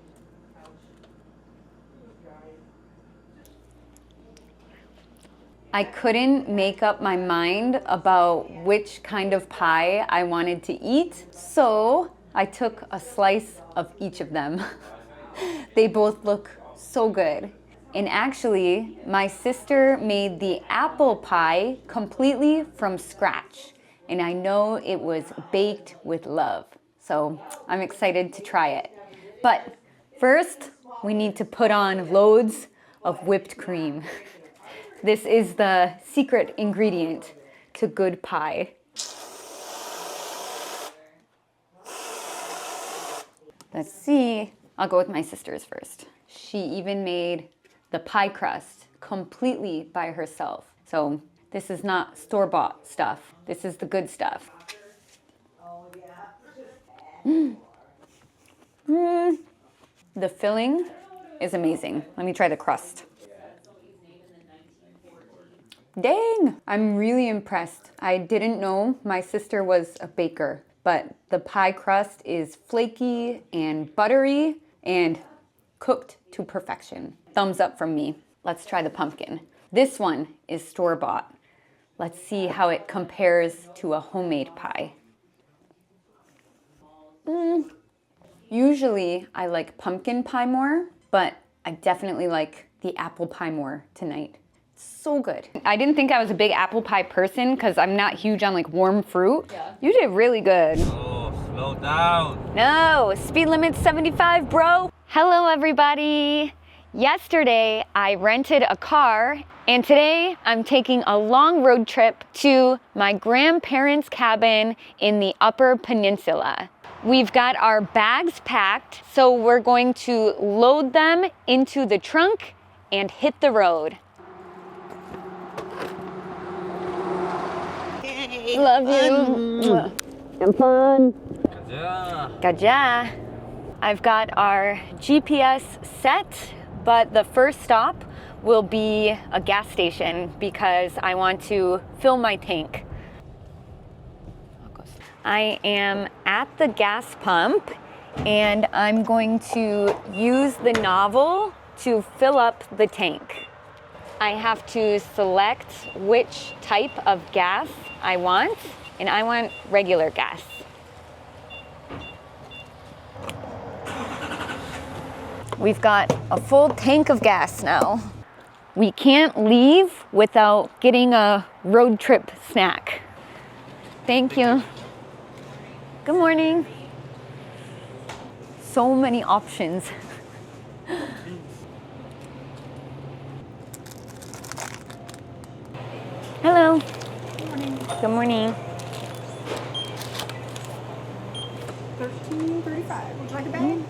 I couldn't make up my mind about which kind of pie I wanted to eat, so I took a slice of each of them. They both look so good. And actually, my sister made the apple pie completely from scratch. And I know it was baked with love. So I'm excited to try it. But first, we need to put on loads of whipped cream. This is the secret ingredient to good pie. Let's see. I'll go with my sister's first. She even made the pie crust completely by herself. So this is not store-bought stuff. This is the good stuff. The filling is amazing. Let me try the crust. Dang! I'm really impressed. I didn't know my sister was a baker, but the pie crust is flaky and buttery and cooked to perfection. Thumbs up from me. Let's try the pumpkin. This one is store-bought. Let's see how it compares to a homemade pie. Usually I like pumpkin pie more, but I definitely like the apple pie more tonight. So good. I didn't think I was a big apple pie person because I'm not huge on like warm fruit. Yeah. You did really good. Oh, slow down. No, speed limit's 75, bro. Hello, everybody. Yesterday, I rented a car, and today I'm taking a long road trip to my grandparents' cabin in the Upper Peninsula. We've got our bags packed, so we're going to load them into the trunk and hit the road. Love you. Have fun. Gaja. I've got our GPS set, but the first stop will be a gas station because I want to fill my tank. I am at the gas pump and I'm going to use the nozzle to fill up the tank. I have to select which type of gas I want, and I want regular gas. We've got a full tank of gas now. We can't leave without getting a road trip snack. Thank you. Good morning. So many options. Hello. Good morning. Good morning. $13.35. Would you like a bag?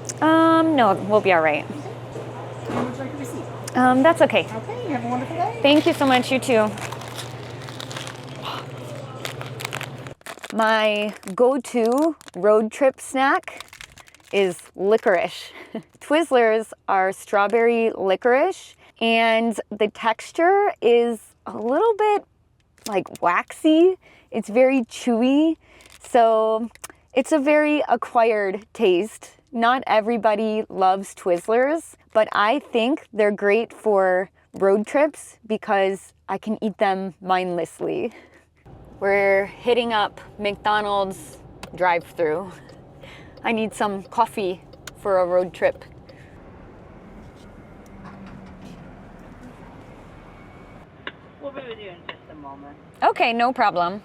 No, we'll be all right. And would you like a receipt? That's okay. Okay, you have a wonderful day. Thank you so much, you too. My go-to road trip snack is licorice. Twizzlers are strawberry licorice, and the texture is a little bit like waxy. It's very chewy, so it's a very acquired taste. Not everybody loves Twizzlers, but I think they're great for road trips because I can eat them mindlessly. We're hitting up McDonald's drive-thru. I need some coffee for a road trip. We'll be with you in just a moment. Okay, no problem.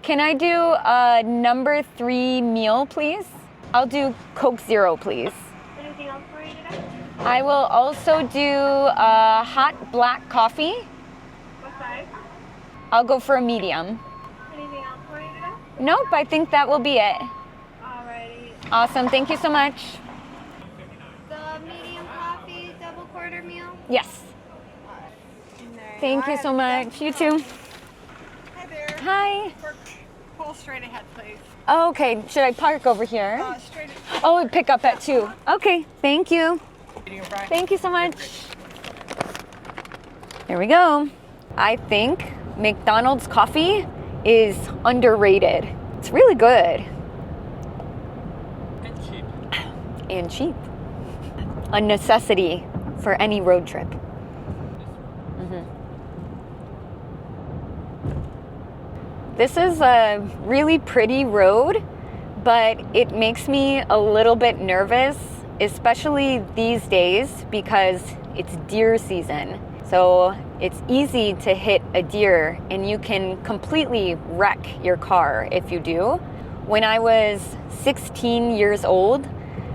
Can I do a number 3 meal, please? I'll do Coke Zero, please. Anything else for you today? I will also do a hot black coffee. What size? I'll go for a medium. Anything else for you today? Nope, I think that will be it. Alrighty. Awesome, thank you so much. The medium coffee, double quarter meal. Yes. Thank you so much. You too. Hi there. Hi. Pull straight ahead, please. Oh, okay, should I park over here? Straight Oh, pick up at 2. Okay, thank you. Thank you so much. Here we go. I think McDonald's coffee is underrated. It's really good. And cheap. And cheap. A necessity for any road trip. This is a really pretty road, but it makes me a little bit nervous, especially these days because it's deer season. So it's easy to hit a deer and you can completely wreck your car if you do. When I was 16 years old,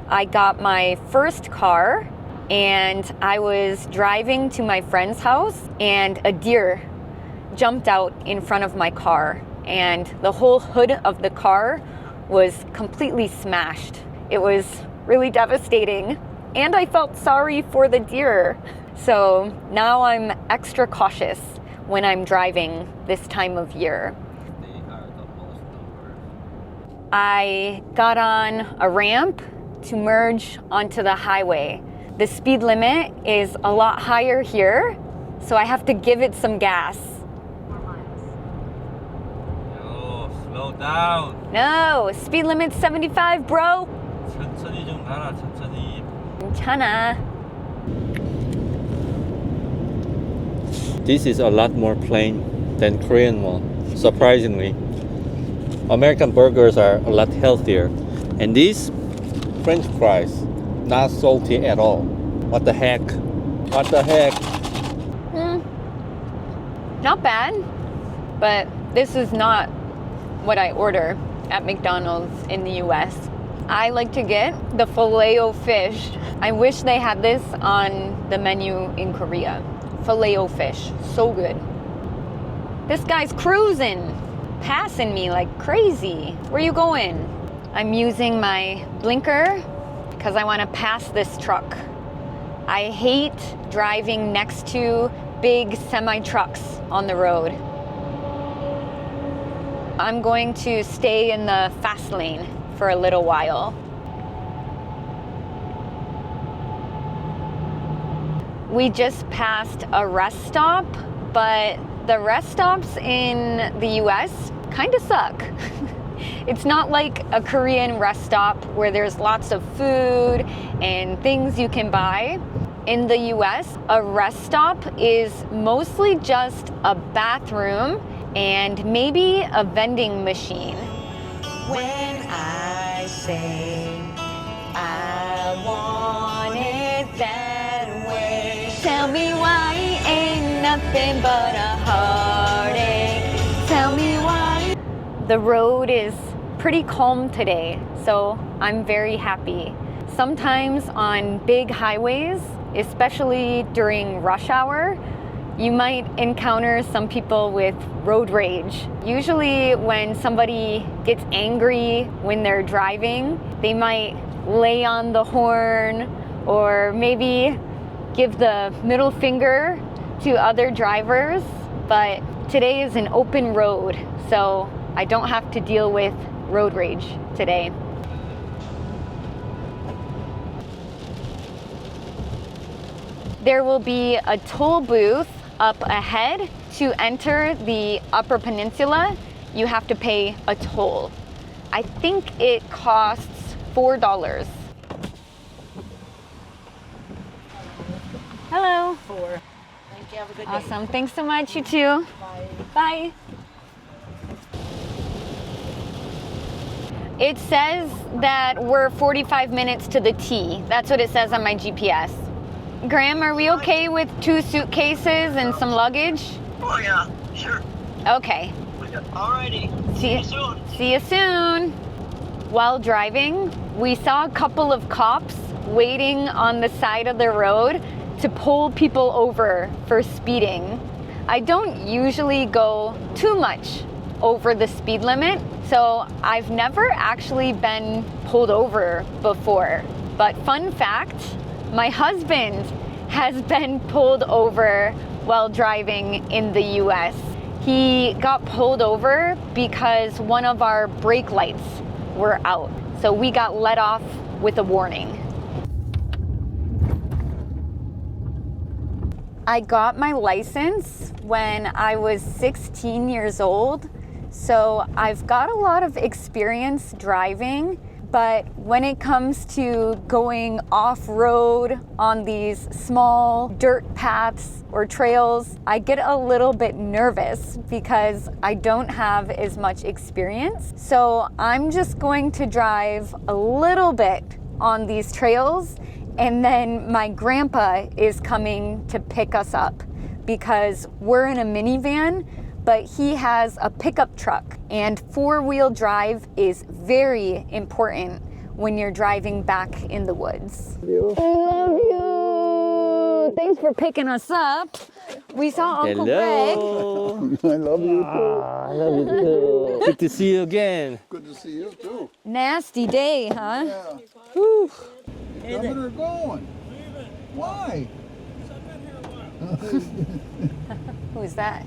I got my first car and I was driving to my friend's house and a deer jumped out in front of my car. And the whole hood of the car was completely smashed. It was really devastating, and I felt sorry for the deer. So now I'm extra cautious when I'm driving this time of year. I got on a ramp to merge onto the highway. The speed limit is a lot higher here, so I have to give it some gas. Slow down. No, speed limit's 75, bro. 천천히 좀 가라, 천천히. 괜찮아. This is a lot more plain than Korean one, surprisingly. American burgers are a lot healthier. And these French fries, not salty at all. What the heck? What the heck? Not bad, but this is not what I order at McDonald's in the US. I like to get the Filet-O-Fish. I wish they had this on the menu in Korea. Filet-O-Fish, so good. This guy's cruising, passing me like crazy. Where you going? I'm using my blinker because I want to pass this truck. I hate driving next to big semi-trucks on the road. I'm going to stay in the fast lane for a little while. We just passed a rest stop, but the rest stops in the US kind of suck. It's not like a Korean rest stop where there's lots of food and things you can buy. In the US, a rest stop is mostly just a bathroom and maybe a vending machine. When I say I want it that way, tell me why it ain't nothing but a heartache. Tell me why. The road is pretty calm today, so I'm very happy. Sometimes on big highways, especially during rush hour, you might encounter some people with road rage. Usually when somebody gets angry when they're driving, they might lay on the horn or maybe give the middle finger to other drivers. But today is an open road, so I don't have to deal with road rage today. There will be a toll booth up ahead. To enter the Upper Peninsula, you have to pay a toll. I think it costs $4. Hello. $4. Thank you. Have a good day. Awesome. Thanks so much. You too. Bye. Bye. It says that we're 45 minutes to the T. That's what it says on my GPS. Graham, are we okay with 2 suitcases and some luggage? Oh yeah, sure. Okay. Alrighty. See you soon. See you soon. While driving, we saw a couple of cops waiting on the side of the road to pull people over for speeding. I don't usually go too much over the speed limit, so I've never actually been pulled over before. But fun fact, my husband has been pulled over while driving in the US. He got pulled over because one of our brake lights were out. So we got let off with a warning. I got my license when I was 16 years old. So I've got a lot of experience driving. But when it comes to going off-road on these small dirt paths or trails, I get a little bit nervous because I don't have as much experience. So I'm just going to drive a little bit on these trails, and then my grandpa is coming to pick us up because we're in a minivan, but he has a pickup truck, and 4-wheel drive is very important when you're driving back in the woods. I love you. Thanks for picking us up. We saw Uncle Greg. I love you too. I love you too. Good to see you again. Good to see you too. Nasty day, huh? Yeah. Whew. You're coming or going? Why? Who's that?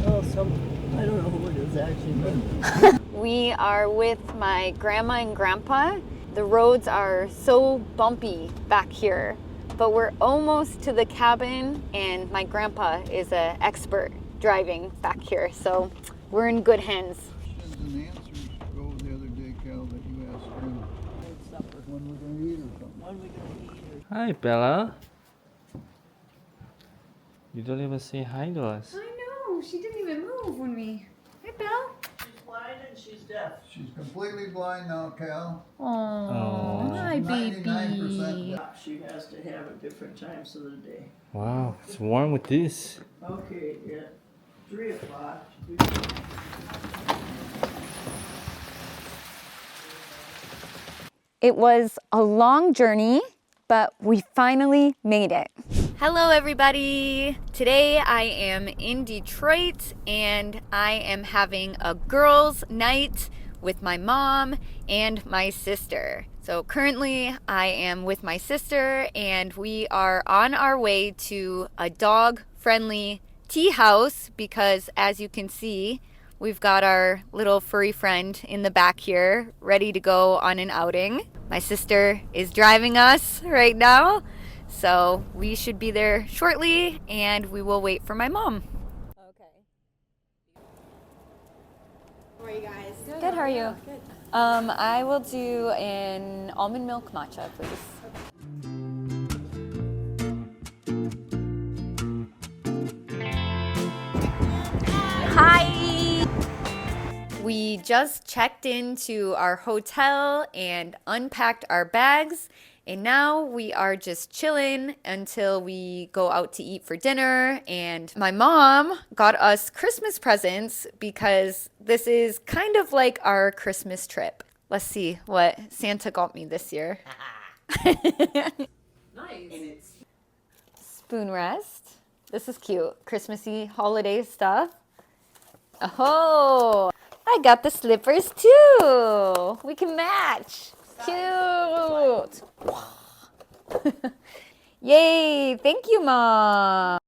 Oh, I don't know who it is actually. We are with my grandma and grandpa. The roads are so bumpy back here, but we're almost to the cabin, and my grandpa is an expert driving back here, so we're in good hands. Questions and answers go the other day, Cal, that you asked him. When we're going to eat or something. When we're going to eat. Hi, Bella. You don't even say hi to us. I know, she didn't even move when we... Hi, Belle. She's blind and she's deaf. She's completely blind now, Cal. Oh, hi, baby. 99% deaf. She has to have it different times of the day. Wow, it's warm with this. Okay, yeah. 3 o'clock. It was a long journey, but we finally made it. Hello everybody! Today I am in Detroit and I am having a girls' night with my mom and my sister. So currently I am with my sister and we are on our way to a dog-friendly tea house because, as you can see, we've got our little furry friend in the back here ready to go on an outing. My sister is driving us right now. So we should be there shortly and we will wait for my mom. How are you guys? Good, how are you? Good. I will do an almond milk matcha, please. We just checked into our hotel and unpacked our bags. And now we are just chilling until we go out to eat for dinner. And my mom got us Christmas presents because this is kind of like our Christmas trip. Let's see what Santa got me this year. Nice. Spoon rest. This is cute. Christmassy holiday stuff. Oh, I got the slippers too. We can match. Cute. Yay, thank you, Mom.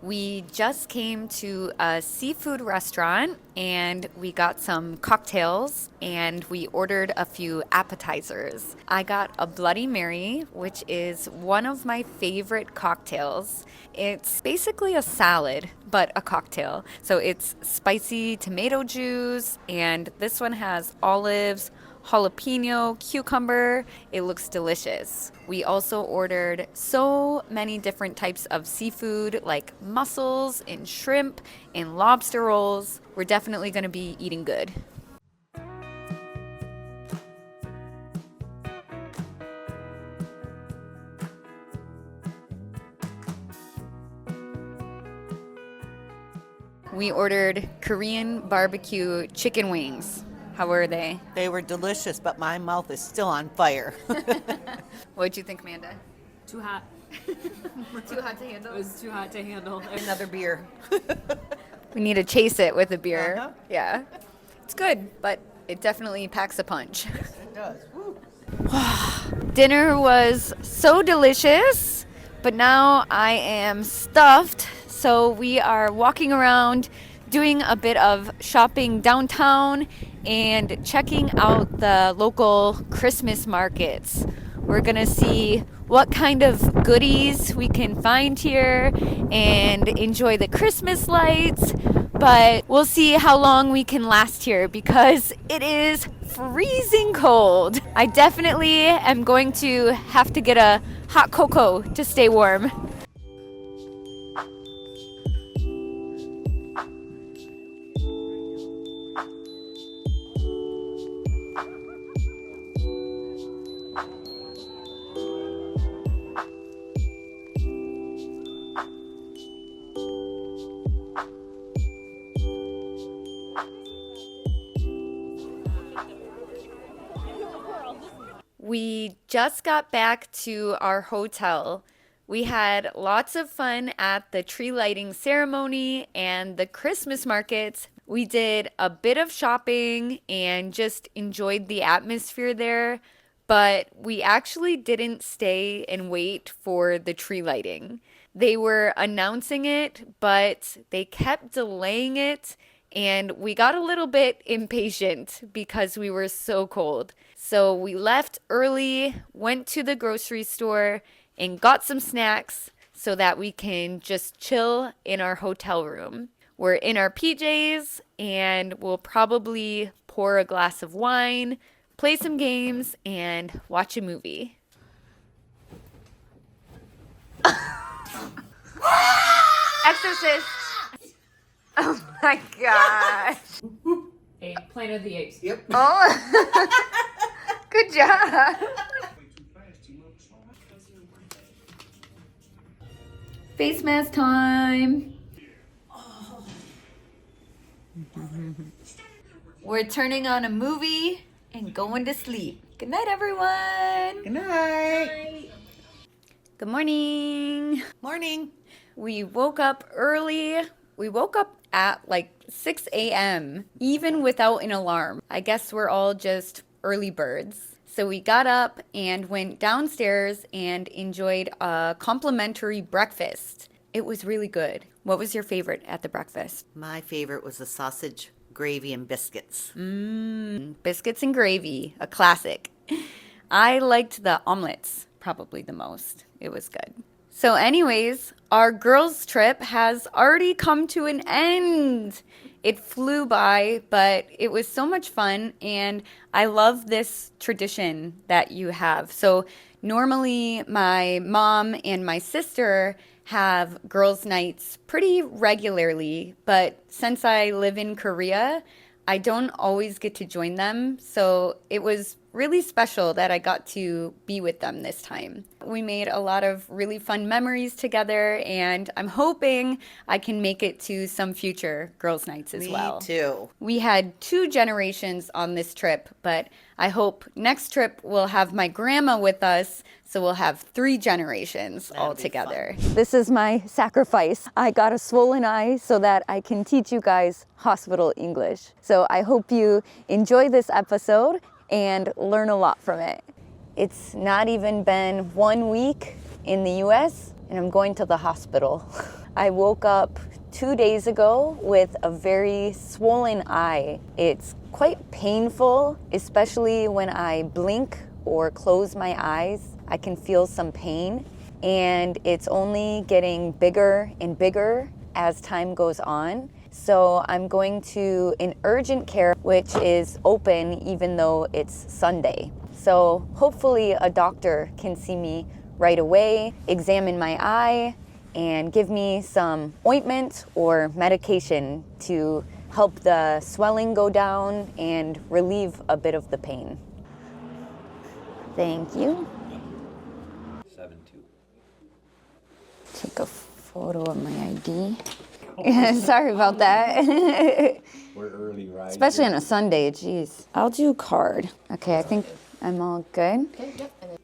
We just came to a seafood restaurant and we got some cocktails and we ordered a few appetizers. I got a Bloody Mary, which is one of my favorite cocktails. It's basically a salad, but a cocktail. So it's spicy tomato juice, and this one has olives, jalapeno, cucumber. It looks delicious. We also ordered so many different types of seafood like mussels and shrimp and lobster rolls. We're definitely going to be eating good. We ordered Korean barbecue chicken wings. How were they? They were delicious, but my mouth is still on fire. What'd you think, Amanda? Too hot. Too hot to handle? It was too hot to handle. Another beer. We need to chase it with a beer. Uh-huh. Yeah. It's good, but it definitely packs a punch. It does. Woo. Dinner was so delicious, but now I am stuffed. So we are walking around doing a bit of shopping downtown and checking out the local Christmas markets. We're gonna see what kind of goodies we can find here and enjoy the Christmas lights, but we'll see how long we can last here because it is freezing cold. I definitely am going to have to get a hot cocoa to stay warm. We just got back to our hotel. We had lots of fun at the tree lighting ceremony and the Christmas markets. We did a bit of shopping and just enjoyed the atmosphere there, but we actually didn't stay and wait for the tree lighting. They were announcing it, but they kept delaying it, and we got a little bit impatient because we were so cold. So we left early, went to the grocery store, and got some snacks so that we can just chill in our hotel room. We're in our PJs, and we'll probably pour a glass of wine, play some games, and watch a movie. Exorcist! Oh my gosh. A Planet of the Apes. Yep. Oh, good job. Face mask time. We're turning on a movie and going to sleep. Good night, everyone. Good night. Good morning. Morning. We woke up early. We woke up at like 6 a.m., even without an alarm. I guess we're all just early birds. So we got up and went downstairs and enjoyed a complimentary breakfast. It was really good. What was your favorite at the breakfast? My favorite was the sausage, gravy, and biscuits. Biscuits and gravy, a classic. I liked the omelets probably the most. It was good. So anyways, our girls' trip has already come to an end. It flew by, but it was so much fun, and I love this tradition that you have. So Normally, my mom and my sister have girls' nights pretty regularly, but since I live in Korea, I don't always get to join them, so it was really special that I got to be with them this time. We made a lot of really fun memories together, and I'm hoping I can make it to some future girls' nights as well. Me too. We had 2 generations on this trip, but I hope next trip we'll have my grandma with us, so we'll have 3 generations all together. This is my sacrifice. I got a swollen eye so that I can teach you guys hospital English. So I hope you enjoy this episode and learn a lot from it. It's not even been 1 week in the US and I'm going to the hospital. I woke up 2 days ago with a very swollen eye. It's quite painful, especially when I blink or close my eyes. I can feel some pain, and it's only getting bigger and bigger as time goes on. So I'm going to an urgent care, which is open even though it's Sunday. So hopefully a doctor can see me right away, examine my eye, and give me some ointment or medication to help the swelling go down and relieve a bit of the pain. Thank you. 7-2. Take a photo of my ID. Yeah, sorry about that. We're early, right? Especially on a Sunday, geez. I'll do card. Okay, I think I'm all good.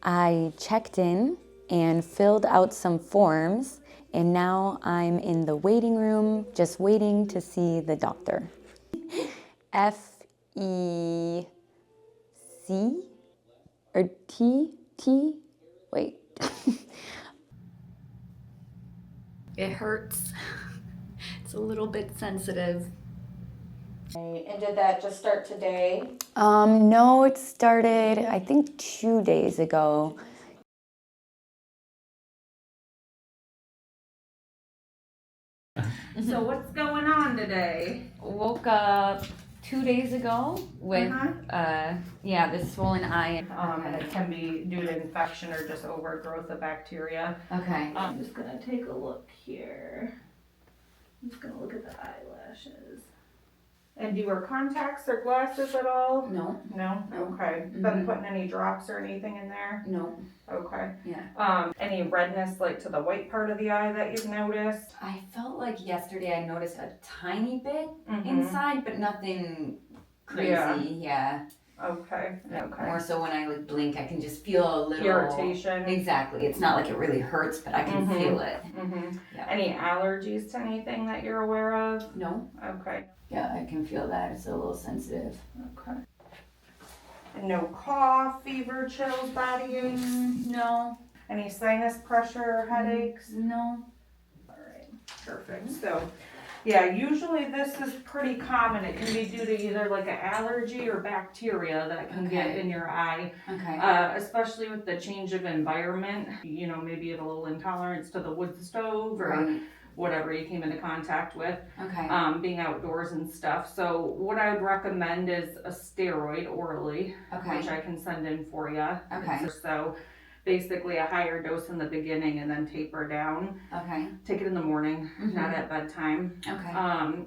I checked in and filled out some forms, and now I'm in the waiting room, just waiting to see the doctor. FEC or T? Wait. It hurts. It's a little bit sensitive. And did that just start today? No, it started, I think 2 days ago. So what's going on today? Woke up 2 days ago with, this swollen eye. It can be due to infection or just overgrowth of bacteria. Okay. I'm just gonna take a look here. I'm just gonna look at the eyelashes. And do you wear contacts or glasses at all? No. No? Okay. Been putting any drops or anything in there? No. Okay. Yeah. Any redness like to the white part of the eye that you've noticed? I felt like yesterday I noticed a tiny bit inside, but nothing crazy. Yeah. Okay. Okay. More so when I like blink, I can just feel a little irritation. Exactly. It's not like it really hurts, but I can feel it. Yeah. Any allergies to anything that you're aware of? No. Okay. Yeah, I can feel that. It's a little sensitive. Okay. And no cough, fever, chills, body aches? No. Any sinus pressure or headaches? No. All right. Perfect. So, yeah, usually this is pretty common. It can be due to either like an allergy or bacteria that can get in your eye. Okay. Especially with the change of environment. You know, maybe you have a little intolerance to the wood stove or whatever you came into contact with. Okay. Being outdoors and stuff. So what I would recommend is a steroid orally, which I can send in for you. Okay. So basically a higher dose in the beginning and then taper down. Okay. Take it in the morning, not at bedtime. Okay.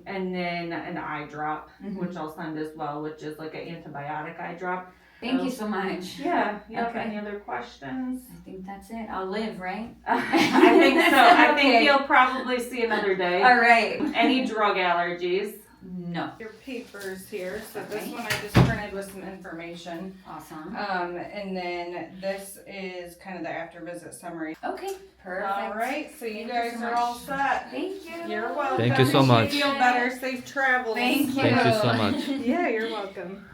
And then an eye drop, which I'll send as well, which is like an antibiotic eye drop. Thank you so much. Yeah. You have any other questions? I think that's it. I'll live, right? I think so. I think you'll probably see another day. All right. Any drug allergies? No. Your papers here. So this one I just printed with some information. Awesome. And then this is kind of the after visit summary. Okay. Perfect. All right. So you guys so are much. all set. Thank you. You're welcome. Thank you so much. Feel better. Safe travels. Thank you. Thank you so much. Yeah, you're welcome.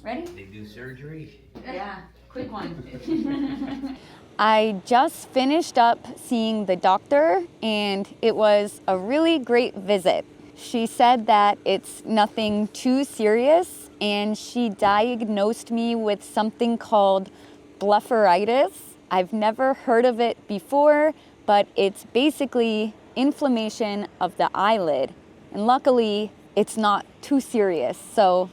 Ready? They do surgery? Yeah, quick one. I just finished up seeing the doctor, and it was a really great visit. She said that it's nothing too serious, and she diagnosed me with something called blepharitis. I've never heard of it before, but it's basically inflammation of the eyelid. And luckily, it's not too serious, so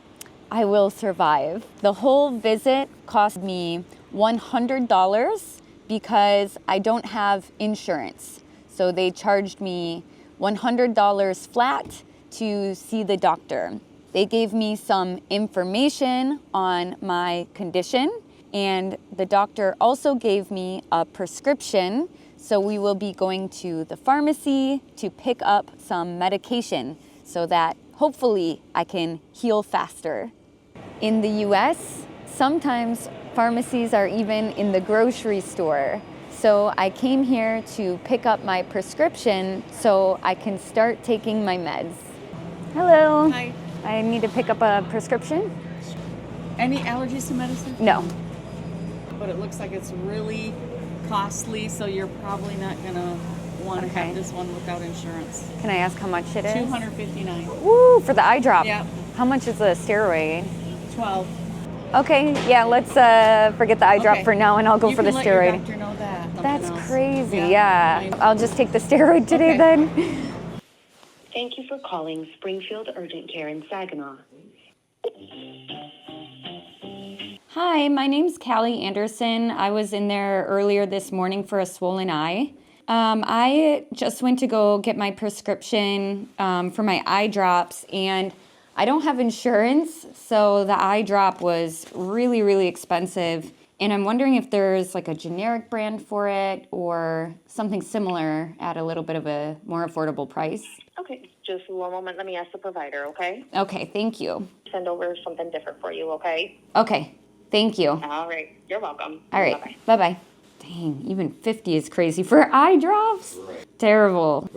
I will survive. The whole visit cost me $100, because I don't have insurance. So they charged me $100 flat to see the doctor. They gave me some information on my condition, and the doctor also gave me a prescription. So we will be going to the pharmacy to pick up some medication so that hopefully I can heal faster. In the US, sometimes pharmacies are even in the grocery store. So I came here to pick up my prescription so I can start taking my meds. Hello. Hi. I need to pick up a prescription. Any allergies to medicine? No. But it looks like it's really costly, so you're probably not gonna want to have this one without insurance. Can I ask how much it is? $259. Woo, for the eye drop. Yep. How much is the steroid? $12. Okay, yeah, let's forget the eye drop for now and I'll go for the steroid. You can let your doctor know that. That's crazy, yeah. I'll just take the steroid today then. Thank you for calling Springfield Urgent Care in Saginaw. Hi, my name's Callie Anderson. I was in there earlier this morning for a swollen eye. I just went to go get my prescription for my eye drops, and I don't have insurance, so the eye drop was really, really expensive. And I'm wondering if there's like a generic brand for it or something similar at a little bit of a more affordable price. Okay, just one moment. Let me ask the provider, okay? Okay, thank you. Send over something different for you, okay? Okay, thank you. All right, you're welcome. All right, bye-bye. Dang, even 50 is crazy for eye drops. Terrible.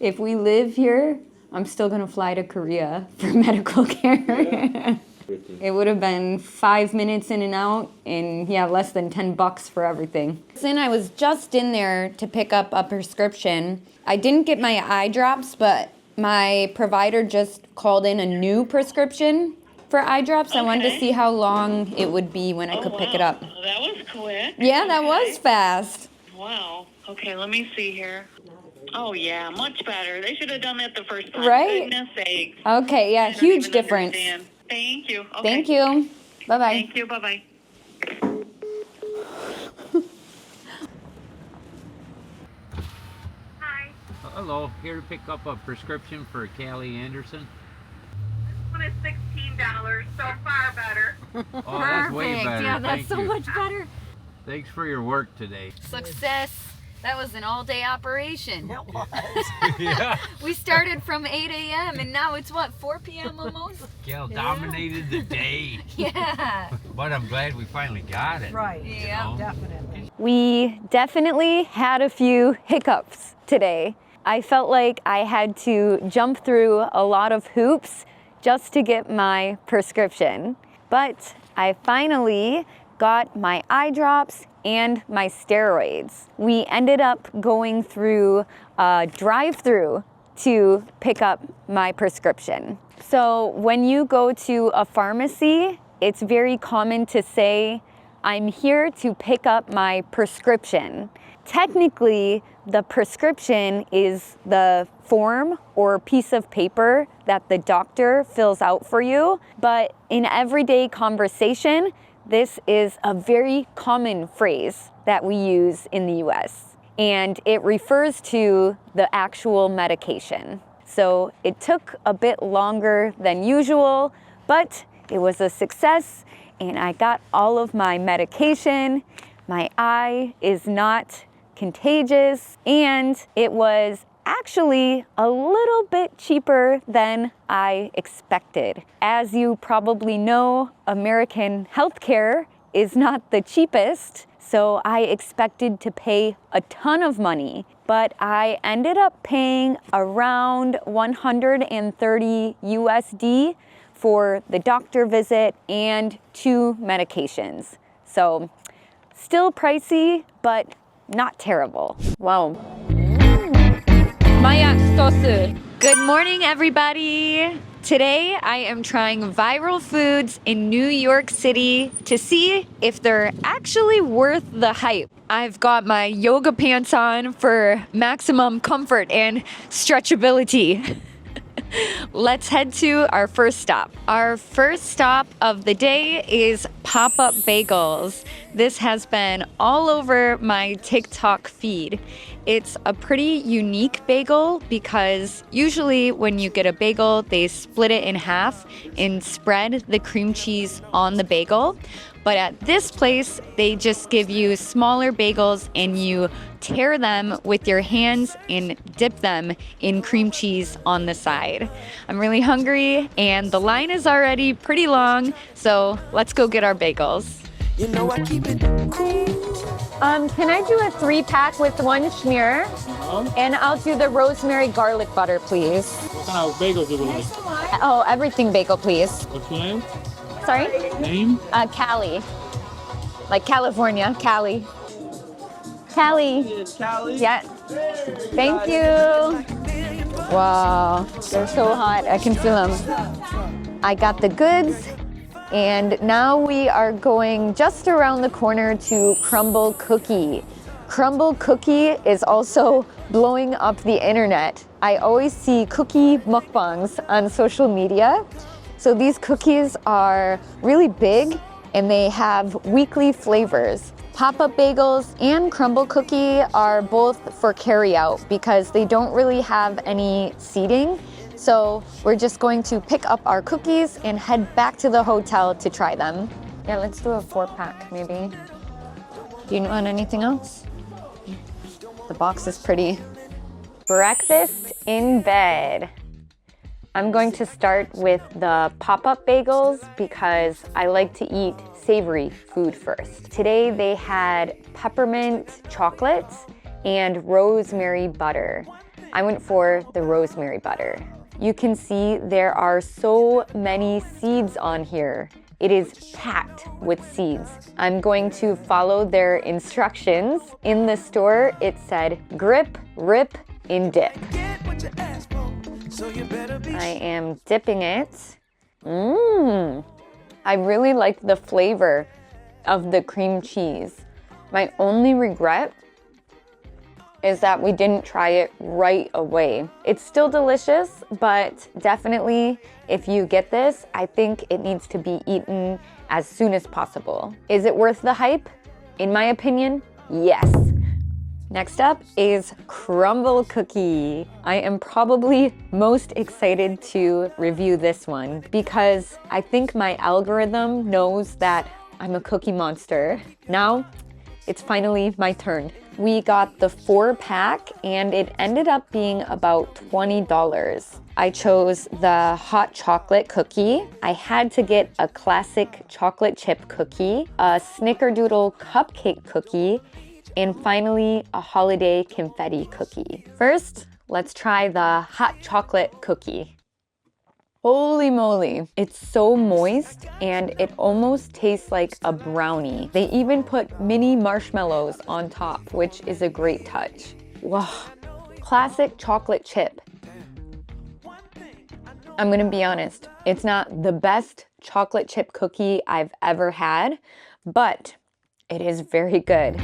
If we live here, I'm still gonna fly to Korea for medical care. It would have been 5 minutes in and out, and yeah, less than $10 for everything. Then I was just in there to pick up a prescription. I didn't get my eye drops, but my provider just called in a new prescription for eye drops. I wanted to see how long it would be when I could pick it up. That was quick. Yeah, that was fast. Wow. Okay, let me see here. Oh, yeah, much better. They should have done that the first time. Right? Goodness sakes. Okay, yeah, huge difference. Understand. Thank you. Okay. Thank you. Bye-bye. Thank you. Bye-bye. Hello, here to pick up a prescription for Callie Anderson. This one is $16, so far better. Oh, that's way better. Yeah, that's Thank so you. much better. Thanks for your work today. Success. That was an all-day operation. It was. Yeah. We started from 8 a.m. and now it's what, 4 p.m. almost? Cal dominated the day. Yeah. But I'm glad we finally got it. Right. Yeah, definitely. We definitely had a few hiccups today. I felt like I had to jump through a lot of hoops just to get my prescription. But I finally got my eye drops and my steroids. We ended up going through a drive-through to pick up my prescription. So when you go to a pharmacy, it's very common to say, "I'm here to pick up my prescription." Technically, the prescription is the form or piece of paper that the doctor fills out for you, but in everyday conversation, this is a very common phrase that we use in the US, and it refers to the actual medication. So it took a bit longer than usual, but it was a success, and I got all of my medication. My eye is not contagious, and it was actually a little bit cheaper than I expected. As you probably know, American healthcare is not the cheapest, so I expected to pay a ton of money, but I ended up paying around 130 USD for the doctor visit and 2 medications. So still pricey, but not terrible. Wow. Maya sauce. Good morning, everybody. Today I am trying viral foods in New York City to see if they're actually worth the hype. I've got my yoga pants on for maximum comfort and stretchability. Let's head to our first stop. Our first stop of the day is Pop-Up Bagels. this has been all over my TikTok feed. It's a pretty unique bagel because usually when you get a bagel, they split it in half and spread the cream cheese on the bagel. But at this place, they just give you smaller bagels and you tear them with your hands and dip them in cream cheese on the side. I'm really hungry and the line is already pretty long, so let's go get our bagels. You know I keep it cool. Can I do a 3-pack with 1 schmear? And I'll do the rosemary garlic butter, please. What kind of bagels do you like? Oh, everything bagel, please. What's your name? Sorry? Name? Cali. Like California, Cali. Cali. Cali. Yeah. Thank you. Wow, they're so hot. I can feel them. I got the goods. And now we are going just around the corner to Crumble Cookie. Crumble Cookie is also blowing up the internet. I always see cookie mukbangs on social media. So these cookies are really big and they have weekly flavors. Pop-up bagels and Crumble Cookie are both for carry-out because they don't really have any seating. So we're just going to pick up our cookies and head back to the hotel to try them. Yeah, let's do a 4-pack maybe. Do you want anything else? The box is pretty. Breakfast in bed. I'm going to start with the pop-up bagels because I like to eat savory food first. Today they had peppermint chocolates and rosemary butter. I went for the rosemary butter. You can see there are so many seeds on here. It is packed with seeds. I'm going to follow their instructions. In the store, it said grip, rip, and dip. I am dipping it. I really like the flavor of the cream cheese. My only regret is that we didn't try it right away. It's still delicious, but definitely if you get this, I think it needs to be eaten as soon as possible. Is it worth the hype? In my opinion, yes. Next up is Crumble Cookie. I am probably most excited to review this one because I think my algorithm knows that I'm a cookie monster. Now, it's finally my turn. We got the 4-pack and it ended up being about $20. I chose the hot chocolate cookie. I had to get a classic chocolate chip cookie, a snickerdoodle cupcake cookie, and finally a holiday confetti cookie. First, let's try the hot chocolate cookie. Holy moly, it's so moist and it almost tastes like a brownie. They even put mini marshmallows on top, which is a great touch. Wow, classic chocolate chip. I'm gonna be honest, it's not the best chocolate chip cookie I've ever had, but it is very good.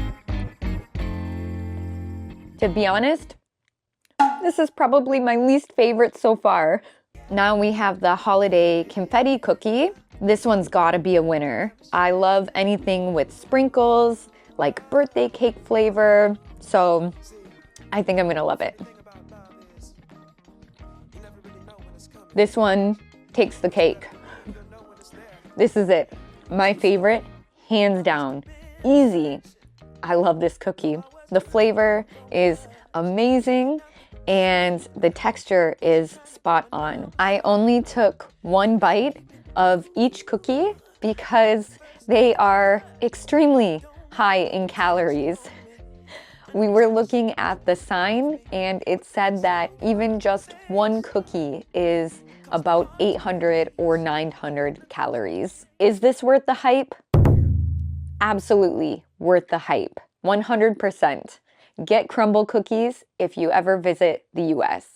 To be honest, this is probably my least favorite so far. Now we have the holiday confetti cookie. This one's gotta be a winner. I love anything with sprinkles, like birthday cake flavor, so I think I'm gonna love it. This one takes the cake. This is it. My favorite, hands down. Easy. I love this cookie. The flavor is amazing and the texture is spot on. I only took 1 bite of each cookie because they are extremely high in calories. We were looking at the sign and it said that even just 1 cookie is about 800 or 900 calories. Is this worth the hype? Absolutely worth the hype. 100%. Get Crumble Cookies if you ever visit the US.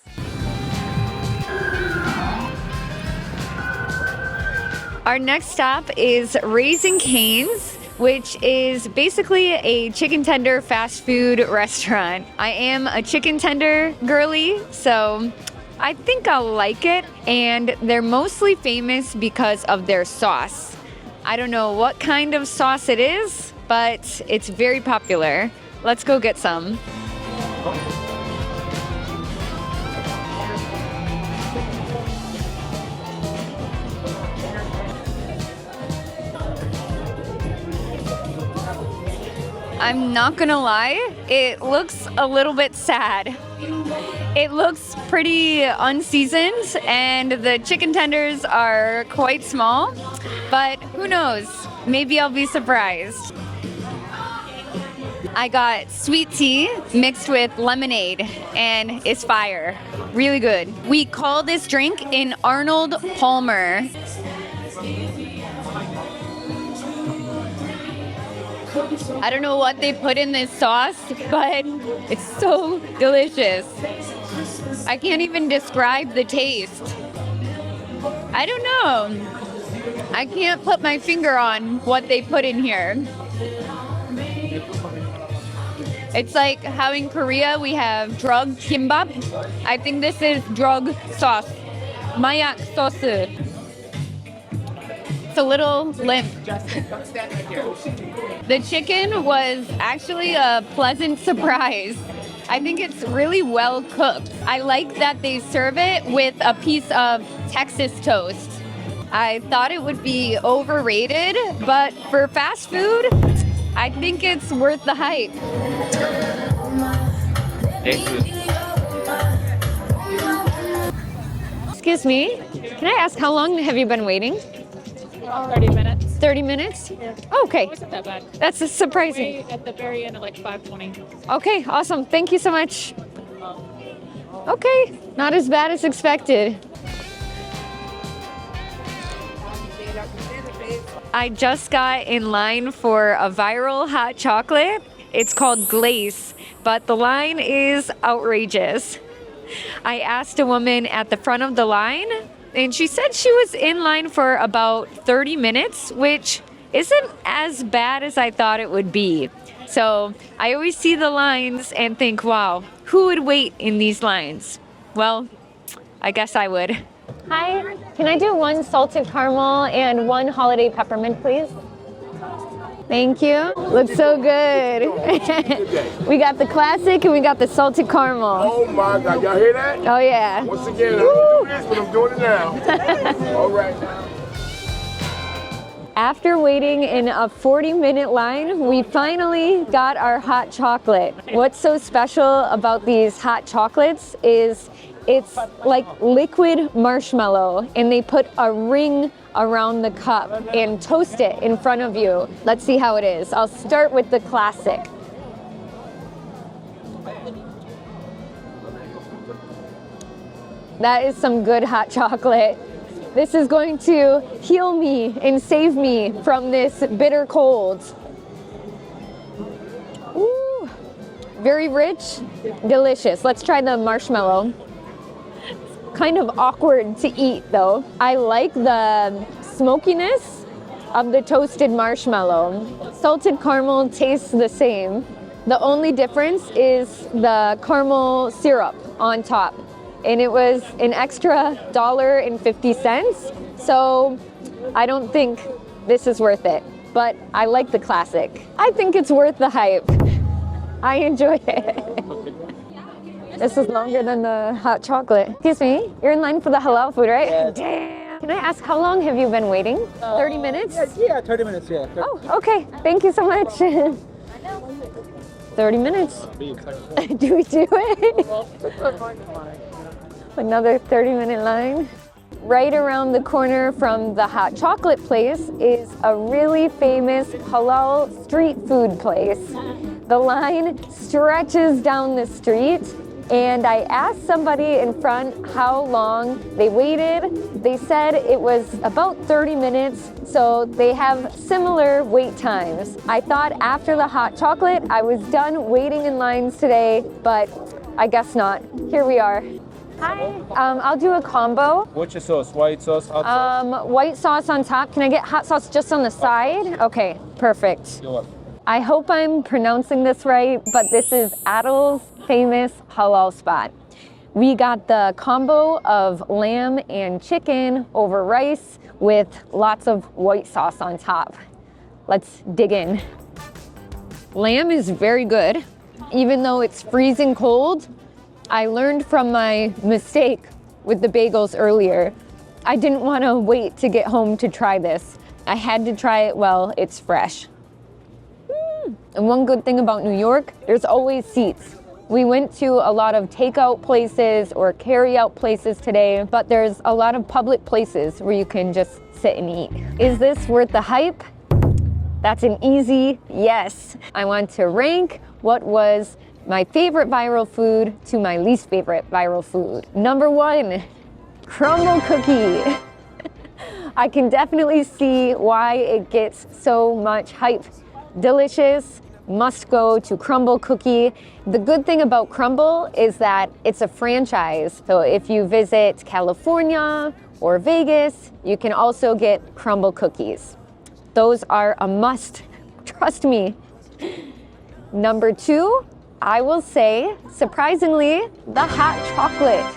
Our next stop is Raising Cane's, which is basically a chicken tender fast food restaurant. I am a chicken tender girly, so I think I'll like it. And they're mostly famous because of their sauce. I don't know what kind of sauce it is, but it's very popular. Let's go get some. I'm not gonna lie, it looks a little bit sad. It looks pretty unseasoned and the chicken tenders are quite small, but who knows? Maybe I'll be surprised. I got sweet tea mixed with lemonade and it's fire. Really good. We call this drink an Arnold Palmer. I don't know what they put in this sauce, but it's so delicious. I can't even describe the taste. I don't know. I can't put my finger on what they put in here. It's like how in Korea we have drug kimbap. I think this is drug sauce. Mayak sauce. It's a little limp. The chicken was actually a pleasant surprise. I think it's really well cooked. I like that they serve it with a piece of Texas toast. I thought it would be overrated, but for fast food, I think it's worth the hype. Excuse me, can I ask how long have you been waiting? 30 minutes. 30 minutes? Yeah. Oh, okay. It wasn't that bad. That's surprising. Way at the very end at like 5:20. Okay, awesome. Thank you so much. Okay, not as bad as expected. I just got in line for a viral hot chocolate. It's called Glaze, but the line is outrageous. I asked a woman at the front of the line, and she said she was in line for about 30 minutes, which isn't as bad as I thought it would be. So I always see the lines and think, wow, who would wait in these lines? Well, I guess I would. Hi, can I do one salted caramel and one holiday peppermint, please? Thank you. Looks so good. We got the classic and we got the salted caramel. Oh my God, y'all hear that? Oh yeah. Once again, I don't do this, but I'm doing it now. All right. After waiting in a 40-minute line, we finally got our hot chocolate. What's so special about these hot chocolates is it's like liquid marshmallow, and they put a ring around the cup and toast it in front of you. Let's see how it is. I'll start with the classic. That is some good hot chocolate. This is going to heal me and save me from this bitter cold. Ooh, very rich, delicious. Let's try the marshmallow. Kind of awkward to eat though. I like the smokiness of the toasted marshmallow. Salted caramel tastes the same. The only difference is the caramel syrup on top. And it was an extra $1.50. So I don't think this is worth it, but I like the classic. I think it's worth the hype. I enjoy it. This is longer than the hot chocolate. Excuse me, you're in line for the halal food, right? Yes. Damn. Can I ask how long have you been waiting? 30 minutes? Yeah, 30 minutes, yeah. 30. Oh, okay. Thank you so much. 30 minutes. Do we do it? Another 30-minute line. Right around the corner from the hot chocolate place is a really famous halal street food place. The line stretches down the street, and I asked somebody in front how long they waited. They said it was about 30 minutes, so they have similar wait times. I thought after the hot chocolate, I was done waiting in lines today, but I guess not. Here we are. Hi, I'll do a combo. What's your sauce? White sauce, hot sauce? White sauce on top. Can I get hot sauce just on the side? Okay, perfect. You're welcome. I hope I'm pronouncing this right, but this is Adel's famous halal spot. We got the combo of lamb and chicken over rice with lots of white sauce on top. Let's dig in. Lamb is very good. Even though it's freezing cold, I learned from my mistake with the bagels earlier. I didn't want to wait to get home to try this. I had to try it while it's fresh. And one good thing about New York, there's always seats. We went to a lot of takeout places or carry-out places today, but there's a lot of public places where you can just sit and eat. Is this worth the hype? That's an easy yes. I want to rank what was my favorite viral food to my least favorite viral food. Number 1, crumble cookie. I can definitely see why it gets so much hype. Delicious, must go to crumble cookie. The good thing about crumble is that it's a franchise. So if you visit California or Vegas, you can also get crumble cookies. Those are a must, trust me. Number 2, I will say, surprisingly, the hot chocolate.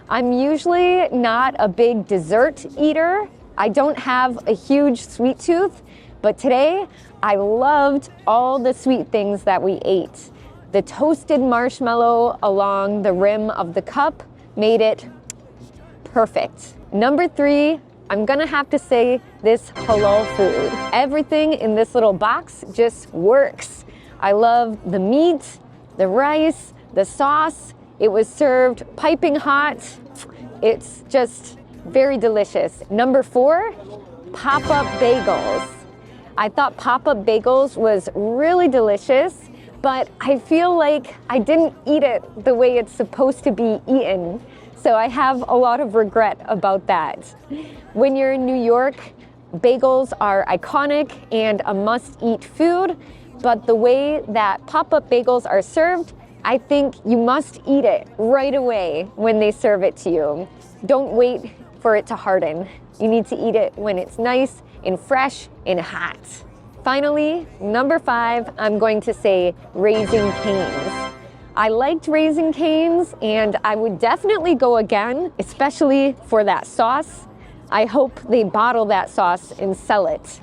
I'm usually not a big dessert eater. I don't have a huge sweet tooth, but today I loved all the sweet things that we ate. The toasted marshmallow along the rim of the cup made it perfect. Number 3, I'm gonna have to say this halal food. Everything in this little box just works. I love the meat, the rice, the sauce. It was served piping hot. It's just very delicious. Number 4, pop-up bagels. I thought pop-up bagels was really delicious, but I feel like I didn't eat it the way it's supposed to be eaten. So I have a lot of regret about that. When you're in New York, bagels are iconic and a must-eat food, but the way that pop-up bagels are served, I think you must eat it right away when they serve it to you. Don't wait for it to harden. You need to eat it when it's nice and fresh and hot. Finally, number 5, I'm going to say Raising Cane's. I liked Raising Cane's and I would definitely go again, especially for that sauce. I hope they bottle that sauce and sell it.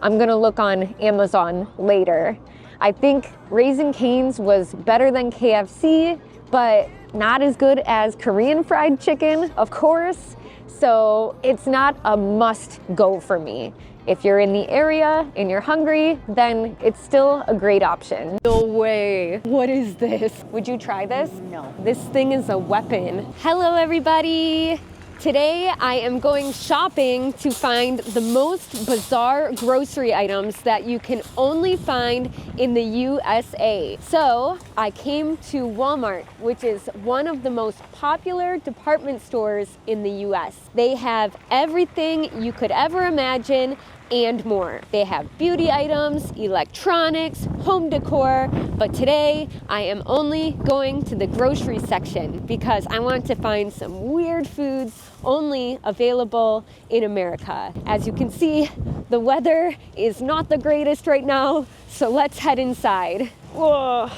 I'm gonna look on Amazon later. I think Raising Cane's was better than KFC, but not as good as Korean fried chicken, of course. So it's not a must go for me. If you're in the area and you're hungry, then it's still a great option. No way. What is this? Would you try this? No. This thing is a weapon. Hello, everybody. Today I am going shopping to find the most bizarre grocery items that you can only find in the USA. So I came to Walmart, which is one of the most popular department stores in the US. They have everything you could ever imagine and more. They have beauty items, electronics, home decor, but today I am only going to the grocery section because I want to find some weird foods only available in America. As you can see, the weather is not the greatest right now, so let's head inside. Whoa.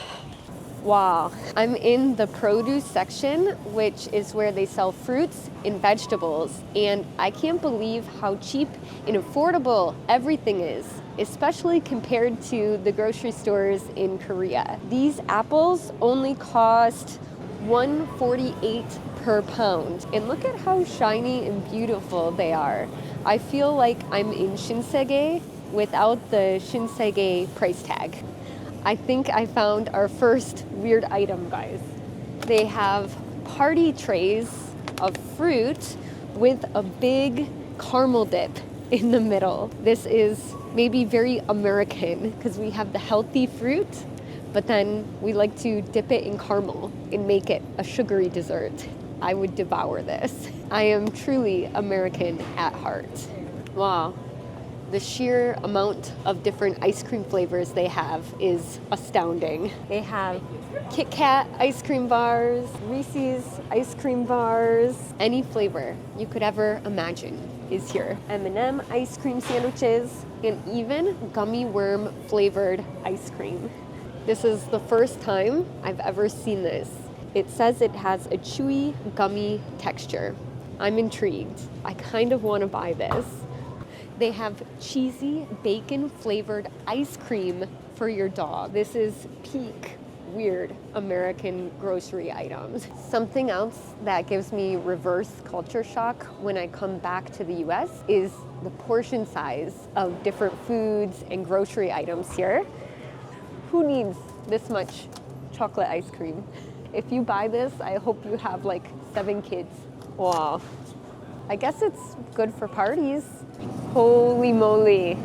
Wow, I'm in the produce section, which is where they sell fruits and vegetables, and I can't believe how cheap and affordable everything is, especially compared to the grocery stores in Korea. These apples only cost $1.48 per pound, and look at how shiny and beautiful they are. I feel like I'm in Shinsegae without the Shinsegae price tag. I think I found our first weird item, guys. They have party trays of fruit with a big caramel dip in the middle. This is maybe very American because we have the healthy fruit, but then we like to dip it in caramel and make it a sugary dessert. I would devour this. I am truly American at heart. Wow. The sheer amount of different ice cream flavors they have is astounding. They have Kit Kat ice cream bars, Reese's ice cream bars, any flavor you could ever imagine is here. M&M ice cream sandwiches, and even gummy worm flavored ice cream. This is the first time I've ever seen this. It says it has a chewy, gummy texture. I'm intrigued. I kind of want to buy this. They have cheesy bacon flavored ice cream for your dog. This is peak weird American grocery items. Something else that gives me reverse culture shock when I come back to the US is the portion size of different foods and grocery items here. Who needs this much chocolate ice cream? If you buy this, I hope you have like 7 kids. Wow. I guess it's good for parties. Holy moly.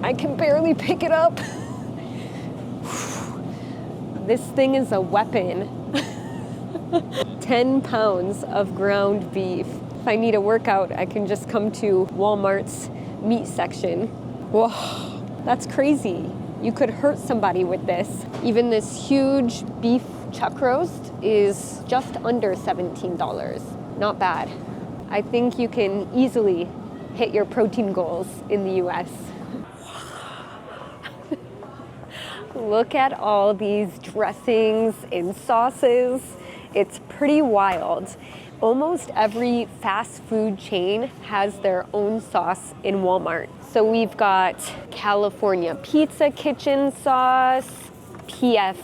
I can barely pick it up. This thing is a weapon. 10 pounds of ground beef. If I need a workout, I can just come to Walmart's meat section. Whoa, that's crazy. You could hurt somebody with this. Even this huge beef chuck roast is just under $17. Not bad. I think you can easily hit your protein goals in the US. Look at all these dressings and sauces. It's pretty wild. Almost every fast food chain has their own sauce in Walmart. So we've got California Pizza Kitchen sauce, P.F.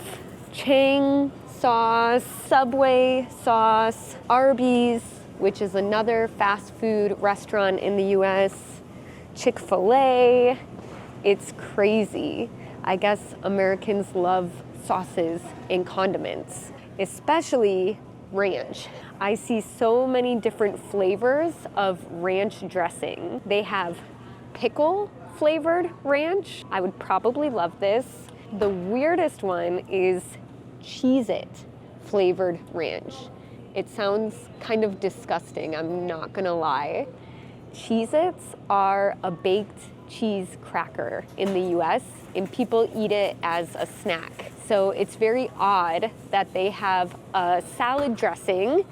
Chang sauce, Subway sauce, Arby's, which is another fast food restaurant in the US, Chick-fil-A. It's crazy. I guess Americans love sauces and condiments, especially ranch. I see so many different flavors of ranch dressing. They have pickle flavored ranch. I would probably love this. The weirdest one is Cheez-It flavored ranch. It sounds kind of disgusting, I'm not gonna lie. Cheez-Its are a baked cheese cracker in the US, and people eat it as a snack. So it's very odd that they have a salad dressing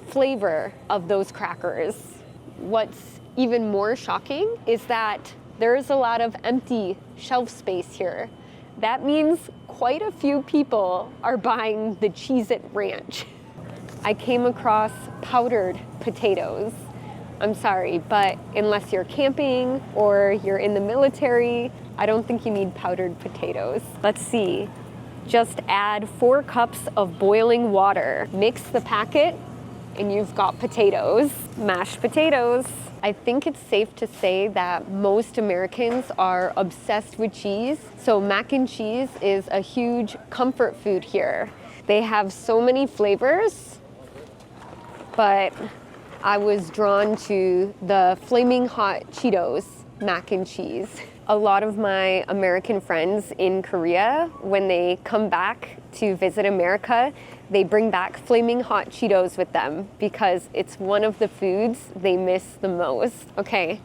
flavor of those crackers. What's even more shocking is that there is a lot of empty shelf space here. That means quite a few people are buying the Cheez-It ranch. I came across powdered potatoes. I'm sorry, but unless you're camping or you're in the military, I don't think you need powdered potatoes. Let's see. Just add 4 cups of boiling water. Mix the packet and you've got potatoes, mashed potatoes. I think it's safe to say that most Americans are obsessed with cheese. So mac and cheese is a huge comfort food here. They have so many flavors, but I was drawn to the Flaming Hot Cheetos mac and cheese. A lot of my American friends in Korea, when they come back to visit America, they bring back Flaming Hot Cheetos with them because it's one of the foods they miss the most. Okay,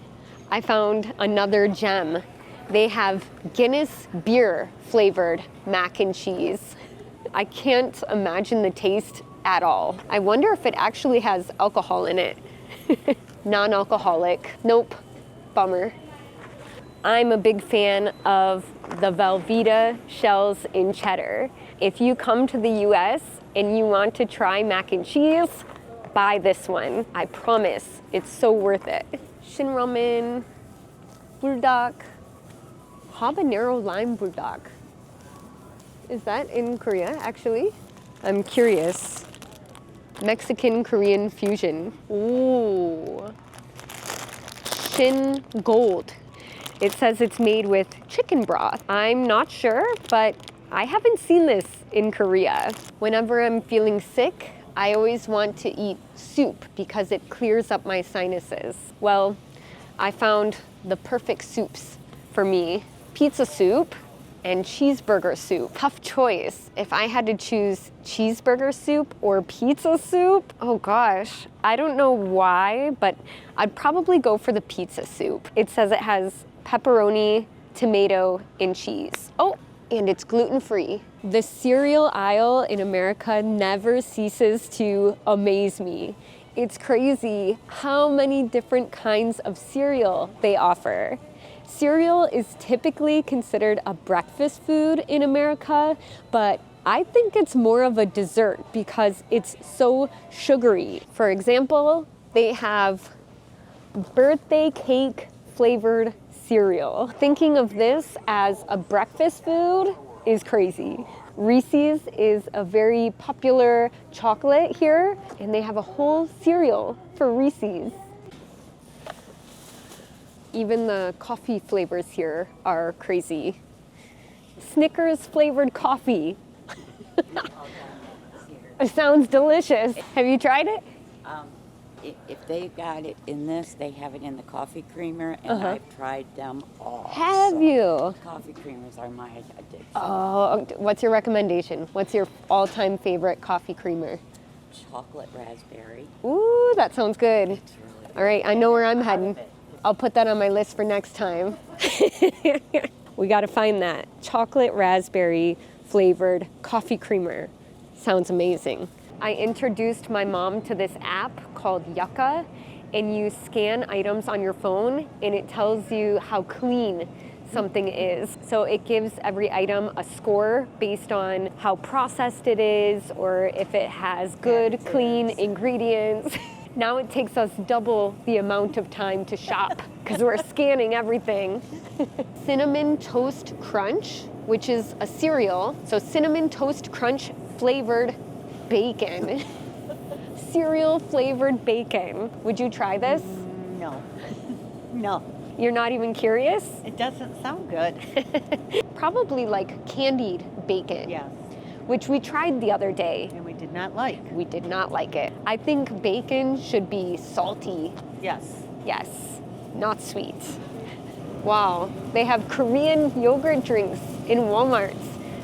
I found another gem. They have Guinness beer flavored mac and cheese. I can't imagine the taste at all. I wonder if it actually has alcohol in it. Non-alcoholic. Nope. Bummer. I'm a big fan of the Velveeta shells in cheddar. If you come to the US and you want to try mac and cheese, buy this one. I promise, it's so worth it. Shin ramen, buldak, habanero lime buldak. Is that in Korea, actually? I'm curious. Mexican-Korean fusion. Ooh. Shin Gold. It says it's made with chicken broth. I'm not sure, but I haven't seen this in Korea. Whenever I'm feeling sick, I always want to eat soup because it clears up my sinuses. Well, I found the perfect soups for me. Pizza soup and cheeseburger soup. Tough choice. If I had to choose cheeseburger soup or pizza soup, oh gosh, I don't know why, but I'd probably go for the pizza soup. It says it has pepperoni, tomato, and cheese. Oh, and it's gluten-free. The cereal aisle in America never ceases to amaze me. It's crazy how many different kinds of cereal they offer. Cereal is typically considered a breakfast food in America, but I think it's more of a dessert because it's so sugary. For example, they have birthday cake flavored cereal. Thinking of this as a breakfast food is crazy. Reese's is a very popular chocolate here, and they have a whole cereal for Reese's. Even the coffee flavors here are crazy. Snickers flavored coffee. It sounds delicious. Have you tried it? If they've got it in this, they have it in the coffee creamer, and I've tried them all. Have you? Coffee creamers are my addiction. Oh, what's your recommendation? What's your all-time favorite coffee creamer? Chocolate raspberry. Ooh, that sounds good. All right, I know where I'm heading. I'll put that on my list for next time. We got to find that chocolate raspberry flavored coffee creamer. Sounds amazing. I introduced my mom to this app called Yucca, and you scan items on your phone and it tells you how clean something is. So it gives every item a score based on how processed it is or if it has good, clean ingredients. Now it takes us double the amount of time to shop because we're scanning everything. Cinnamon Toast Crunch, which is a cereal. So Cinnamon Toast Crunch flavored bacon. Cereal flavored bacon. Would you try this? No. No. You're not even curious? It doesn't sound good. Probably like candied bacon. Yes. Which we tried the other day. And we did not like. We did not like it. I think bacon should be salty. Yes. Yes, not sweet. Wow, they have Korean yogurt drinks in Walmart.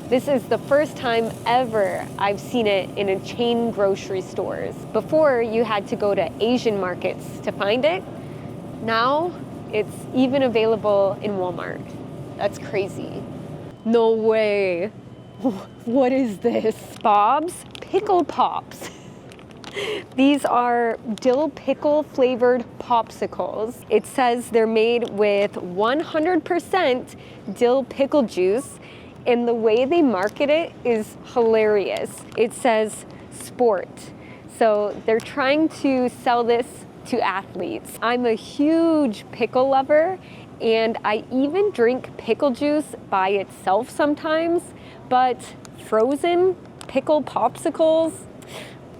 This is the first time ever I've seen it in a chain grocery stores. Before, you had to go to Asian markets to find it. Now, it's even available in Walmart. That's crazy. No way. What is this? Bob's Pickle Pops. These are dill pickle flavored popsicles. It says they're made with 100% dill pickle juice, and the way they market it is hilarious. It says sport. So they're trying to sell this to athletes. I'm a huge pickle lover, and I even drink pickle juice by itself sometimes, but frozen pickle popsicles,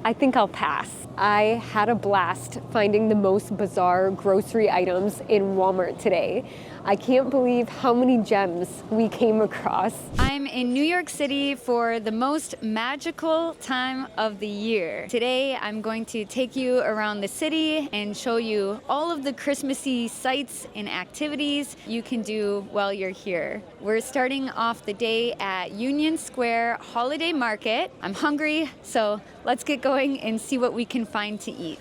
I think I'll pass. I had a blast finding the most bizarre grocery items in Walmart today. I can't believe how many gems we came across. I'm in New York City for the most magical time of the year. Today, I'm going to take you around the city and show you all of the Christmassy sights and activities you can do while you're here. We're starting off the day at Union Square Holiday Market. I'm hungry, so let's get going and see what we can find to eat.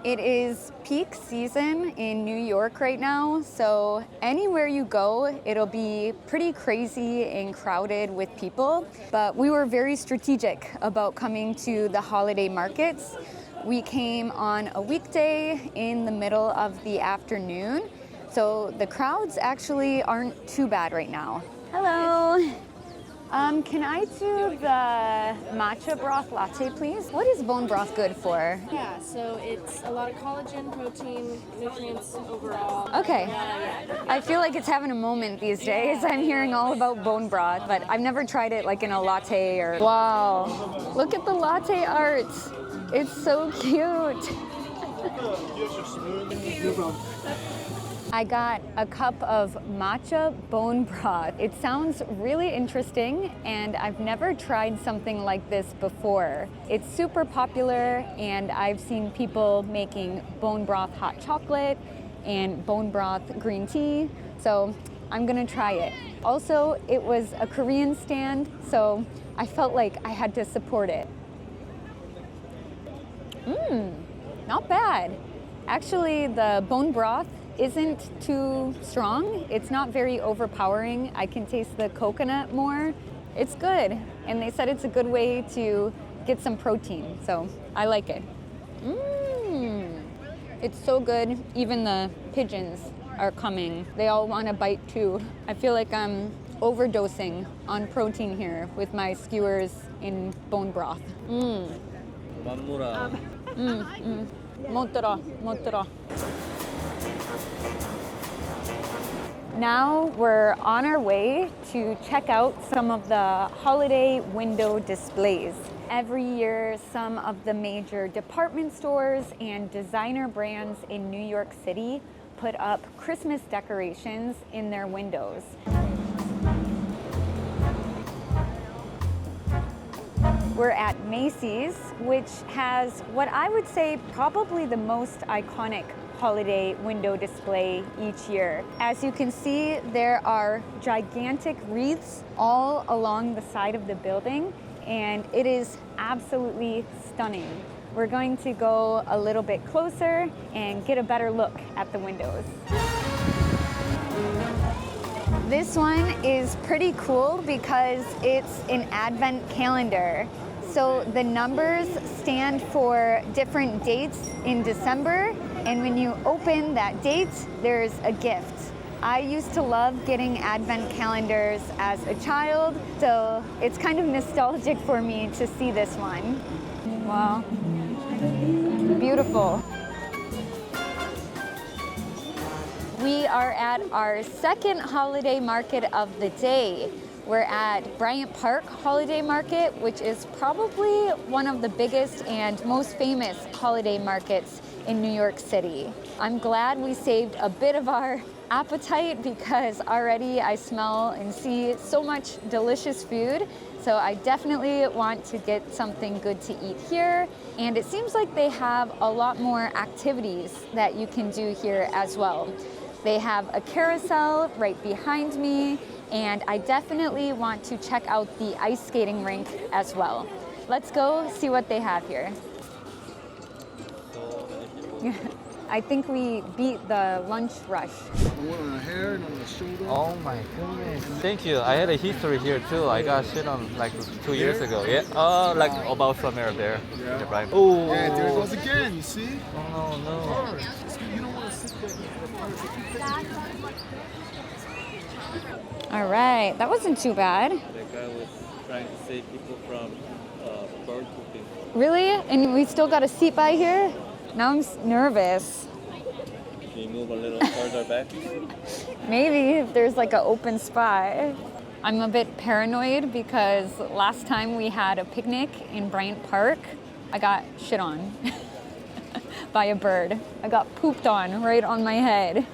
It is peak season in New York right now, so anywhere you go, it'll be pretty crazy and crowded with people. But we were very strategic about coming to the holiday markets. We came on a weekday in the middle of the afternoon, so the crowds actually aren't too bad right now. Hello. Can I do the matcha broth latte, please? What is bone broth good for? Yeah, so it's a lot of collagen, protein, nutrients overall. Okay. Yeah. I feel like it's having a moment these days. I'm hearing all about bone broth, but I've never tried it like in a latte or... Wow, look at the latte art. It's so cute. I got a cup of matcha bone broth. It sounds really interesting, and I've never tried something like this before. It's super popular, and I've seen people making bone broth hot chocolate and bone broth green tea, so I'm gonna try it. Also, it was a Korean stand, so I felt like I had to support it. Not bad. Actually, the bone broth isn't too strong. It's not very overpowering. I can taste the coconut more. It's good. And they said it's a good way to get some protein, so I like it. It's so good. Even the pigeons are coming. They all want a bite too. I feel like I'm overdosing on protein here with my skewers in bone broth. 못 들어. Now we're on our way to check out some of the holiday window displays. Every year, some of the major department stores and designer brands in New York City put up Christmas decorations in their windows. We're at Macy's, which has what I would say probably the most iconic holiday window display each year. As you can see, there are gigantic wreaths all along the side of the building, and it is absolutely stunning. We're going to go a little bit closer and get a better look at the windows. This one is pretty cool because it's an advent calendar. So the numbers stand for different dates in December, and when you open that date, there's a gift. I used to love getting advent calendars as a child, so it's kind of nostalgic for me to see this one. Wow, beautiful. We are at our second holiday market of the day. We're at Bryant Park Holiday Market, which is probably one of the biggest and most famous holiday markets in New York City. I'm glad we saved a bit of our appetite because already I smell and see so much delicious food. So I definitely want to get something good to eat here. And it seems like they have a lot more activities that you can do here as well. They have a carousel right behind me, and I definitely want to check out the ice skating rink as well. Let's go see what they have here. I think we beat the lunch rush. One on the hair and on the shoulder. Oh my goodness. Thank you. I had a history here too. I got shit on like 2 years ago. Yeah. Like about somewhere there. Yeah. Yeah, right. Oh. Yeah, there it goes again, you see? Oh no. You don't want to sit there. All right, that wasn't too bad. That guy was trying to save people from bird pooping. Really? And we still got a seat by here? Now I'm nervous. Can you move a little further back? Maybe if there's like an open spot. I'm a bit paranoid because last time we had a picnic in Bryant Park, I got shit on by a bird. I got pooped on right on my head.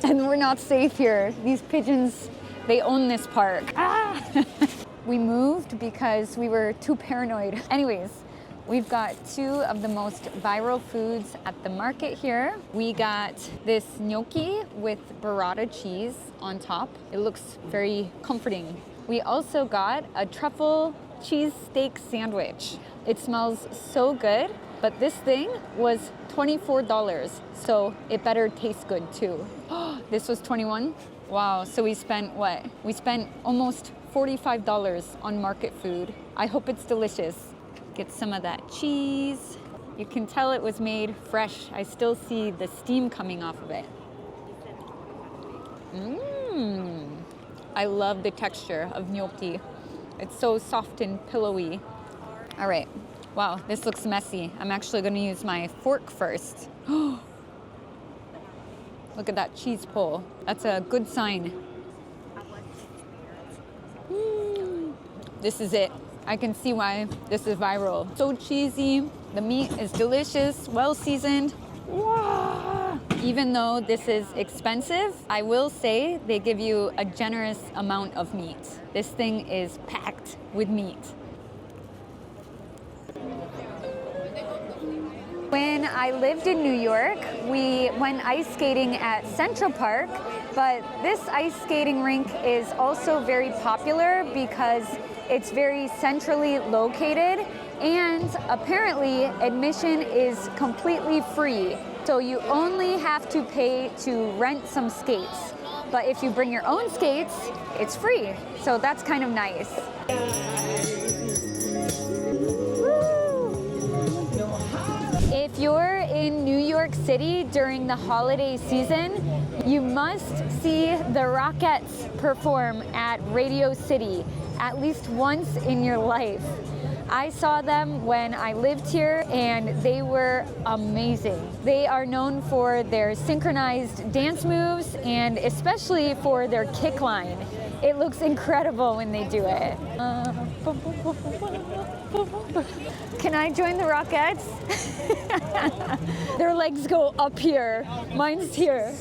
And we're not safe here. These pigeons, they own this park. Ah! We moved because we were too paranoid. Anyways, we've got two of the most viral foods at the market here. We got this gnocchi with burrata cheese on top. It looks very comforting. We also got a truffle cheese steak sandwich. It smells so good, but this thing was $24, so it better taste good too. This was $21? Wow, so we spent what? We spent almost $45 on market food. I hope it's delicious. Get some of that cheese. You can tell it was made fresh. I still see the steam coming off of it. I love the texture of gnocchi. It's so soft and pillowy. All right. Wow, this looks messy. I'm actually gonna use my fork first. Look at that cheese pull. That's a good sign. This is it. I can see why this is viral. So cheesy, the meat is delicious, well seasoned. Wow. Even though this is expensive, I will say they give you a generous amount of meat. This thing is packed with meat. When I lived in New York, we went ice skating at Central Park, but this ice skating rink is also very popular because it's very centrally located, and apparently admission is completely free. So you only have to pay to rent some skates. But if you bring your own skates, it's free. So that's kind of nice. If you're in New York City during the holiday season, you must see the Rockettes perform at Radio City at least once in your life. I saw them when I lived here and they were amazing. They are known for their synchronized dance moves and especially for their kick line. It looks incredible when they do it. Can I join the Rockettes? Their legs go up here. Mine's here.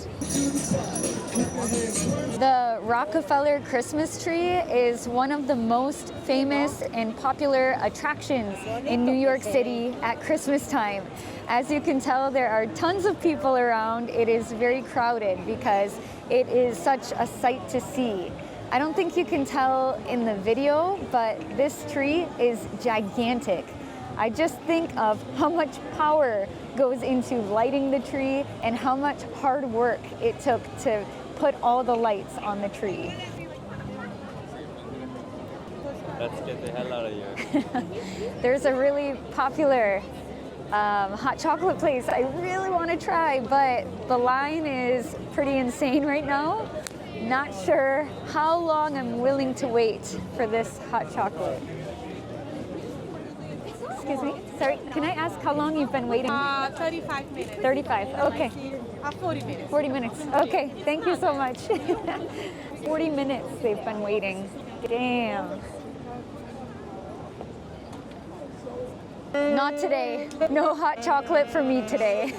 The Rockefeller Christmas tree is one of the most famous and popular attractions in New York City at Christmas time. As you can tell, there are tons of people around. It is very crowded because it is such a sight to see. I don't think you can tell in the video, but this tree is gigantic. I just think of how much power goes into lighting the tree and how much hard work it took to put all the lights on the tree. Let's get the hell out of here. There's a really popular hot chocolate place I really want to try, but the line is pretty insane right now. Not sure how long I'm willing to wait for this hot chocolate. Excuse me, sorry, can I ask how long you've been waiting? 35 minutes. 35, okay. 40 minutes. 40 minutes, okay, thank you so much. 40 minutes they've been waiting. Damn. Not today. No hot chocolate for me today.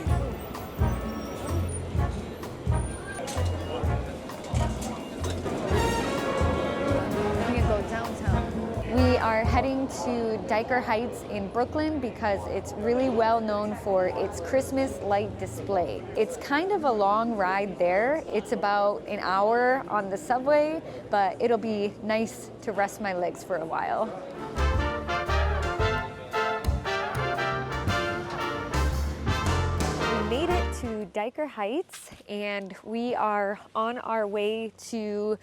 We are heading to Dyker Heights in Brooklyn because it's really well known for its Christmas light display. It's kind of a long ride there. It's about an hour on the subway, but it'll be nice to rest my legs for a while. We made it to Dyker Heights and we are on our way to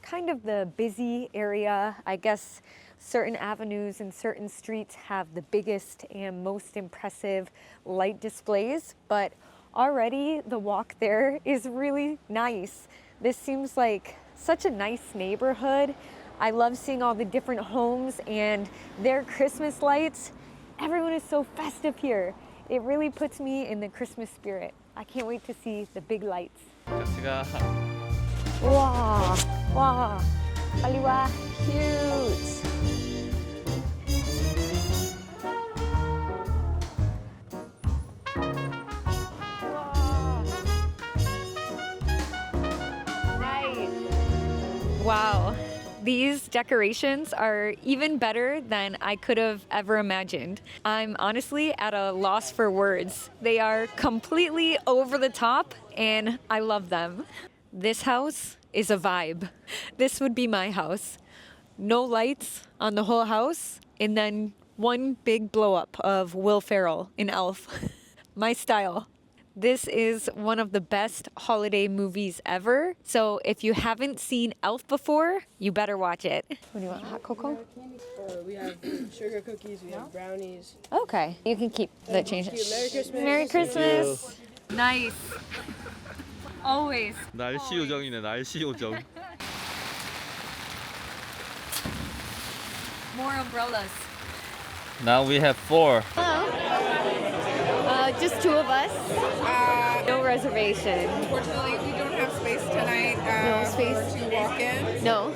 kind of the busy area. I guess certain avenues and certain streets have the biggest and most impressive light displays, but already the walk there is really nice. This seems like such a nice neighborhood. I love seeing all the different homes and their Christmas lights. Everyone is so festive here. It really puts me in the Christmas spirit. I can't wait to see the big lights. 같이 가. Wow, wow, 빨리 와, huge. Wow, these decorations are even better than I could have ever imagined. I'm honestly at a loss for words. They are completely over the top and I love them. This house is a vibe. This would be my house. No lights on the whole house and then one big blow up of Will Ferrell in Elf. My style. This is one of the best holiday movies ever. So if you haven't seen Elf before, you better watch it. What do you want, hot cocoa? We have sugar cookies, we have brownies. Okay, you can keep the change. Merry Christmas. Merry Christmas. Nice. Always. 날씨 요정이네, 날씨 요정. More umbrellas. Now we have 4. Just 2 of us. No reservation. Unfortunately, we don't have space tonight. No space? For 2 walk-ins. No.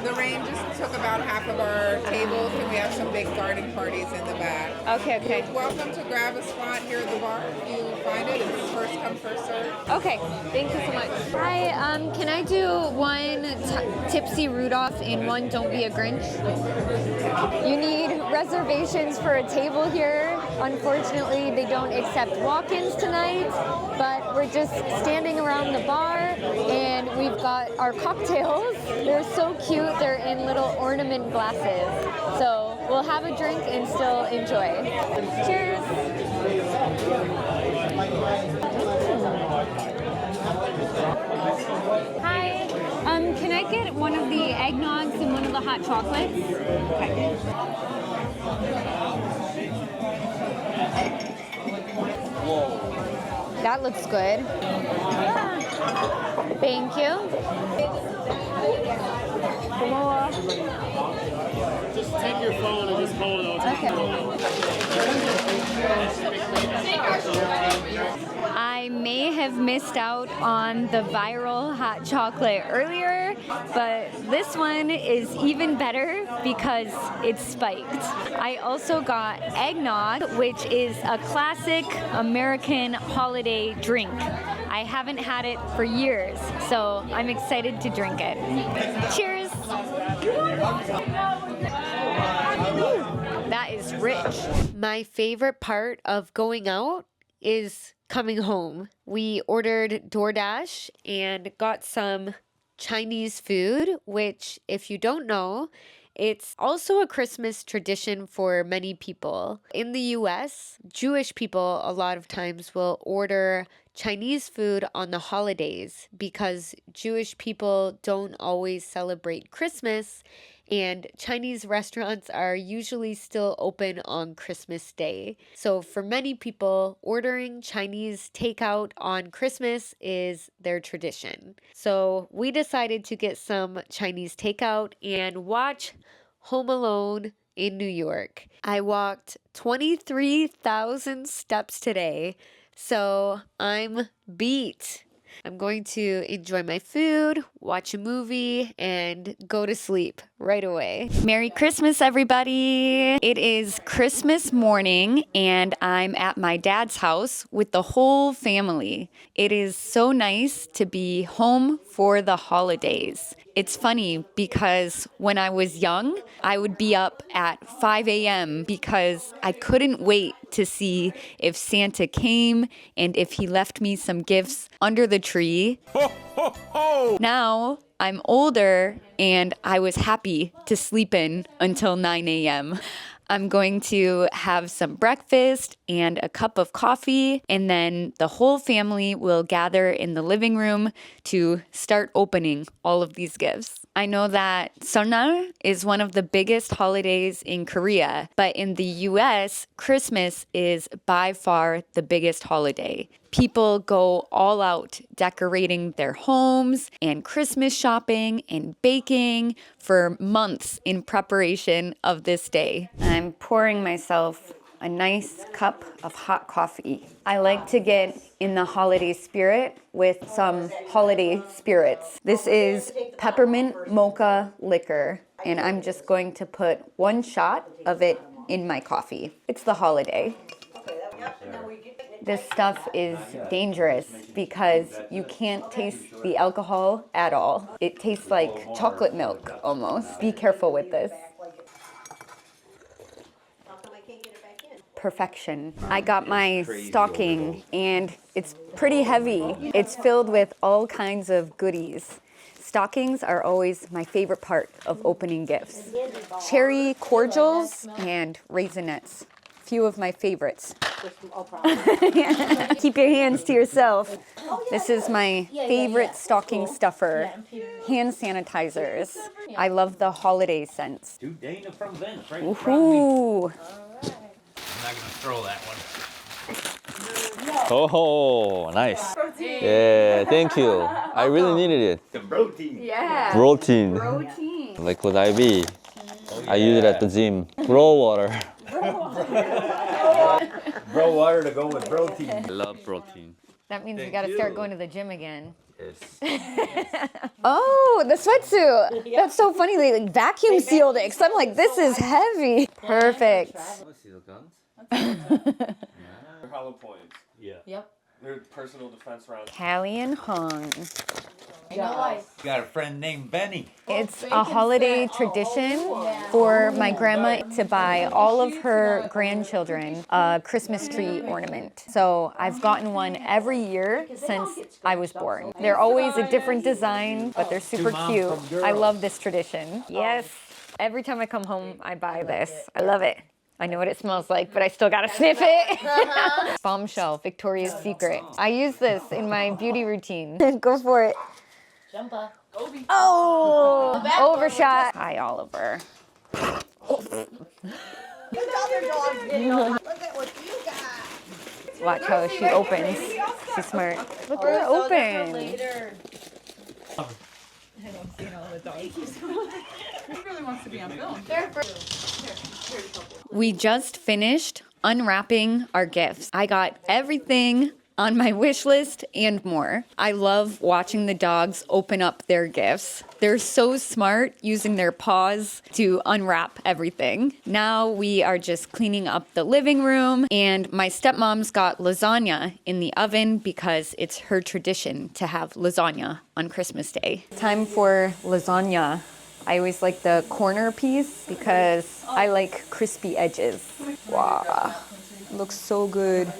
The rain just took about half of our tables, and we have some big garden parties in the back. Okay. You're welcome to grab a spot here at the bar if you find it. It's first come, first serve. Okay, thank you so much. Hi, can I do 1 Tipsy Rudolph and 1 Don't Be a Grinch? You need reservations for a table here. Unfortunately, they don't accept walk-ins tonight, but we're just standing around the bar and we've got our cocktails. They're so cute. They're in little ornament glasses. So we'll have a drink and still enjoy. Cheers. Hi, can I get one of the eggnogs and one of the hot chocolates? Okay. Whoa. That looks good. Thank you. Just take your phone and just hold it I may have missed out on the viral hot chocolate earlier, but this one is even better because it's spiked. I also got eggnog, which is a classic American holiday drink. I haven't had it for years, so I'm excited to drink it. Cheers! That is rich. My favorite part of going out is coming home. We ordered DoorDash and got some Chinese food, which, if you don't know, it's also a Christmas tradition for many people. In the US, Jewish people a lot of times will order Chinese food on the holidays because Jewish people don't always celebrate Christmas, and Chinese restaurants are usually still open on Christmas Day. So for many people, ordering Chinese takeout on Christmas is their tradition. So we decided to get some Chinese takeout and watch Home Alone in New York. I walked 23,000 steps today, so I'm beat. I'm going to enjoy my food, watch a movie, and go to sleep right away. Merry Christmas, everybody! It is Christmas morning, and I'm at my dad's house with the whole family. It is so nice to be home for the holidays. It's funny because when I was young, I would be up at 5 a.m. because I couldn't wait to see if Santa came and if he left me some gifts under the tree. Ho, ho, ho! Now I'm older and I was happy to sleep in until 9 a.m. I'm going to have some breakfast and a cup of coffee, and then the whole family will gather in the living room to start opening all of these gifts. I know that Seonal is one of the biggest holidays in Korea, but in the US, Christmas is by far the biggest holiday. People go all out decorating their homes and Christmas shopping and baking for months in preparation of this day. I'm pouring myself a nice cup of hot coffee. I like to get in the holiday spirit with some holiday spirits. This is peppermint mocha liquor, and I'm just going to put one shot of it in my coffee. It's the holiday. This stuff is dangerous because you can't taste the alcohol at all. It tastes like chocolate milk almost. Be careful with this. Perfection. I got my stocking and it's pretty heavy. It's filled with all kinds of goodies. Stockings are always my favorite part of opening gifts. Cherry cordials and raisinets. Few of my favorites. Keep your hands to yourself. This is my favorite stocking stuffer. Hand sanitizers. I love the holiday scents. To Dana from Vince, right? Ooh. I'm not gonna throw that one. Oh, nice. Yeah, thank you. I really needed it. The protein. Yeah. Protein. Protein. Like with IV. I use it at the gym. Bro water. Bro water to go with protein. I love protein. That means we gotta start going to the gym again. Yes. Oh, the sweatsuit. That's so funny. They like vacuum sealed it. Cause I'm like, this is heavy. Perfect. See the guns? Hollow points. Yeah. Yep. They're personal defense rounds. Callie and Hung. You got a friend named Benny. It's a holiday tradition for my grandma to buy all of her grandchildren a Christmas tree ornament. So I've gotten one every year since I was born. They're always a different design, but they're super cute. I love this tradition. Yes. Every time I come home, I buy this. I love it. I know what it smells like, but I still gotta sniff it. Bombshell, Victoria's Secret. I use this in my beauty routine. Go for it. Jumper. Oh, overshot. Hi, Oliver. Look at what you got. Watch how she opens. She's smart. Look at her open. I don't see all the dogs. He really wants to be on film. We just finished unwrapping our gifts. I got everything on my wish list and more. I love watching the dogs open up their gifts. They're so smart using their paws to unwrap everything. Now we are just cleaning up the living room, and my stepmom's got lasagna in the oven because it's her tradition to have lasagna on Christmas Day. Time for lasagna. I always like the corner piece because I like crispy edges. Wow, looks so good.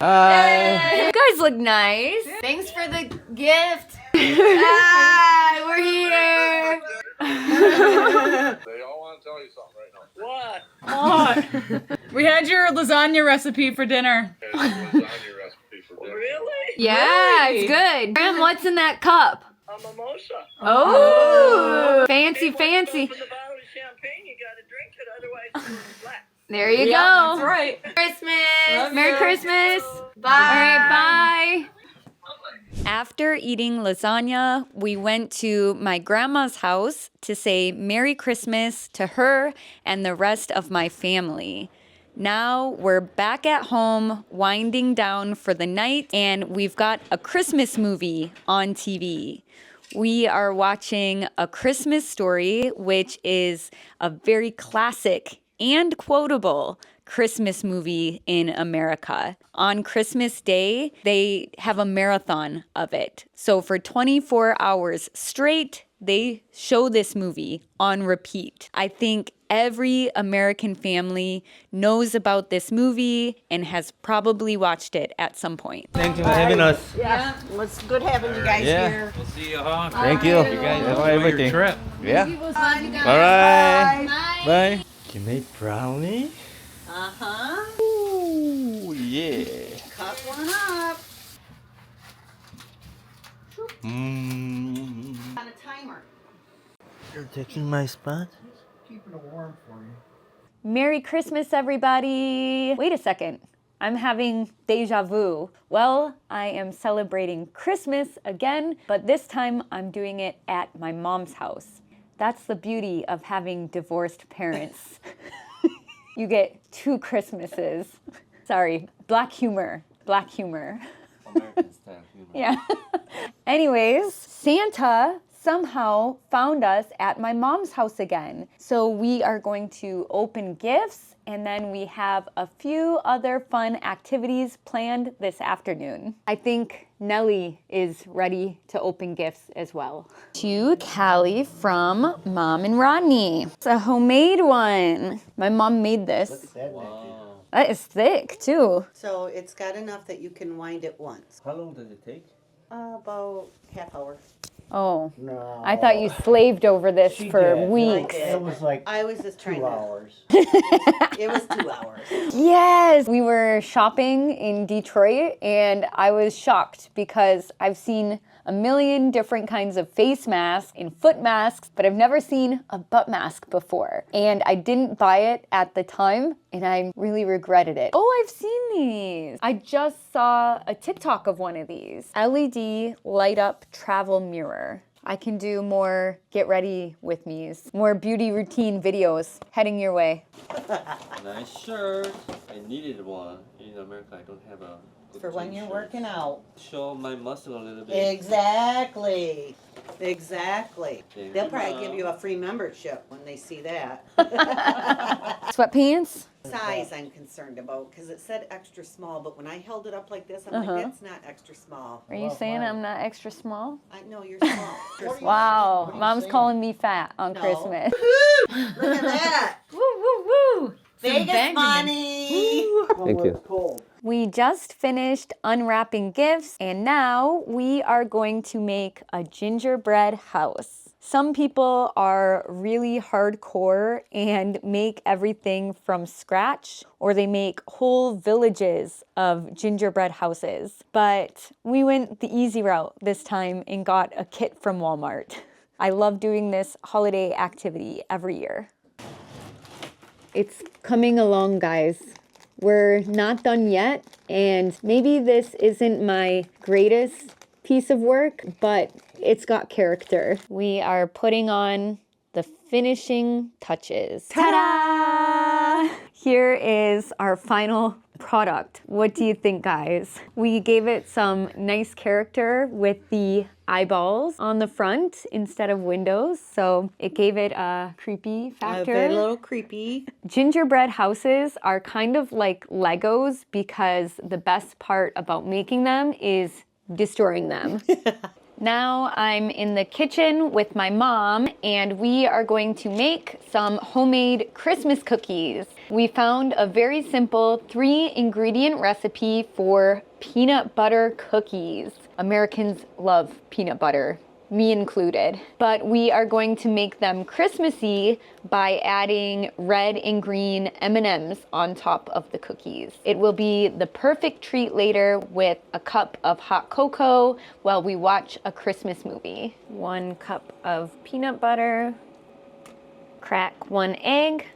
Hi. You guys look nice. Thanks for the gift. Hi, we're here. They all want to tell you something right now. What? We had your lasagna recipe for dinner. Really? Yeah, it's good. Graham, what's in that cup? A mimosa. Oh, fancy, fancy. Open the bottle of champagne, you gotta drink it, otherwise it's flat. There you go. That's right. Christmas. Merry you. Christmas. Bye. All right, bye. After eating lasagna, we went to my grandma's house to say Merry Christmas to her and the rest of my family. Now we're back at home, winding down for the night, and we've got a Christmas movie on TV. We are watching A Christmas Story, which is a very classic and quotable Christmas movie in America. On Christmas Day, they have a marathon of it. So for 24 hours straight, they show this movie on repeat. I think every American family knows about this movie and has probably watched it at some point. Thank you for having us. Yeah, it was good having you guys Yeah. here. We'll see you, huh? Thank you. You guys for enjoy everything. your trip. Yeah. All right. Bye. You made brownie? Uh-huh. Ooh, yeah. Cut one up. Mmm. On a timer. You're taking my spot? Keeping it warm for you. Merry Christmas, everybody. Wait a second. I'm having deja vu. Well, I am celebrating Christmas again, but this time I'm doing it at my mom's house. That's the beauty of having divorced parents. You get 2 Christmases. Sorry, black humor. Black humor. American style humor. Yeah. Anyways, Santa somehow found us at my mom's house again. So we are going to open gifts, and then we have a few other fun activities planned this afternoon. I think Nellie is ready to open gifts as well. To Callie from Mom and Rodney. It's a homemade one. My mom made this. Look at that. Wow. That is thick too. So it's got enough that you can wind it once. How long does it take? About half hour. Oh, No. I thought you slaved over this She for did. weeks. It was like I was just trying 2 to. hours. It was 2 hours. Yes, we were shopping in Detroit and I was shocked because I've seen a million different kinds of face masks and foot masks, but I've never seen a butt mask before. And I didn't buy it at the time and I really regretted it. Oh, I've seen these. I just saw a TikTok of one of these. LED light up travel mirror. I can do more get ready with me's, more beauty routine videos heading your way. Nice shirt. I needed one. In America, I don't have a good For when you're shirt. working out. Show my muscle a little bit. Exactly. Exactly. Thank They'll you, probably Mom. give you a free membership when they see that. Sweatpants? Size I'm concerned about because it said extra small, but when I held it up like this, I'm like, that's not extra small. Are you saying I'm not extra small? I know you're small. You're small. Wow, Mom's calling me fat on No. Christmas. Look at that. Woo, woo, woo. Vegas money. Thank you. Cold. We just finished unwrapping gifts and now we are going to make a gingerbread house. Some people are really hardcore and make everything from scratch, or they make whole villages of gingerbread houses. But we went the easy route this time and got a kit from Walmart. I love doing this holiday activity every year. It's coming along, guys. We're not done yet, and maybe this isn't my greatest piece of work, but it's got character. We are putting on the finishing touches. Ta-da! Here is our final product. What do you think, guys? We gave it some nice character with the eyeballs on the front instead of windows, so it gave it a creepy factor. A little creepy. Gingerbread houses are kind of like Legos because the best part about making them is destroying them. Now I'm in the kitchen with my mom and we are going to make some homemade Christmas cookies. We found a very simple 3-ingredient recipe for peanut butter cookies. Americans love peanut butter, me included. But we are going to make them Christmassy by adding red and green M&Ms on top of the cookies. It will be the perfect treat later with a cup of hot cocoa while we watch a Christmas movie. 1 cup of peanut butter, crack 1 egg,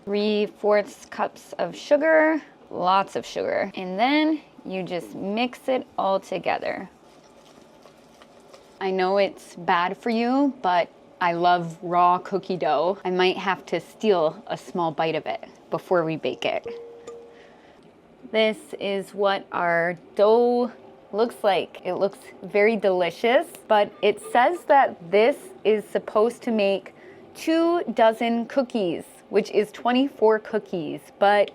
3/4 cups of sugar, lots of sugar, and then you just mix it all together. I know it's bad for you, but I love raw cookie dough. I might have to steal a small bite of it before we bake it. This is what our dough looks like. It looks very delicious, but it says that this is supposed to make 2 dozen cookies, which is 24 cookies, but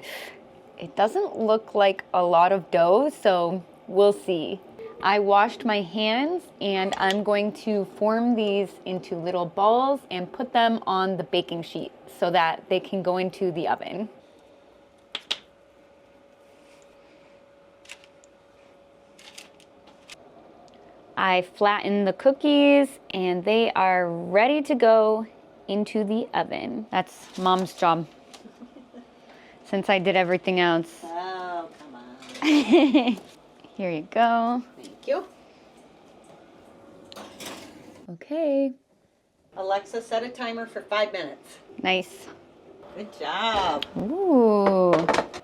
it doesn't look like a lot of dough, so we'll see. I washed my hands and I'm going to form these into little balls and put them on the baking sheet so that they can go into the oven. I flattened the cookies and they are ready to go into the oven. That's Mom's job, since I did everything else. Oh, come on. Here you go. Thank you. Okay. Alexa, set a timer for 5 minutes. Nice. Good job. Ooh,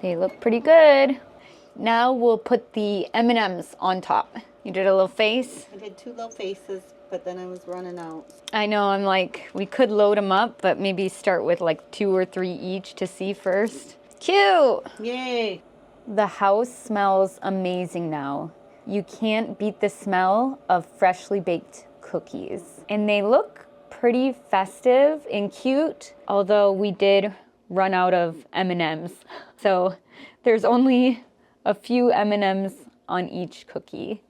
they look pretty good. Now we'll put the M&Ms on top. You did a little face? I did 2 little faces, but then I was running out. I know, I'm like, we could load them up, but maybe start with like 2 or 3 each to see first. Cute! Yay! The house smells amazing now. You can't beat the smell of freshly baked cookies. And they look pretty festive and cute, although we did run out of M&Ms. So there's only a few M&Ms on each cookie.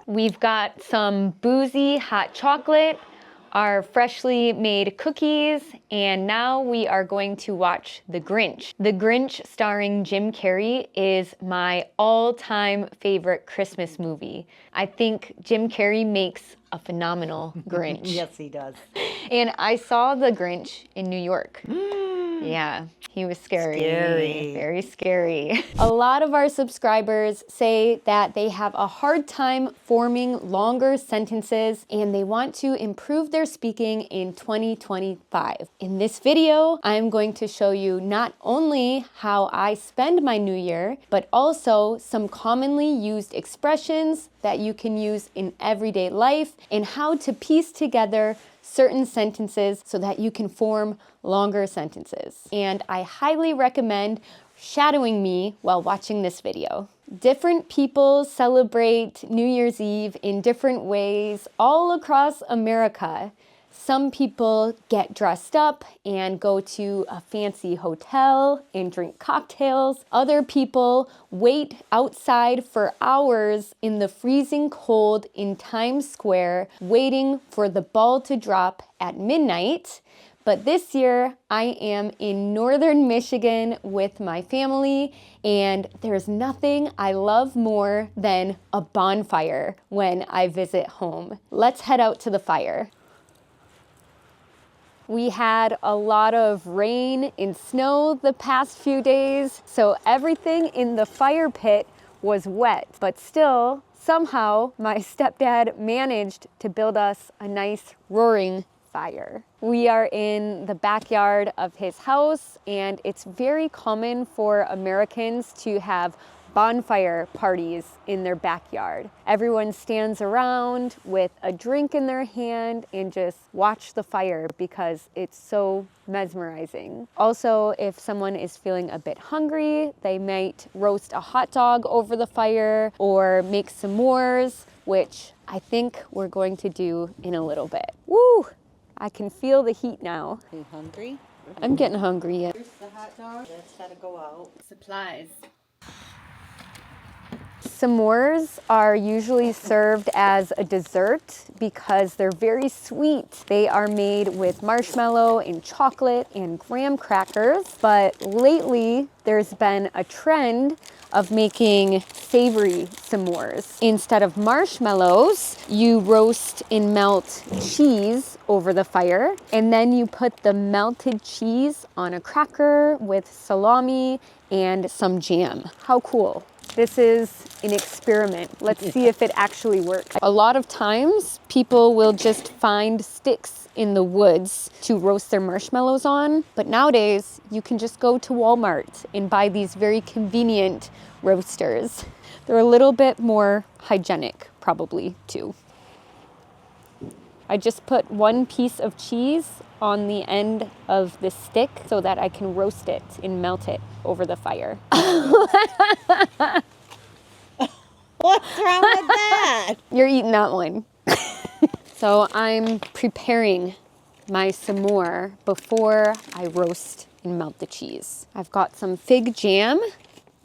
We've got some boozy hot chocolate, our freshly made cookies, and now we are going to watch The Grinch. The Grinch starring Jim Carrey is my all-time favorite Christmas movie. I think Jim Carrey makes a phenomenal Grinch. Yes, he does. And I saw The Grinch in New York. Yeah, he was scary. Very scary. A lot of our subscribers say that they have a hard time forming longer sentences and they want to improve their speaking in 2025. In this video, I'm going to show you not only how I spend my new year, but also some commonly used expressions that you can use in everyday life and how to piece together certain sentences so that you can form longer sentences. And I highly recommend shadowing me while watching this video. Different people celebrate New Year's Eve in different ways all across America. Some people get dressed up and go to a fancy hotel and drink cocktails. Other people wait outside for hours in the freezing cold in Times Square, waiting for the ball to drop at midnight. But this year, I am in northern Michigan with my family, and there's nothing I love more than a bonfire when I visit home. Let's head out to the fire. We had a lot of rain and snow the past few days, so everything in the fire pit was wet. But still, somehow, my stepdad managed to build us a nice roaring fire. We are in the backyard of his house, and it's very common for Americans to have bonfire parties in their backyard. Everyone stands around with a drink in their hand and just watch the fire because it's so mesmerizing. Also, if someone is feeling a bit hungry, they might roast a hot dog over the fire or make s'mores, which I think we're going to do in a little bit. Woo! I can feel the heat now. Are you hungry? I'm getting hungry yet. Here's the hot dog. That's gotta go out. Supplies. S'mores are usually served as a dessert because they're very sweet. They are made with marshmallow and chocolate and graham crackers, but lately there's been a trend of making savory s'mores. Instead of marshmallows, you roast and melt cheese over the fire, and then you put the melted cheese on a cracker with salami and some jam. How cool. This is an experiment. Let's see if it actually works. A lot of times, people will just find sticks in the woods to roast their marshmallows on, but nowadays, you can just go to Walmart and buy these very convenient roasters. They're a little bit more hygienic, probably, too. I just put one piece of cheese on the end of the stick so that I can roast it and melt it over the fire. What's wrong with that? You're eating that one. So I'm preparing my s'more before I roast and melt the cheese. I've got some fig jam,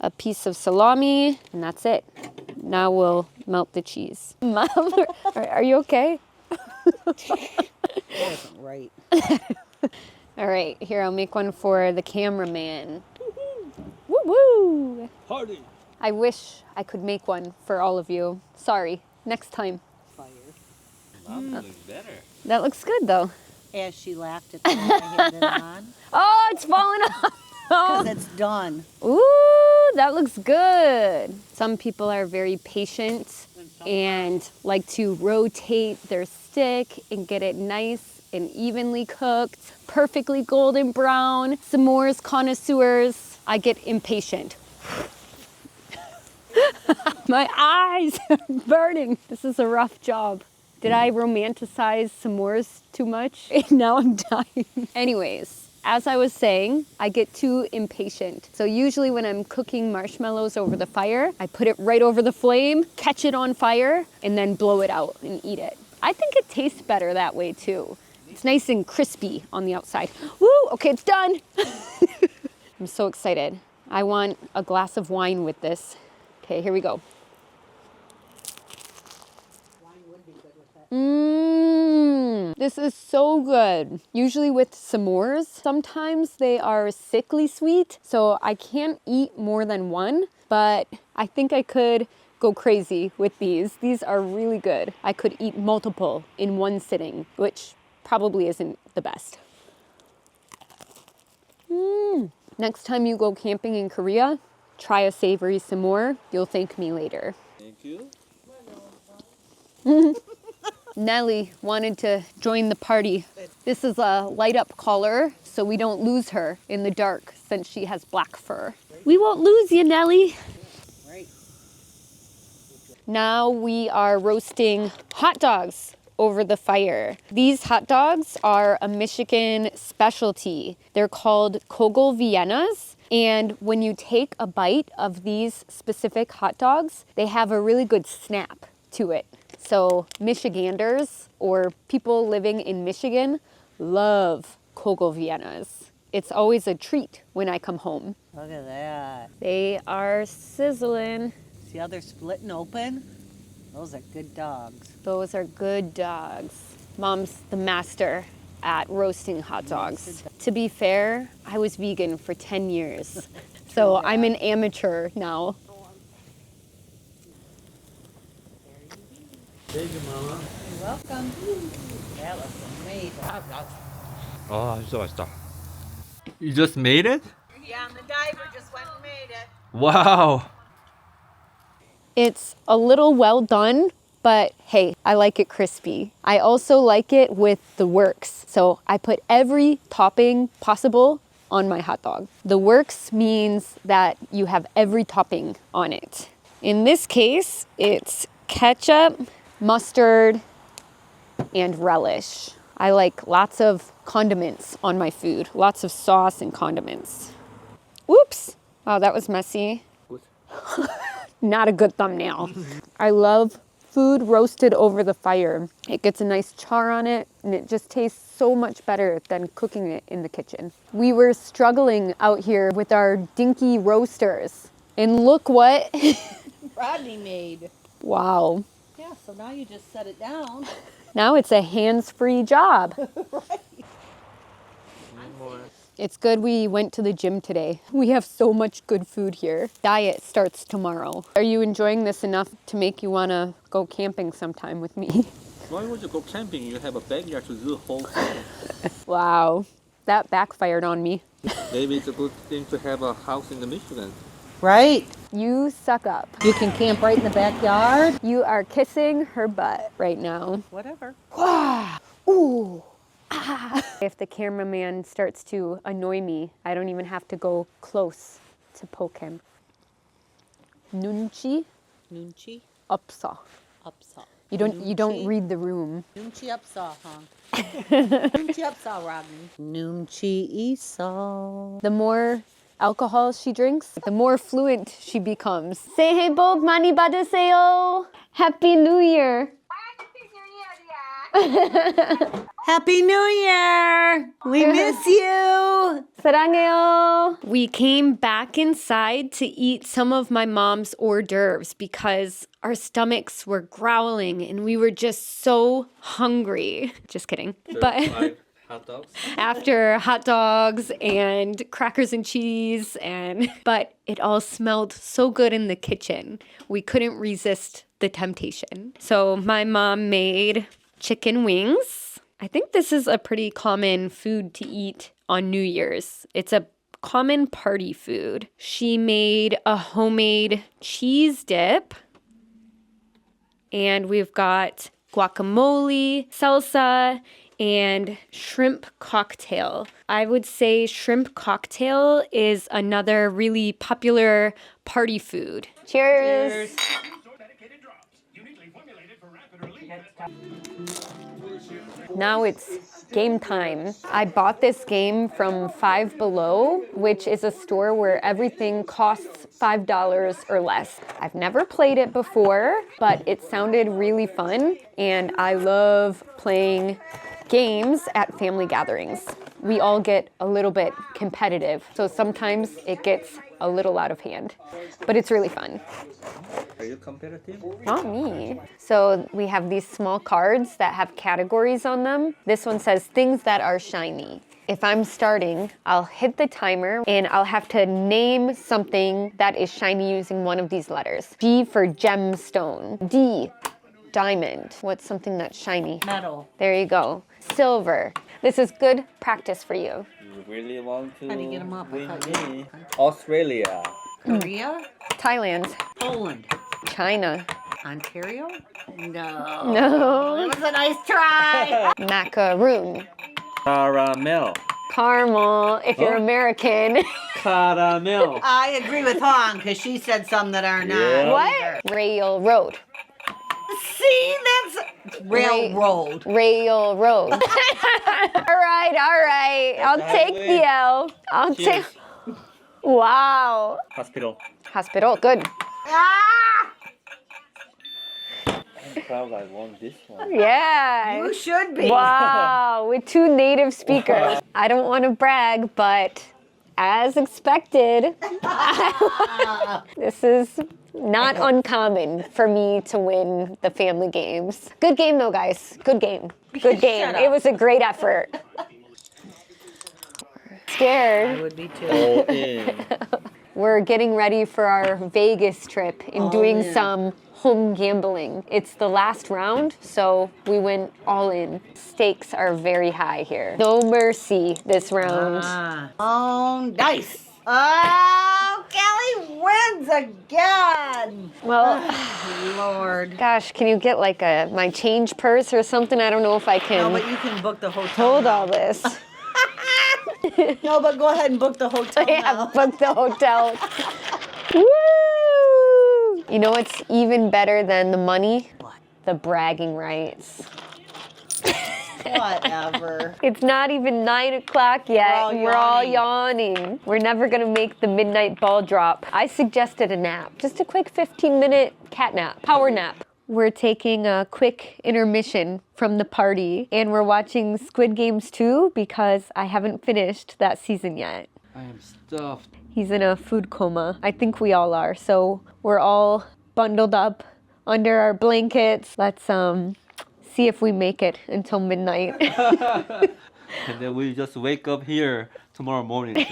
a piece of salami, and that's it. Now we'll melt the cheese. Mom, are you okay? That wasn't right. All right, here, I'll make one for the cameraman. Woo woo! Party! I wish I could make one for all of you. Sorry, next time. Fire. Mom looks better. That looks good though. As she laughed at the one I had it on. Oh, it's falling off. Because it's done. Ooh, that looks good. Some people are very patient and like to rotate their stick and get it nice and evenly cooked, perfectly golden brown. S'mores connoisseurs, I get impatient. My eyes are burning. This is a rough job. Did I romanticize s'mores too much? Now I'm dying. Anyways, as I was saying, I get too impatient. So usually when I'm cooking marshmallows over the fire, I put it right over the flame, catch it on fire, and then blow it out and eat it. I think it tastes better that way too. It's nice and crispy on the outside. Woo, okay, it's done. I'm so excited. I want a glass of wine with this. Okay, here we go. This is so good. Usually with s'mores, sometimes they are sickly sweet, so I can't eat more than one, but I think I could go crazy with these. These are really good. I could eat multiple in one sitting, which probably isn't the best. Next time you go camping in Korea, try a savory s'more. You'll thank me later. Thank you. Nellie wanted to join the party. This is a light up collar so we don't lose her in the dark since she has black fur. We won't lose you, Nellie. Right. Now we are roasting hot dogs over the fire. These hot dogs are a Michigan specialty. They're called Kogel Viennas. And when you take a bite of these specific hot dogs, they have a really good snap to it. So Michiganders or people living in Michigan love Kogel Viennas. It's always a treat when I come home. Look at that. They are sizzling. See how they're splitting open? Those are good dogs. Those are good dogs. Mom's the master at roasting hot dogs. To be fair, I was vegan for 10 years. So I'm an amateur now. Thank you, Mama. You're welcome. That was amazing. 아, 진짜 맛있다. You just made it? Yeah, and the diver just went and made it. Wow. It's a little well done, but hey, I like it crispy. I also like it with the works. So I put every topping possible on my hot dog. The works means that you have every topping on it. In this case, it's ketchup, mustard, and relish. I like lots of condiments on my food, lots of sauce and condiments. Whoops! Wow, that was messy. Not a good thumbnail. I love food roasted over the fire. It gets a nice char on it, and it just tastes so much better than cooking it in the kitchen. We were struggling out here with our dinky roasters, and look what Rodney made. wow. Yeah, so now you just set it down. Now it's a hands-free job. Right. It's good we went to the gym today. We have so much good food here. Diet starts tomorrow. Are you enjoying this enough to make you want to go camping sometime with me? Why would you go camping? You have a backyard to do the whole thing. Wow, that backfired on me. Maybe it's a good thing to have a house in the Michigan. Right. You suck up. You can camp right in the backyard. You are kissing her butt right now. Whatever. Ooh. Ah. If the cameraman starts to annoy me, I don't even have to go close to poke him. Nunchi Nunchi upsa. upsa. You don't read the room. Nunchi upsa, huh? Nunchi upsa, Rodney. Nunchi isa. The more alcohol she drinks, the more fluent she becomes. 새해 복 많이 받으세요. Happy New Year. Happy New Year! We miss you! 사랑해요. We came back inside to eat some of my mom's hors d'oeuvres because our stomachs were growling and we were just so hungry. Just kidding. But Hot dogs? after hot dogs and crackers and cheese but it all smelled so good in the kitchen. We couldn't resist the temptation. So my mom made chicken wings. I think this is a pretty common food to eat on New Year's. It's a common party food. She made a homemade cheese dip. And we've got guacamole, salsa, and shrimp cocktail. I would say shrimp cocktail is another really popular party food. Cheers. Now it's game time. I bought this game from Five Below, which is a store where everything costs $5 or less. I've never played it before, but it sounded really fun, and I love playing games at family gatherings. We all get a little bit competitive, so sometimes it gets a little out of hand, but it's really fun. Are you competitive? Not me. So we have these small cards that have categories on them. This one says things that are shiny. If I'm starting, I'll hit the timer and I'll have to name something that is shiny using one of these letters. G for gemstone. D, diamond. What's something that's shiny? Metal. There you go. Silver. This is good practice for you. You really want to How do you get 'em up? win me? Australia. Korea? Thailand. Poland. China. Ontario? No. No. It was a nice try. Macaroon. Caramel. Caramel, if you're American. Caramel. I agree with Hong because she said some that are not. Yeah. What? Railroad. See, that's railroad. Railroad. all right. I'll take the L. I'll take. Wow. Hospital. Hospital, good. I'm proud I won this one. Yeah. You should be. Wow, with two native speakers. I don't want to brag, but as expected, this is not uncommon for me to win the family games. Good game though, guys. Good game. Good game. Shut up. It was a great effort. Scared. I would be too. All in. We're getting ready for our Vegas trip and All doing in. some home gambling. It's the last round, so we went all in. Stakes are very high here. No mercy this round. Oh, nice. Oh, Kelly wins again. Well, Lord. gosh, can you get like my change purse or something? I don't know if I can No, but you can book the hotel. hold all this. No, but go ahead and book the hotel now. Book the hotel. Woo! You know what's even better than the money? What? The bragging rights. Whatever. It's not even 9 o'clock yet. We're all yawning. We're never gonna make the midnight ball drop. I suggested a nap. Just a quick 15-minute cat nap, power nap. We're taking a quick intermission from the party and we're watching Squid Games 2 because I haven't finished that season yet. I am stuffed. He's in a food coma. I think we all are. So we're all bundled up under our blankets. Let's see if we make it until midnight. And then we just wake up here tomorrow morning.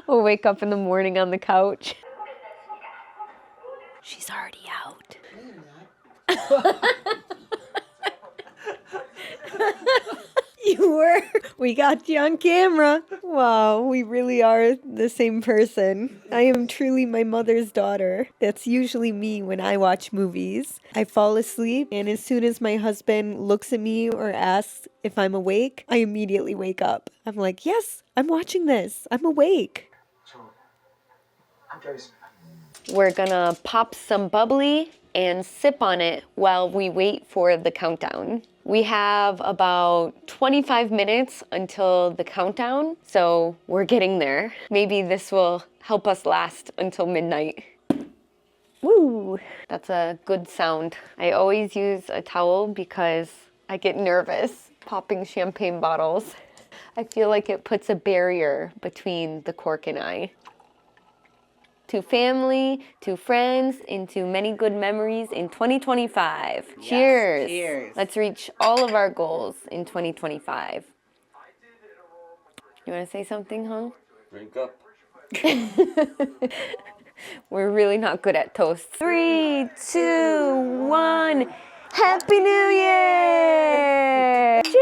We'll wake up in the morning on the couch. She's already out. You were. We got you on camera. Wow, we really are the same person. I am truly my mother's daughter. That's usually me when I watch movies. I fall asleep, and as soon as my husband looks at me or asks if I'm awake, I immediately wake up. I'm like, yes, I'm watching this. I'm awake. We're gonna pop some bubbly and sip on it while we wait for the countdown. We have about 25 minutes until the countdown, so we're getting there. Maybe this will help us last until midnight. Woo! That's a good sound. I always use a towel because I get nervous popping champagne bottles. I feel like it puts a barrier between the cork and I. To family, to friends, and to many good memories in 2025. Yes, Cheers. cheers. Let's reach all of our goals in 2025. You want to say something, Hung? Drink up. We're really not good at toasts. 3, 2, 1. Happy New Year! Cheers!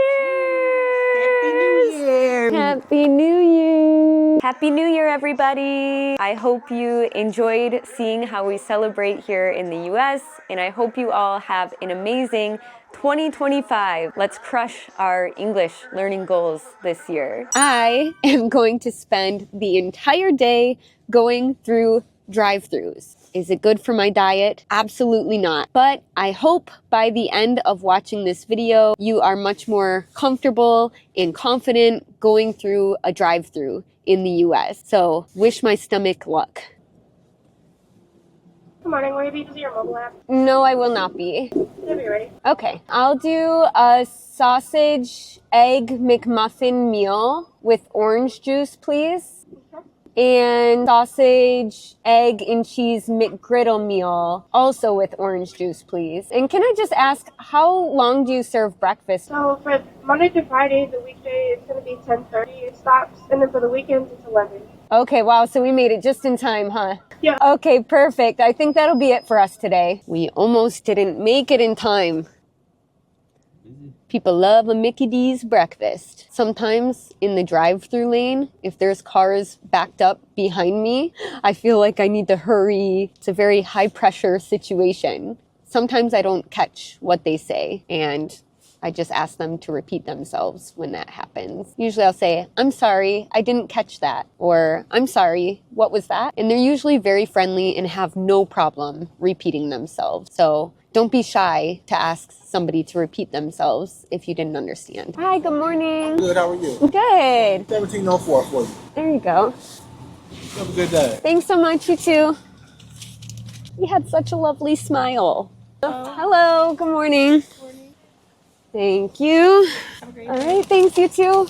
Happy New Year! Happy New Year! Happy New Year, everybody! I hope you enjoyed seeing how we celebrate here in the US, and I hope you all have an amazing 2025. Let's crush our English learning goals this year. I am going to spend the entire day going through drive-thrus. Is it good for my diet? Absolutely not. But I hope by the end of watching this video, you are much more comfortable and confident going through a drive-thru in the US. So wish my stomach luck. Good morning. Will you be using your mobile app? No, I will not be. You'll be ready. Okay, I'll do a sausage egg McMuffin meal with orange juice, please. And sausage, egg, and cheese McGriddle meal, also with orange juice, please. And can I just ask, how long do you serve breakfast? So for Monday to Friday, the weekday, it's going to be 10:30 it stops. And then for the weekends, it's 11. Okay, wow, so we made it just in time, huh? Yeah. Okay, perfect. I think that'll be it for us today. We almost didn't make it in time. People love a Mickey D's breakfast. Sometimes in the drive-thru lane, if there's cars backed up behind me, I feel like I need to hurry. It's a very high-pressure situation. Sometimes I don't catch what they say, and I just ask them to repeat themselves when that happens. Usually I'll say, I'm sorry, I didn't catch that. Or, I'm sorry, what was that? And they're usually very friendly and have no problem repeating themselves. So don't be shy to ask somebody to repeat themselves if you didn't understand. Hi, good morning. Good, how are you? Good. 1704 for you. There you go. Have a good day. Thanks so much, you too. You had such a lovely smile. Hello, good morning. Thank you. All right, thanks, you too.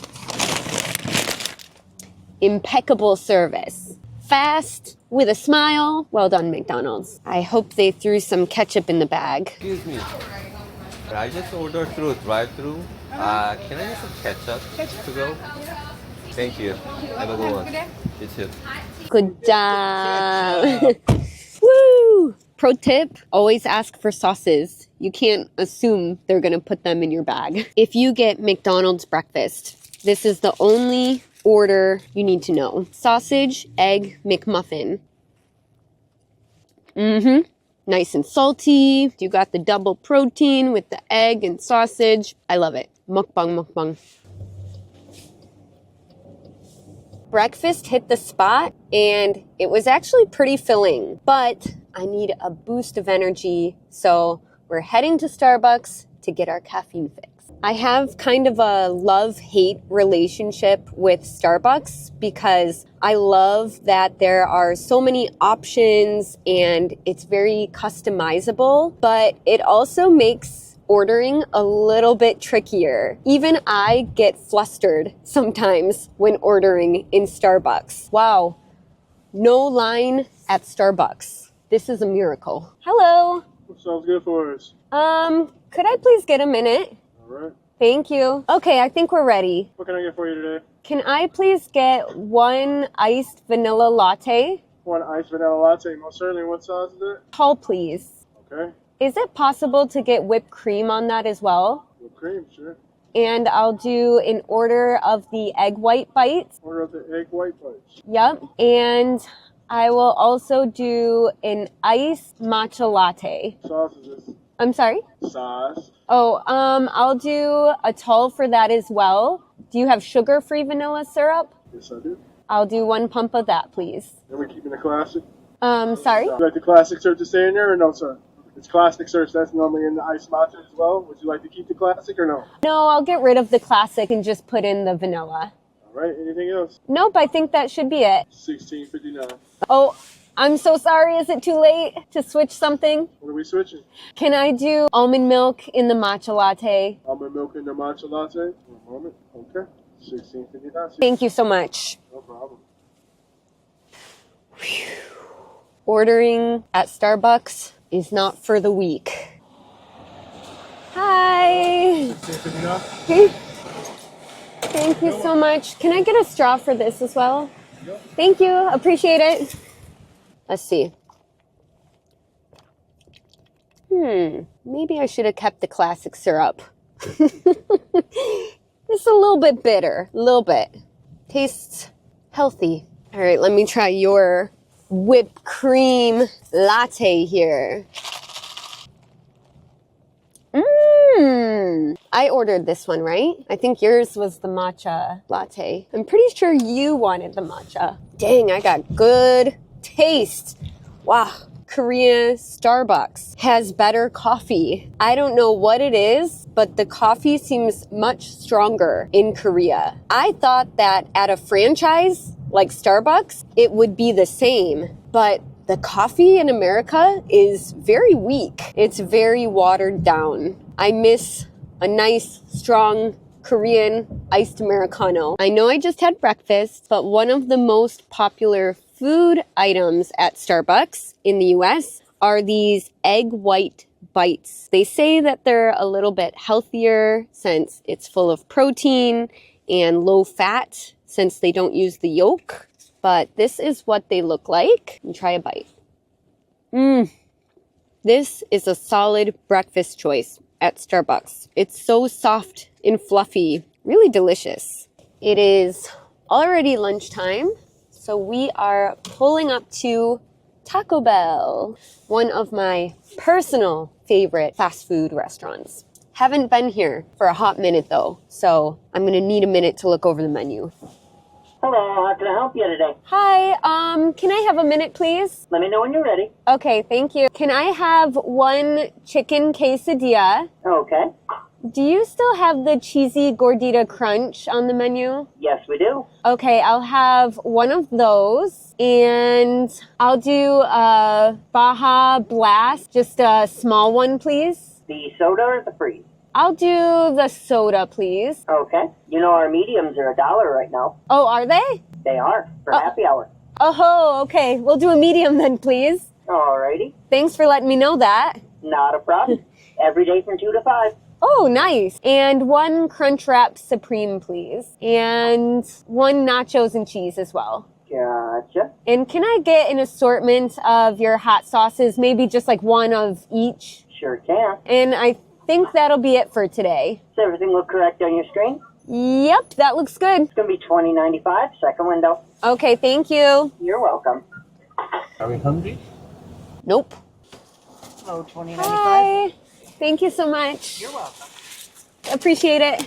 Impeccable service. Fast, with a smile. Well done, McDonald's. I hope they threw some ketchup in the bag. Excuse me. I just ordered through drive-thru. Can I get some ketchup to go? Thank you. Have a good one. You too. Good job. Woo! Pro tip, always ask for sauces. You can't assume they're gonna put them in your bag. If you get McDonald's breakfast, this is the only order you need to know. Sausage, egg, McMuffin. Nice and salty. You got the double protein with the egg and sausage. I love it. Mukbang, mukbang. Breakfast hit the spot and it was actually pretty filling, but I need a boost of energy, so we're heading to Starbucks to get our caffeine fix. I have kind of a love-hate relationship with Starbucks because I love that there are so many options and it's very customizable, but it also makes ordering a little bit trickier. Even I get flustered sometimes when ordering in Starbucks. Wow, no line at Starbucks. This is a miracle. Hello. What sounds good for us? Could I please get a minute? All right. Thank you. Okay, I think we're ready. What can I get for you today? Can I please get one iced vanilla latte? One iced vanilla latte, most certainly. What sauce is it? Tall, please. Okay. Is it possible to get whipped cream on that as well? Whipped cream, sure. And I'll do an order of the egg white bites. Order of the egg white bites. Yep. And I will also do an iced matcha latte. Sauce is this? I'm sorry? Sauce. Oh, I'll do a tall for that as well. Do you have sugar-free vanilla syrup? Yes, I do. I'll do 1 pump of that, please. Are we keeping the classic? Sorry? Would you like the classic syrup to stay in there or no, sir? It's classic syrup, so that's normally in the iced matcha as well. Would you like to keep the classic or no? No, I'll get rid of the classic and just put in the vanilla. All right, anything else? Nope, I think that should be it. $16.59. Oh, I'm so sorry. Is it too late to switch something? What are we switching? Can I do almond milk in the matcha latte? Almond milk in the matcha latte? 1 moment. Okay. $16.59. Thank you so much. No problem. Whew. Ordering at Starbucks is not for the weak. Hi. $16.59. Thank you so much. Can I get a straw for this as well? Thank you. Appreciate it. Let's see. Maybe I should have kept the classic syrup. It's a little bit bitter. A little bit. Tastes healthy. All right, let me try your whipped cream latte here. I ordered this one, right? I think yours was the matcha latte. I'm pretty sure you wanted the matcha. Dang, I got good taste. Wow. Korea Starbucks has better coffee. I don't know what it is, but the coffee seems much stronger in Korea. I thought that at a franchise like Starbucks, it would be the same, but the coffee in America is very weak. It's very watered down. I miss a nice, strong Korean iced Americano. I know I just had breakfast, but one of the most popular food items at Starbucks in the US are these egg white bites. They say that they're a little bit healthier since it's full of protein and low fat since they don't use the yolk. But this is what they look like. And try a bite. This is a solid breakfast choice at Starbucks. It's so soft and fluffy, really delicious. It is already lunchtime, so we are pulling up to Taco Bell, one of my personal favorite fast food restaurants. Haven't been here for a hot minute though, so I'm gonna need a minute to look over the menu. Hello, how can I help you today? Hi, can I have a minute, please? Let me know when you're ready. Okay, thank you. Can I have one chicken quesadilla? Okay. Do you still have the cheesy gordita crunch on the menu? Yes, we do. Okay, I'll have one of those, and I'll do a Baja Blast, just a small one, please. The soda or the freeze? I'll do the soda, please. Okay. You know our mediums are $1 right now. Oh, are they? They are, for happy hour. Oh, okay. We'll do a medium then, please. Alrighty. Thanks for letting me know that. Not a problem. Every day from 2 to 5. Oh, nice. And one Crunchwrap Supreme, please. And one nachos and cheese as well. Gotcha. And can I get an assortment of your hot sauces, maybe just like one of each? Sure can. And I think that'll be it for today. Does everything look correct on your screen? Yep, that looks good. It's going to be $20.95, second window. Okay, thank you. You're welcome. Are we hungry? Nope. Oh, $20.95. Hi. Thank you so much. You're welcome. Appreciate it.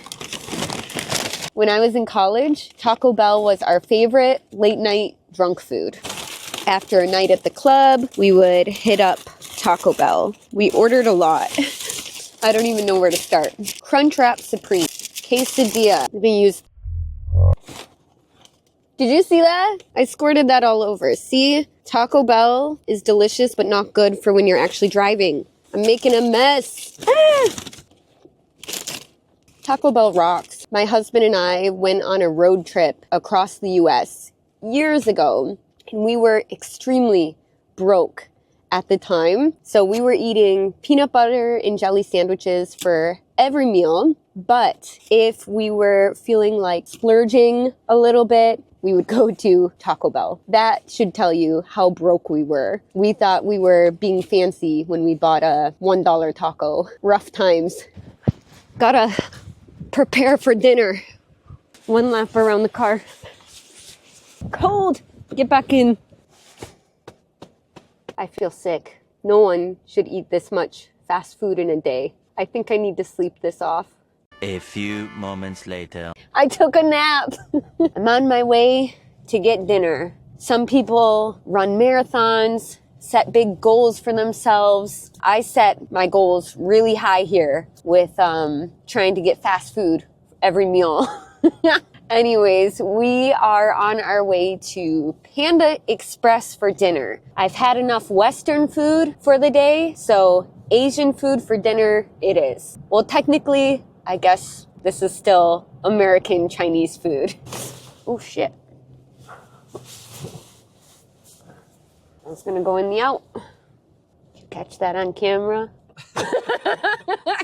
When I was in college, Taco Bell was our favorite late night drunk food. After a night at the club, we would hit up Taco Bell. We ordered a lot. I don't even know where to start. Crunchwrap Supreme, quesadilla. Did you see that? I squirted that all over. See? Taco Bell is delicious, but not good for when you're actually driving. I'm making a mess. Ah! Taco Bell rocks. My husband and I went on a road trip across the US years ago, and we were extremely broke at the time. So we were eating peanut butter and jelly sandwiches for every meal. But if we were feeling like splurging a little bit, we would go to Taco Bell. That should tell you how broke we were. We thought we were being fancy when we bought a $1 taco. Rough times. Gotta prepare for dinner. One lap around the car. Cold. Get back in. I feel sick. No one should eat this much fast food in a day. I think I need to sleep this off. A few moments later. I took a nap. I'm on my way to get dinner. Some people run marathons, set big goals for themselves. I set my goals really high here with trying to get fast food every meal. Anyways, we are on our way to Panda Express for dinner. I've had enough Western food for the day, so Asian food for dinner it is. Well, technically, I guess this is still American Chinese food. Oh, shit. I was gonna go in the out. Did you catch that on camera?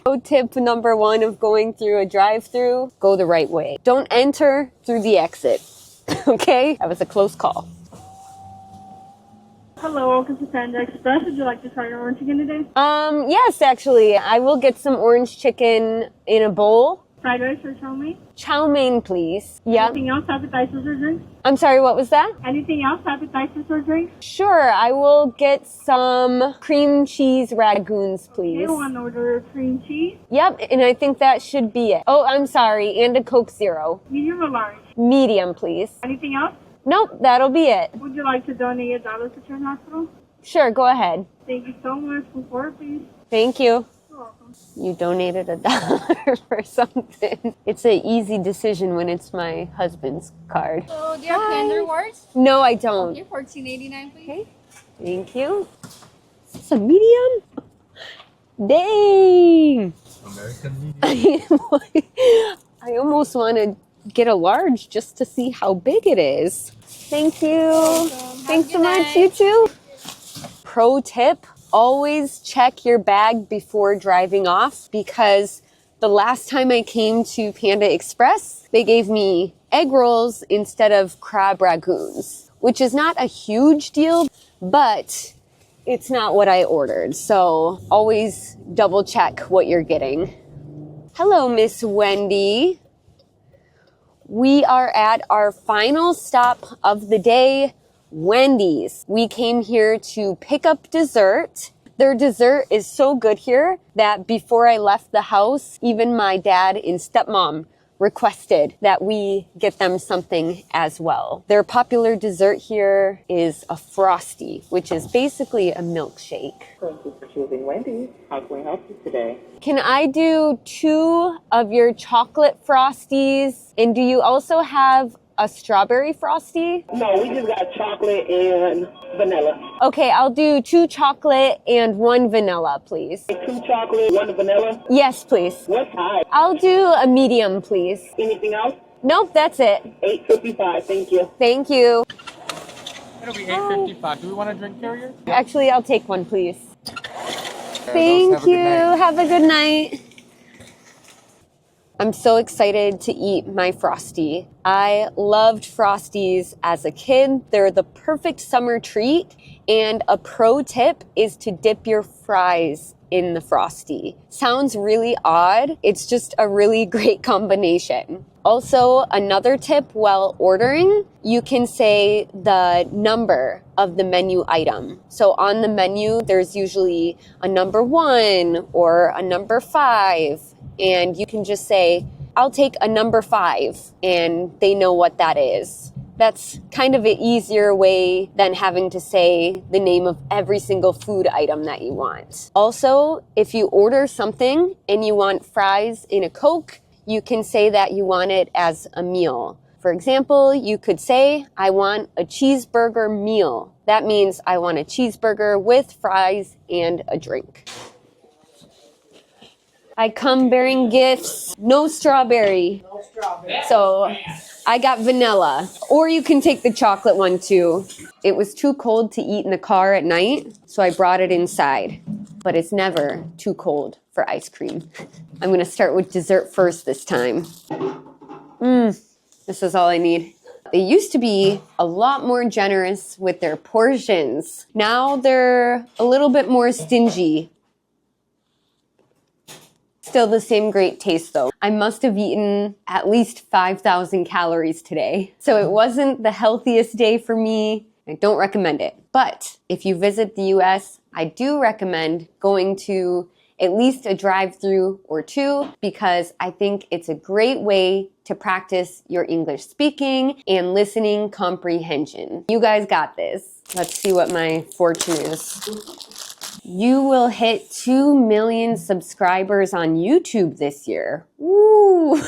Pro tip number 1 of going through a drive-thru, go the right way. Don't enter through the exit. Okay? That was a close call. Hello, welcome to Panda Express. Would you like to try your orange chicken today? Yes, actually. I will get some orange chicken in a bowl. Fried rice or chow mein? Chow mein, please. Yeah. Anything else, appetizers or drinks? I'm sorry, what was that? Anything else, appetizers or drinks? Sure, I will get some cream cheese ragoons, please. Okay, one order of cream cheese. Yep, and I think that should be it. Oh, I'm sorry, and a Coke Zero. Medium or large? Medium, please. Anything else? Nope, that'll be it. Would you like to donate $1 to Children's Hospital? Sure, go ahead. Thank you so much. Before, please. Thank you. You're welcome. You donated $1 for something. It's an easy decision when it's my husband's card. So, do you have Panda rewards? No, I don't. Okay, $14.89, please. Okay. Thank you. Is this a medium? Dang. American medium. I almost want to get a large just to see how big it is. Thank you. Thanks so much. You too. Pro tip, always check your bag before driving off, because the last time I came to Panda Express, they gave me egg rolls instead of crab ragoons, which is not a huge deal, but it's not what I ordered. So always double check what you're getting. Hello, Miss Wendy. We are at our final stop of the day, Wendy's. We came here to pick up dessert. Their dessert is so good here that before I left the house, even my dad and stepmom requested that we get them something as well. Their popular dessert here is a Frosty, which is basically a milkshake. Thank you for choosing Wendy's. How can we help you today? Can I do 2 of your chocolate Frosties? And do you also have a strawberry Frosty? No, we just got chocolate and vanilla. Okay, I'll do 2 chocolate and 1 vanilla, please. 2 chocolate, 1 vanilla? Yes, please. What size? I'll do a medium, please. Anything else? Nope, that's it. $8.55, thank you. Thank you. It'll be $8.55. Do we want a drink carrier? Actually, I'll take one, please. Thank you. Have a good night. I'm so excited to eat my Frosty. I loved Frosties as a kid. They're the perfect summer treat. And a pro tip is to dip your fries in the Frosty. Sounds really odd. It's just a really great combination. Also, another tip while ordering, you can say the number of the menu item. So on the menu, there's usually a number 1 or a number 5. And you can just say, I'll take a number 5, and they know what that is. That's kind of an easier way than having to say the name of every single food item that you want. Also, if you order something and you want fries in a Coke, you can say that you want it as a meal. For example, you could say, I want a cheeseburger meal. That means I want a cheeseburger with fries and a drink. I come bearing gifts, no strawberry. So I got vanilla. Or you can take the chocolate one too. It was too cold to eat in the car at night, so I brought it inside. But it's never too cold for ice cream. I'm gonna start with dessert first this time. This is all I need. They used to be a lot more generous with their portions. Now they're a little bit more stingy. Still the same great taste though. I must have eaten at least 5,000 calories today. So it wasn't the healthiest day for me. I don't recommend it. But if you visit the US, I do recommend going to at least a drive-through or two because I think it's a great way to practice your English speaking and listening comprehension. You guys got this. Let's see what my fortune is. You will hit 2 million subscribers on YouTube this year. Woo!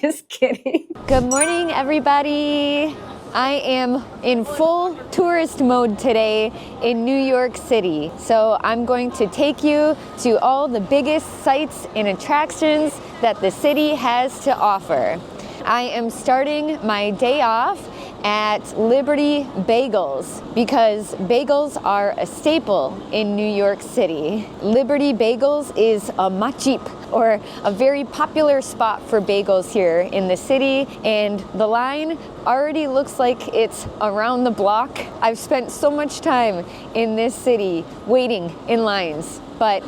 Just kidding. Good morning, everybody. I am in full tourist mode today in New York City. So I'm going to take you to all the biggest sights and attractions that the city has to offer. I am starting my day off at Liberty Bagels because bagels are a staple in New York City. Liberty Bagels is a machip, or a very popular spot for bagels here in the city, and the line already looks like it's around the block. I've spent so much time in this city waiting in lines, but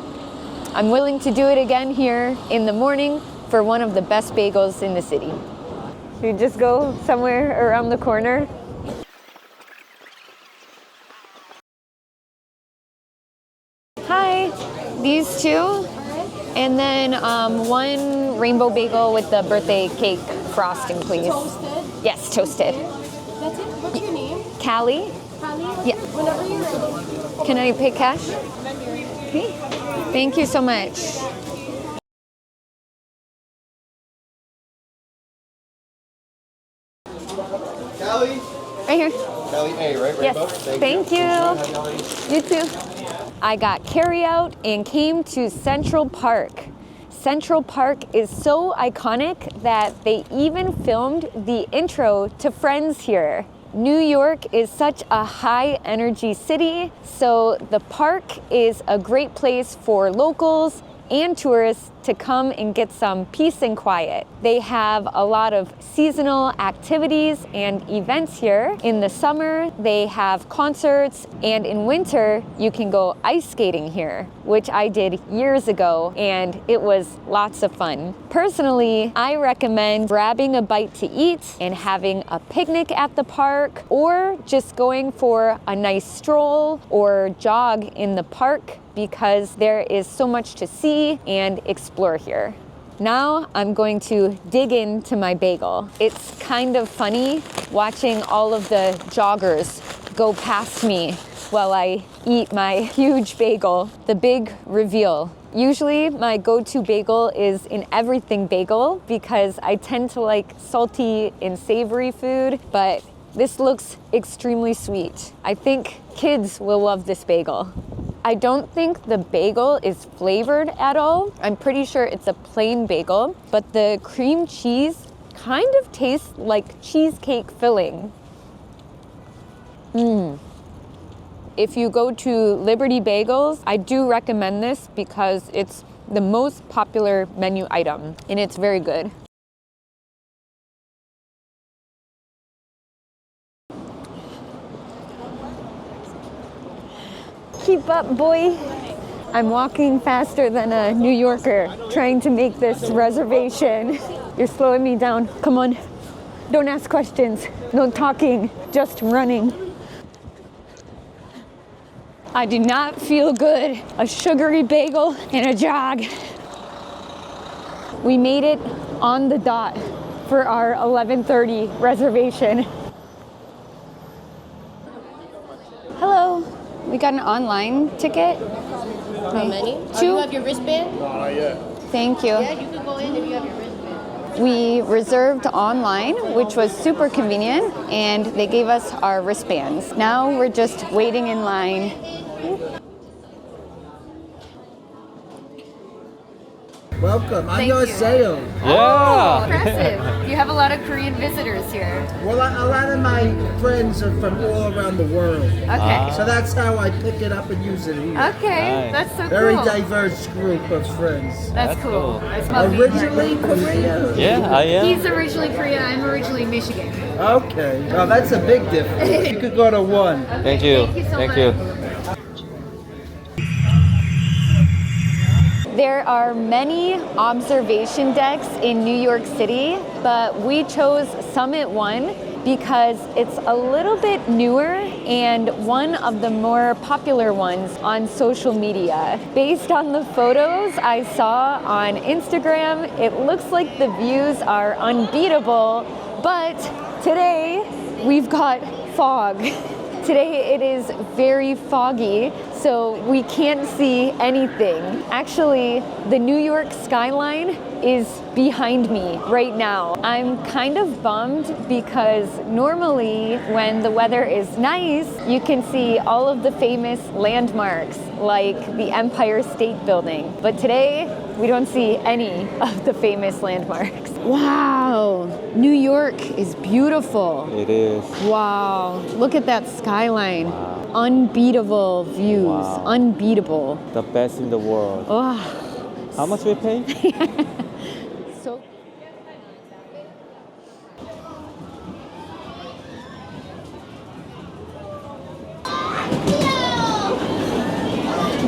I'm willing to do it again here in the morning for one of the best bagels in the city. You just go somewhere around the corner. Hi, these two, and then one rainbow bagel with the birthday cake frosting, please. Toasted? Yes, toasted. That's it? What's your name? Callie? Callie? Yeah. Whenever you're ready. Can I pay cash? Okay. Thank you so much. Callie? Right here. Callie A, right? Yes. Rainbow? Thank you. You too. I got carryout and came to Central Park. Central Park is so iconic that they even filmed the intro to Friends here. New York is such a high energy city, so the park is a great place for locals and tourists to come and get some peace and quiet. They have a lot of seasonal activities and events here. In the summer, they have concerts, and in winter, you can go ice skating here, which I did years ago, and it was lots of fun. Personally, I recommend grabbing a bite to eat and having a picnic at the park, or just going for a nice stroll or jog in the park, because there is so much to see and explore here. Now I'm going to dig into my bagel. It's kind of funny watching all of the joggers go past me while I eat my huge bagel. The big reveal. Usually my go-to bagel is an everything bagel because I tend to like salty and savory food, but this looks extremely sweet. I think kids will love this bagel. I don't think the bagel is flavored at all. I'm pretty sure it's a plain bagel, but the cream cheese kind of tastes like cheesecake filling. If you go to Liberty Bagels, I do recommend this because it's the most popular menu item and it's very good. Keep up, boy. I'm walking faster than a New Yorker trying to make this reservation. You're slowing me down. Come on. Don't ask questions. No talking. Just running. I do not feel good. A sugary bagel and a jog. We made it on the dot for our 11:30 reservation. Hello. We got an online ticket. How many? Two. You have your wristband? No, not yet. Thank you. Yeah, you can go in if you have your wristband. We reserved online, which was super convenient, and they gave us our wristbands. Now we're just waiting in line. Welcome. Thank you. 안녕하세요. Oh, impressive. You have a lot of Korean visitors here. Well, a lot of my friends are from all around the world. Okay. So that's how I pick it up and use it here. Okay, that's so Very cool. diverse group of friends. That's cool. That's lovely. Originally Korean? Yeah, I am. He's originally Korean. I'm originally Michigan. Okay. Oh, that's a big difference. You could go to one. Thank you. Thank you so Thank much. you. There are many observation decks in New York City, but we chose Summit One because it's a little bit newer and one of the more popular ones on social media. Based on the photos I saw on Instagram, it looks like the views are unbeatable, but today we've got fog. Today it is very foggy, so we can't see anything. Actually, the New York skyline is behind me right now. I'm kind of bummed because normally when the weather is nice, you can see all of the famous landmarks like the Empire State Building. But today, we don't see any of the famous landmarks. Wow, New York is beautiful. It is. Wow, look at that skyline. Unbeatable views, Wow. unbeatable. The best in the world. Oh. How much we pay? So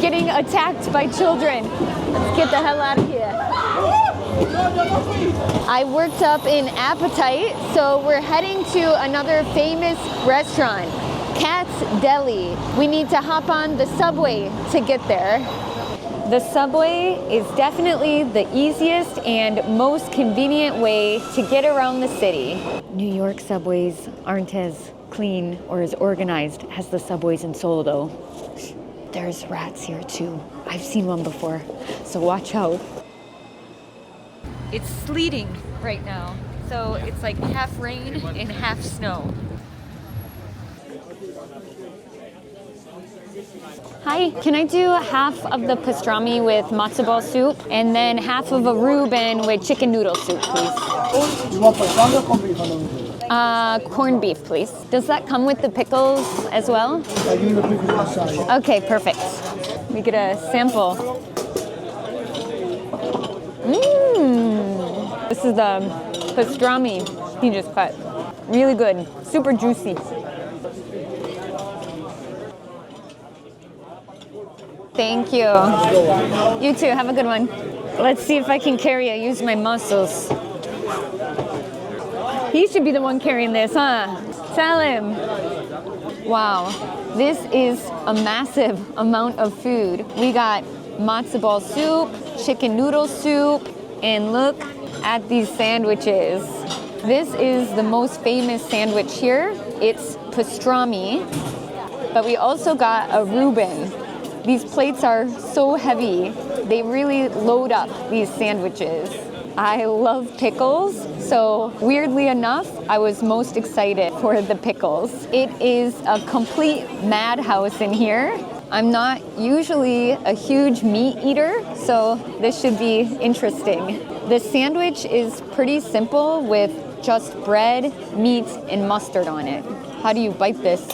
getting attacked by children. Let's get the hell out of here. I worked up an appetite, so we're heading to another famous restaurant, Cat's Deli. We need to hop on the subway to get there. The subway is definitely the easiest and most convenient way to get around the city. New York subways aren't as clean or as organized as the subways in Seoul, though. There's rats here too. I've seen one before, so watch out. It's sleeting right now, so it's like half rain and half snow. Hi, can I do half of the pastrami with matzo ball soup and then half of a Reuben with chicken noodle soup, please? You want pastrami or corned beef? Corned beef, please. Does that come with the pickles as well? I give you the pickles inside. Okay, perfect. We get a sample. Mmm. This is the pastrami he just cut. Really good, super juicy. Thank you. You too, have a good one. Let's see if I can carry it, use my muscles. He should be the one carrying this, huh? Tell him. Wow, this is a massive amount of food. We got matzo ball soup, chicken noodle soup, and look at these sandwiches. This is the most famous sandwich here. It's pastrami, but we also got a Reuben. These plates are so heavy. They really load up these sandwiches. I love pickles, so weirdly enough, I was most excited for the pickles. It is a complete madhouse in here. I'm not usually a huge meat eater, so this should be interesting. The sandwich is pretty simple with just bread, meat, and mustard on it. How do you bite this?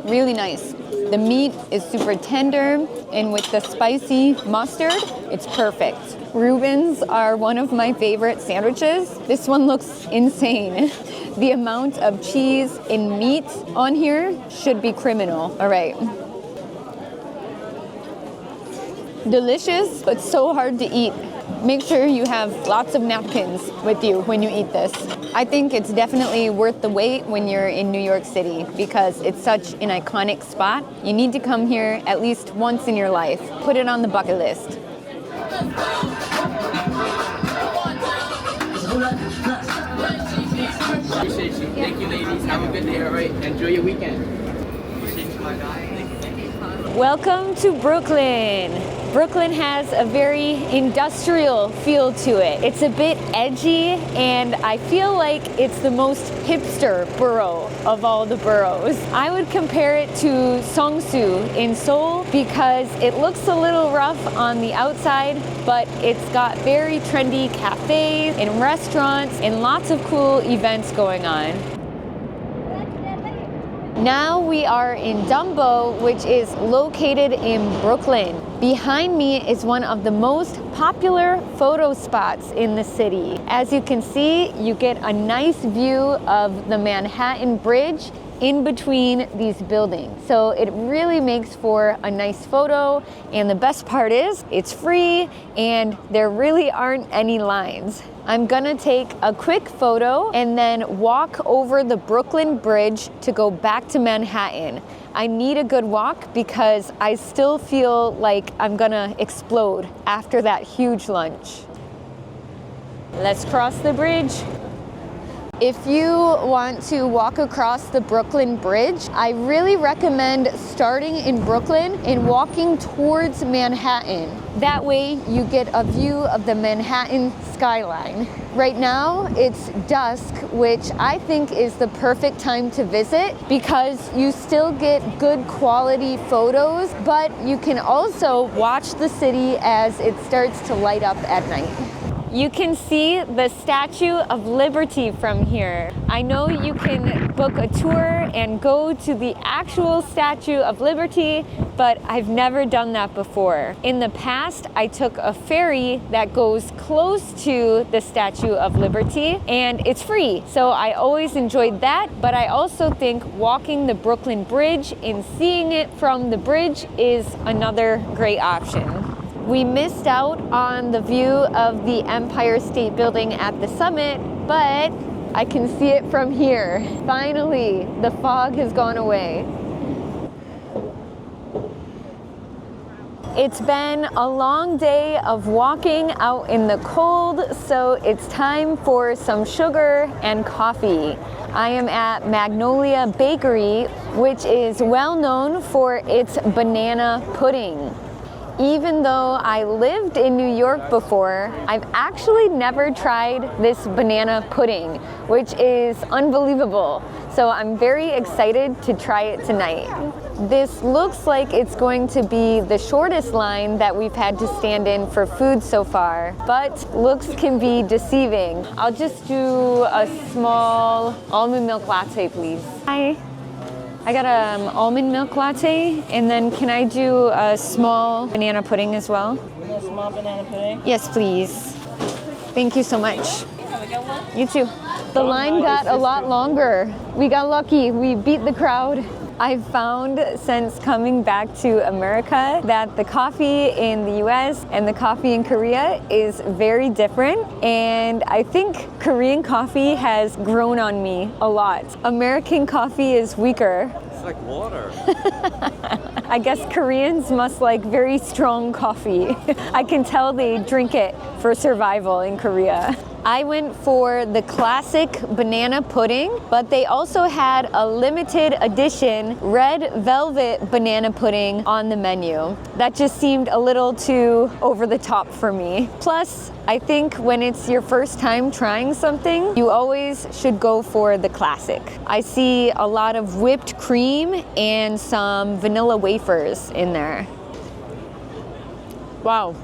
Really nice. The meat is super tender, and with the spicy mustard, it's perfect. Reubens are one of my favorite sandwiches. This one looks insane. The amount of cheese and meat on here should be criminal. All right. Delicious, but so hard to eat. Make sure you have lots of napkins with you when you eat this. I think it's definitely worth the wait when you're in New York City because it's such an iconic spot. You need to come here at least once in your life. Put it on the bucket list. Appreciate you. Thank you, ladies. Have a good day. All right. Enjoy your weekend. Welcome to Brooklyn. Brooklyn has a very industrial feel to it. It's a bit edgy, and I feel like it's the most hipster borough of all the boroughs. I would compare it to Seongsu in Seoul because it looks a little rough on the outside, but it's got very trendy cafes and restaurants and lots of cool events going on. Now we are in Dumbo, which is located in Brooklyn. Behind me is one of the most popular photo spots in the city. As you can see, you get a nice view of the Manhattan Bridge in between these buildings. So it really makes for a nice photo, and the best part is it's free and there really aren't any lines. I'm gonna take a quick photo and then walk over the Brooklyn Bridge to go back to Manhattan. I need a good walk because I still feel like I'm gonna explode after that huge lunch. Let's cross the bridge. If you want to walk across the Brooklyn Bridge, I really recommend starting in Brooklyn and walking towards Manhattan. That way you get a view of the Manhattan skyline. Right now it's dusk, which I think is the perfect time to visit because you still get good quality photos, but you can also watch the city as it starts to light up at night. You can see the Statue of Liberty from here. I know you can book a tour and go to the actual Statue of Liberty, but I've never done that before. In the past, I took a ferry that goes close to the Statue of Liberty, and it's free. So I always enjoyed that, but I also think walking the Brooklyn Bridge and seeing it from the bridge is another great option. We missed out on the view of the Empire State Building at the summit, but I can see it from here. Finally, the fog has gone away. It's been a long day of walking out in the cold, so it's time for some sugar and coffee. I am at Magnolia Bakery, which is well known for its banana pudding. Even though I lived in New York before, I've actually never tried this banana pudding, which is unbelievable. So I'm very excited to try it tonight. This looks like it's going to be the shortest line that we've had to stand in for food so far, but looks can be deceiving. I'll just do a small almond milk latte, please. Hi. I got an almond milk latte, and then can I do a small banana pudding as well? A small banana pudding? Yes, please. Thank you so much. You too. The line got a lot longer. We got lucky. We beat the crowd. I've found since coming back to America that the coffee in the US and the coffee in Korea is very different, and I think Korean coffee has grown on me a lot. American coffee is weaker. It's like water. I guess Koreans must like very strong coffee. I can tell they drink it for survival in Korea. I went for the classic banana pudding, but they also had a limited edition red velvet banana pudding on the menu. That just seemed a little too over the top for me. Plus, I think when it's your first time trying something, you always should go for the classic. I see a lot of whipped cream and some vanilla wafers in there. Wow.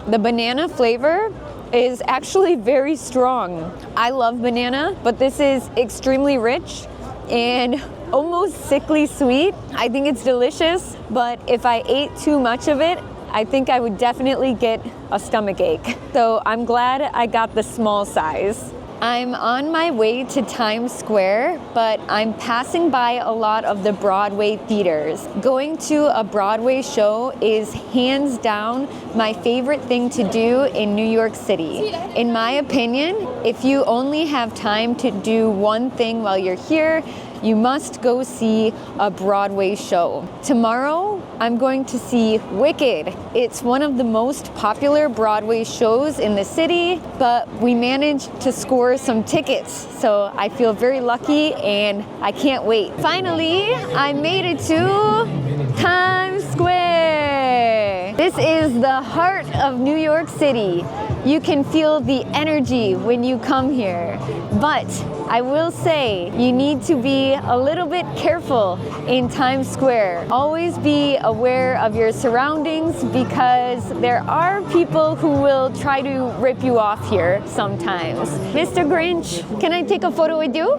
The banana flavor is actually very strong. I love banana, but this is extremely rich and almost sickly sweet. I think it's delicious, but if I ate too much of it, I think I would definitely get a stomachache. So I'm glad I got the small size. I'm on my way to Times Square, but I'm passing by a lot of the Broadway theaters. Going to a Broadway show is hands down my favorite thing to do in New York City. In my opinion, if you only have time to do one thing while you're here, you must go see a Broadway show. Tomorrow, I'm going to see Wicked. It's one of the most popular Broadway shows in the city, but we managed to score some tickets. So I feel very lucky and I can't wait. Finally, I made it to Times Square. This is the heart of New York City. You can feel the energy when you come here. But I will say, you need to be a little bit careful in Times Square. Always be aware of your surroundings because there are people who will try to rip you off here sometimes. Mr. Grinch, can I take a photo with you?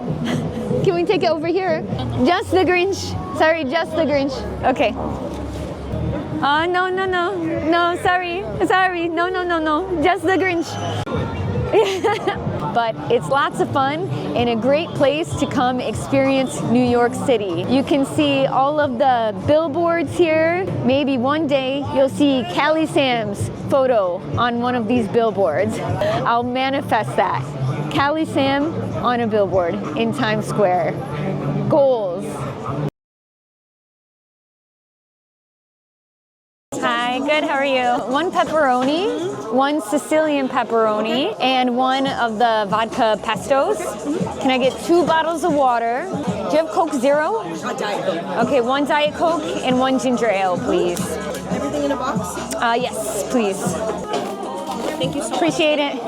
Can we take it over here? Just the Grinch. Sorry, just the Grinch. Okay. No, no, no. No, sorry. Sorry. No, no, no, no. Just the Grinch. But it's lots of fun and a great place to come experience New York City. You can see all of the billboards here. Maybe one day you'll see Callie Sam's photo on one of these billboards. I'll manifest that. Callie Sam on a billboard in Times Square. Goals. Hi, good, how are you? One pepperoni, one Sicilian pepperoni, and one of the vodka pestos. Can I get 2 bottles of water? Do you have Coke Zero? Diet Coke. Okay, 1 Diet Coke and 1 ginger ale, please. Everything in a box? Yes, please. Thank you so much. Appreciate it.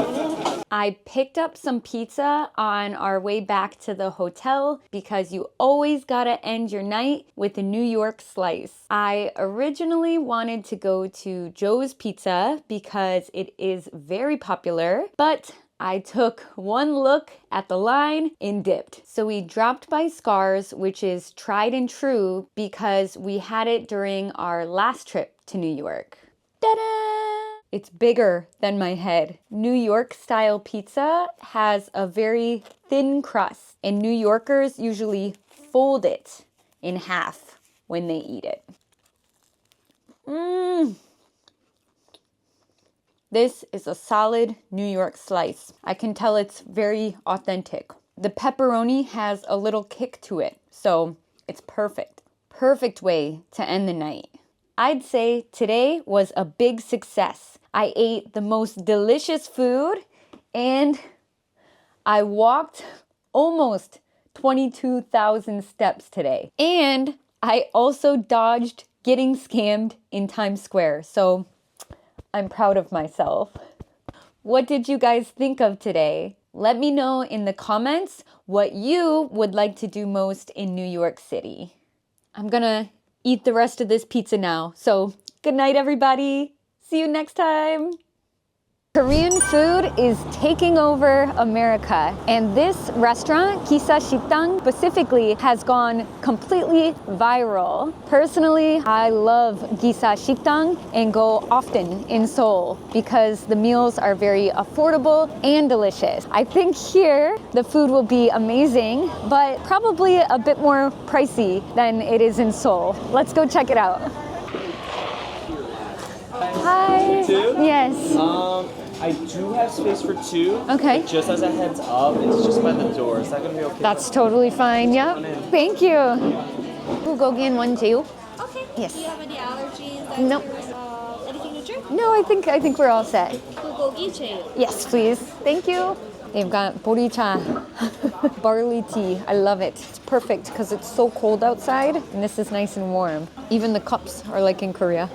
I picked up some pizza on our way back to the hotel because you always gotta end your night with a New York slice. I originally wanted to go to Joe's Pizza because it is very popular, but I took one look at the line and dipped. So we dropped by Scar's, which is tried and true because we had it during our last trip to New York. Ta-da! It's bigger than my head. New York style pizza has a very thin crust, and New Yorkers usually fold it in half when they eat it. This is a solid New York slice. I can tell it's very authentic. The pepperoni has a little kick to it, so it's perfect. Perfect way to end the night. I'd say today was a big success. I ate the most delicious food and I walked almost 22,000 steps today. And I also dodged getting scammed in Times Square, so I'm proud of myself. What did you guys think of today? Let me know in the comments what you would like to do most in New York City. I'm gonna eat the rest of this pizza now. So good night, everybody. See you next time. Korean food is taking over America, and this restaurant, Gisa Shikdang specifically, has gone completely viral. Personally, I love Gisa Shikdang and go often in Seoul because the meals are very affordable and delicious. I think here the food will be amazing, but probably a bit more pricey than it is in Seoul. Let's go check it out. Hi. 2? Yes. I do have space for 2. Okay. But just as a heads up, it's just by the door. Is that going to be okay? That's totally fine. Yep. Thank you. Bulgogi and one 제육. Okay. Yes. Do you have any allergies? Nope. Anything to drink? No, I think we're all set. Bulgogi 제육. Yes, please. Thank you. They've got 보리차, barley tea. I love it. It's perfect because it's so cold outside and this is nice and warm. Even the cups are like in Korea.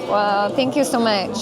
Wow, thank you so much.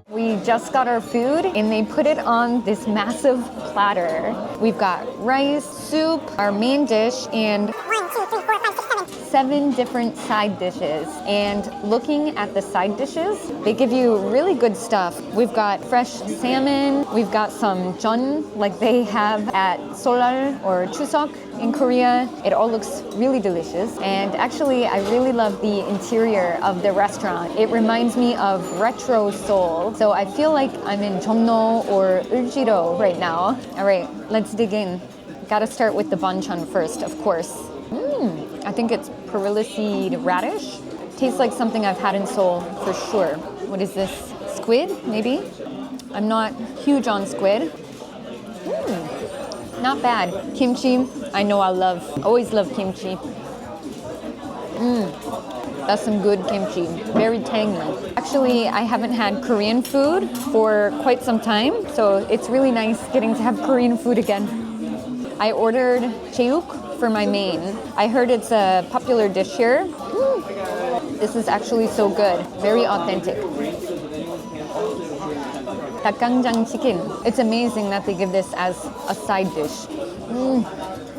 We just got our food and they put it on this massive platter. We've got rice, soup, our main dish, and 1, 2, 3, 4, 5, 6, 7, 7 different side dishes. And looking at the side dishes, they give you really good stuff. We've got fresh salmon, we've got some jeon like they have at Solal or Chuseok in Korea. It all looks really delicious. And actually, I really love the interior of the restaurant. It reminds me of retro Seoul. So I feel like I'm in Jeonno or Uljiro right now. All right, let's dig in. Gotta start with the banchan first, of course. I think it's perilla seed radish. Tastes like something I've had in Seoul for sure. What is this? Squid, maybe? I'm not huge on squid. Not bad. Kimchi, I know I love. Always love kimchi. That's some good kimchi. Very tangy. Actually, I haven't had Korean food for quite some time, so it's really nice getting to have Korean food again. I ordered cheuk for my main. I heard it's a popular dish here. This is actually so good. Very authentic. Dakgangjang chicken. It's amazing that they give this as a side dish.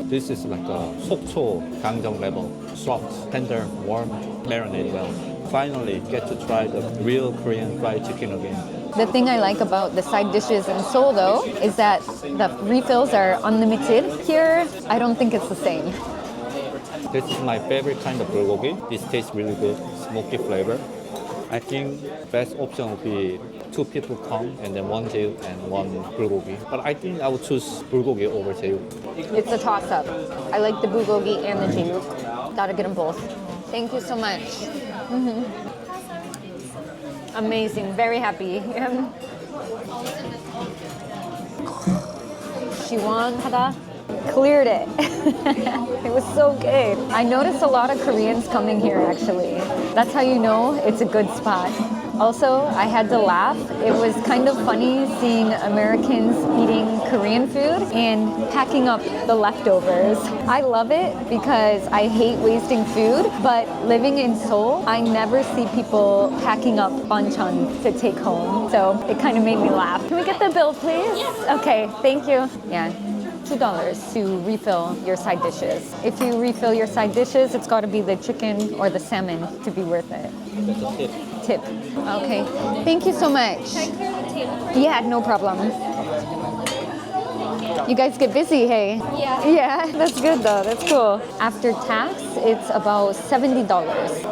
This is like a sokcho gangjang level, soft, tender, warm, marinated well. Finally, get to try the real Korean fried chicken again. The thing I like about the side dishes in Seoul, though, is that the refills are unlimited. Here, I don't think it's the same. This is my favorite kind of bulgogi. This tastes really good, smoky flavor. I think best option would be 2 people come and then 1 제육 and 1 bulgogi. But I think I would choose bulgogi over 제육. It's a toss-up. I like the bulgogi and the 제육. Gotta get them both. Thank you so much. Amazing, very happy. 시원하다. Cleared it. It was so good. I noticed a lot of Koreans coming here actually. That's how you know it's a good spot. Also, I had to laugh. It was kind of funny seeing Americans eating Korean food and packing up the leftovers. I love it because I hate wasting food, but living in Seoul, I never see people packing up banchan to take home. So it kind of made me laugh. Can we get the bill, please? Okay, thank you. Yeah. $2 to refill your side dishes. If you refill your side dishes, it's got to be the chicken or the salmon to be worth it. That's a tip. Tip. Okay. Thank you so much. Can I clear the table? Yeah, no problem. You guys get busy, hey? Yeah. Yeah, that's good though. That's cool. After tax, it's about $70,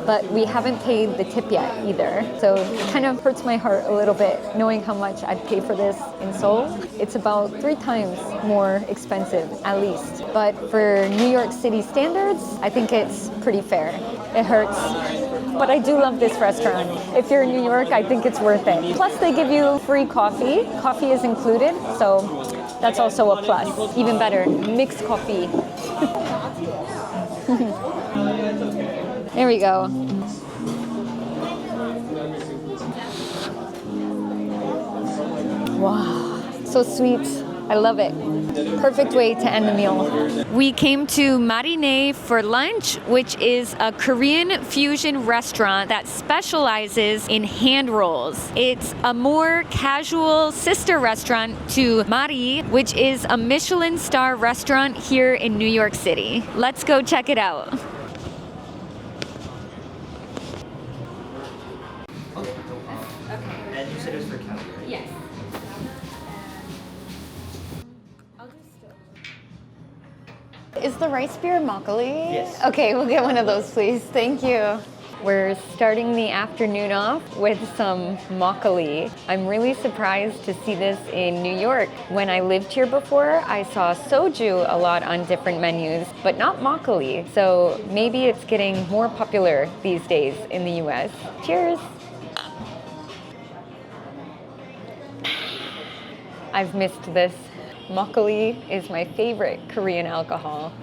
but we haven't paid the tip yet either. So it kind of hurts my heart a little bit knowing how much I'd pay for this in Seoul. It's about 3 times more expensive, at least. But for New York City standards, I think it's pretty fair. It hurts. But I do love this restaurant. If you're in New York, I think it's worth it. Plus, they give you free coffee. Coffee is included, so that's also a plus. Even better, mixed coffee. There we go. Wow, so sweet. I love it. Perfect way to end the meal. We came to Marine for lunch, which is a Korean fusion restaurant that specializes in hand rolls. It's a more casual sister restaurant to Mari, which is a Michelin star restaurant here in New York City. Let's go check it out. And you said it was for Kelly, right? Yes. Is the rice beer makgeolli? Yes. Okay, we'll get one of those, please. Thank you. We're starting the afternoon off with some makgeolli. I'm really surprised to see this in New York. When I lived here before, I saw soju a lot on different menus, but not makgeolli. So maybe it's getting more popular these days in the US. Cheers. I've missed this. Makgeolli is my favorite Korean alcohol.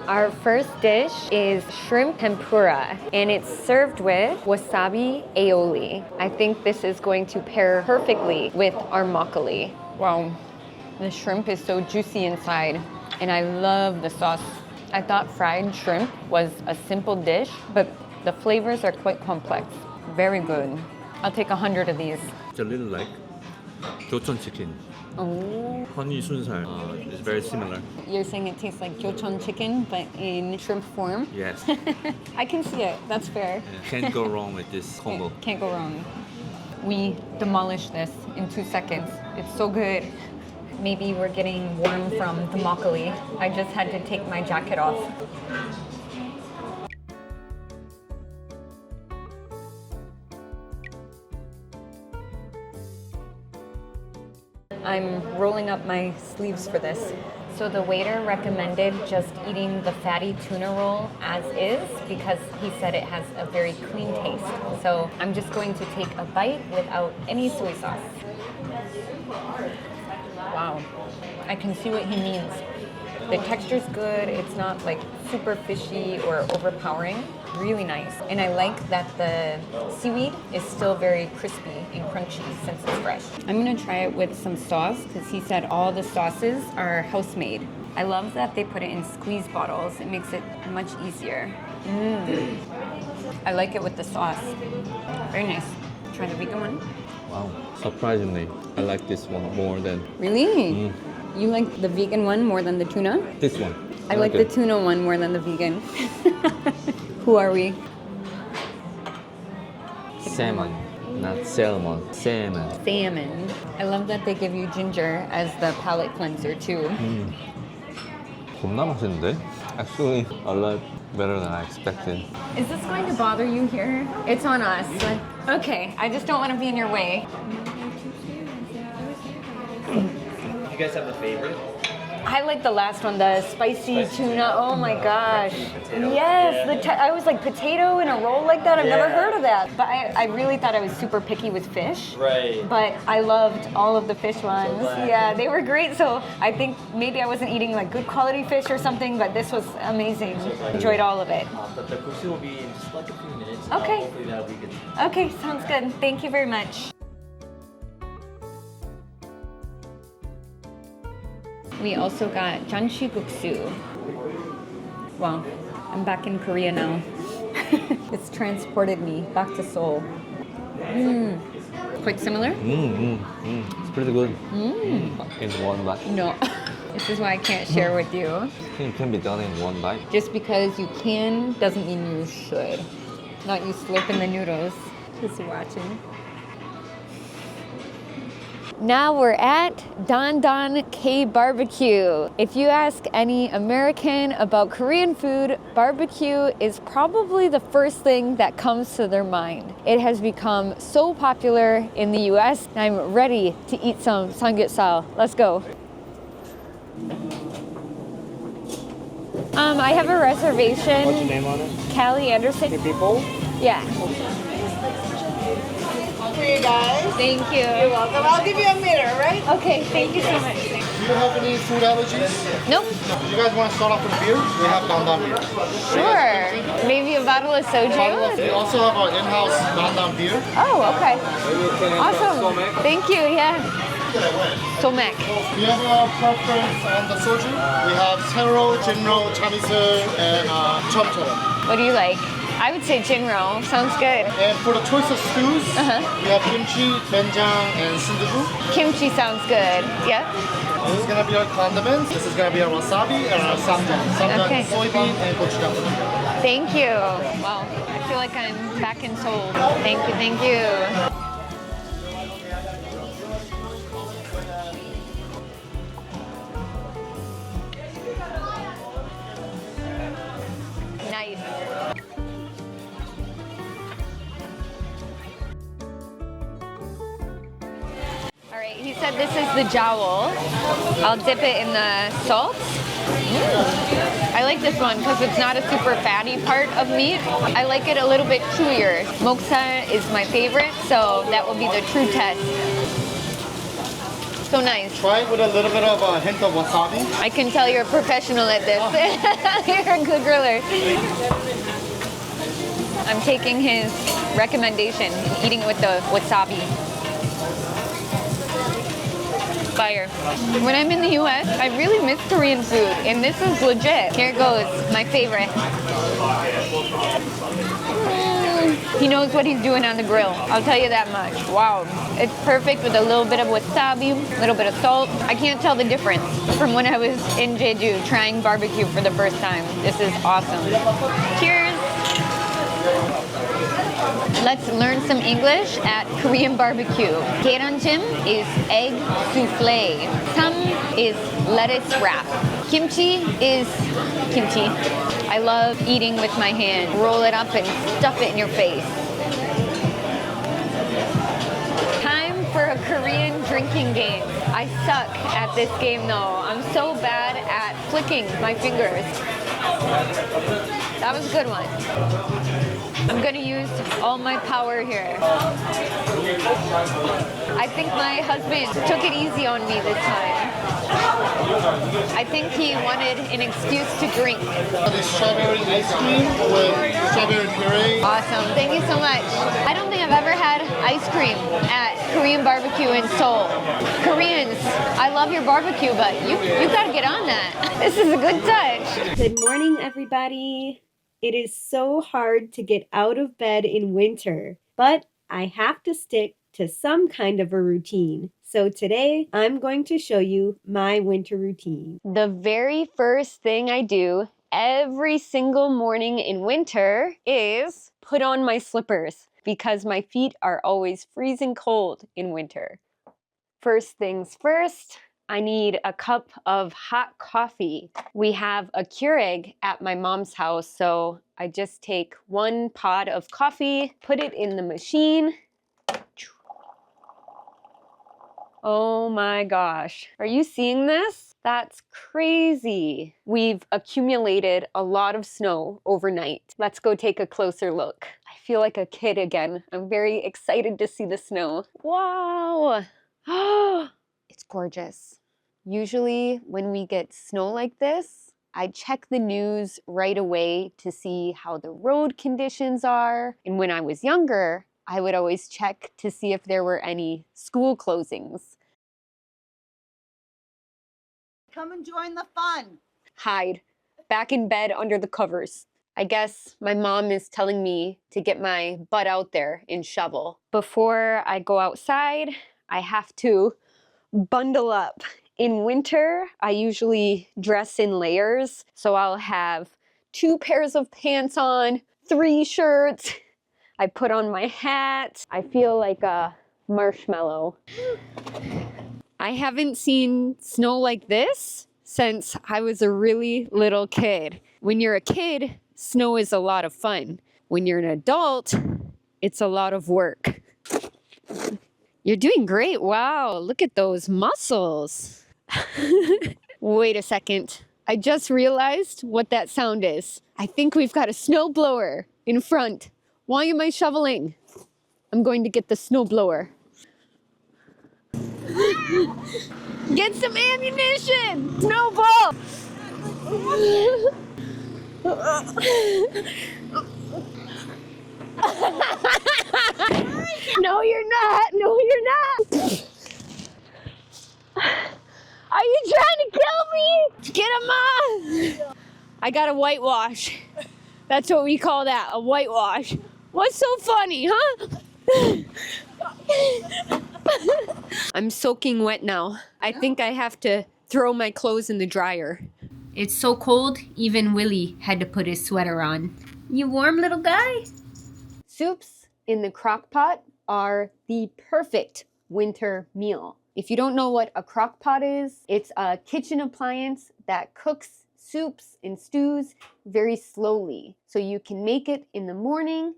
Our first dish is shrimp tempura, and it's served with wasabi aioli. I think this is going to pair perfectly with our makgeolli. Wow, the shrimp is so juicy inside, and I love the sauce. I thought fried shrimp was a simple dish, but the flavors are quite complex. Very good. I'll take 100 of these. It's a little like 교촌 chicken. Oh. Honey 순살 is very similar. You're saying it tastes like gyochon chicken, but in shrimp form? Yes. I can see it. That's fair. Can't go wrong with this combo. Can't go wrong. We demolished this in 2 seconds. It's so good. Maybe we're getting warm from the makgeolli. I just had to take my jacket off. I'm rolling up my sleeves for this. So the waiter recommended just eating the fatty tuna roll as is because he said it has a very clean taste. So I'm just going to take a bite without any soy sauce. Wow, I can see what he means. The texture's good, it's not like super fishy or overpowering. Really nice. And I like that the seaweed is still very crispy and crunchy since it's fresh. I'm gonna try it with some sauce because he said all the sauces are house-made. I love that they put it in squeeze bottles. It makes it much easier. I like it with the sauce. Very nice. Try the vegan one. Wow, surprisingly, I like this one more than... Really? You like the vegan one more than the tuna? This one. I like the tuna one more than the vegan. Who are we? Salmon, not salmon. Salmon. Salmon. I love that they give you ginger as the palate cleanser too. 겁나 맛있는데? Actually, a lot better than I expected. Is this going to bother you here? It's on us. Okay, I just don't want to be in your way. You guys have a favorite? I like the last one, the spicy tuna. Oh my gosh. Potato. Yes, I was like potato in a roll like that. I've never heard of that. But I really thought I was super picky with fish. Right. But I loved all of the fish ones. Yeah, they were great. So I think maybe I wasn't eating like good quality fish or something, but this was amazing. Enjoyed all of it. But the kusu will be in just like a few minutes. Okay. Hopefully that'll be good. Okay, sounds good. Thank you very much. We also got janchiguksu. Wow, I'm back in Korea now. It's transported me back to Seoul. Quite similar? It's pretty good. In one bite. No, this is why I can't share with you. It can be done in one bite. Just because you can doesn't mean you should. Not you slurping the noodles. Just watching. Now we're at Don Don K Barbecue. If you ask any American about Korean food, barbecue is probably the first thing that comes to their mind. It has become so popular in the US. I'm ready to eat some samgyeopsal. Let's go. I have a reservation. What's your name on it? Callie Anderson. People? Yeah. For you guys. Thank you. You're welcome. I'll give you a minute, right? Okay, thank you so much. Do you have any food allergies? Nope. Do you guys want to start off with beer? We have Don Don beer. Sure. Maybe a bottle of soju? We also have our in-house Don Don beer. Oh, okay. Awesome. Thank you, yeah. Somek. Do you have a preference on the soju? We have Sero, Jinro, Chamisu, and Chomcheon. What do you like? I would say Jinro. Sounds good. And for the choice of stews, we have kimchi, doenjang, and sundubu. Kimchi sounds good. Yep. This is going to be our condiments. This is going to be our wasabi and our samjang. Samjang Okay. is soybean and gochujang. Thank you. Wow. I feel like I'm back in Seoul. Thank you, thank you. Nice. All right, he said this is the jowl. I'll dip it in the salt. I like this one because it's not a super fatty part of meat. I like it a little bit chewier. Moksa is my favorite, so that will be the true test. So nice. Try it with a little bit of a hint of wasabi. I can tell you're a professional at this. You're a good griller. I'm taking his recommendation and eating it with the wasabi. Fire. When I'm in the US, I really miss Korean food, and this is legit. Here it goes, my favorite. He knows what he's doing on the grill. I'll tell you that much. Wow. It's perfect with a little bit of wasabi, a little bit of salt. I can't tell the difference from when I was in Jeju trying barbecue for the first time. This is awesome. Cheers. Let's learn some English at Korean barbecue. 계란찜 is egg souffle. Sam is lettuce wrap. Kimchi is kimchi. I love eating with my hand. Roll it up and stuff it in your face. Time for a Korean drinking game. I suck at this game though. I'm so bad at flicking my fingers. That was a good one. I'm gonna use all my power here. I think my husband took it easy on me this time. I think he wanted an excuse to drink. The strawberry ice cream with strawberry puree. Awesome, thank you so much. I don't think I've ever had ice cream at Korean barbecue in Seoul. Koreans, I love your barbecue, but you gotta get on that. This is a good touch. Good morning, everybody. It is so hard to get out of bed in winter, but I have to stick to some kind of a routine. So today, I'm going to show you my winter routine. The very first thing I do every single morning in winter is put on my slippers because my feet are always freezing cold in winter. First things first, I need a cup of hot coffee. We have a Keurig at my mom's house, so I just take 1 pod of coffee, put it in the machine. Oh my gosh, are you seeing this? That's crazy. We've accumulated a lot of snow overnight. Let's go take a closer look. I feel like a kid again. I'm very excited to see the snow. Wow. It's gorgeous. Usually when we get snow like this, I check the news right away to see how the road conditions are. And when I was younger, I would always check to see if there were any school closings. Come and join the fun. Hide, back in bed under the covers. I guess my mom is telling me to get my butt out there and shovel. Before I go outside, I have to bundle up. In winter, I usually dress in layers, so I'll have 2 pairs of pants on, 3 shirts. I put on my hat. I feel like a marshmallow. I haven't seen snow like this since I was a really little kid. When you're a kid, snow is a lot of fun. When you're an adult, it's a lot of work. You're doing great. Wow, look at those muscles. Wait a second. I just realized what that sound is. I think we've got a snowblower in front. Why am I shoveling? I'm going to get the snowblower. Get some ammunition! Snowball! No, you're not. No, you're not. Are you trying to kill me? Get him off. I got a whitewash. That's what we call that, a whitewash. What's so funny, huh? I'm soaking wet now. I think I have to throw my clothes in the dryer. It's so cold, even Willie had to put his sweater on. You warm, little guy? Soups in the crock pot are the perfect winter meal. If you don't know what a crock pot is, it's a kitchen appliance that cooks soups and stews very slowly. So you can make it in the morning,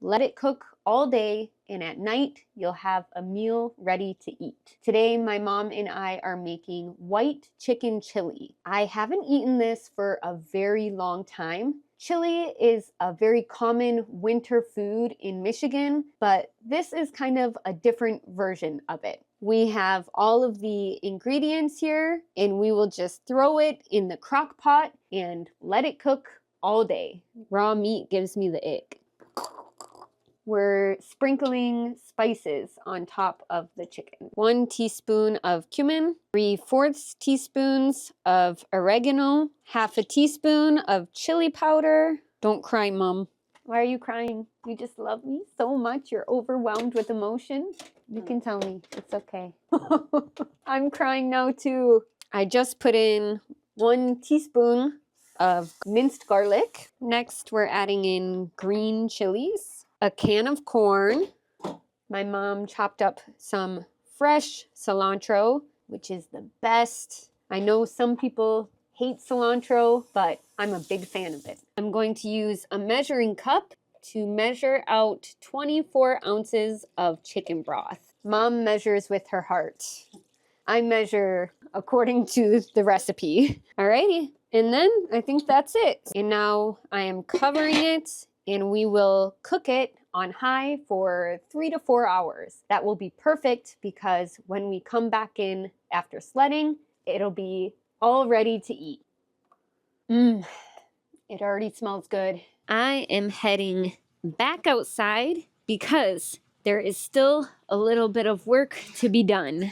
let it cook all day, and at night you'll have a meal ready to eat. Today my mom and I are making white chicken chili. I haven't eaten this for a very long time. Chili is a very common winter food in Michigan, but this is kind of a different version of it. We have all of the ingredients here, and we will just throw it in the crock pot and let it cook all day. Raw meat gives me the ick. We're sprinkling spices on top of the chicken. 1 teaspoon of cumin, 3/4 teaspoons of oregano, 1/2 teaspoon of chili powder. Don't cry, Mom. Why are you crying? You just love me so much. You're overwhelmed with emotion. You can tell me. It's okay. I'm crying now too. I just put in 1 teaspoon of minced garlic. Next, we're adding in green chilies, a can of corn. My mom chopped up some fresh cilantro, which is the best. I know some people hate cilantro, but I'm a big fan of it. I'm going to use a measuring cup to measure out 24 ounces of chicken broth. Mom measures with her heart. I measure according to the recipe. Alrighty, and then I think that's it. And now I am covering it and we will cook it on high for 3 to 4 hours. That will be perfect because when we come back in after sledding, it'll be all ready to eat. It already smells good. I am heading back outside because there is still a little bit of work to be done.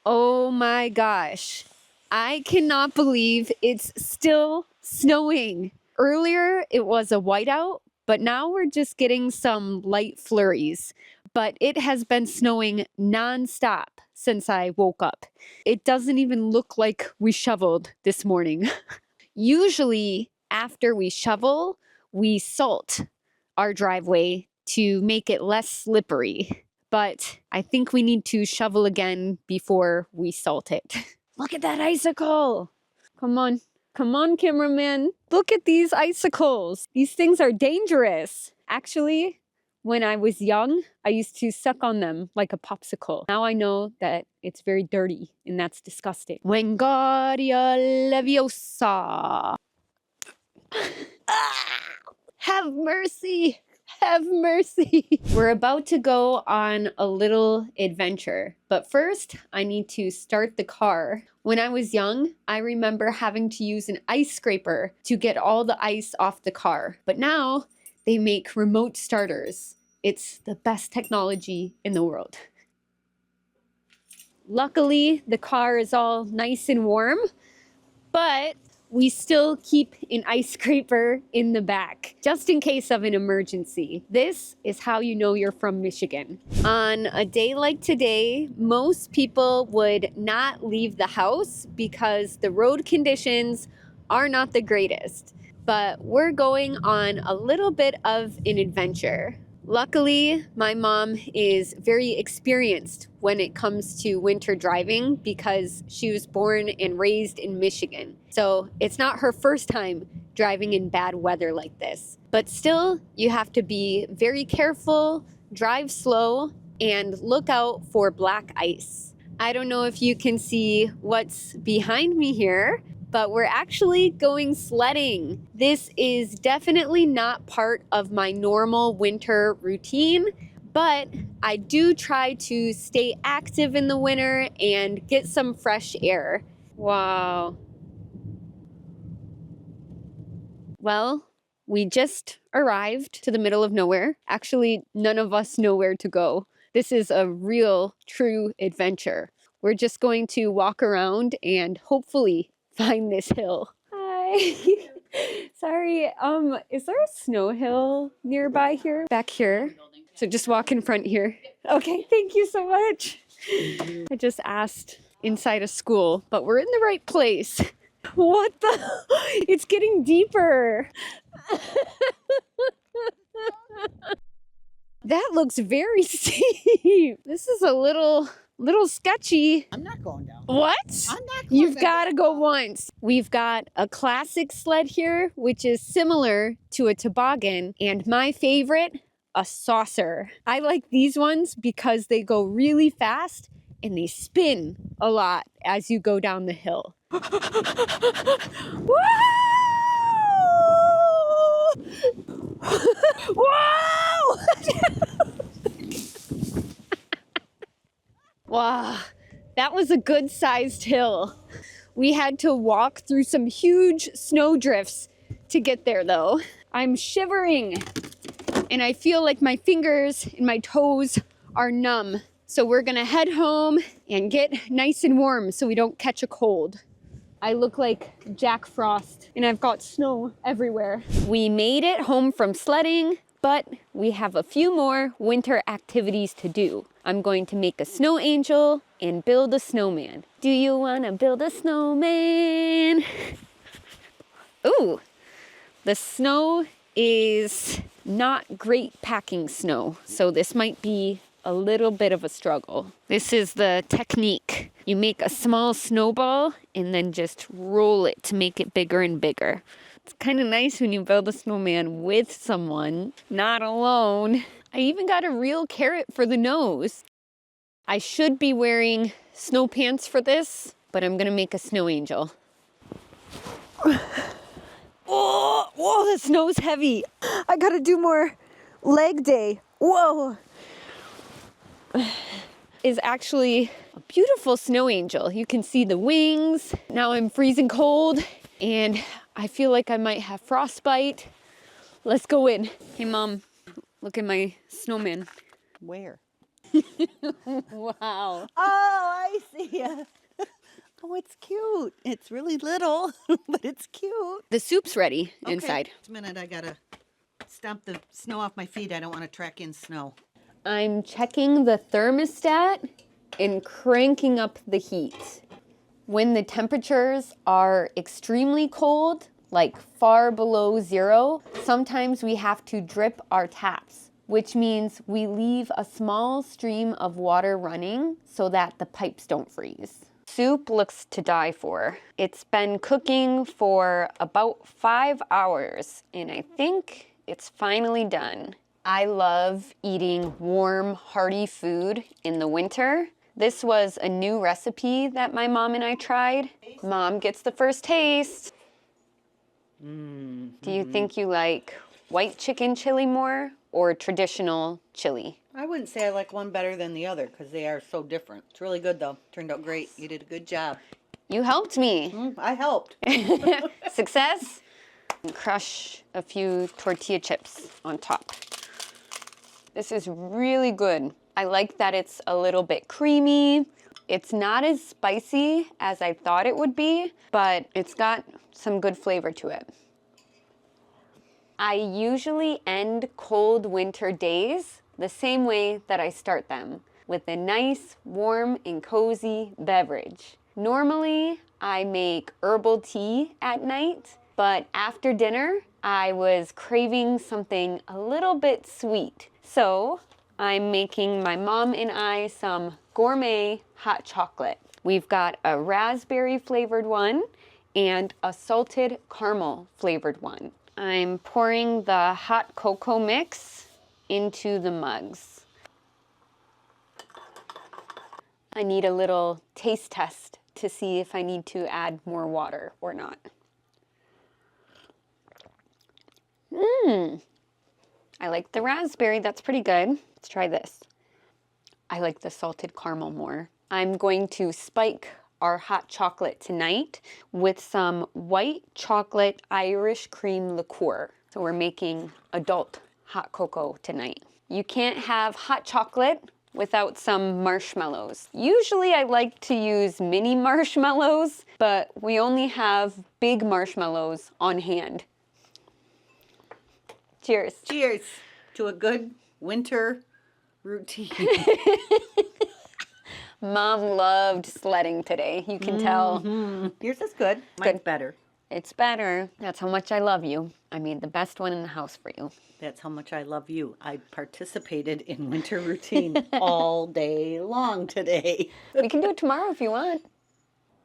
Oh my gosh. I cannot believe it's still snowing. Earlier it was a whiteout, but now we're just getting some light flurries. But it has been snowing nonstop since I woke up. It doesn't even look like we shoveled this morning. Usually after we shovel, we salt our driveway to make it less slippery. But I think we need to shovel again before we salt it. Look at that icicle. Come on. Come on, cameraman. Look at these icicles. These things are dangerous. Actually, when I was young, I used to suck on them like a popsicle. Now I know that it's very dirty and that's disgusting. Wingardium Leviosa. Have mercy. Have mercy. We're about to go on a little adventure, but first I need to start the car. When I was young, I remember having to use an ice scraper to get all the ice off the car, but now they make remote starters. It's the best technology in the world. Luckily, the car is all nice and warm, but we still keep an ice scraper in the back, just in case of an emergency. This is how you know you're from Michigan. On a day like today, most people would not leave the house because the road conditions are not the greatest. But we're going on a little bit of an adventure. Luckily, my mom is very experienced when it comes to winter driving because she was born and raised in Michigan. So it's not her first time driving in bad weather like this. But still, you have to be very careful, drive slow, and look out for black ice. I don't know if you can see what's behind me here, but we're actually going sledding. This is definitely not part of my normal winter routine, but I do try to stay active in the winter and get some fresh air. Wow. Well, we just arrived to the middle of nowhere. Actually, none of us know where to go. This is a real, true adventure. We're just going to walk around and hopefully find this hill. Hi. Sorry, is there a snow hill nearby here? Back here? So just walk in front here. Okay, thank you so much. I just asked inside a school, but we're in the right place. What the? It's getting deeper. That looks very steep. This is a little sketchy. I'm not going down. What? I'm not going You've got to go once. We've got a classic sled here, which is similar to a toboggan, and my favorite, a saucer. I like these ones because they go really fast and they spin a lot as you go down the hill. Woo! Whoa! Wow, that was a good-sized hill. We had to walk through some huge snow drifts to get there, though. I'm shivering, and I feel like my fingers and my toes are numb. So we're gonna head home and get nice and warm so we don't catch a cold. I look like Jack Frost and I've got snow everywhere. We made it home from sledding, but we have a few more winter activities to do. I'm going to make a snow angel and build a snowman. Do you wanna build a snowman? Ooh, the snow is not great packing snow, so this might be a little bit of a struggle. This is the technique. You make a small snowball and then just roll it to make it bigger and bigger. It's kind of nice when you build a snowman with someone, not alone. I even got a real carrot for the nose. I should be wearing snow pants for this, but I'm gonna make a snow angel. Oh, whoa, the snow's heavy. I gotta do more leg day. Whoa. Is actually a beautiful snow angel. You can see the wings. Now I'm freezing cold and I feel like I might have frostbite. Let's go in. Hey Mom, look at my snowman. Where? Wow. Oh, I see ya. Oh, it's cute. It's really little, but it's cute. The soup's ready inside. Just a minute, I gotta stomp the snow off my feet. I don't want to track in snow. I'm checking the thermostat and cranking up the heat. When the temperatures are extremely cold, like far below 0, sometimes we have to drip our taps, which means we leave a small stream of water running so that the pipes don't freeze. Soup looks to die for. It's been cooking for about 5 hours, and I think it's finally done. I love eating warm, hearty food in the winter. This was a new recipe that my mom and I tried. Mom gets the first taste. Do you think you like white chicken chili more or traditional chili? I wouldn't say I like one better than the other because they are so different. It's really good though. Turned out great. You did a good job. You helped me. I helped. Success. Crush a few tortilla chips on top. This is really good. I like that it's a little bit creamy. It's not as spicy as I thought it would be, but it's got some good flavor to it. I usually end cold winter days the same way that I start them, with a nice, warm, and cozy beverage. Normally, I make herbal tea at night, but after dinner, I was craving something a little bit sweet. So I'm making my mom and I some gourmet hot chocolate. We've got a raspberry flavored one and a salted caramel flavored one. I'm pouring the hot cocoa mix into the mugs. I need a little taste test to see if I need to add more water or not. I like the raspberry, that's pretty good. Let's try this. I like the salted caramel more. I'm going to spike our hot chocolate tonight with some white chocolate Irish cream liqueur. So we're making adult hot cocoa tonight. You can't have hot chocolate without some marshmallows. Usually I like to use mini marshmallows, but we only have big marshmallows on hand. Cheers. Cheers to a good winter routine. Mom loved sledding today. You can tell. Yours is good. Mine's better. It's better. That's how much I love you. I made the best one in the house for you. That's how much I love you. I participated in winter routine all day long today. We can do it tomorrow if you want.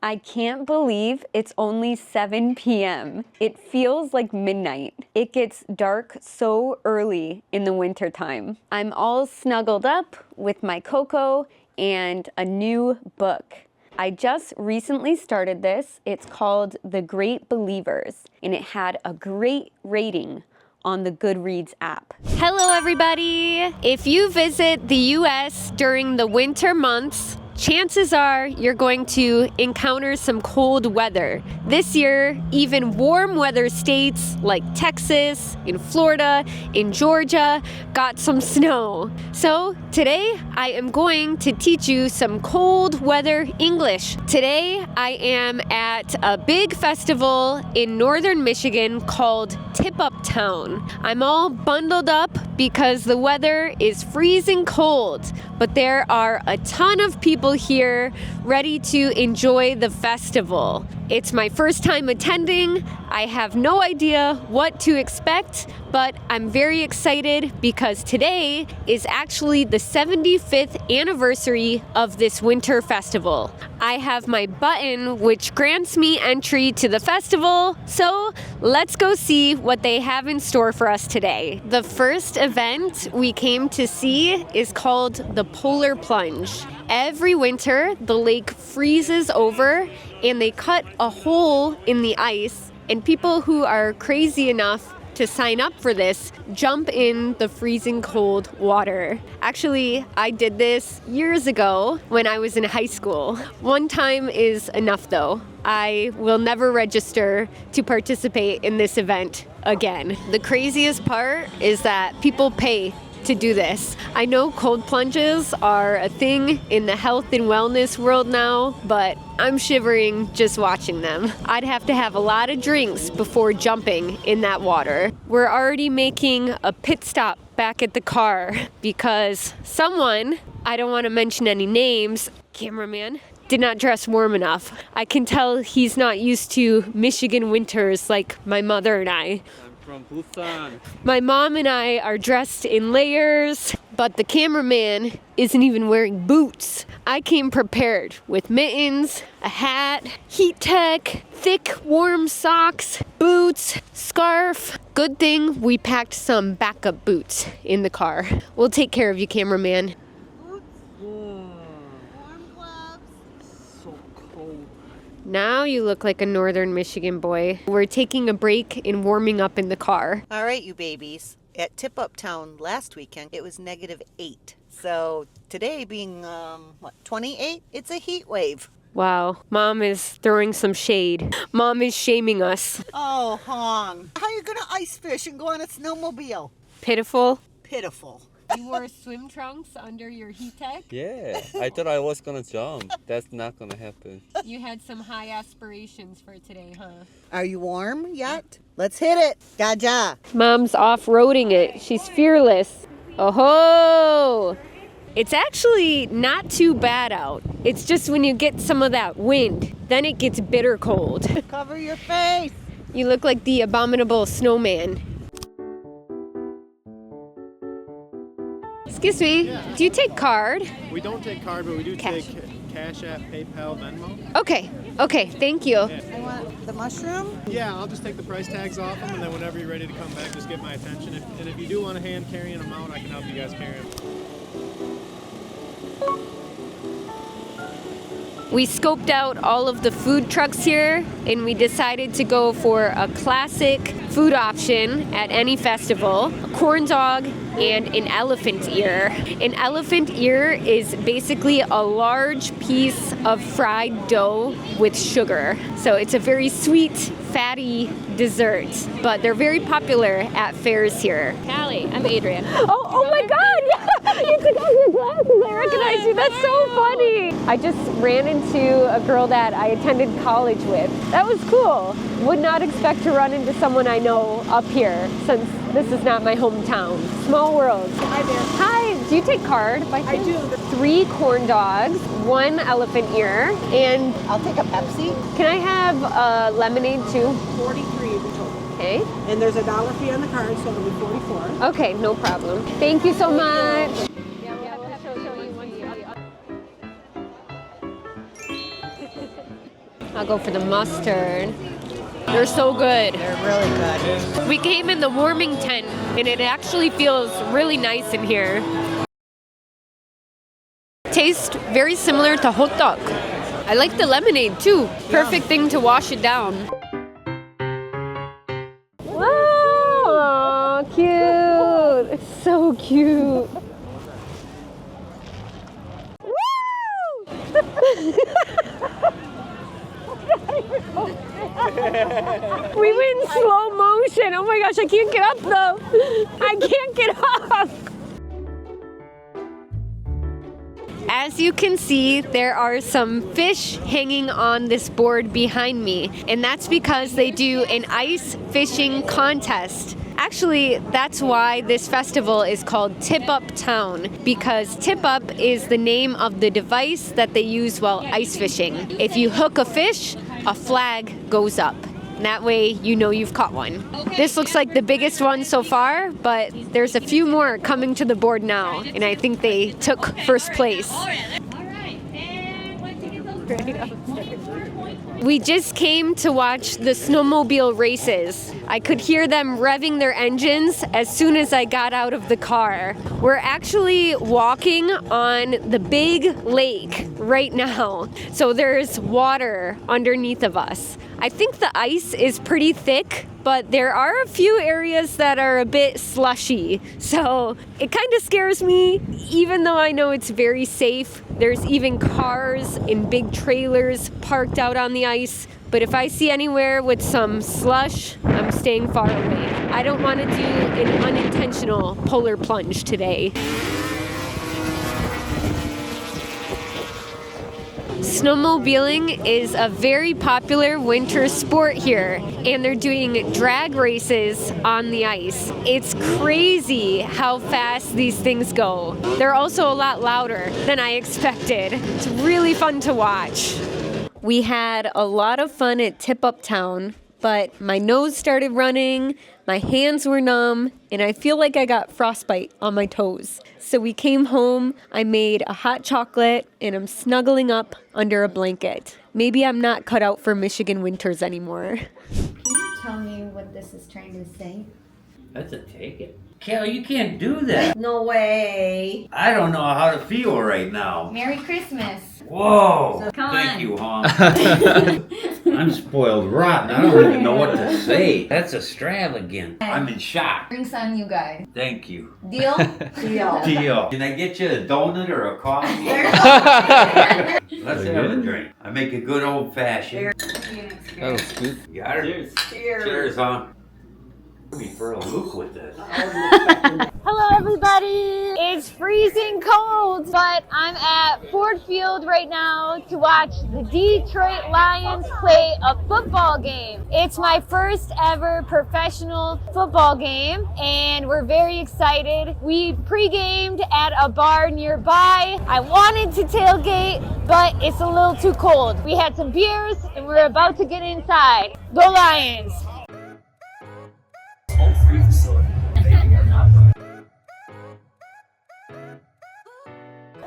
I can't believe it's only 7 p.m. It feels like midnight. It gets dark so early in the wintertime. I'm all snuggled up with my cocoa and a new book. I just recently started this. It's called The Great Believers, and it had a great rating on the Goodreads app. Hello, everybody. If you visit the US during the winter months, chances are you're going to encounter some cold weather. This year, even warm weather states like Texas, in Florida, in Georgia, got some snow. So today, I am going to teach you some cold weather English. Today, I am at a big festival in northern Michigan called Tip Up Town. I'm all bundled up because the weather is freezing cold, but there are a ton of people here ready to enjoy the festival. It's my first time attending. I have no idea what to expect, but I'm very excited because today is actually the 75th anniversary of this winter festival. I have my button which grants me entry to the festival, so let's go see what they have in store for us today. The first event we came to see is called the Polar Plunge. Every winter, the lake freezes over and they cut a hole in the ice, and people who are crazy enough to sign up for this jump in the freezing cold water. Actually, I did this years ago when I was in high school. One time is enough though. I will never register to participate in this event again. The craziest part is that people pay to do this. I know cold plunges are a thing in the health and wellness world now, but I'm shivering just watching them. I'd have to have a lot of drinks before jumping in that water. We're already making a pit stop back at the car because someone, I don't want to mention any names, cameraman, did not dress warm enough. I can tell he's not used to Michigan winters like my mother and I. From Busan. My mom and I are dressed in layers, but the cameraman isn't even wearing boots. I came prepared with mittens, a hat, heat tech, thick warm socks, boots, scarf. Good thing we packed some backup boots in the car. We'll take care of you, cameraman. Now you look like a northern Michigan boy. We're taking a break in warming up in the car. All right, you babies. At Tip Up Town last weekend, it was -8. So today being, 28, it's a heat wave. Wow, Mom is throwing some shade. Mom is shaming us. Oh, Hong. How are you going to ice fish and go on a snowmobile? Pitiful. Pitiful. You wore swim trunks under your heat tech? Yeah, I thought I was gonna jump. That's not gonna happen. You had some high aspirations for today, huh? Are you warm yet? Let's hit it. Gaja. Mom's off-roading it. She's fearless. Oh-ho! It's actually not too bad out. It's just when you get some of that wind, then it gets bitter cold. Cover your face. You look like the abominable snowman. Excuse me, do you take card? We don't take card, but we do take Cash App, PayPal, Venmo. Okay, thank you. I want the mushroom. Yeah, I'll just take the price tags off them, and then whenever you're ready to come back, just get my attention. And if you do want a hand carrying them out, I can help you guys carry them. We scoped out all of the food trucks here, and we decided to go for a classic food option at any festival, a corn dog and an elephant ear. An elephant ear is basically a large piece of fried dough with sugar. So it's a very sweet, fatty dessert, but they're very popular at fairs here. Callie, I'm Adrian. Oh my God! Yeah, you took off your glasses. I recognize you. That's so funny. I just ran into a girl that I attended college with. That was cool. Would not expect to run into someone I know up here since this is not my hometown. Small world. Hi there. Hi. Do you take card? I do. 3 corn dogs, 1 elephant ear, and I'll take a Pepsi. can I have a lemonade too? 43 the total. Okay. And there's a $1 fee on the card, so it'll be 44. Okay, no problem. Thank you so much. I'll go for the mustard. They're so good. They're really good. We came in the warming tent, and it actually feels really nice in here. Tastes very similar to hot dog. I like the lemonade too. Perfect thing to wash it down. Wow, cute. It's so cute. Woo! We went in slow motion. Oh my gosh, I can't get up though. I can't get up. As you can see, there are some fish hanging on this board behind me, and that's because they do an ice fishing contest. Actually, that's why this festival is called Tip Up Town, because tip up is the name of the device that they use while ice fishing. If you hook a fish, a flag goes up. And that way you know you've caught one. This looks like the biggest one so far, but there's a few more coming to the board now, and I think they took first place. We just came to watch the snowmobile races. I could hear them revving their engines as soon as I got out of the car. We're actually walking on the big lake right now, so there's water underneath of us. I think the ice is pretty thick, but there are a few areas that are a bit slushy. So it kind of scares me, even though I know it's very safe. There's even cars and big trailers parked out on the ice. But if I see anywhere with some slush, I'm staying far away. I don't want to do an unintentional polar plunge today. Snowmobiling is a very popular winter sport here, and they're doing drag races on the ice. It's crazy how fast these things go. They're also a lot louder than I expected. It's really fun to watch. We had a lot of fun at Tip Up Town, but my nose started running, my hands were numb, and I feel like I got frostbite on my toes. So we came home, I made a hot chocolate, and I'm snuggling up under a blanket. Maybe I'm not cut out for Michigan winters anymore. Can you tell me what this is trying to say? That's a take it. Kelly, you can't do that. No way. I don't know how to feel right now. Merry Christmas. Whoa. So, come Thank on. you, Hon. I'm spoiled rotten. I don't even know what to say. That's extravagant. I'm in shock. Drinks on you guys. Thank you. Deal? Deal. Deal. Can I get you a donut or a coffee? Let's have a drink. I make a good old fashioned. That was good. Got her? Cheers. Cheers, hon. Me for a look with this. Hello everybody! It's freezing cold, but I'm at Ford Field right now to watch the Detroit Lions play a football game. It's my first ever professional football game, and we're very excited. We pre-gamed at a bar nearby. I wanted to tailgate, but it's a little too cold. We had some beers, and we're about to get inside. Go Lions!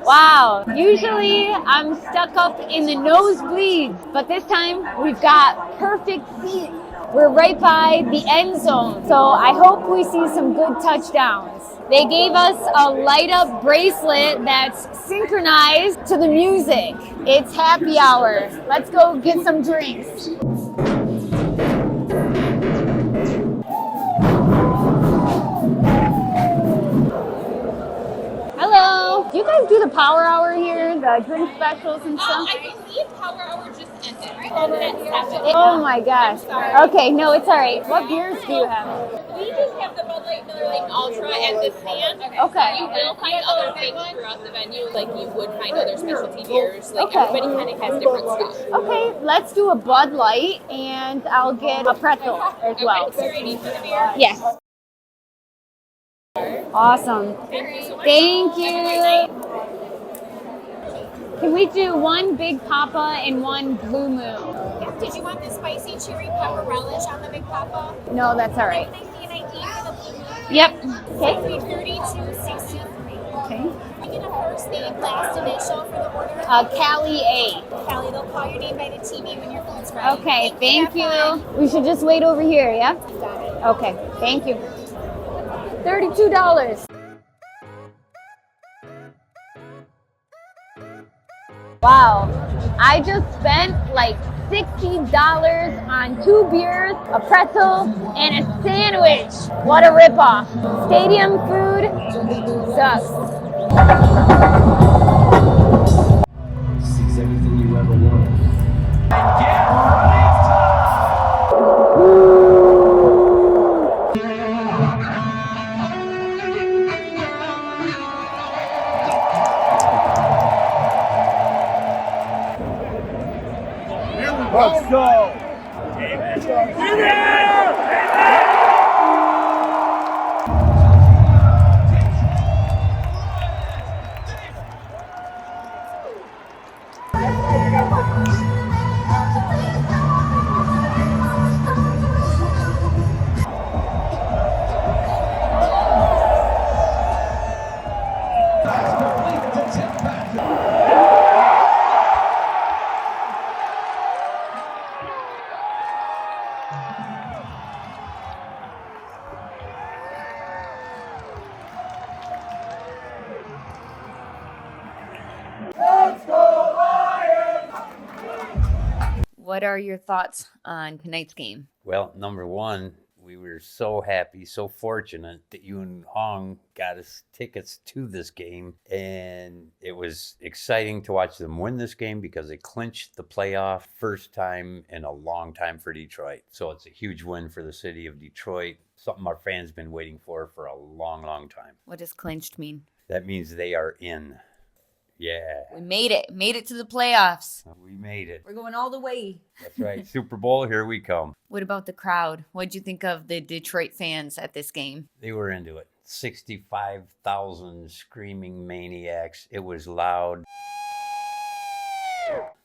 Wow, usually I'm stuck up in the nosebleeds, but this time we've got perfect seats. We're right by the end zone, so I hope we see some good touchdowns. They gave us a light up bracelet that's synchronized to the music. It's happy hour. Let's go get some drinks. Hello. Do you guys do the power hour here? The drink specials and stuff? I believe power hour just ended, right? At 7. Oh my gosh. Okay, no, it's all right. What beers do you have? We just have the Bud Light Miller Lite Ultra and the stand. Okay. You will find other things throughout the venue, like you would find other specialty beers. Like Okay. everybody kind of has different stuff. Okay, let's do a Bud Light and I'll get a pretzel as well. Okay, so you're ready for the beer? Yes. Awesome. Thank you so much. Thank you. Can we do one Big Papa and one Blue Moon? Did you want the spicy cherry pepper relish on the Big Papa? No, that's all right. Can I see an ID for the Blue Moon? Yep. Okay. 33263. Okay. Can I get a first name, last initial for the order? Callie A. Callie, they'll call your name by the TV when your phone's ready. Okay, thank you. We should just wait over here, yeah? Got it. Okay, thank you. $32. Wow, I just spent like $60 on 2 beers, a pretzel, and a sandwich. What a ripoff. Stadium food sucks. Sees everything you ever wanted. Let's go. What are your thoughts on tonight's game? Well, number one, we were so happy, so fortunate that you and Hong got us tickets to this game. And it was exciting to watch them win this game because they clinched the playoff first time in a long time for Detroit. So it's a huge win for the city of Detroit, something our fans been waiting for a long, long time. What does clinched mean? That means they are in. Yeah. We made it to the playoffs. We made it. We're going all the way. That's right. Super Bowl, here we come. What about the crowd? What'd you think of the Detroit fans at this game? They were into it. 65,000 screaming maniacs. It was loud.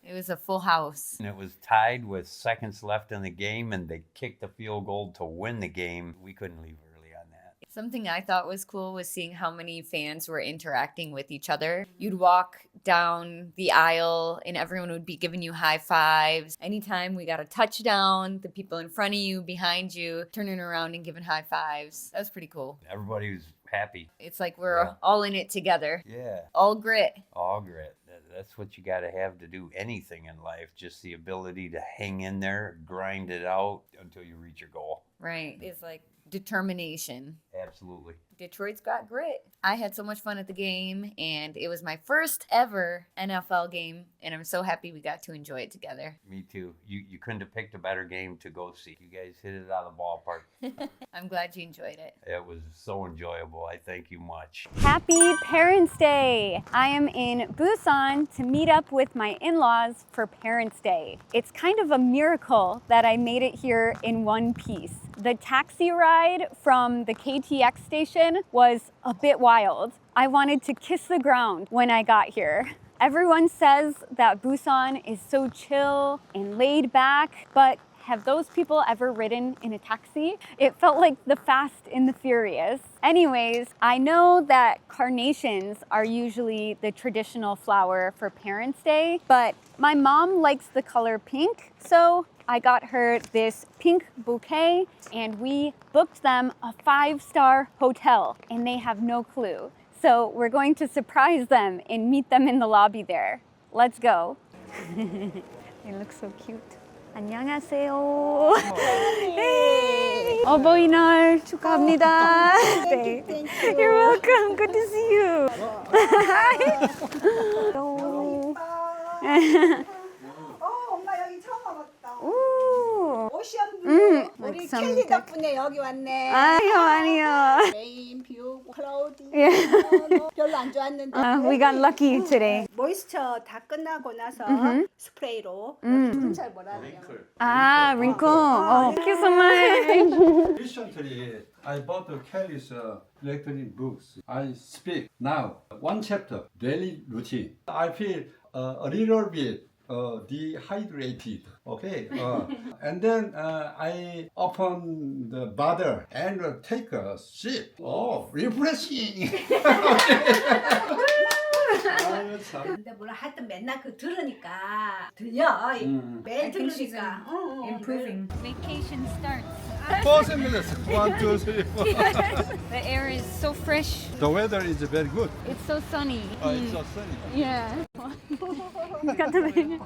It was a full house. And it was tied with seconds left in the game, and they kicked the field goal to win the game. We couldn't leave early on that. Something I thought was cool was seeing how many fans were interacting with each other. You'd walk down the aisle and everyone would be giving you high fives. Anytime we got a touchdown, the people in front of you, behind you, turning around and giving high fives. That was pretty cool. Everybody was happy. It's like we're all in it together. Yeah. All grit. All grit. That's what you got to have to do anything in life. Just the ability to hang in there, grind it out until you reach your goal. Right. It's like determination. Absolutely. Detroit's got grit. I had so much fun at the game, and it was my first ever NFL game, and I'm so happy we got to enjoy it together. Me too. You couldn't have picked a better game to go see. You guys hit it out of the ballpark. I'm glad you enjoyed it. It was so enjoyable. I thank you much. Happy Parents' Day! I am in Busan to meet up with my in-laws for Parents' Day. It's kind of a miracle that I made it here in one piece. The taxi ride from the KTX station was a bit wild. I wanted to kiss the ground when I got here. Everyone says that Busan is so chill and laid back, but have those people ever ridden in a taxi? It felt like the Fast and the Furious. Anyways, I know that carnations are usually the traditional flower for Parents' Day, but my mom likes the color pink, so I got her this pink bouquet and we booked them a 5-star hotel and they have no clue. So we're going to surprise them and meet them in the lobby there. Let's go. They look so cute. 안녕하세요. Hey. 어버이날 축하합니다. Thank you. You're welcome. Good to see you. 엄마 여기 처음 와봤다. Ooh. 오션뷰. 우리 like some 켈리 덕분에 여기 왔네. 아니요. 레인, 뷰, 클라우디. Yeah. 별로 안 좋았는데. We got lucky today. 모이스처 다 끝나고 나서 스프레이로 잘 뭐라 그래요? Ah, wrinkle. Oh, thank you so much. Recently, I bought Kelly's electronic books. I speak now. One chapter, daily routine. I feel a little bit dehydrated. Okay. And then I open the bottle and take a sip. Oh, refreshing. 근데 뭐라 하여튼 맨날 그 들으니까 들려. 매일 들으니까. Improving. Vacation starts. 4 minutes. 1, 2, 3, 4. The air is so fresh. The weather is very good. It's so sunny. It's so sunny. Yeah.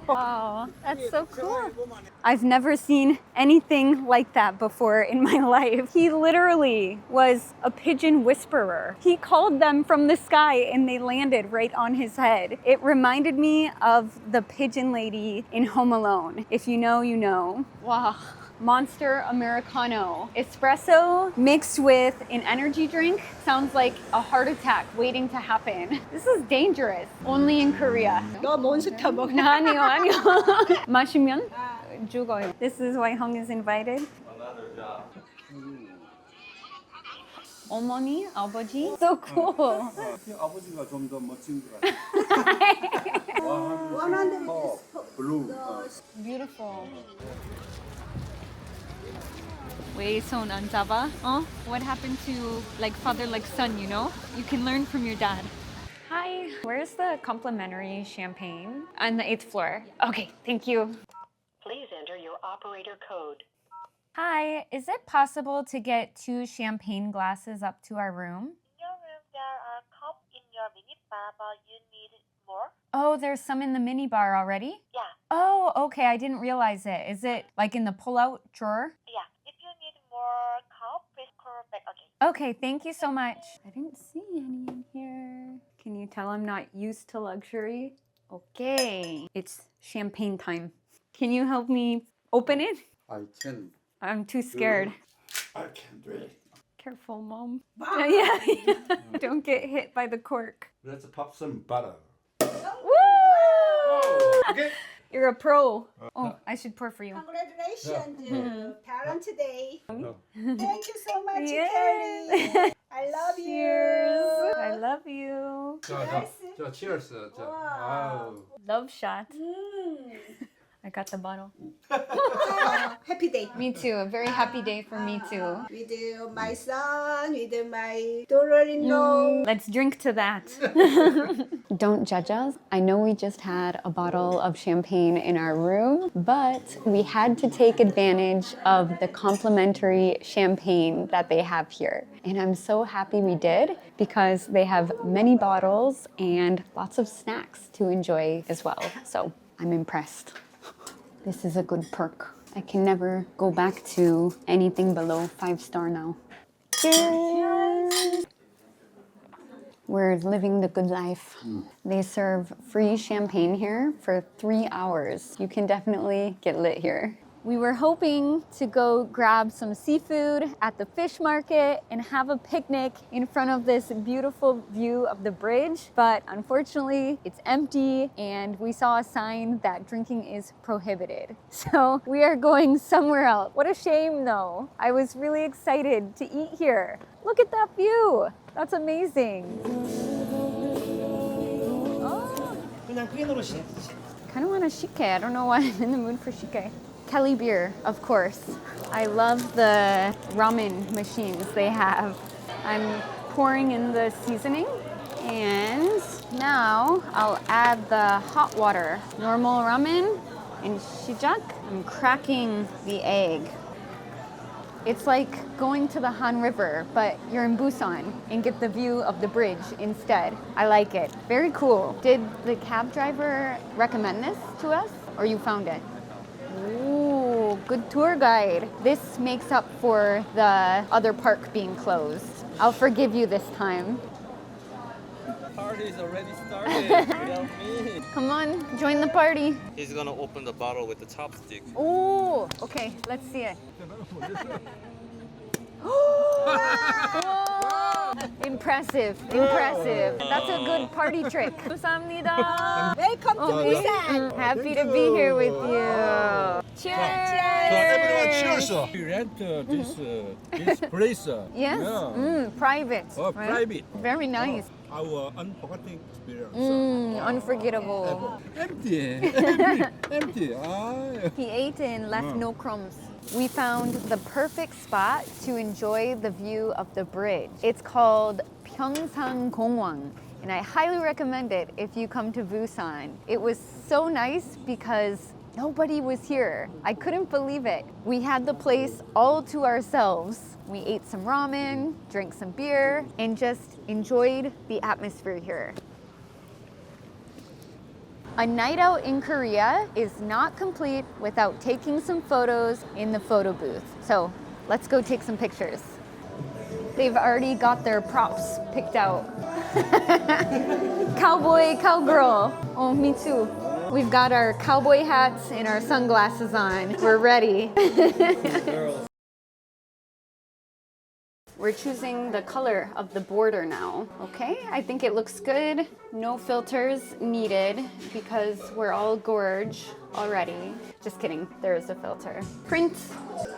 Wow, that's so cool. I've never seen anything like that before in my life. He literally was a pigeon whisperer. He called them from the sky and they landed right on his head. It reminded me of the pigeon lady in Home Alone. If you know, you know. Wow. Monster Americano. Espresso mixed with an energy drink sounds like a heart attack waiting to happen. This is dangerous. Only in Korea. 너 몬스터 먹어. 아니요. 마시면 죽어요. This is why Hong is invited. Another job. 어머니, 아버지. So cool. 아버지가 좀 더 멋진 것 같아. 블루. Beautiful. 왜 손 안 잡아? What happened to like father like son, you know? You can learn from your dad. Hi, where's the complimentary champagne? On the 8th floor. Okay, thank you. Please enter your operator code. Hi, is it possible to get 2 champagne glasses up to our room? In your room, there are cups in your minibar, but you need more? Oh, there's some in the minibar already? Yeah. Oh, okay, I didn't realize it. Is it like in the pull-out drawer? Yeah. If you need more cups, please call back again. Okay, thank you so much. I didn't see any in here. Can you tell I'm not used to luxury? Okay, it's champagne time. Can you help me open it? I can. I'm too scared. I can do it. Careful, Mom. Yeah. Don't get hit by the cork. Let's pop some butter. Woo! Okay. You're a pro. Oh, I should pour for you. Congratulations, Parent Day. Oh. Thank you so much, Yes. Kelly. I love Cheers. you. I love you. 자, cheers. 자, 아우. Love shot. I got the bottle. Happy day. Me too. A very happy day for me too. With my son, with my daughter-in-law. Let's drink to that. Don't judge us. I know we just had a bottle of champagne in our room, but we had to take advantage of the complimentary champagne that they have here. And I'm so happy we did because they have many bottles and lots of snacks to enjoy as well. So I'm impressed. This is a good perk. I can never go back to anything below 5-star now. Cheers! We're living the good life. They serve free champagne here for 3 hours. You can definitely get lit here. We were hoping to go grab some seafood at the fish market and have a picnic in front of this beautiful view of the bridge, but unfortunately it's empty and we saw a sign that drinking is prohibited. So we are going somewhere else. What a shame though. I was really excited to eat here. Look at that view. That's amazing. 그냥 핀으로 시. Kind of want a shike. I don't know why I'm in the mood for shike. Kelly beer, of course. I love the ramen machines they have. I'm pouring in the seasoning and now I'll add the hot water. Normal ramen and shijak. I'm cracking the egg. It's like going to the Han River, but you're in Busan and get the view of the bridge instead. I like it. Very cool. Did the cab driver recommend this to us or you found it? Ooh, good tour guide. This makes up for the other park being closed. I'll forgive you this time. Party's already started without me. Come on, join the party. He's gonna open the bottle with the chopstick. Ooh, okay, let's see it. Impressive, impressive. That's a good party trick. 감사합니다. Welcome to Busan. Happy to be here with you. Cheers. Everyone cheers. We rent this place. Yes, Yeah. private. Oh, right? private. Very nice. Our unforgettable experience. Unforgettable. Empty. Empty. He ate and left no crumbs. We found the perfect spot to enjoy the view of the bridge. It's called Pyeongsanggongwang, and I highly recommend it if you come to Busan. It was so nice because nobody was here. I couldn't believe it. We had the place all to ourselves. We ate some ramen, drank some beer, and just enjoyed the atmosphere here. A night out in Korea is not complete without taking some photos in the photo booth. So let's go take some pictures. They've already got their props picked out. Cowboy, cowgirl. Oh, me too. We've got our cowboy hats and our sunglasses on. We're ready. We're choosing the color of the border now, okay? I think it looks good. No filters needed because we're all gorge already. Just kidding, there is a filter. Print.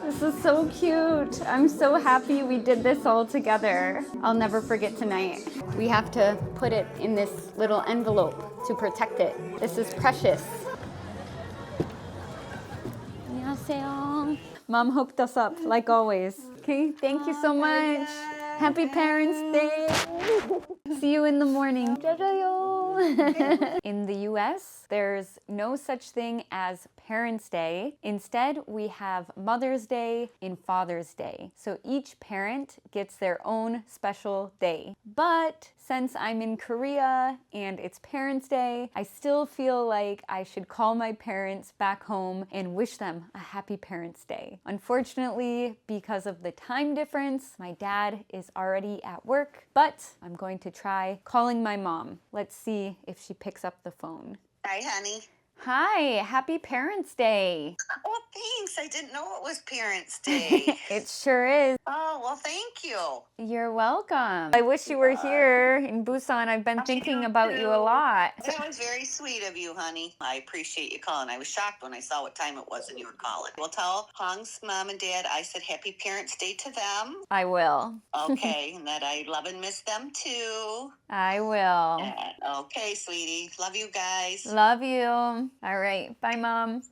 This is so cute. I'm so happy we did this all together. I'll never forget tonight. We have to put it in this little envelope to protect it. This is precious. 안녕하세요. Mom hooked us up like always. Okay, thank you so much. Happy Parents' Day. See you in the morning. In the US, there's no such thing as Parents' Day. Instead, we have Mother's Day and Father's Day. So each parent gets their own special day. But since I'm in Korea and it's Parents' Day, I still feel like I should call my parents back home and wish them a happy Parents' Day. Unfortunately, because of the time difference, my dad is already at work, but I'm going to try calling my mom. Let's see if she picks up the phone. Hi, honey. Hi, happy Parents' Day. Oh, thanks. I didn't know it was Parents' Day. It sure is. Oh, well, thank you. You're welcome. I wish you were here in Busan. I've been thinking about you a lot. That was very sweet of you, honey. I appreciate you calling. I was shocked when I saw what time it was and you were calling. Well, tell Hong's mom and dad I said happy Parents' Day to them. I will. Okay, and that I love and miss them too. I will. Okay, sweetie. Love you guys. Love you. All right. Bye, Mom.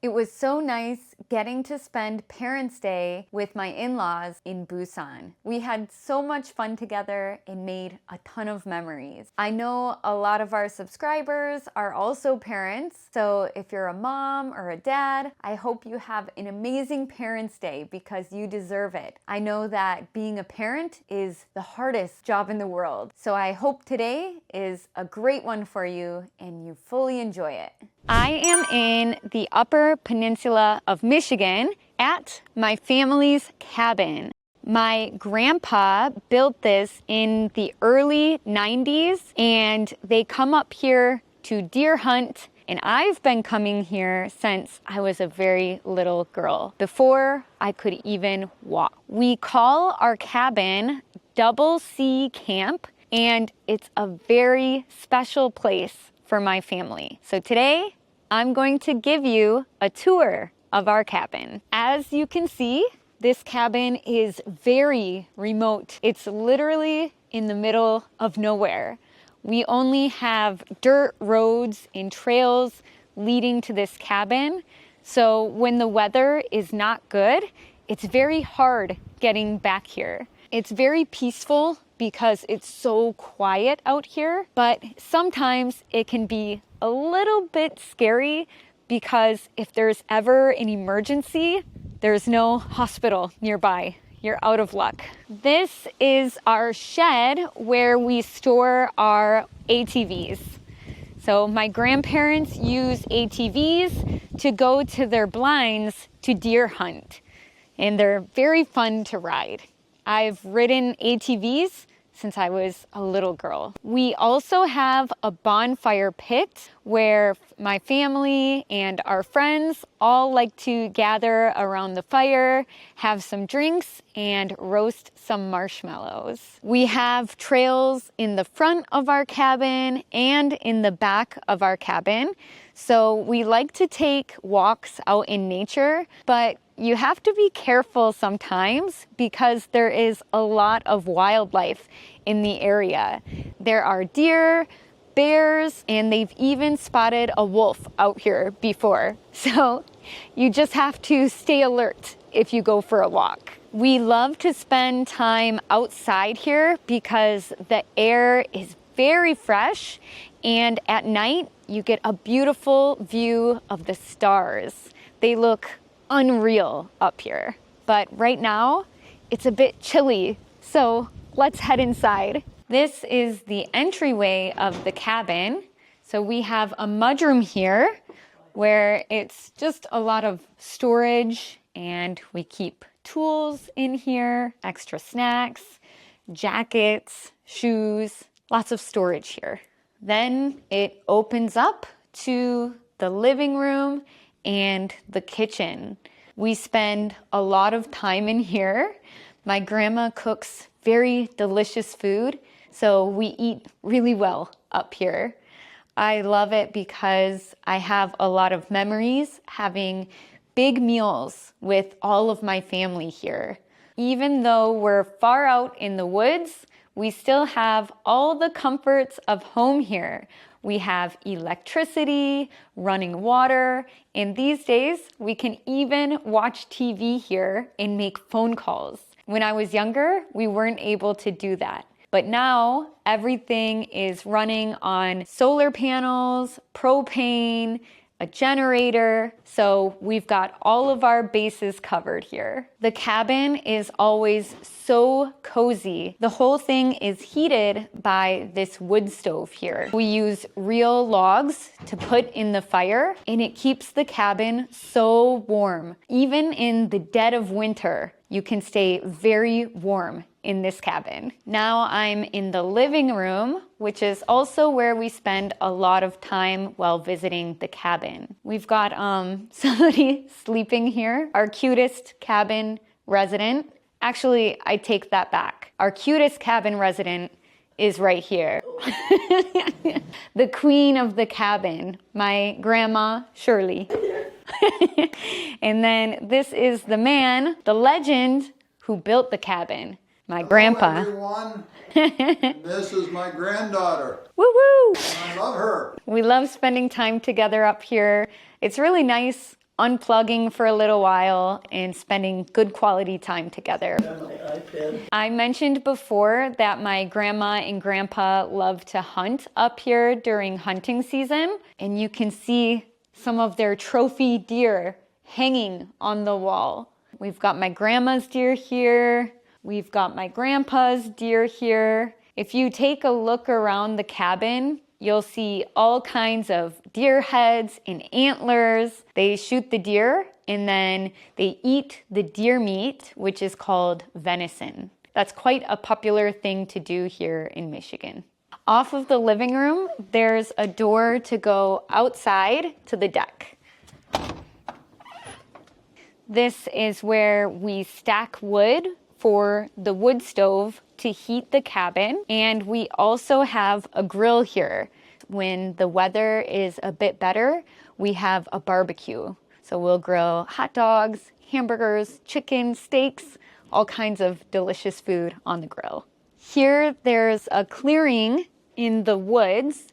It was so nice getting to spend Parents' Day with my in-laws in Busan. We had so much fun together and made a ton of memories. I know a lot of our subscribers are also parents, so if you're a mom or a dad, I hope you have an amazing Parents' Day because you deserve it. I know that being a parent is the hardest job in the world, so I hope today is a great one for you and you fully enjoy it. I am in the Upper Peninsula of Michigan at my family's cabin. My grandpa built this in the early 90s and they come up here to deer hunt, and I've been coming here since I was a very little girl, before I could even walk. We call our cabin Double C Camp, and it's a very special place for my family. So today, I'm going to give you a tour of our cabin. As you can see, this cabin is very remote. It's literally in the middle of nowhere. We only have dirt roads and trails leading to this cabin. So when the weather is not good, it's very hard getting back here. It's very peaceful because it's so quiet out here, but sometimes it can be a little bit scary because if there's ever an emergency, there's no hospital nearby. You're out of luck. This is our shed where we store our ATVs. So my grandparents use ATVs to go to their blinds to deer hunt, and they're very fun to ride. I've ridden ATVs since I was a little girl. We also have a bonfire pit where my family and our friends all like to gather around the fire, have some drinks, and roast some marshmallows. We have trails in the front of our cabin and in the back of our cabin. So we like to take walks out in nature, but you have to be careful sometimes because there is a lot of wildlife in the area. There are deer, bears, and they've even spotted a wolf out here before. So you just have to stay alert if you go for a walk. We love to spend time outside here because the air is very fresh, and at night you get a beautiful view of the stars. They look unreal up here. But right now, it's a bit chilly, so let's head inside. This is the entryway of the cabin. So we have a mudroom here where it's just a lot of storage, and we keep tools in here, extra snacks, jackets, shoes, lots of storage here. Then it opens up to the living room and the kitchen. We spend a lot of time in here. My grandma cooks very delicious food, so we eat really well up here. I love it because I have a lot of memories having big meals with all of my family here. Even though we're far out in the woods, we still have all the comforts of home here. We have electricity, running water, and these days we can even watch TV here and make phone calls. When I was younger, we weren't able to do that. But now everything is running on solar panels, propane, a generator, so we've got all of our bases covered here. The cabin is always so cozy. The whole thing is heated by this wood stove here. We use real logs to put in the fire, and it keeps the cabin so warm. Even in the dead of winter, you can stay very warm in this cabin. Now I'm in the living room, which is also where we spend a lot of time while visiting the cabin. We've got somebody sleeping here, our cutest cabin resident. Actually, I take that back. Our cutest cabin resident is right here. The queen of the cabin, my grandma, Shirley. And then this is the man, the legend, who built the cabin, my grandpa. Hello, everyone. This is my granddaughter. Woo-woo! I love her. We love spending time together up here. It's really nice unplugging for a little while and spending good quality time together. I mentioned before that my grandma and grandpa love to hunt up here during hunting season, and you can see some of their trophy deer hanging on the wall. We've got my grandma's deer here. We've got my grandpa's deer here. If you take a look around the cabin, you'll see all kinds of deer heads and antlers. They shoot the deer and then they eat the deer meat, which is called venison. That's quite a popular thing to do here in Michigan. Off of the living room, there's a door to go outside to the deck. This is where we stack wood for the wood stove to heat the cabin, and we also have a grill here. When the weather is a bit better, we have a barbecue. So we'll grill hot dogs, hamburgers, chicken, steaks, all kinds of delicious food on the grill. Here there's a clearing in the woods,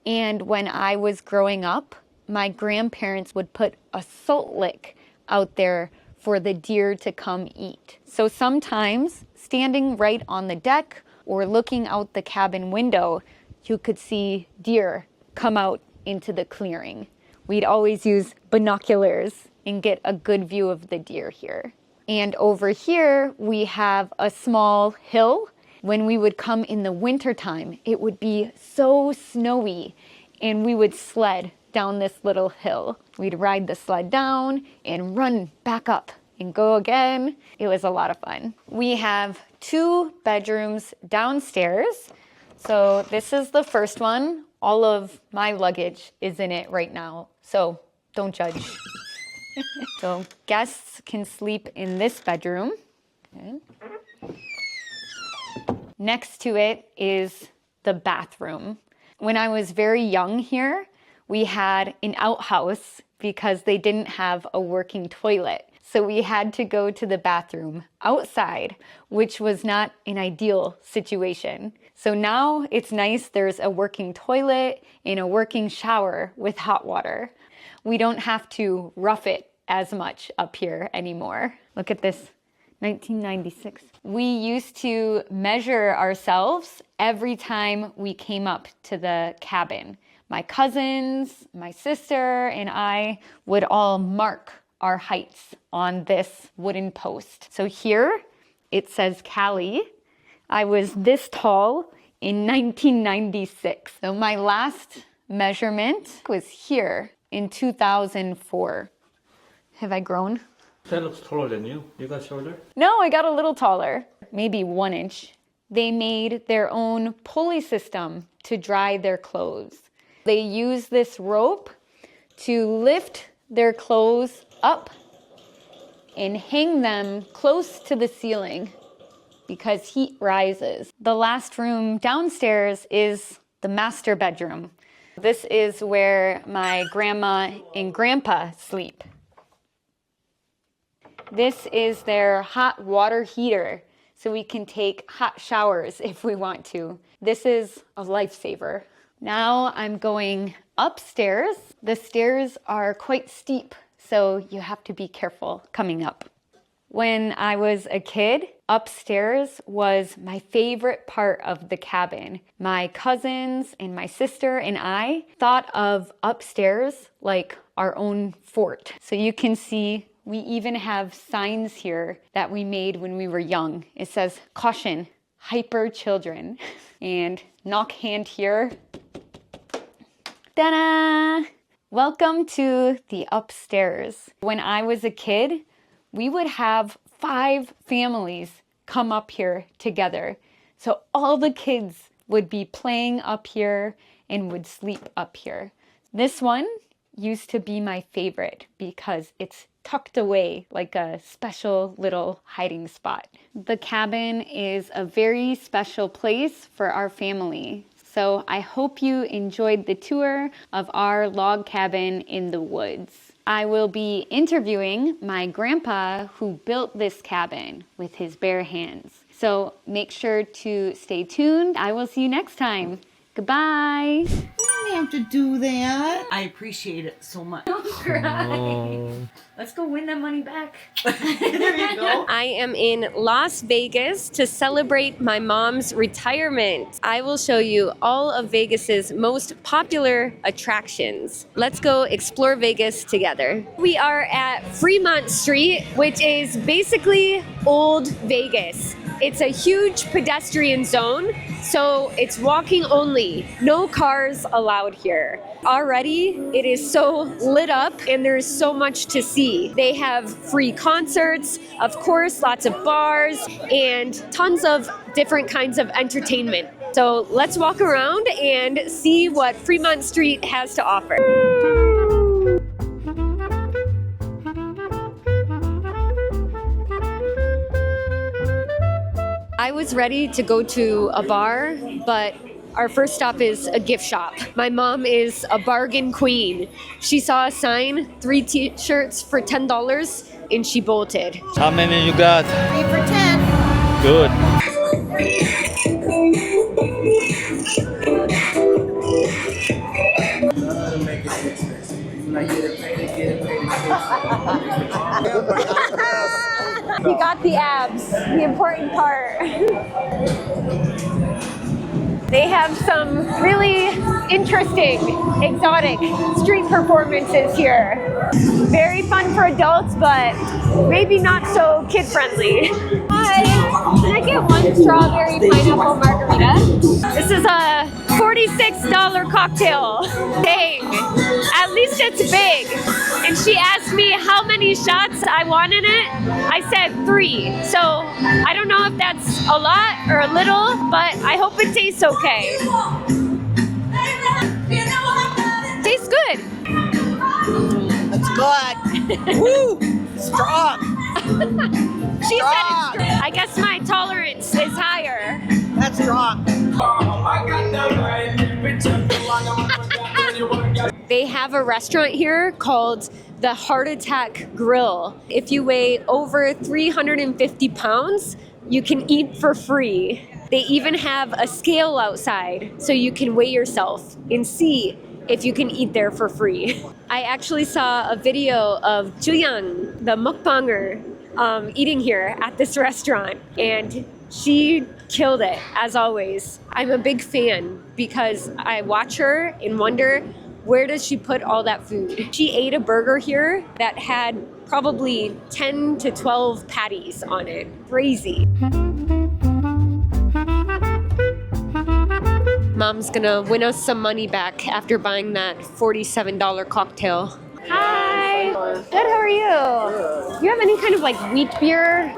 and when I was growing up, my grandparents would put a salt lick out there for the deer to come eat. So sometimes, standing right on the deck or looking out the cabin window, you could see deer come out into the clearing. We'd always use binoculars and get a good view of the deer here. And over here, we have a small hill. When we would come in the wintertime, it would be so snowy, and we would sled down this little hill. We'd ride the sled down and run back up and go again. It was a lot of fun. We have 2 bedrooms downstairs. So this is the first one. All of my luggage is in it right now, so don't judge. So guests can sleep in this bedroom. Okay. Next to it is the bathroom. When I was very young here, we had an outhouse because they didn't have a working toilet. So we had to go to the bathroom outside, which was not an ideal situation. So now it's nice there's a working toilet and a working shower with hot water. We don't have to rough it as much up here anymore. Look at this, 1996. We used to measure ourselves every time we came up to the cabin. My cousins, my sister, and I would all mark our heights on this wooden post. So here it says Callie. I was this tall in 1996. So my last measurement was here in 2004. Have I grown? That looks taller than you. You got shorter? No, I got a little taller, maybe 1 inch. They made their own pulley system to dry their clothes. They use this rope to lift their clothes up and hang them close to the ceiling. because heat rises. The last room downstairs is the master bedroom. This is where my grandma and grandpa sleep. This is their hot water heater, so we can take hot showers if we want to. This is a lifesaver. Now I'm going upstairs. The stairs are quite steep, so you have to be careful coming up. When I was a kid, upstairs was my favorite part of the cabin. My cousins and my sister and I thought of upstairs like our own fort. So you can see we even have signs here that we made when we were young. It says, caution, hyper children. And knock hand here. Ta-da! Welcome to the upstairs. When I was a kid, we would have 5 families come up here together. So all the kids would be playing up here and would sleep up here. This one used to be my favorite because it's tucked away like a special little hiding spot. The cabin is a very special place for our family. So I hope you enjoyed the tour of our log cabin in the woods. I will be interviewing my grandpa who built this cabin with his bare hands. So make sure to stay tuned. I will see you next time. Goodbye. You didn't have to do that. I appreciate it so much. Don't cry. Oh. Let's go win that money back. There you go. I am in Las Vegas to celebrate my mom's retirement. I will show you all of Vegas's most popular attractions. Let's go explore Vegas together. We are at Fremont Street, which is basically old Vegas. It's a huge pedestrian zone, so it's walking only. No cars allowed here. Already, it is so lit up and there's so much to see. They have free concerts, of course, lots of bars, and tons of different kinds of entertainment. So let's walk around and see what Fremont Street has to offer. I was ready to go to a bar, but our first stop is a gift shop. My mom is a bargain queen. She saw a sign, 3 t-shirts for $10, and she bolted. How many you got? 3 for 10. Good. You got the abs, the important part. They have some really interesting, exotic street performances here. Very fun for adults, but maybe not so kid-friendly. Hi, can I get 1 strawberry pineapple margarita? This is a $46 cocktail. Dang, at least it's big. And she asked me how many shots I want in it. I said 3. So I don't know if that's a lot or a little, but I hope it tastes okay. Tastes good. That's good. Woo! Strong. She said it's strong. I guess my tolerance is higher. That's strong. They have a restaurant here called the Heart Attack Grill. If you weigh over 350 pounds, you can eat for free. They even have a scale outside so you can weigh yourself and see if you can eat there for free. I actually saw a video of Juyang, the mukbanger, eating here at this restaurant, and she killed it, as always. I'm a big fan because I watch her and wonder, where does she put all that food? She ate a burger here that had probably 10 to 12 patties on it. Crazy. Mom's gonna win us some money back after buying that $47 cocktail. Hi. Good, how are you? Do you have any kind of like wheat beer?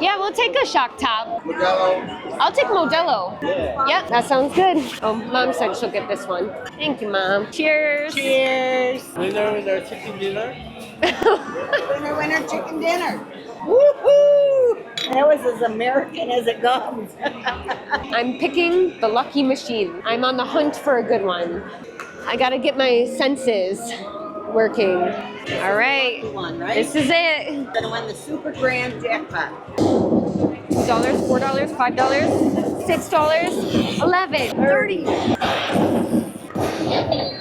Yeah, we'll take a shock top. Modelo. I'll take Modelo. Yep, that sounds good. Oh, Mom said she'll get this one. Thank you, Mom. Cheers. Cheers. Winner chicken dinner. Winner chicken dinner. Woohoo! That was as American as it comes. I'm picking the lucky machine. I'm on the hunt for a good one. I gotta get my senses working. All right, this is it. You're gonna win the super grand jackpot. $2, $4, $5, $6, $11, $30.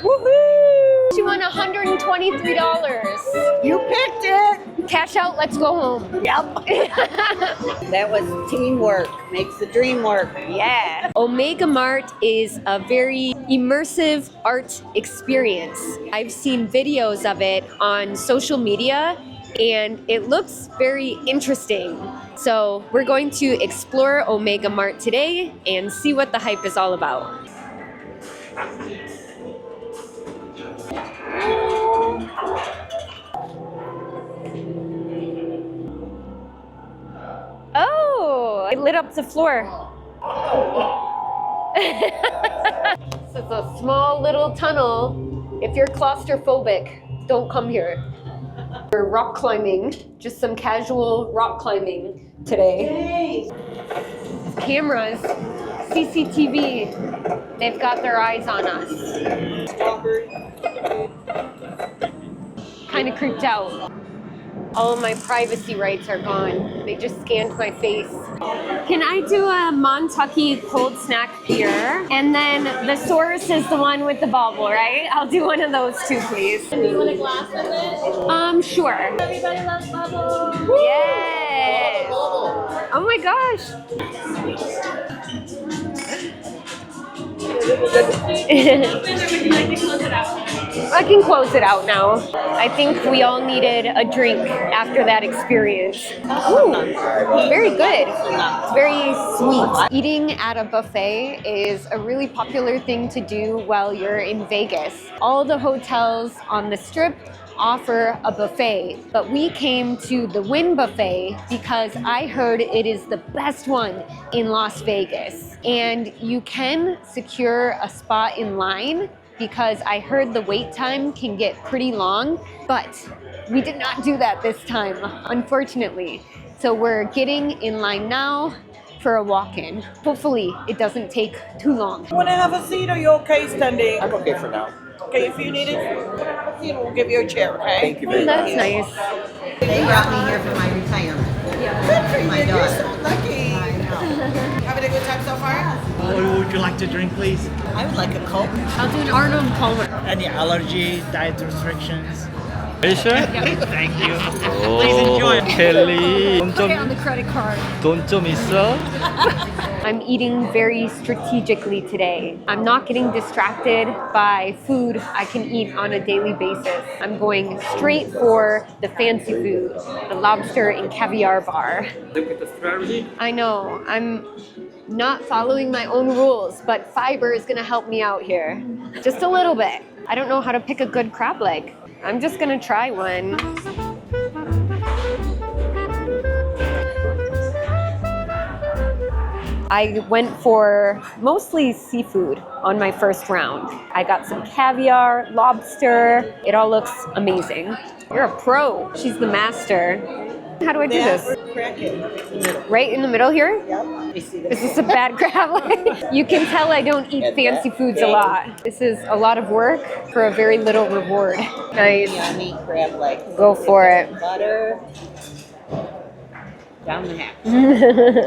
Woohoo! She won $123. You picked it. Cash out, let's go home. Yep. That was teamwork. Makes the dream work. Yeah. Omega Mart is a very immersive art experience. I've seen videos of it on social media and it looks very interesting. So we're going to explore Omega Mart today and see what the hype is all about. Oh, it lit up the floor. This is a small little tunnel. If you're claustrophobic, don't come here. We're rock climbing, just some casual rock climbing today. Cameras, CCTV, they've got their eyes on us. Kind of creeped out. All of my privacy rights are gone. They just scanned my face. Can I do a Montucky cold snack beer? And then the source is the one with the bubble, right? I'll do one of those too, please. Do you want a glass of it? Sure. Everybody loves bubbles. Yes. Oh my gosh. I can close it out now. I think we all needed a drink after that experience. Ooh, very good. It's very sweet. Eating at a buffet is a really popular thing to do while you're in Vegas. All the hotels on the Strip offer a buffet, but we came to the Wynn Buffet because I heard it is the best one in Las Vegas. And you can secure a spot in line because I heard the wait time can get pretty long, but we did not do that this time, unfortunately. So we're getting in line now for a walk-in. Hopefully it doesn't take too long. Want to have a seat or are you okay standing? I'm okay for now. Okay, if you need it, have a seat, we'll give you a chair, okay? Thank you very That's much. nice. They brought me here for my retirement. Good for you, you're so lucky. Having a good time so far? What would you like to drink, please? I would like a Coke. I'll do an Arnold Palmer. Any allergy, diet restrictions? Are you sure? Thank you. 오, Please enjoy. 켈리. Okay, on the credit card. 돈 좀 있어? I'm eating very strategically today. I'm not getting distracted by food I can eat on a daily basis. I'm going straight for the fancy food, the lobster and caviar bar. Look at the strategy. I know, I'm not following my own rules, but fiber is gonna help me out here. Just a little bit. I don't know how to pick a good crab leg. I'm just gonna try one. I went for mostly seafood on my first round. I got some caviar, lobster. It all looks amazing. You're a pro. She's the master. How do I do this? Crack it. Right in the middle here? Yep. Is this a bad crab leg? You can tell I don't eat fancy foods a lot. This is a lot of work for a very little reward. Nice. Yummy crab leg. Go for it. Butter. Down the hatch.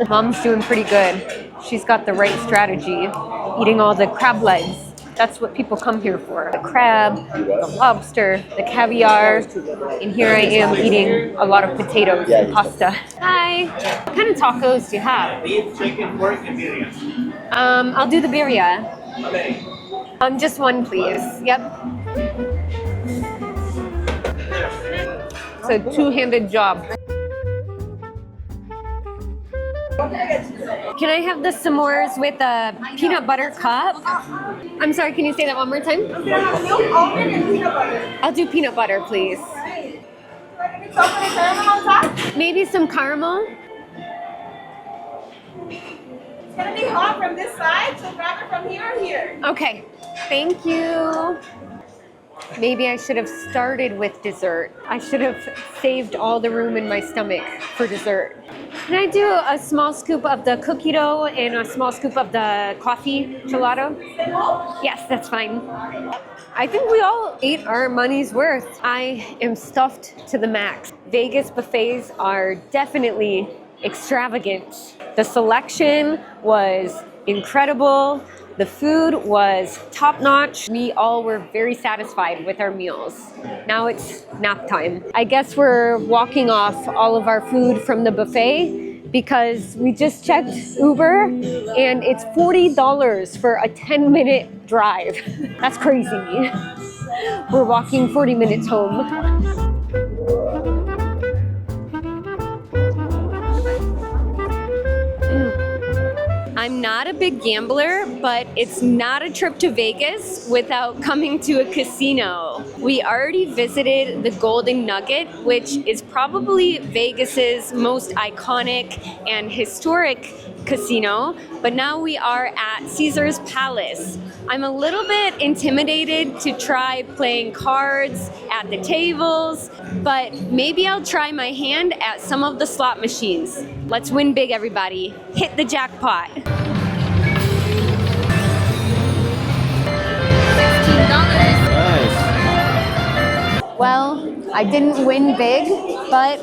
Mom's doing pretty good. She's got the right strategy. Eating all the crab legs. That's what people come here for. The crab, the lobster, the caviar. And here I am eating a lot of potatoes and pasta. Hi. What kind of tacos do you have? Beef, chicken, pork, and biryani. I'll do the birria. Okay. Just one, please. Yep. It's a two-handed job. Can I have the s'mores with a peanut butter cup? I'm sorry, can you say that one more time? I'll do peanut butter, please. Maybe some caramel? It's gonna be hot from this side, so grab it from here or here. Okay, thank you. Maybe I should have started with dessert. I should have saved all the room in my stomach for dessert. Can I do a small scoop of the cookie dough and a small scoop of the coffee gelato? Yes, that's fine. I think we all ate our money's worth. I am stuffed to the max. Vegas buffets are definitely extravagant. The selection was incredible. The food was top-notch. We all were very satisfied with our meals. Now it's nap time. I guess we're walking off all of our food from the buffet because we just checked Uber and it's $40 for a 10-minute drive. That's crazy. We're walking 40 minutes home. I'm not a big gambler, but it's not a trip to Vegas without coming to a casino. We already visited the Golden Nugget, which is probably Vegas's most iconic and historic casino, but now we are at Caesar's Palace. I'm a little bit intimidated to try playing cards at the tables, but maybe I'll try my hand at some of the slot machines. Let's win big, everybody. Hit the jackpot. $16. Nice. Well, I didn't win big, but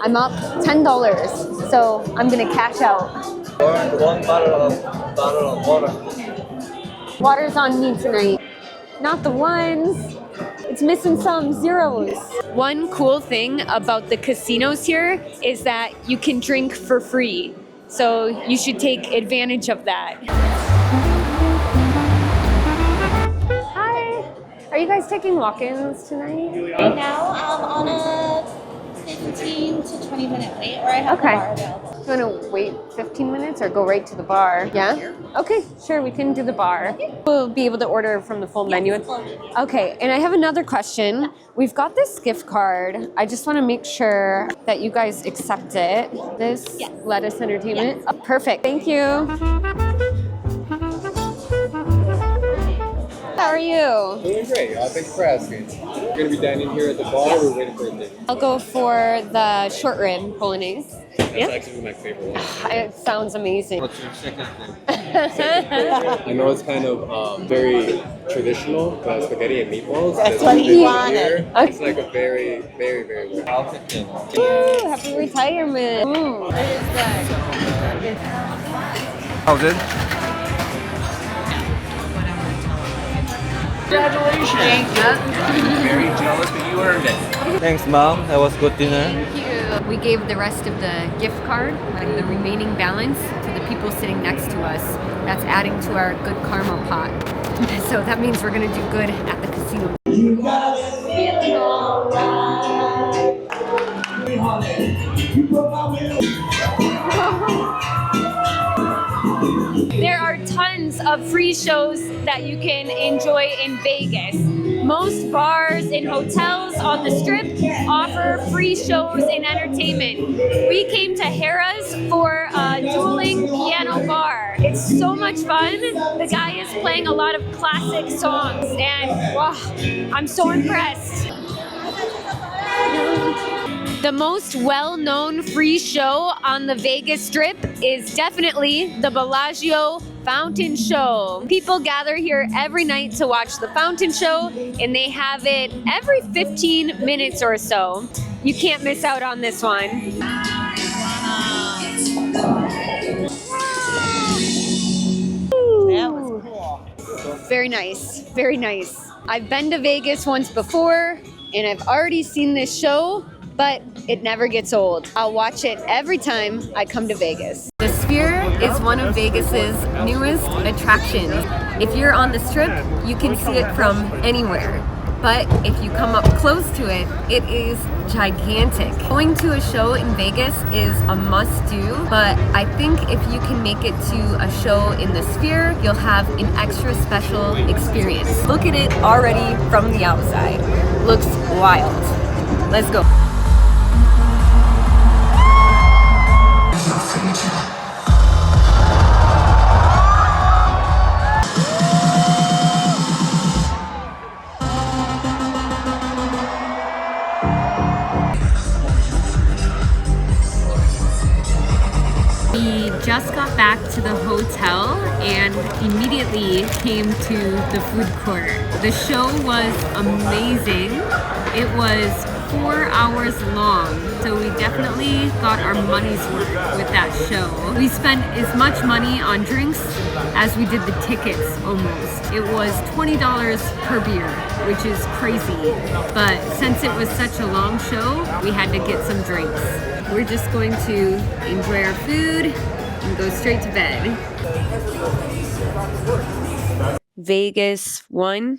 I'm up $10, so I'm gonna cash out. One bottle of water. Water's on me tonight. Not the ones. It's missing some zeros. One cool thing about the casinos here is that you can drink for free. So you should take advantage of that. Hi. Are you guys taking walk-ins tonight? Right now, I'm on a 15 to 20 minute wait, or I have the bar available. You want to wait 15 minutes or go right to the bar? Yeah? Okay, sure, we can do the bar. We'll be able to order from the full menu. Okay, and I have another question. We've got this gift card. I just want to make sure that you guys accept it. This Lettuce Entertainment. Oh, perfect, thank you. How are you? Doing great. Thanks for asking. We're going to be dining here at the bar. We're waiting for a table. I'll go for the short rib bolognese. That's actually my favorite one. It sounds amazing. What's your second thing? I know it's kind of very traditional, but spaghetti and meatballs. That's what he wanted. It's like a very, very, very good. I'll take them. Ooh, happy retirement. Ooh. How's it? Congratulations! Thank you. I'm very jealous, but you earned it. Thanks, Mom. That was good dinner. Thank you. We gave the rest of the gift card and the remaining balance to the people sitting next to us. That's adding to our good karma pot. So that means we're gonna do good at the casino. You got it feeling alright. There are tons of free shows that you can enjoy in Vegas. Most bars and hotels on the Strip offer free shows and entertainment. We came to Harrah's for a dueling piano bar. It's so much fun. The guy is playing a lot of classic songs and wow, I'm so impressed. The most well-known free show on the Vegas Strip is definitely the Bellagio Fountain Show. People gather here every night to watch the fountain show, and they have it every 15 minutes or so. You can't miss out on this one. That was cool. Very nice, very nice. I've been to Vegas once before, and I've already seen this show, but it never gets old. I'll watch it every time I come to Vegas. The Sphere is one of Vegas's newest attractions. If you're on the Strip, you can see it from anywhere. But if you come up close to it, it is gigantic. Going to a show in Vegas is a must-do, but I think if you can make it to a show in the Sphere, you'll have an extra special experience. Look at it already from the outside. Looks wild. Let's go. just got back to the hotel and immediately came to the food court. The show was amazing. It was 4 hours long, so we definitely got our money's worth with that show. We spent as much money on drinks as we did the tickets almost. It was $20 per beer, which is crazy. But since it was such a long show, we had to get some drinks. We're just going to enjoy our food and go straight to bed. Vegas 1,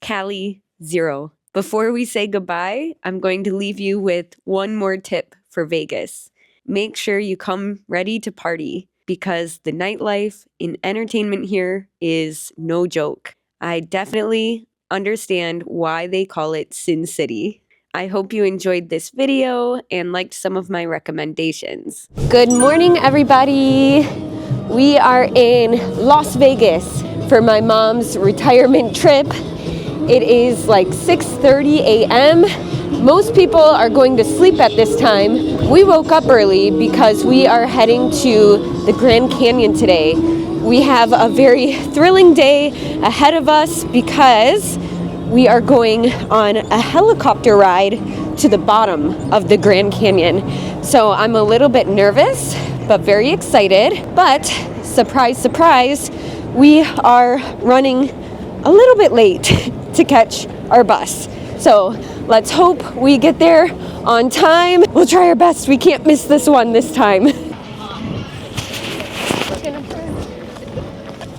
Cali 0. Before we say goodbye, I'm going to leave you with one more tip for Vegas. Make sure you come ready to party because the nightlife in entertainment here is no joke. I definitely understand why they call it Sin City. I hope you enjoyed this video and liked some of my recommendations. Good morning, everybody. We are in Las Vegas for my mom's retirement trip. It is like 6:30 a.m. Most people are going to sleep at this time. We woke up early because we are heading to the Grand Canyon today. We have a very thrilling day ahead of us because we are going on a helicopter ride to the bottom of the Grand Canyon. So I'm a little bit nervous, but very excited. But surprise, surprise, we are running a little bit late to catch our bus. So let's hope we get there on time. We'll try our best. We can't miss this one this time.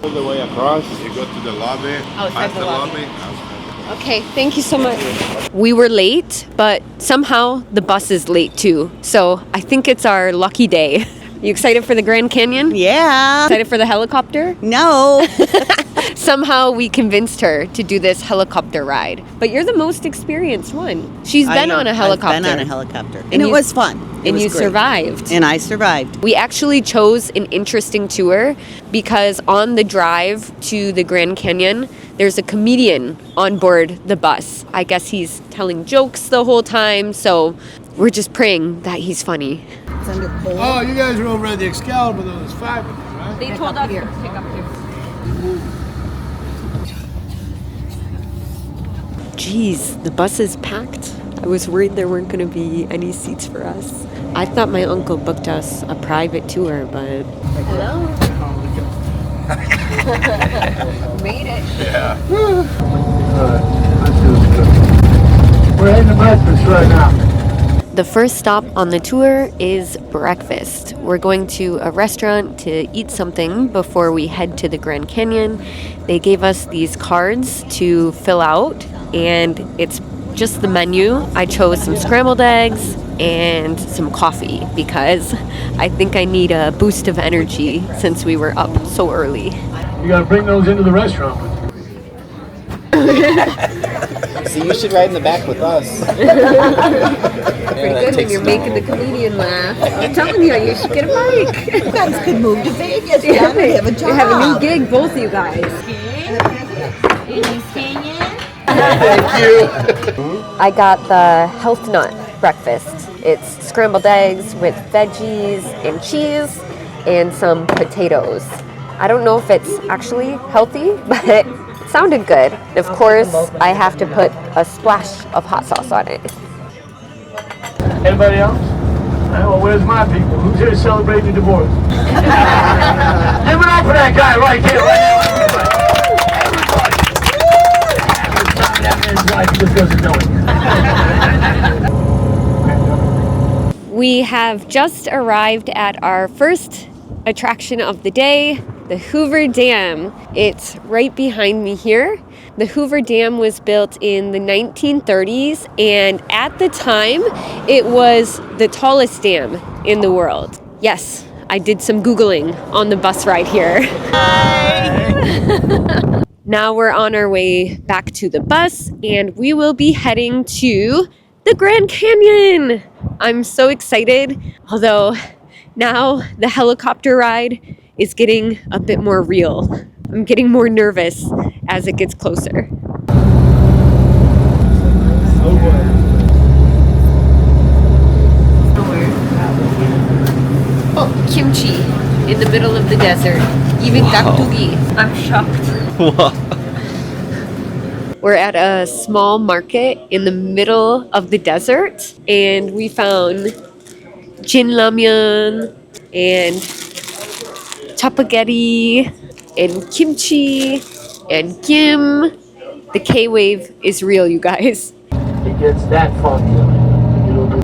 All the way across, you go to the lobby. Outside the lobby. Okay, thank you so much. We were late, but somehow the bus is late too. So I think it's our lucky day. You excited for the Grand Canyon? Yeah. Excited for the helicopter? No. Somehow we convinced her to do this helicopter ride. But you're the most experienced one. She's been on a helicopter. I've been on a helicopter. And it was fun. And you survived. And I survived. We actually chose an interesting tour because on the drive to the Grand Canyon, there's a comedian on board the bus. I guess he's telling jokes the whole time, so we're just praying that he's funny. Oh, you guys are over at the Excalibur, though. There's 5 of them, right? They told us to pick up here. Jeez, the bus is packed. I was worried there weren't going to be any seats for us. I thought my uncle booked us a private tour, but... Hello? Made it. Yeah. We're heading to breakfast right now. The first stop on the tour is breakfast. We're going to a restaurant to eat something before we head to the Grand Canyon. They gave us these cards to fill out, and it's just the menu. I chose some scrambled eggs and some coffee because I think I need a boost of energy since we were up so early. You gotta bring those into the restaurant with you. See, you should ride in the back with us. Pretty good when you're making the comedian laugh. I'm telling you, you should get a bike. You guys could move to Vegas. Yeah, Yeah, we have a job. You have a new gig, both of you guys. Thank you. I got the health nut breakfast. It's scrambled eggs with veggies and cheese and some potatoes. I don't know if it's actually healthy, but it sounded good. Of course, I have to put a splash of hot sauce on it. Anybody else? Well, where's my people? Who's here celebrating the divorce? Give it up for that guy right there. Everybody. That man's life just doesn't know it. We have just arrived at our first attraction of the day, the Hoover Dam. It's right behind me here. The Hoover Dam was built in the 1930s, and at the time, it was the tallest dam in the world. Yes, I did some Googling on the bus ride here. Hi! Now we're on our way back to the bus, and we will be heading to the Grand Canyon. I'm so excited, although now the helicopter ride is getting a bit more real. I'm getting more nervous as it gets closer. Oh, kimchi. in the middle of the desert. Even 닭두기. I'm shocked. Wow. We're at a small market in the middle of the desert, and we found jinramyeon and chapaghetti and kimchi and gim. The K-wave is real, you guys. It gets that funky.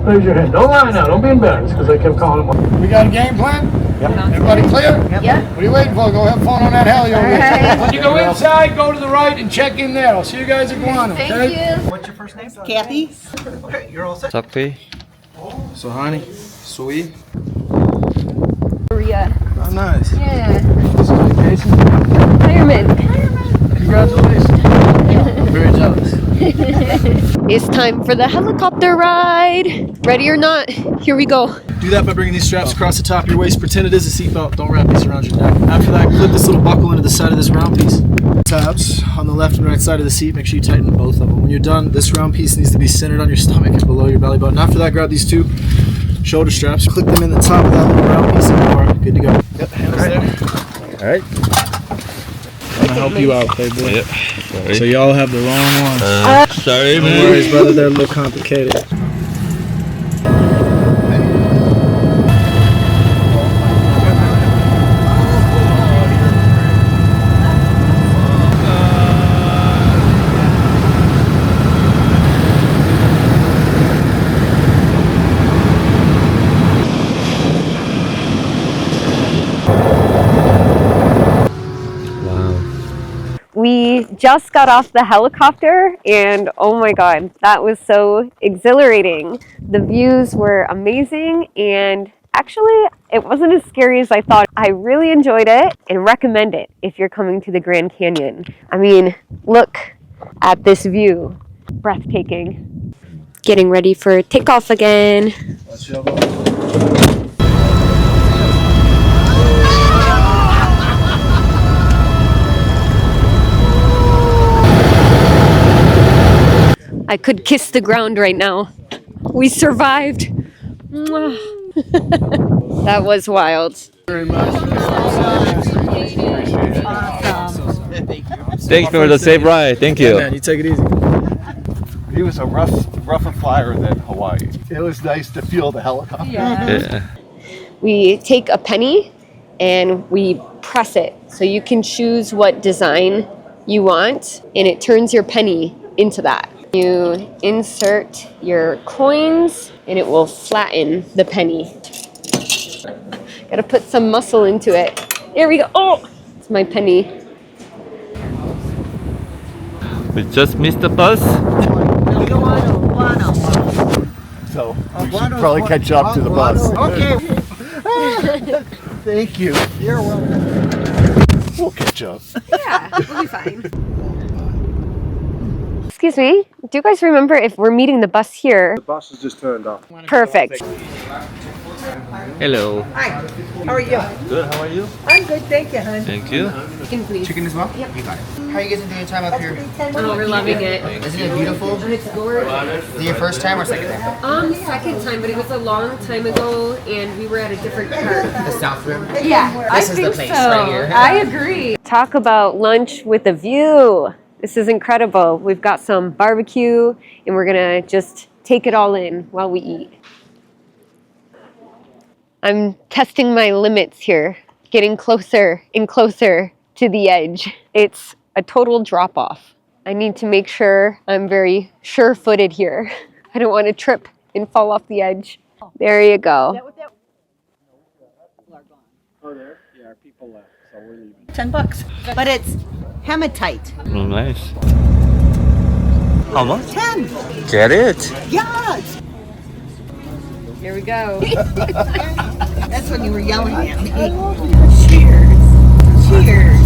Raise your hand. Don't lie now. Don't be embarrassed because I kept calling him. We got a game plan? Yep. Everybody clear? Yep. What are you waiting for? Go have fun on that heli over there. When you go inside, go to the right and check in there. I'll see you guys at Guano. Thank okay? you. What's your first name? Kathy. Okay, you're all set. Sakti. So, honey, sweet. Korea. Oh, nice. Yeah. This is vacation. Retirement. Congratulations. I'm very jealous. It's time for the helicopter ride. Ready or not, here we go. Do that by bringing these straps across the top of your waist. Pretend it is a seatbelt. Don't wrap these around your neck. After that, clip this little buckle into the side of this round piece. Tabs on the left and right side of the seat. Make sure you tighten both of them. When you're done, this round piece needs to be centered on your stomach and below your belly button. After that, grab these two shoulder straps. Clip them in the top of that little round piece and you are good to go. Yep, hands there. All right. I'm gonna help you out, Playboy. Yep. Sorry. So y'all have the wrong ones. Sorry, No man. worries, brother. They're a little complicated. We just got off the helicopter and oh my god, that was so exhilarating. The views were amazing and actually it wasn't as scary as I thought. I really enjoyed it and recommend it if you're coming to the Grand Canyon. I mean, look at this view. Breathtaking. Getting ready for takeoff again. I could kiss the ground right now. We survived. That was wild. Thanks for the safe ride. Thank you. Yeah, man, you take it easy. It was a rougher flyer than Hawaii. It was nice to feel the helicopter. Yeah. We take a penny and we press it. So you can choose what design you want and it turns your penny into that. You insert your coins and it will flatten the penny. Gotta put some muscle into it. There we go. Oh, it's my penny. We just missed the bus. So we should probably catch up to the bus. Okay. Thank you. You're welcome. We'll catch up. Yeah, we'll be fine. Excuse me, do you guys remember if we're meeting the bus here? The bus is just turned off. Perfect. Hello. Hi. How are you? Good. How are you? I'm good, thank you, hon. Thank you. Chicken, please. Chicken as well? Yep. You got it. How are you guys enjoying your time up here? Oh, we're loving it. Isn't it beautiful? It's gorgeous. Is it your first time or second time? Second time, but it was a long time ago, and we were at a different part. The South Rim? Yeah, This is the place right here. I agree. Talk about lunch with a view. This is incredible. We've got some barbecue, and we're gonna just take it all in while we eat. I'm testing my limits here, getting closer and closer to the edge. It's a total drop-off. I need to make sure I'm very sure-footed here. I don't want to trip and fall off the edge. There you go. Oh, there? Yeah, our people left, so we're leaving. $10, but it's hematite. Oh, nice. How much? 10. Get it. Yes. Here we go. That's when you were yelling at me. Cheers. Cheers.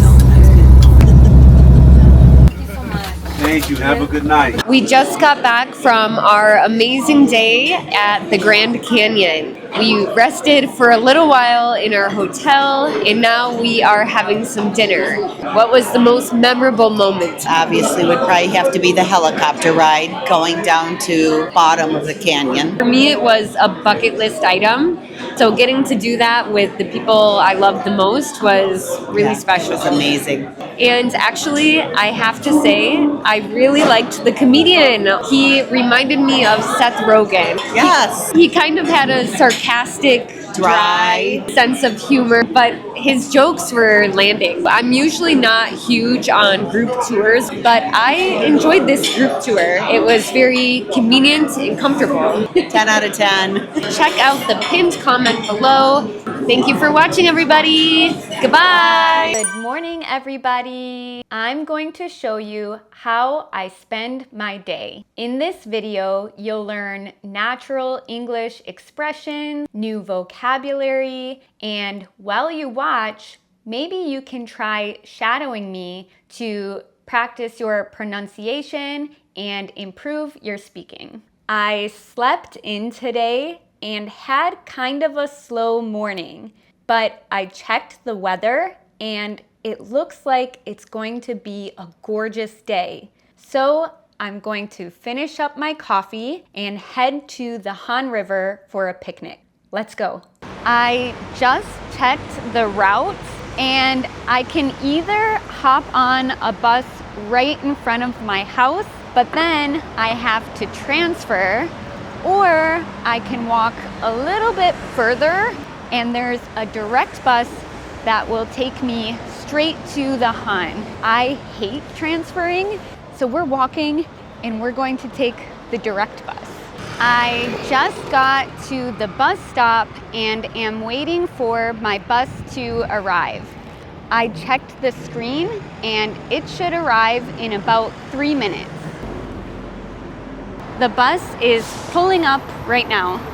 Thank you. Have a good night. We just got back from our amazing day at the Grand Canyon. We rested for a little while in our hotel, and now we are having some dinner. What was the most memorable moment? Obviously would probably have to be the helicopter ride going down to bottom of the canyon. For me, it was a bucket list item. So getting to do that with the people I loved the most was really special. It was amazing. And actually, I have to say, I really liked the comedian. He reminded me of Seth Rogen. Yes. He kind of had a sarcastic, dry sense of humor, but his jokes were landing. I'm usually not huge on group tours, but I enjoyed this group tour. It was very convenient and comfortable. 10 out of 10. Check out the pinned comment below. Thank you for watching, everybody. Goodbye. Good morning, everybody. I'm going to show you how I spend my day. In this video, you'll learn natural English expressions, new vocabulary, and while you watch, maybe you can try shadowing me to practice your pronunciation and improve your speaking. I slept in today and had kind of a slow morning, but I checked the weather and it looks like it's going to be a gorgeous day. So I'm going to finish up my coffee and head to the Han River for a picnic. Let's go. I just checked the route and I can either hop on a bus right in front of my house, but then I have to transfer, or I can walk a little bit further and there's a direct bus that will take me straight to the Han. I hate transferring, so we're walking and we're going to take the direct bus. I just got to the bus stop and am waiting for my bus to arrive. I checked the screen and it should arrive in about 3 minutes. The bus is pulling up right now.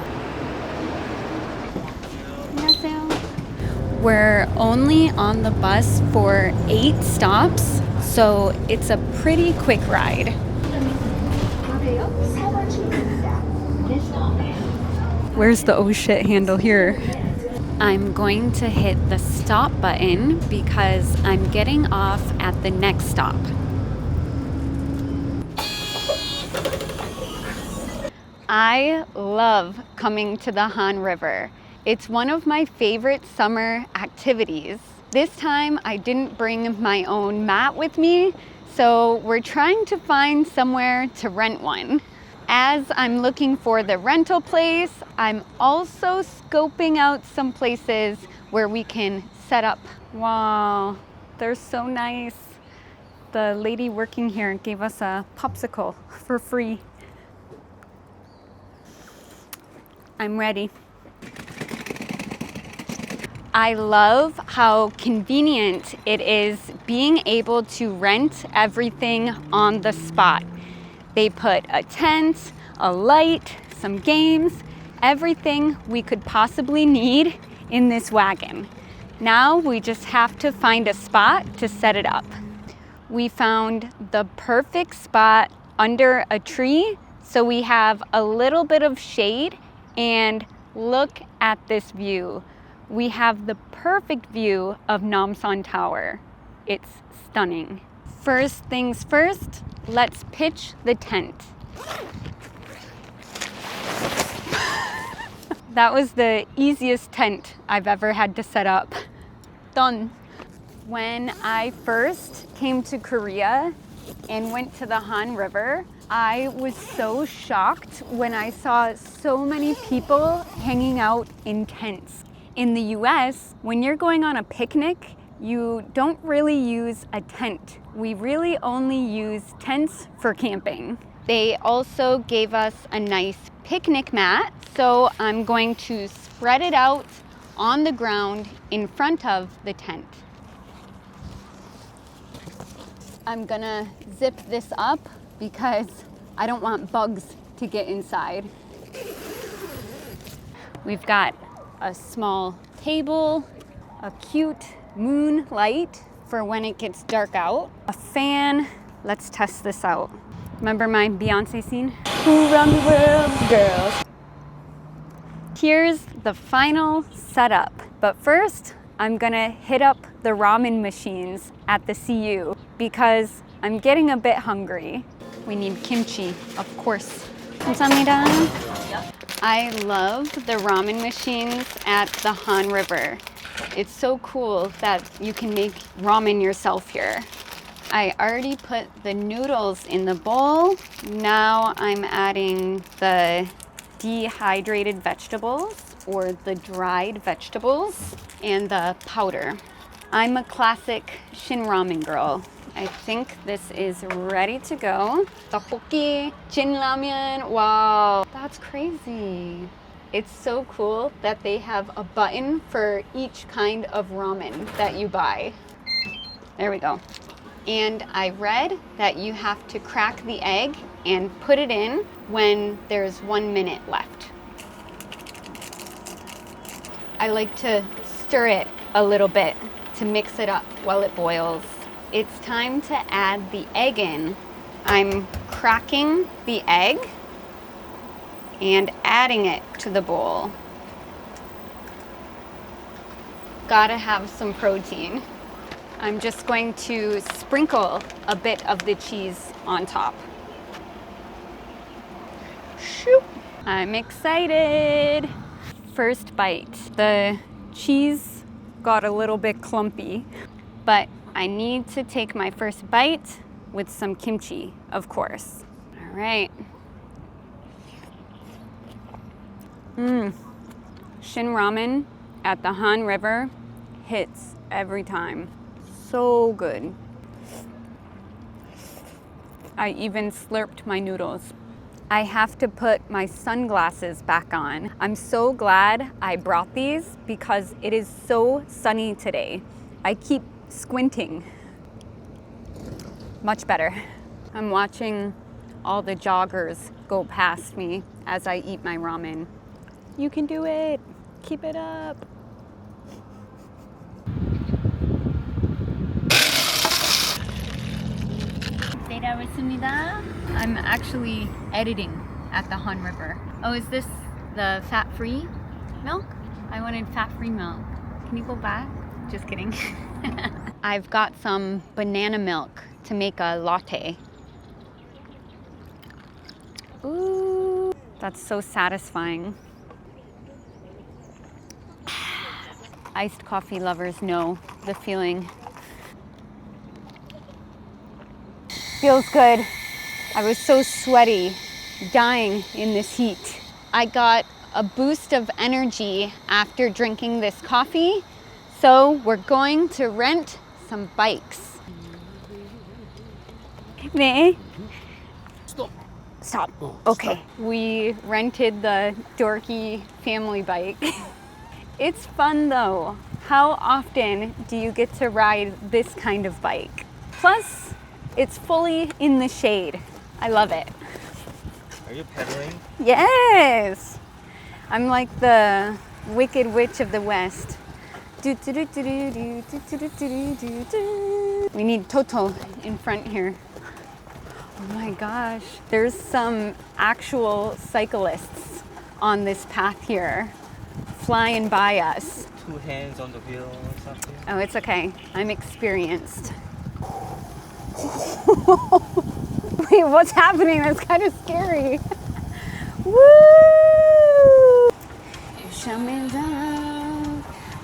We're only on the bus for 8 stops, so it's a pretty quick ride. Where's the oh shit handle here? I'm going to hit the stop button because I'm getting off at the next stop. I love coming to the Han River. It's one of my favorite summer activities. This time I didn't bring my own mat with me, so we're trying to find somewhere to rent one. As I'm looking for the rental place, I'm also scoping out some places where we can set up. Wow, they're so nice. The lady working here gave us a popsicle for free. I'm ready. I love how convenient it is being able to rent everything on the spot. They put a tent, a light, some games, everything we could possibly need in this wagon. Now we just have to find a spot to set it up. We found the perfect spot under a tree, so we have a little bit of shade, and look at this view. We have the perfect view of Namsan Tower. It's stunning. First things first, let's pitch the tent. That was the easiest tent I've ever had to set up. Done. When I first came to Korea and went to the Han River, I was so shocked when I saw so many people hanging out in tents. In the US, when you're going on a picnic, you don't really use a tent. We really only use tents for camping. They also gave us a nice picnic mat, so I'm going to spread it out on the ground in front of the tent. I'm gonna zip this up because I don't want bugs to get inside. We've got a small table, a cute moon light for when it gets dark out, a fan. Let's test this out. Remember my Beyonce scene? Who run the world, girls? here's the final setup. But first, I'm gonna hit up the ramen machines at the CU because I'm getting a bit hungry. We need kimchi, of course. 감사합니다. I love the ramen machines at the Han River. It's so cool that you can make ramen yourself here. I already put the noodles in the bowl. Now I'm adding the dehydrated vegetables or the dried vegetables and the powder. I'm a classic Shin ramen girl. I think this is ready to go. Tteokbokki, Jin ramen, wow, that's crazy. It's so cool that they have a button for each kind of ramen that you buy. There we go. And I read that you have to crack the egg and put it in when there's 1 minute left. I like to stir it a little bit to mix it up while it boils. It's time to add the egg in. I'm cracking the egg and adding it to the bowl. Gotta have some protein. I'm just going to sprinkle a bit of the cheese on top. Shoop. I'm excited. First bite. The cheese got a little bit clumpy, but I need to take my first bite with some kimchi, of course. All right. Shin ramen at the Han River hits every time. So good. I even slurped my noodles. I have to put my sunglasses back on. I'm so glad I brought these because it is so sunny today. I keep squinting. Much better. I'm watching all the joggers go past me as I eat my ramen. You can do it. Keep it up. I'm actually editing at the Han River. Oh, is this the fat-free milk? I wanted fat-free milk. Can you go back? Just kidding. I've got some banana milk to make a latte. Ooh, that's so satisfying. Iced coffee lovers know the feeling. Feels good. I was so sweaty, dying in this heat. I got a boost of energy after drinking this coffee, so we're going to rent some bikes. 네. Stop. Okay. We rented the dorky family bike. It's fun though. How often do you get to ride this kind of bike? Plus, it's fully in the shade. I love it. Are you pedaling? Yes! I'm like the Wicked Witch of the West. We need Toto in front here. Oh my gosh, there's some actual cyclists on this path here, flying by us. 2 hands on the wheel or something? Oh, it's okay. I'm experienced. Wait, what's happening? That's kind of scary. Woo!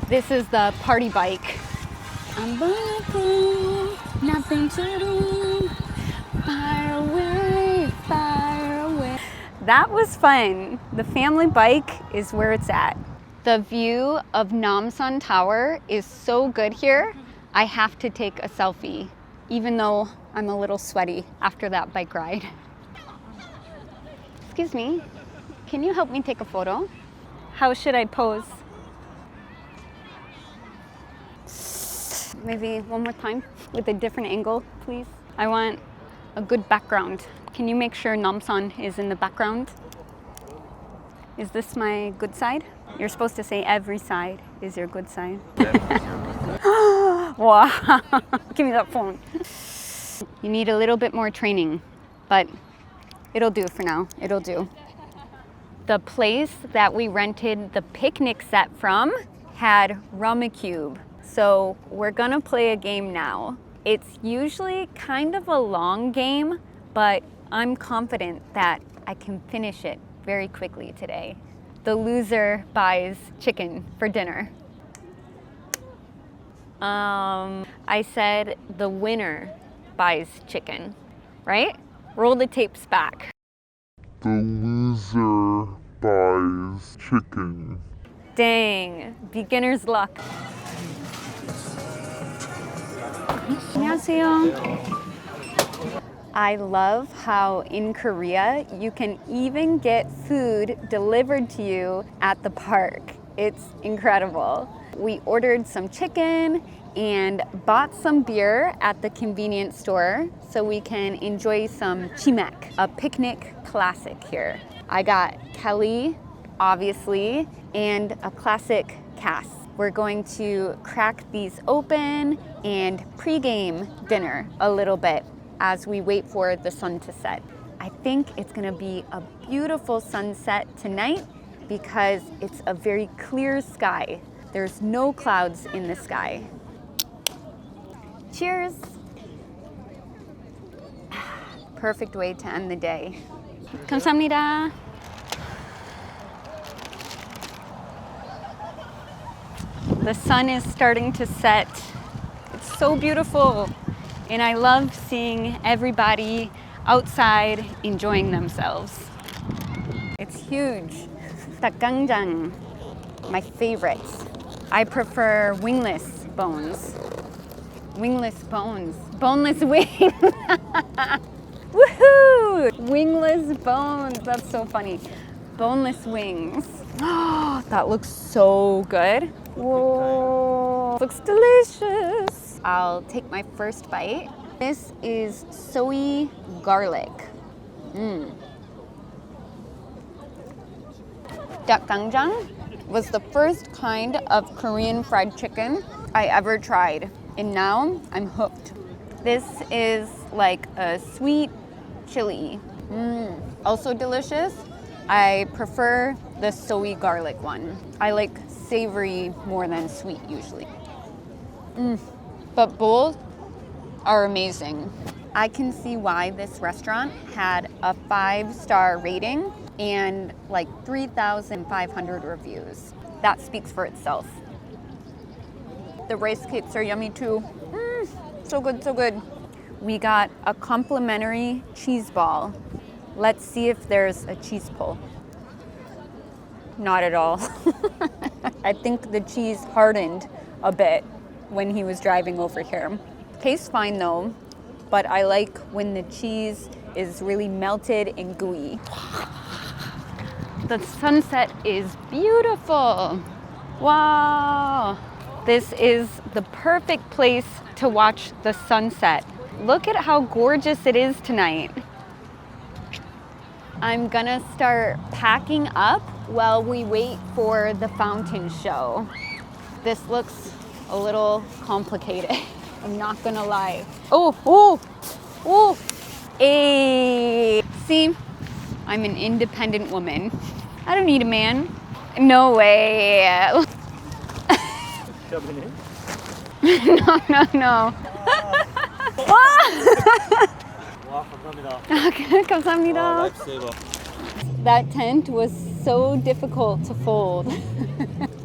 This is the party bike. I'm bulletproof, nothing to do. Fire away, fire away. That was fun. The family bike is where it's at. The view of Namsan Tower is so good here. I have to take a selfie, even though I'm a little sweaty after that bike ride. Excuse me, can you help me take a photo? How should I pose? Maybe one more time with a different angle, please. I want a good background. Can you make sure Namsan is in the background? Is this my good side? You're supposed to say every side is your good side. Wow, give me that phone. You need a little bit more training, but it'll do for now. It'll do. The place that we rented the picnic set from had Rummikub. So we're gonna play a game now. It's usually kind of a long game, but I'm confident that I can finish it very quickly today. The loser buys chicken for dinner. I said the winner buys chicken, right? Roll the tapes back. The loser buys chicken. Dang, beginner's luck. 안녕하세요. I love how in Korea you can even get food delivered to you at the park. It's incredible. We ordered some chicken and bought some beer at the convenience store so we can enjoy some chimek, a picnic classic here. I got Kelly, obviously, and a classic Cass. We're going to crack these open and pregame dinner a little bit as we wait for the sun to set. I think it's gonna be a beautiful sunset tonight because it's a very clear sky. There's no clouds in the sky. Cheers! Perfect way to end the day. 감사합니다. The sun is starting to set. It's so beautiful. And I love seeing everybody outside enjoying themselves. It's huge. 닭강정, my favorites. I prefer wingless bones. Wingless bones. Boneless wings. Woohoo! Wingless bones. That's so funny. Boneless wings. Oh, that looks so good. Whoa. Looks delicious. I'll take my first bite. This is soy garlic. Dakgangjang was the first kind of Korean fried chicken I ever tried, and now I'm hooked. This is like a sweet chili. Also delicious. I prefer the soy garlic one. I like savory more than sweet usually. But both are amazing. I can see why this restaurant had a 5-star rating and like 3,500 reviews. That speaks for itself. The rice cakes are yummy too. So good, so good. We got a complimentary cheese ball. Let's see if there's a cheese pull. Not at all. I think the cheese hardened a bit when he was driving over here. Tastes fine though, but I like when the cheese is really melted and gooey. The sunset is beautiful. Wow. This is the perfect place to watch the sunset. Look at how gorgeous it is tonight. I'm gonna start packing up while we wait for the fountain show. This looks a little complicated. I'm not gonna lie. Oh. Hey. See, I'm an independent woman. I don't need a man. No way. No. 감사합니다. That tent was so difficult to fold.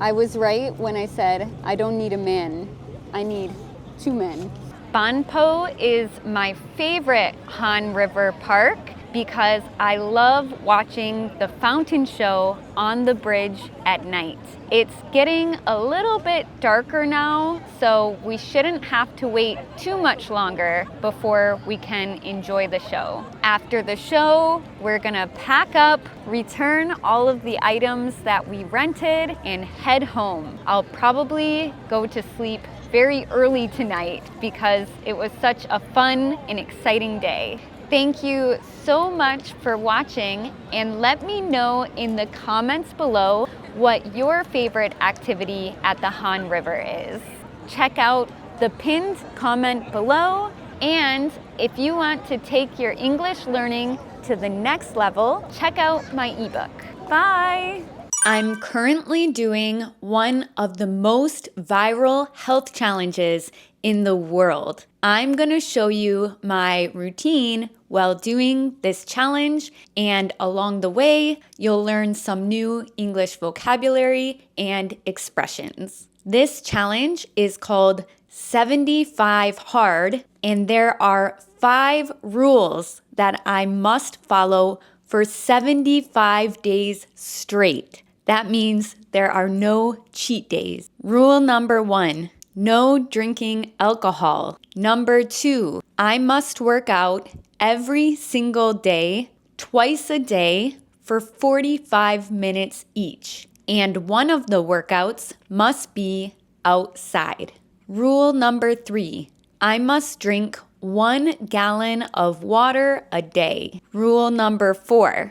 I was right when I said I don't need a man. I need 2 men. Banpo is my favorite Han River park because I love watching the fountain show on the bridge at night. It's getting a little bit darker now, so we shouldn't have to wait too much longer before we can enjoy the show. After the show, we're gonna pack up, return all of the items that we rented, and head home. I'll probably go to sleep very early tonight because it was such a fun and exciting day. Thank you so much for watching, and let me know in the comments below what your favorite activity at the Han River is. Check out the pinned comment below, and if you want to take your English learning to the next level, check out my ebook. Bye. I'm currently doing one of the most viral health challenges in the world. I'm gonna show you my routine while doing this challenge, and along the way, you'll learn some new English vocabulary and expressions. This challenge is called 75 Hard, and there are 5 rules that I must follow for 75 days straight. That means there are no cheat days. Rule number 1, no drinking alcohol. Number 2, I must work out every single day, twice a day, for 45 minutes each. And one of the workouts must be outside. Rule number 3, I must drink 1 gallon of water a day. Rule number 4,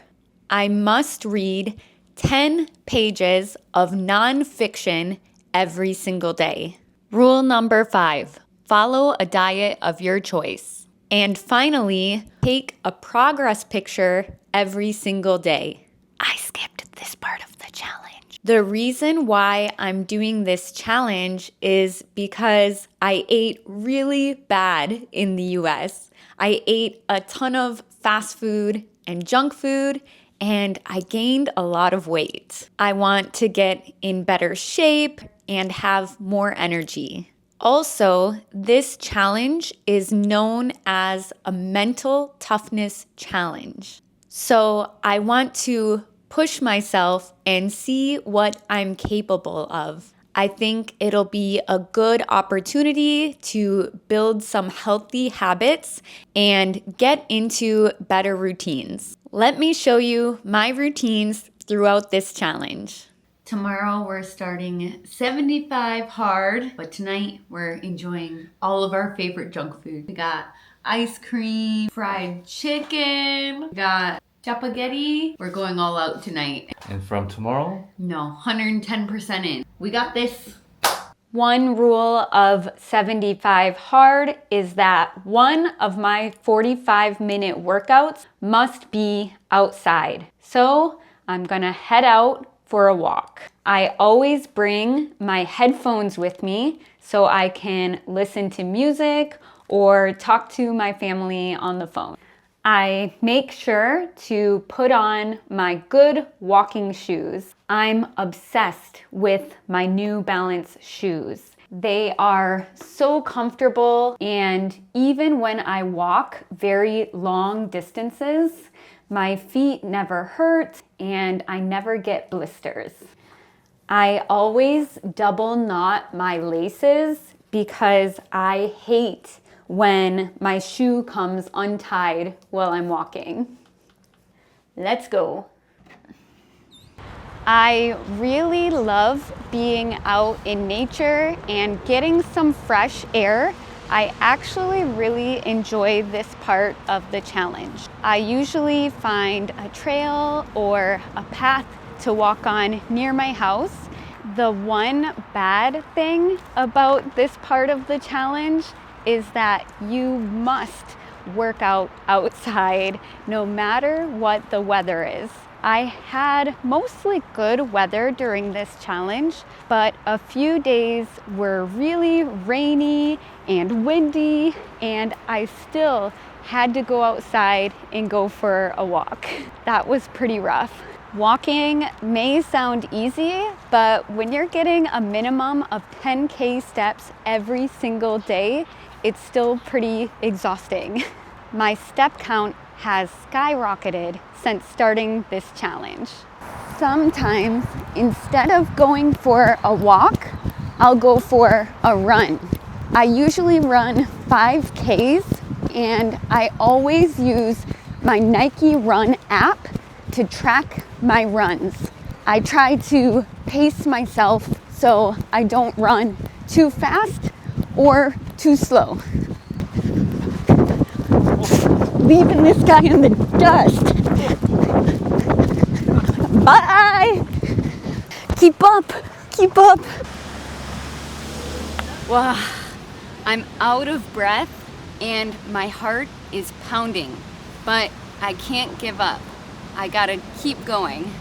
I must read 10 pages of nonfiction every single day. Rule number 5, follow a diet of your choice. And finally, take a progress picture every single day. I skipped this part of the challenge. The reason why I'm doing this challenge is because I ate really bad in the US. I ate a ton of fast food and junk food, and I gained a lot of weight. I want to get in better shape and have more energy. Also, this challenge is known as a mental toughness challenge. So I want to push myself and see what I'm capable of. I think it'll be a good opportunity to build some healthy habits and get into better routines. Let me show you my routines throughout this challenge. Tomorrow we're starting 75 hard, but tonight we're enjoying all of our favorite junk food. We got ice cream, fried chicken, we got spaghetti. We're going all out tonight. And from tomorrow? No, 110% in. We got this. One rule of 75 hard is that one of my 45-minute workouts must be outside. So I'm gonna head out for a walk. I always bring my headphones with me so I can listen to music or talk to my family on the phone. I make sure to put on my good walking shoes. I'm obsessed with my New Balance shoes. They are so comfortable, and even when I walk very long distances, my feet never hurt and I never get blisters. I always double knot my laces because I hate when my shoe comes untied while I'm walking. Let's go. I really love being out in nature and getting some fresh air. I actually really enjoy this part of the challenge. I usually find a trail or a path to walk on near my house. The one bad thing about this part of the challenge is that you must work out outside no matter what the weather is. I had mostly good weather during this challenge, but a few days were really rainy and windy, and I still had to go outside and go for a walk. That was pretty rough. Walking may sound easy, but when you're getting a minimum of 10K steps every single day, it's still pretty exhausting. My step count has skyrocketed since starting this challenge. Sometimes, instead of going for a walk, I'll go for a run. I usually run 5Ks, and I always use my Nike Run app to track my runs. I try to pace myself so I don't run too fast or too slow. Leaving this guy in the dust. Bye! Keep up, keep up. Wow, I'm out of breath and my heart is pounding, but I can't give up. I gotta keep going.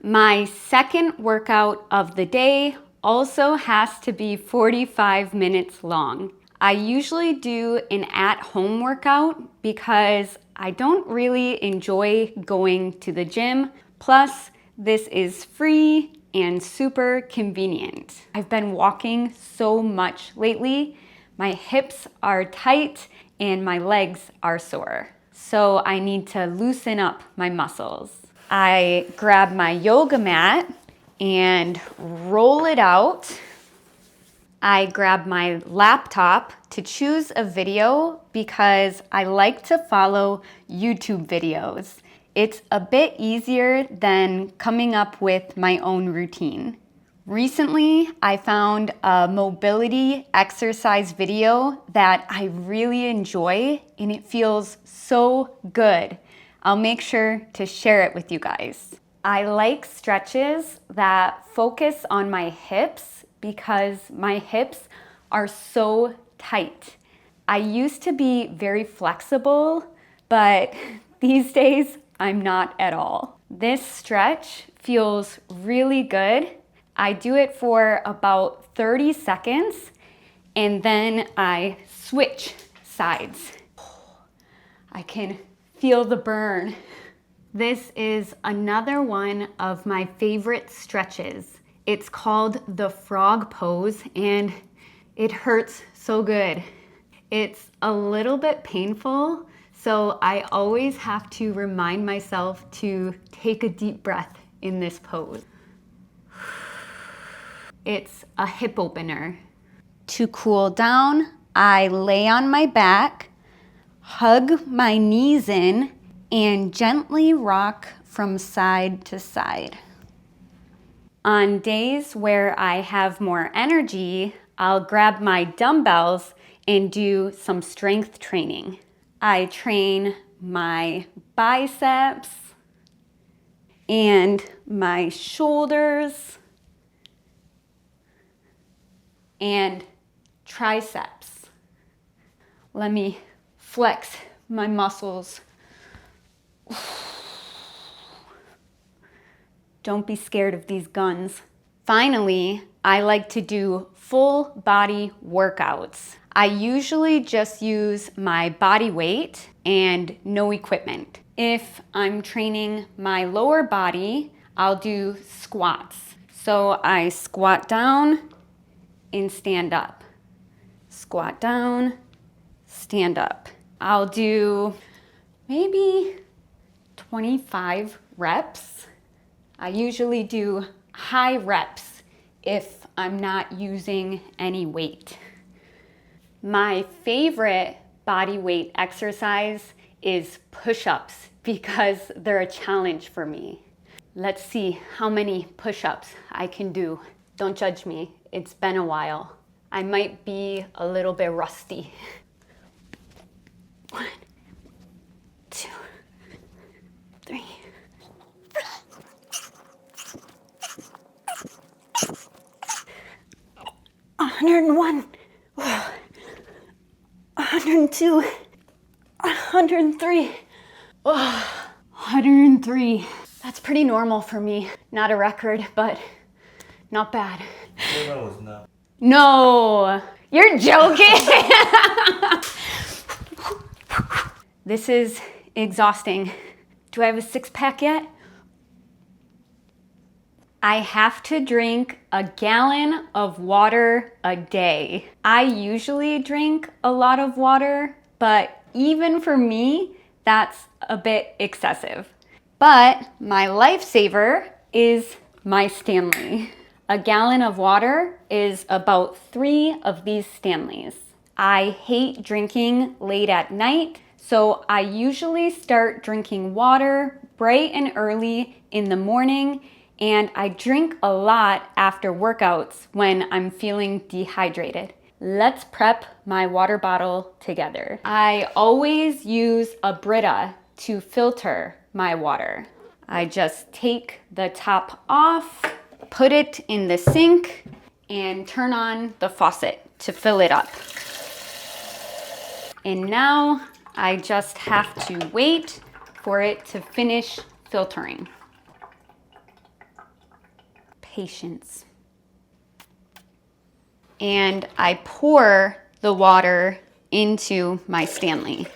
My second workout of the day also has to be 45 minutes long. I usually do an at-home workout because I don't really enjoy going to the gym. Plus, this is free and super convenient. I've been walking so much lately. My hips are tight and my legs are sore. So I need to loosen up my muscles. I grab my yoga mat and roll it out. I grab my laptop to choose a video because I like to follow YouTube videos. It's a bit easier than coming up with my own routine. Recently, I found a mobility exercise video that I really enjoy and it feels so good. I'll make sure to share it with you guys. I like stretches that focus on my hips because my hips are so tight. I used to be very flexible, but these days I'm not at all. This stretch feels really good. I do it for about 30 seconds and then I switch sides. I can feel the burn. This is another one of my favorite stretches. It's called the frog pose and it hurts so good. It's a little bit painful, so I always have to remind myself to take a deep breath in this pose. It's a hip opener. To cool down, I lay on my back, hug my knees in, and gently rock from side to side. On days where I have more energy, I'll grab my dumbbells and do some strength training. I train my biceps and my shoulders and triceps. Let me flex my muscles. Don't be scared of these guns. Finally, I like to do full body workouts. I usually just use my body weight and no equipment. If I'm training my lower body, I'll do squats. So I squat down and stand up. Squat down, stand up. I'll do maybe 25 reps. I usually do high reps if I'm not using any weight. My favorite body weight exercise is push-ups because they're a challenge for me. Let's see how many push-ups I can do. Don't judge me, it's been a while. I might be a little bit rusty. 1, 2, 3. 101, 102, 103, 103. That's pretty normal for me. Not a record, but not bad. No, you're joking. This is exhausting. Do I have a six-pack yet? I have to drink a gallon of water a day. I usually drink a lot of water, but even for me, that's a bit excessive. But my lifesaver is my Stanley. A gallon of water is about 3 of these Stanleys. I hate drinking late at night, so I usually start drinking water bright and early in the morning, and I drink a lot after workouts when I'm feeling dehydrated. Let's prep my water bottle together. I always use a Brita to filter my water. I just take the top off, put it in the sink, and turn on the faucet to fill it up. And now I just have to wait for it to finish filtering. patience. And I pour the water into my Stanley.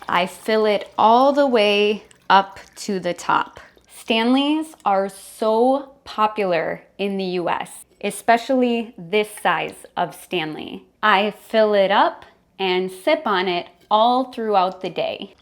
I fill it all the way up to the top. Stanleys are so popular in the US, especially this size of Stanley. I fill it up and sip on it all throughout the day.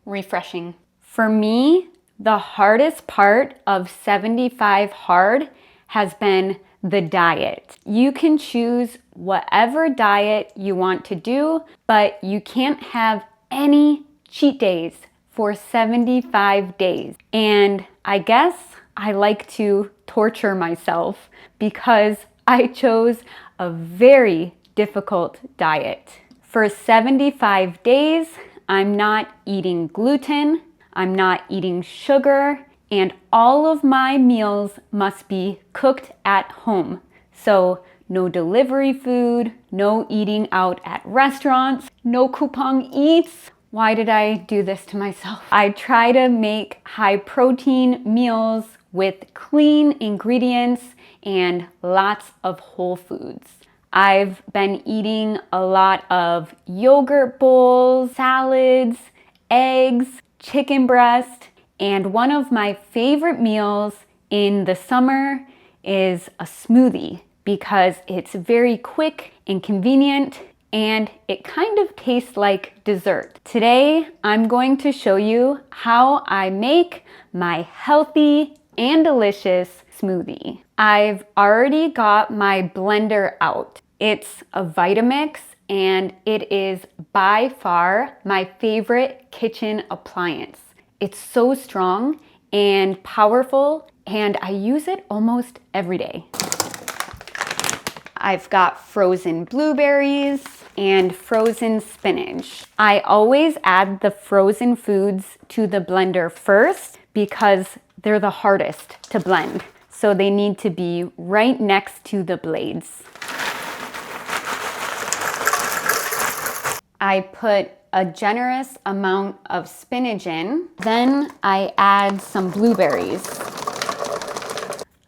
Refreshing. For me, the hardest part of 75 Hard has been the diet. You can choose whatever diet you want to do, but you can't have any cheat days for 75 days. And I guess I like to torture myself because I chose a very difficult diet. For 75 days, I'm not eating gluten, I'm not eating sugar, and all of my meals must be cooked at home. So no delivery food, no eating out at restaurants, no coupon eats. Why did I do this to myself? I try to make high protein meals with clean ingredients and lots of whole foods. I've been eating a lot of yogurt bowls, salads, eggs, chicken breast, and one of my favorite meals in the summer is a smoothie because it's very quick and convenient and it kind of tastes like dessert. Today, I'm going to show you how I make my healthy and delicious smoothie. I've already got my blender out. It's a Vitamix and it is by far my favorite kitchen appliance. It's so strong and powerful and I use it almost every day. I've got frozen blueberries and frozen spinach. I always add the frozen foods to the blender first because they're the hardest to blend. So they need to be right next to the blades. I put a generous amount of spinach in. Then I add some blueberries.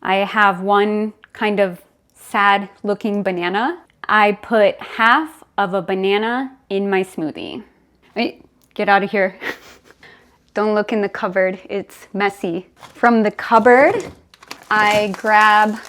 I have one kind of sad looking banana. I put half of a banana in my smoothie. Wait, get out of here. Don't look in the cupboard, it's messy. From the cupboard, I grab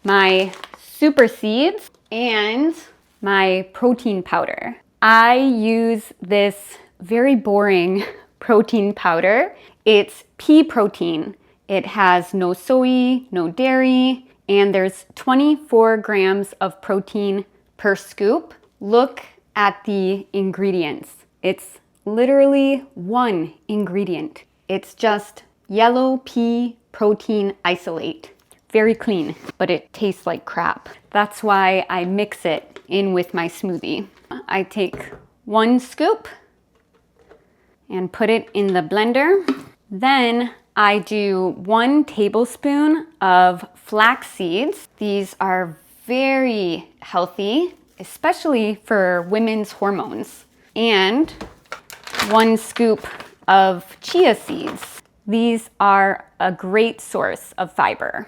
my super seeds and my protein powder. I use this very boring protein powder. It's pea protein. It has no soy, no dairy, and there's 24 grams of protein per scoop. Look at the ingredients. It's literally one ingredient. It's just yellow pea protein isolate. Very clean, but it tastes like crap. That's why I mix it in with my smoothie. I take 1 scoop and put it in the blender. Then I do 1 tablespoon of flax seeds. These are very healthy, especially for women's hormones. And 1 scoop of chia seeds. These are a great source of fiber.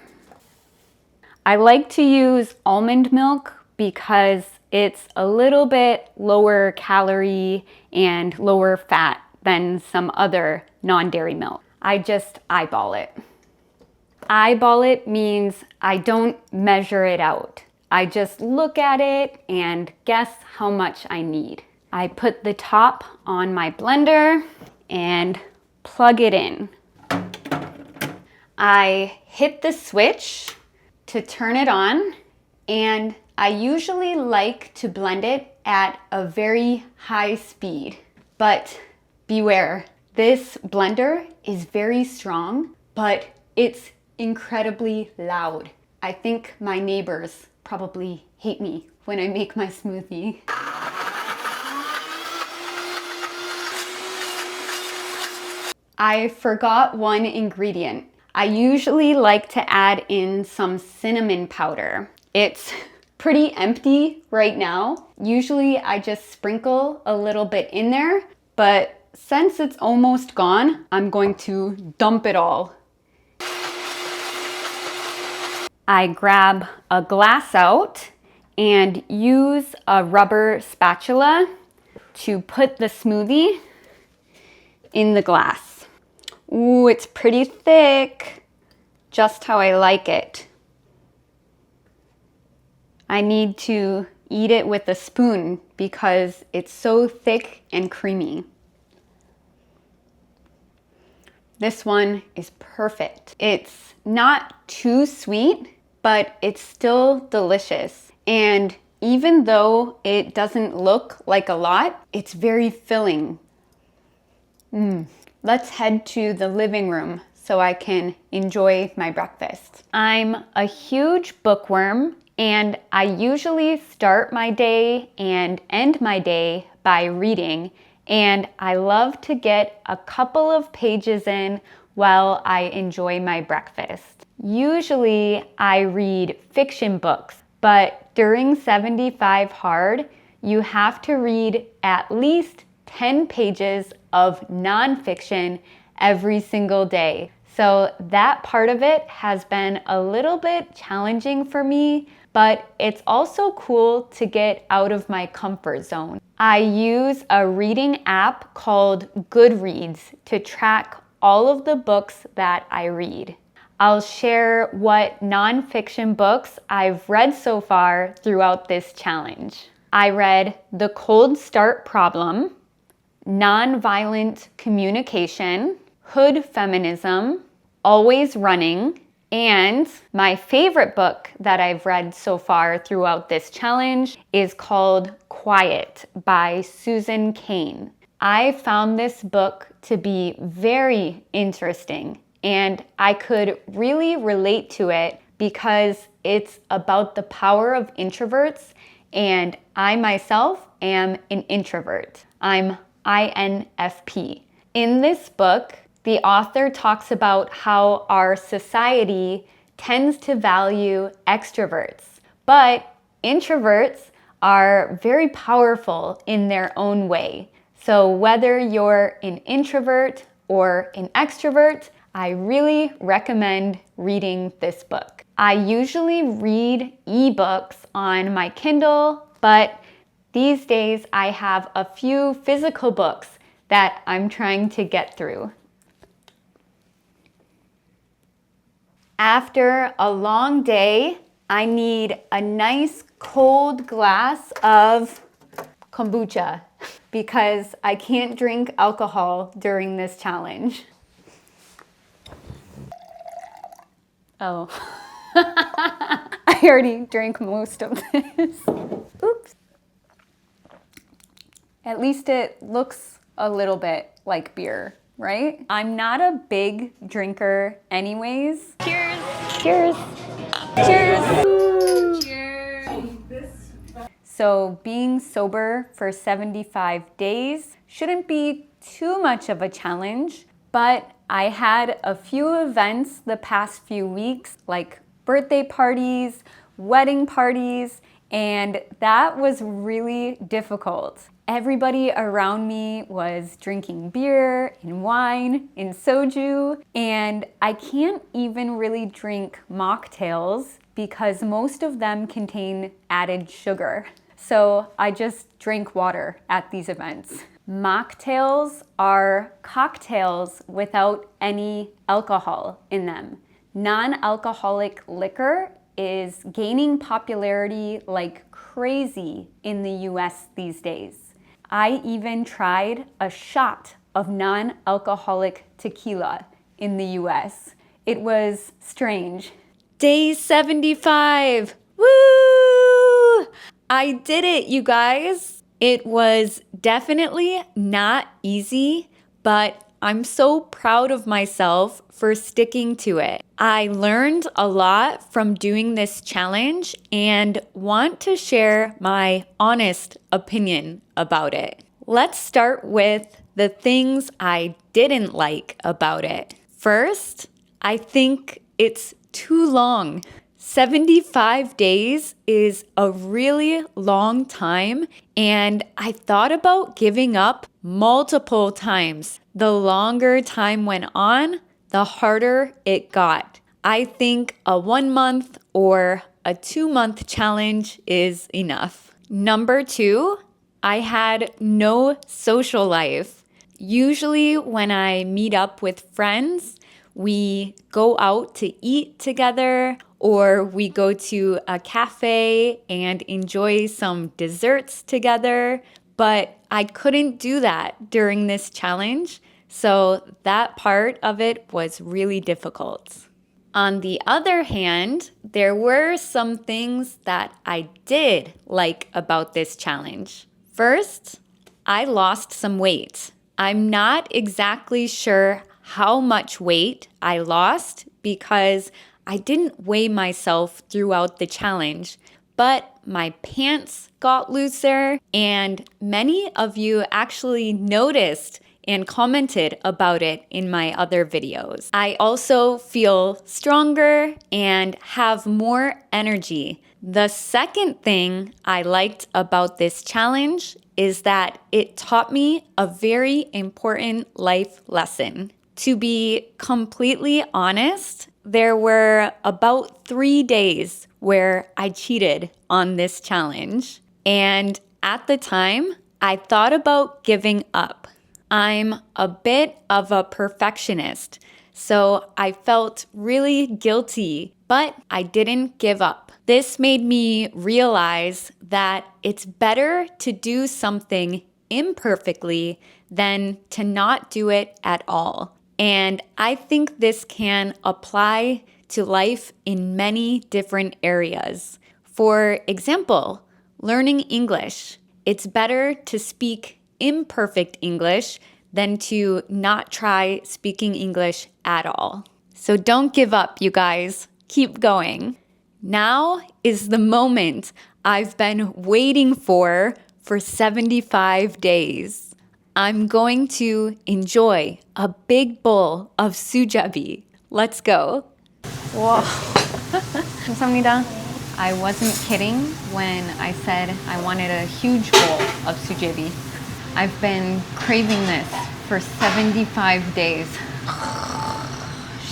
I like to use almond milk because it's a little bit lower calorie and lower fat than some other non-dairy milk. I just eyeball it. Eyeball it means I don't measure it out. I just look at it and guess how much I need. I put the top on my blender and plug it in. I hit the switch to turn it on, and I usually like to blend it at a very high speed. But beware, this blender is very strong, but it's incredibly loud. I think my neighbors probably hate me when I make my smoothie. I forgot one ingredient. I usually like to add in some cinnamon powder. It's pretty empty right now. Usually I just sprinkle a little bit in there, but since it's almost gone, I'm going to dump it all. I grab a glass out and use a rubber spatula to put the smoothie in the glass. Ooh, it's pretty thick, just how I like it. I need to eat it with a spoon because it's so thick and creamy. This one is perfect. It's not too sweet, but it's still delicious. And even though it doesn't look like a lot, it's very filling. Let's head to the living room so I can enjoy my breakfast. I'm a huge bookworm, and I usually start my day and end my day by reading, and I love to get a couple of pages in while I enjoy my breakfast. Usually I read fiction books, but during 75 Hard, you have to read at least 10 pages of nonfiction every single day. So that part of it has been a little bit challenging for me, but it's also cool to get out of my comfort zone. I use a reading app called Goodreads to track all of the books that I read. I'll share what nonfiction books I've read so far throughout this challenge. I read The Cold Start Problem, Nonviolent Communication, Hood Feminism, Always Running, and my favorite book that I've read so far throughout this challenge is called Quiet by Susan Cain. I found this book to be very interesting, and I could really relate to it because it's about the power of introverts, and I myself am an introvert. I'm INFP. In this book, the author talks about how our society tends to value extroverts, but introverts are very powerful in their own way. So whether you're an introvert or an extrovert, I really recommend reading this book. I usually read ebooks on my Kindle, but these days I have a few physical books that I'm trying to get through. After a long day, I need a nice cold glass of kombucha because I can't drink alcohol during this challenge. Oh, I already drank most of this. Oops. At least it looks a little bit like beer, right? I'm not a big drinker anyways. Cheers! Cheers! Cheers! Cheers! So being sober for 75 days shouldn't be too much of a challenge, but I had a few events the past few weeks, like birthday parties, wedding parties, and that was really difficult. Everybody around me was drinking beer and wine and soju, and I can't even really drink mocktails because most of them contain added sugar. So I just drink water at these events. Mocktails are cocktails without any alcohol in them. Non-alcoholic liquor is gaining popularity like crazy in the US these days. I even tried a shot of non-alcoholic tequila in the US. It was strange. Day 75! Woo! I did it, you guys! It was definitely not easy, but I'm so proud of myself for sticking to it. I learned a lot from doing this challenge and want to share my honest opinion about it. Let's start with the things I didn't like about it. First, I think it's too long. 75 days is a really long time, and I thought about giving up multiple times. The longer time went on, the harder it got. I think a 1 month or a 2 month challenge is enough. Number 2, I had no social life. Usually when I meet up with friends, we go out to eat together or we go to a cafe and enjoy some desserts together. But I couldn't do that during this challenge, so that part of it was really difficult. On the other hand, there were some things that I did like about this challenge. First, I lost some weight. I'm not exactly sure how much weight I lost because I didn't weigh myself throughout the challenge, but my pants got looser and many of you actually noticed and commented about it in my other videos. I also feel stronger and have more energy. The second thing I liked about this challenge is that it taught me a very important life lesson. To be completely honest, there were about 3 days where I cheated on this challenge. And at the time, I thought about giving up. I'm a bit of a perfectionist, so I felt really guilty, but I didn't give up. This made me realize that it's better to do something imperfectly than to not do it at all. And I think this can apply to life in many different areas. For example, learning English. It's better to speak imperfect English than to not try speaking English at all. So don't give up, you guys. Keep going. Now is the moment I've been waiting for 75 days. I'm going to enjoy a big bowl of sujabi. Let's go. Wow. 감사합니다. I wasn't kidding when I said I wanted a huge bowl of sujabi. I've been craving this for 75 days.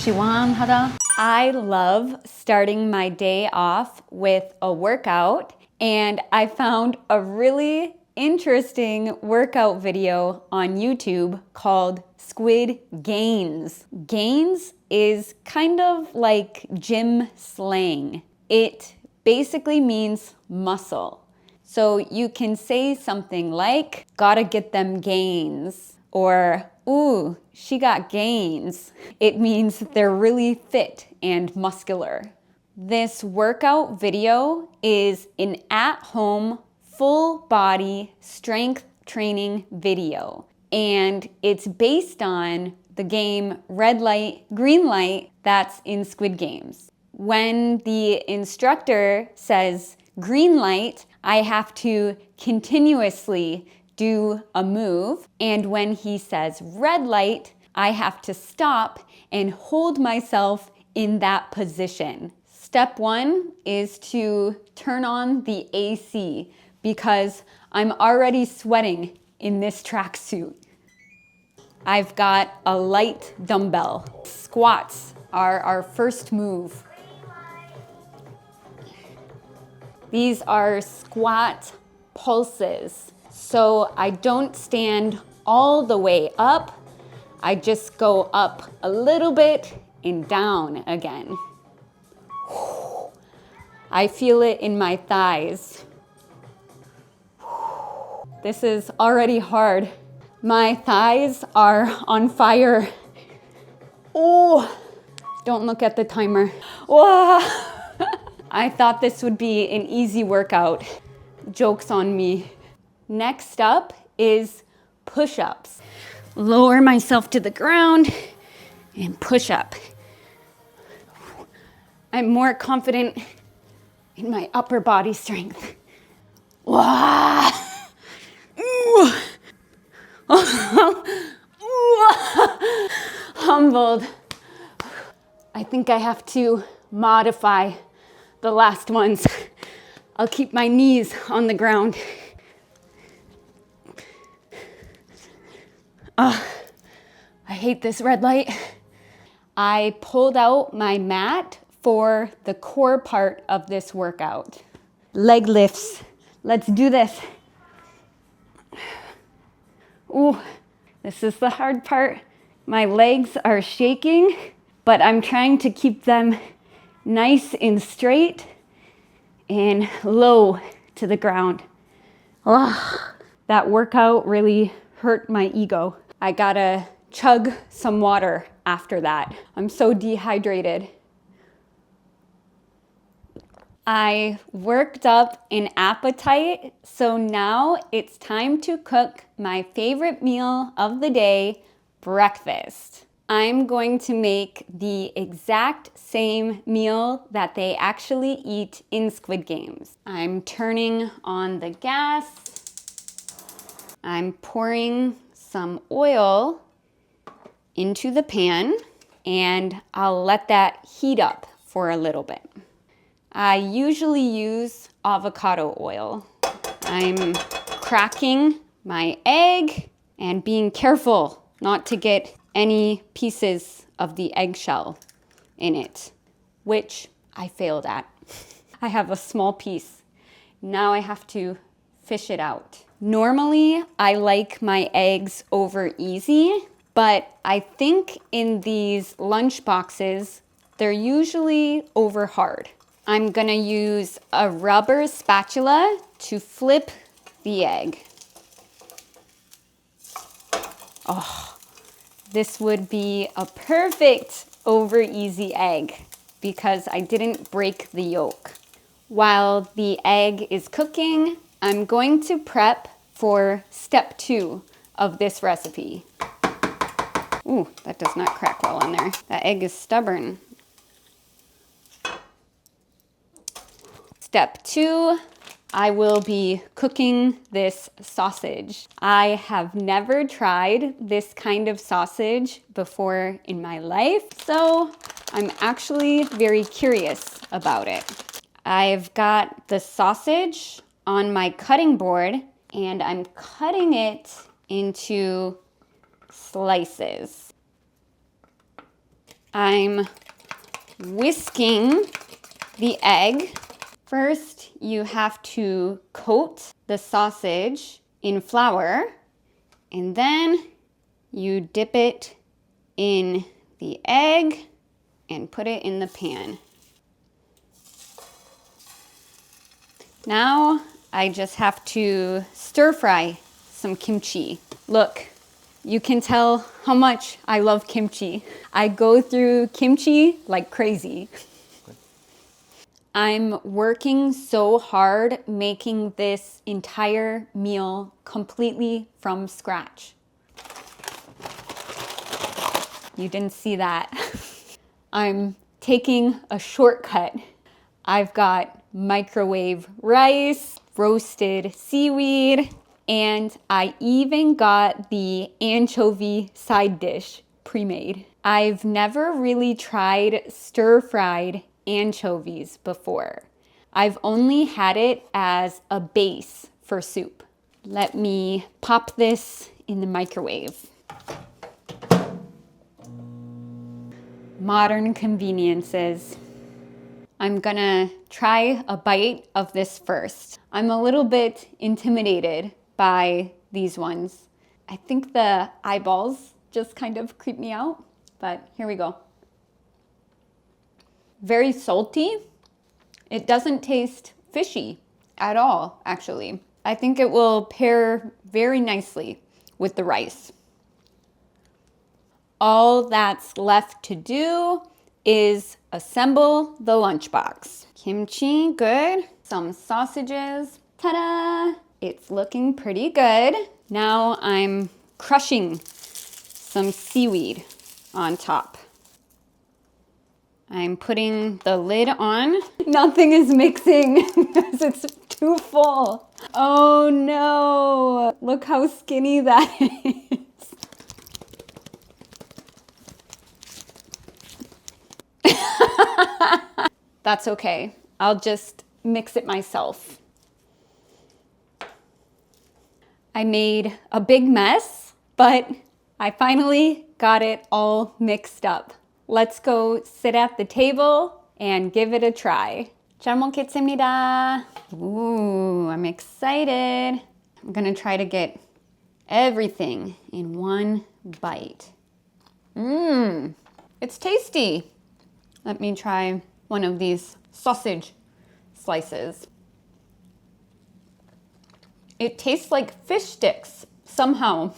시원하다. I love starting my day off with a workout, and I found a really interesting workout video on YouTube called Squid Gains. Gains is kind of like gym slang. It basically means muscle. So you can say something like, gotta get them gains, or, ooh, she got gains. It means they're really fit and muscular. This workout video is an at-home, full-body strength training video. And it's based on the game Red Light, Green Light that's in Squid Games. When the instructor says green light, I have to continuously do a move. And when he says red light, I have to stop and hold myself in that position. Step 1 is to turn on the AC because I'm already sweating in this tracksuit. I've got a light dumbbell. Squats are our first move. These are squat pulses. So I don't stand all the way up. I just go up a little bit and down again. I feel it in my thighs. This is already hard. My thighs are on fire. Oh, don't look at the timer. Wow. I thought this would be an easy workout. Joke's on me. Next up is push-ups. Lower myself to the ground and push up. I'm more confident in my upper body strength. Wow. Ooh. Humbled. I think I have to modify the last ones. I'll keep my knees on the ground. I hate this red light. I pulled out my mat for the core part of this workout. Leg lifts. Let's do this. Ooh, this is the hard part. My legs are shaking, but I'm trying to keep them nice and straight and low to the ground. Oh, that workout really hurt my ego. I gotta chug some water after that. I'm so dehydrated. I worked up an appetite, so now it's time to cook my favorite meal of the day, breakfast. I'm going to make the exact same meal that they actually eat in Squid Games. I'm turning on the gas. I'm pouring some oil into the pan, and I'll let that heat up for a little bit. I usually use avocado oil. I'm cracking my egg and being careful not to get any pieces of the eggshell in it, which I failed at. I have a small piece. Now I have to fish it out. Normally, I like my eggs over easy, but I think in these lunch boxes, they're usually over hard. I'm gonna use a rubber spatula to flip the egg. Oh, this would be a perfect over easy egg because I didn't break the yolk. While the egg is cooking, I'm going to prep for step 2 of this recipe. Ooh, that does not crack well on there. That egg is stubborn. Step 2, I will be cooking this sausage. I have never tried this kind of sausage before in my life, so I'm actually very curious about it. I've got the sausage on my cutting board and I'm cutting it into slices. I'm whisking the egg. First, you have to coat the sausage in flour, and then you dip it in the egg and put it in the pan. Now, I just have to stir fry some kimchi. Look, you can tell how much I love kimchi. I go through kimchi like crazy. I'm working so hard making this entire meal completely from scratch. You didn't see that. I'm taking a shortcut. I've got microwave rice, roasted seaweed, and I even got the anchovy side dish pre-made. I've never really tried stir-fried anchovies before. I've only had it as a base for soup. Let me pop this in the microwave. Modern conveniences. I'm gonna try a bite of this first. I'm a little bit intimidated by these ones. I think the eyeballs just kind of creep me out, but here we go. Very salty. It doesn't taste fishy at all, actually. I think it will pair very nicely with the rice. All that's left to do is assemble the lunchbox. Kimchi, good. Some sausages, ta-da! It's looking pretty good. Now I'm crushing some seaweed on top. I'm putting the lid on. Nothing is mixing because it's too full. Oh no, look how skinny that is. That's okay. I'll just mix it myself. I made a big mess, but I finally got it all mixed up. let's go sit at the table and give it a try. 잘 먹겠습니다. Ooh, I'm excited. I'm gonna try to get everything in one bite. It's tasty. Let me try one of these sausage slices. It tastes like fish sticks somehow.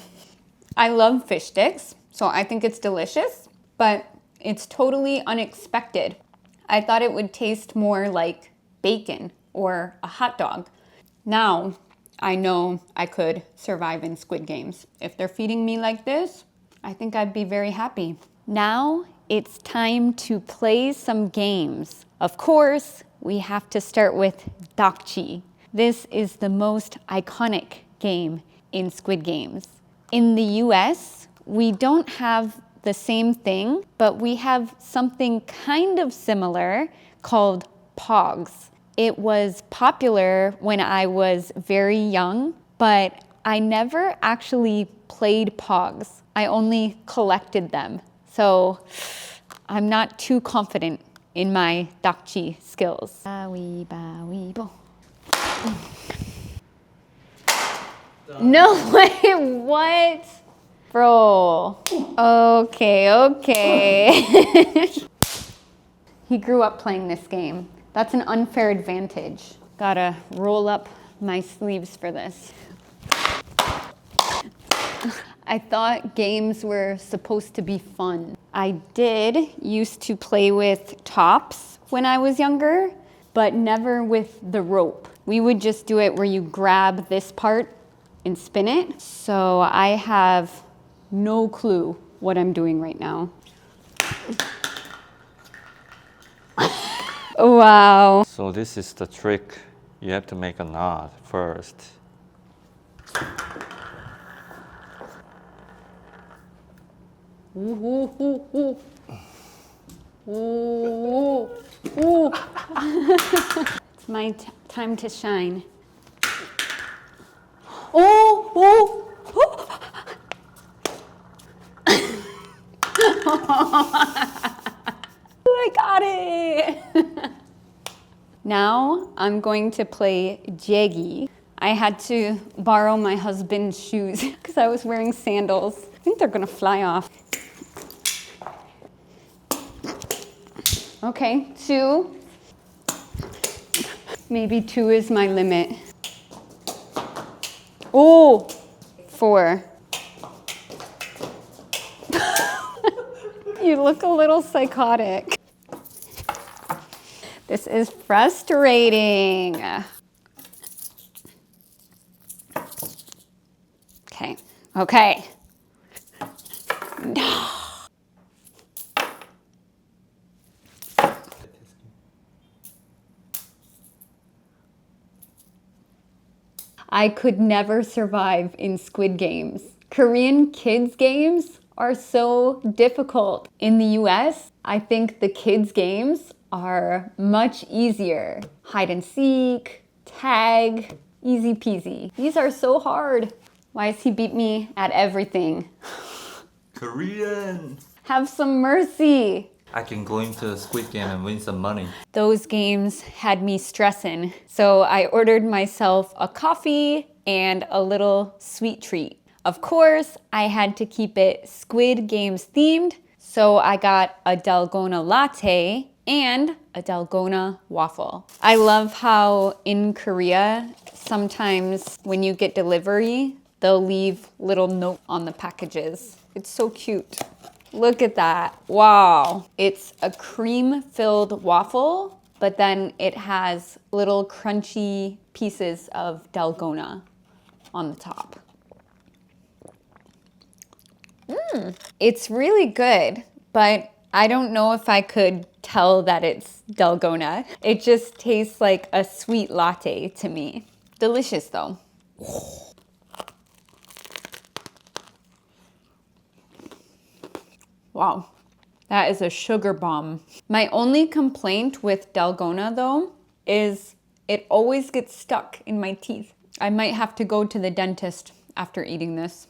I love fish sticks, so I think it's delicious, but it's totally unexpected. I thought it would taste more like bacon or a hot dog. Now I know I could survive in Squid Games. If they're feeding me like this, I think I'd be very happy. Now it's time to play some games. Of course, we have to start with dakji. This is the most iconic game in Squid Games. In the US, we don't have the same thing, but we have something kind of similar called pogs. It was popular when I was very young, but I never actually played pogs. I only collected them. So I'm not too confident in my dakji skills. No way, what? Bro. Okay. He grew up playing this game. That's an unfair advantage. Gotta roll up my sleeves for this. I thought games were supposed to be fun. I did used to play with tops when I was younger, but never with the rope. We would just do it where you grab this part and spin it. So I have no clue what I'm doing right now. Wow. So this is the trick. You have to make a knot first. It's my time to shine. Oh. I got it. Now I'm going to play jegi. I had to borrow my husband's shoes because I was wearing sandals. I think they're gonna fly off. Okay, 2. Maybe 2 is my limit. Oh, 4. You look a little psychotic. This is frustrating. Okay. No. I could never survive in Squid Games. Korean kids games are so difficult. In the US, I think the kids games are much easier. Hide and seek, tag, easy peasy. These are so hard. Why does he beat me at everything? Korean. Have some mercy. I can go into the Squid Game and win some money. Those games had me stressing. So I ordered myself a coffee and a little sweet treat. Of course, I had to keep it Squid Games themed. So I got a dalgona latte and a dalgona waffle. I love how in Korea, sometimes when you get delivery, they'll leave little note on the packages. It's so cute. Look at that. Wow. It's a cream-filled waffle, but then it has little crunchy pieces of dalgona on the top. It's really good, but I don't know if I could tell that it's dalgona. It just tastes like a sweet latte to me. Delicious though. Wow, that is a sugar bomb. My only complaint with dalgona though is it always gets stuck in my teeth. I might have to go to the dentist after eating this.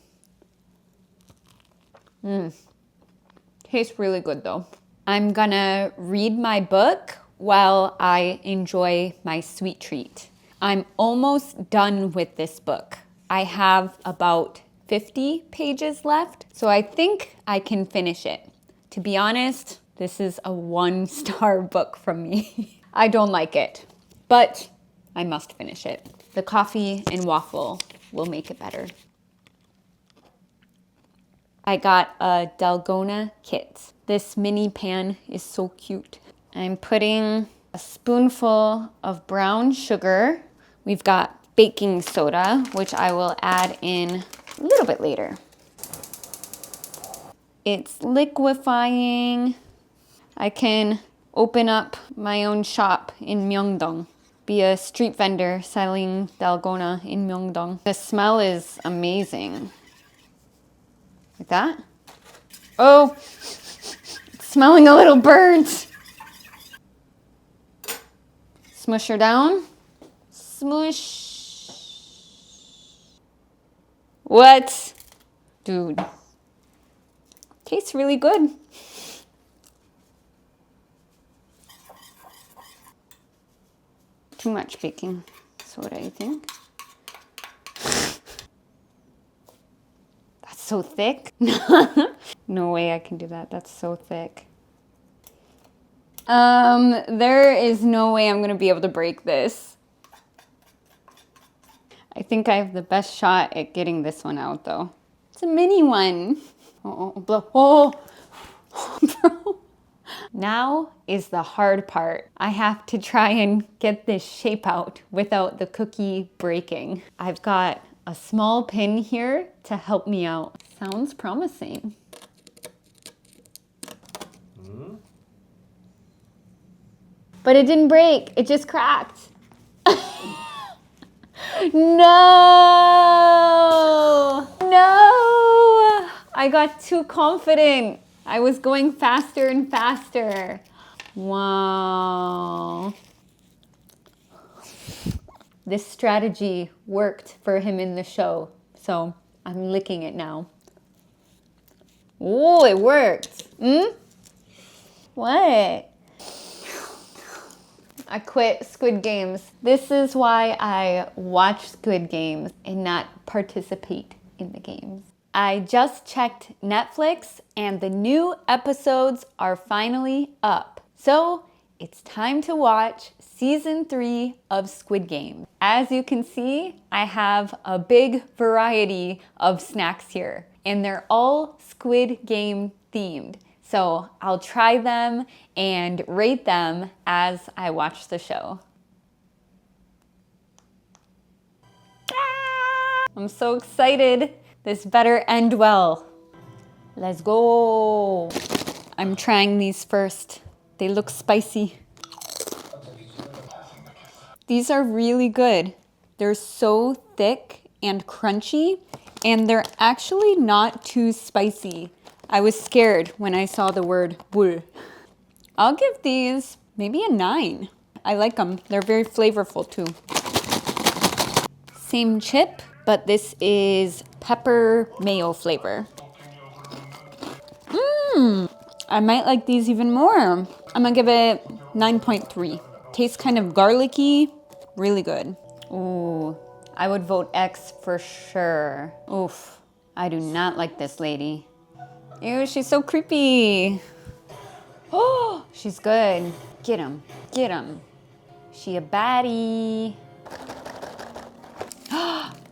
Tastes really good though. I'm gonna read my book while I enjoy my sweet treat. I'm almost done with this book. I have about 50 pages left, so I think I can finish it. To be honest, this is a 1-star book from me. I don't like it, but I must finish it. The coffee and waffle will make it better. I got a Dalgona kit. This mini pan is so cute. I'm putting a spoonful of brown sugar. We've got baking soda, which I will add in a little bit later. It's liquefying. I can open up my own shop in Myeongdong. Be a street vendor selling Dalgona in Myeongdong. The smell is amazing. Like that? Oh, it's smelling a little burnt. Smush her down. Smush. What? Dude. Tastes really good. Too much baking soda, I think. That's so thick. No way I can do that. That's so thick. There is no way I'm gonna be able to break this. I think I have the best shot at getting this one out though. It's a mini one. Oh. Bro. Now is the hard part. I have to try and get this shape out without the cookie breaking. I've got a small pin here to help me out. Sounds promising. But it didn't break, it just cracked. No! No! I got too confident. I was going faster and faster. Wow. This strategy worked for him in the show, so I'm licking it now. Oh, it worked. What? I quit Squid Games. This is why I watch Squid Games and not participate in the games. I just checked Netflix and the new episodes are finally up. So it's time to watch season 3 of Squid Game. As you can see, I have a big variety of snacks here and they're all Squid Game themed. So I'll try them and rate them as I watch the show. I'm so excited. This better end well. Let's go. I'm trying these first. They look spicy. These are really good. They're so thick and crunchy, and they're actually not too spicy. I was scared when I saw the word 물. I'll give these maybe a 9. I like them. They're very flavorful too. Same chip, but this is pepper mayo flavor. I might like these even more. I'm gonna give it 9.3. Tastes kind of garlicky, really good. Ooh, I would vote X for sure. Oof, I do not like this lady. Ew, she's so creepy. Oh, she's good. Get him, get him. She a baddie.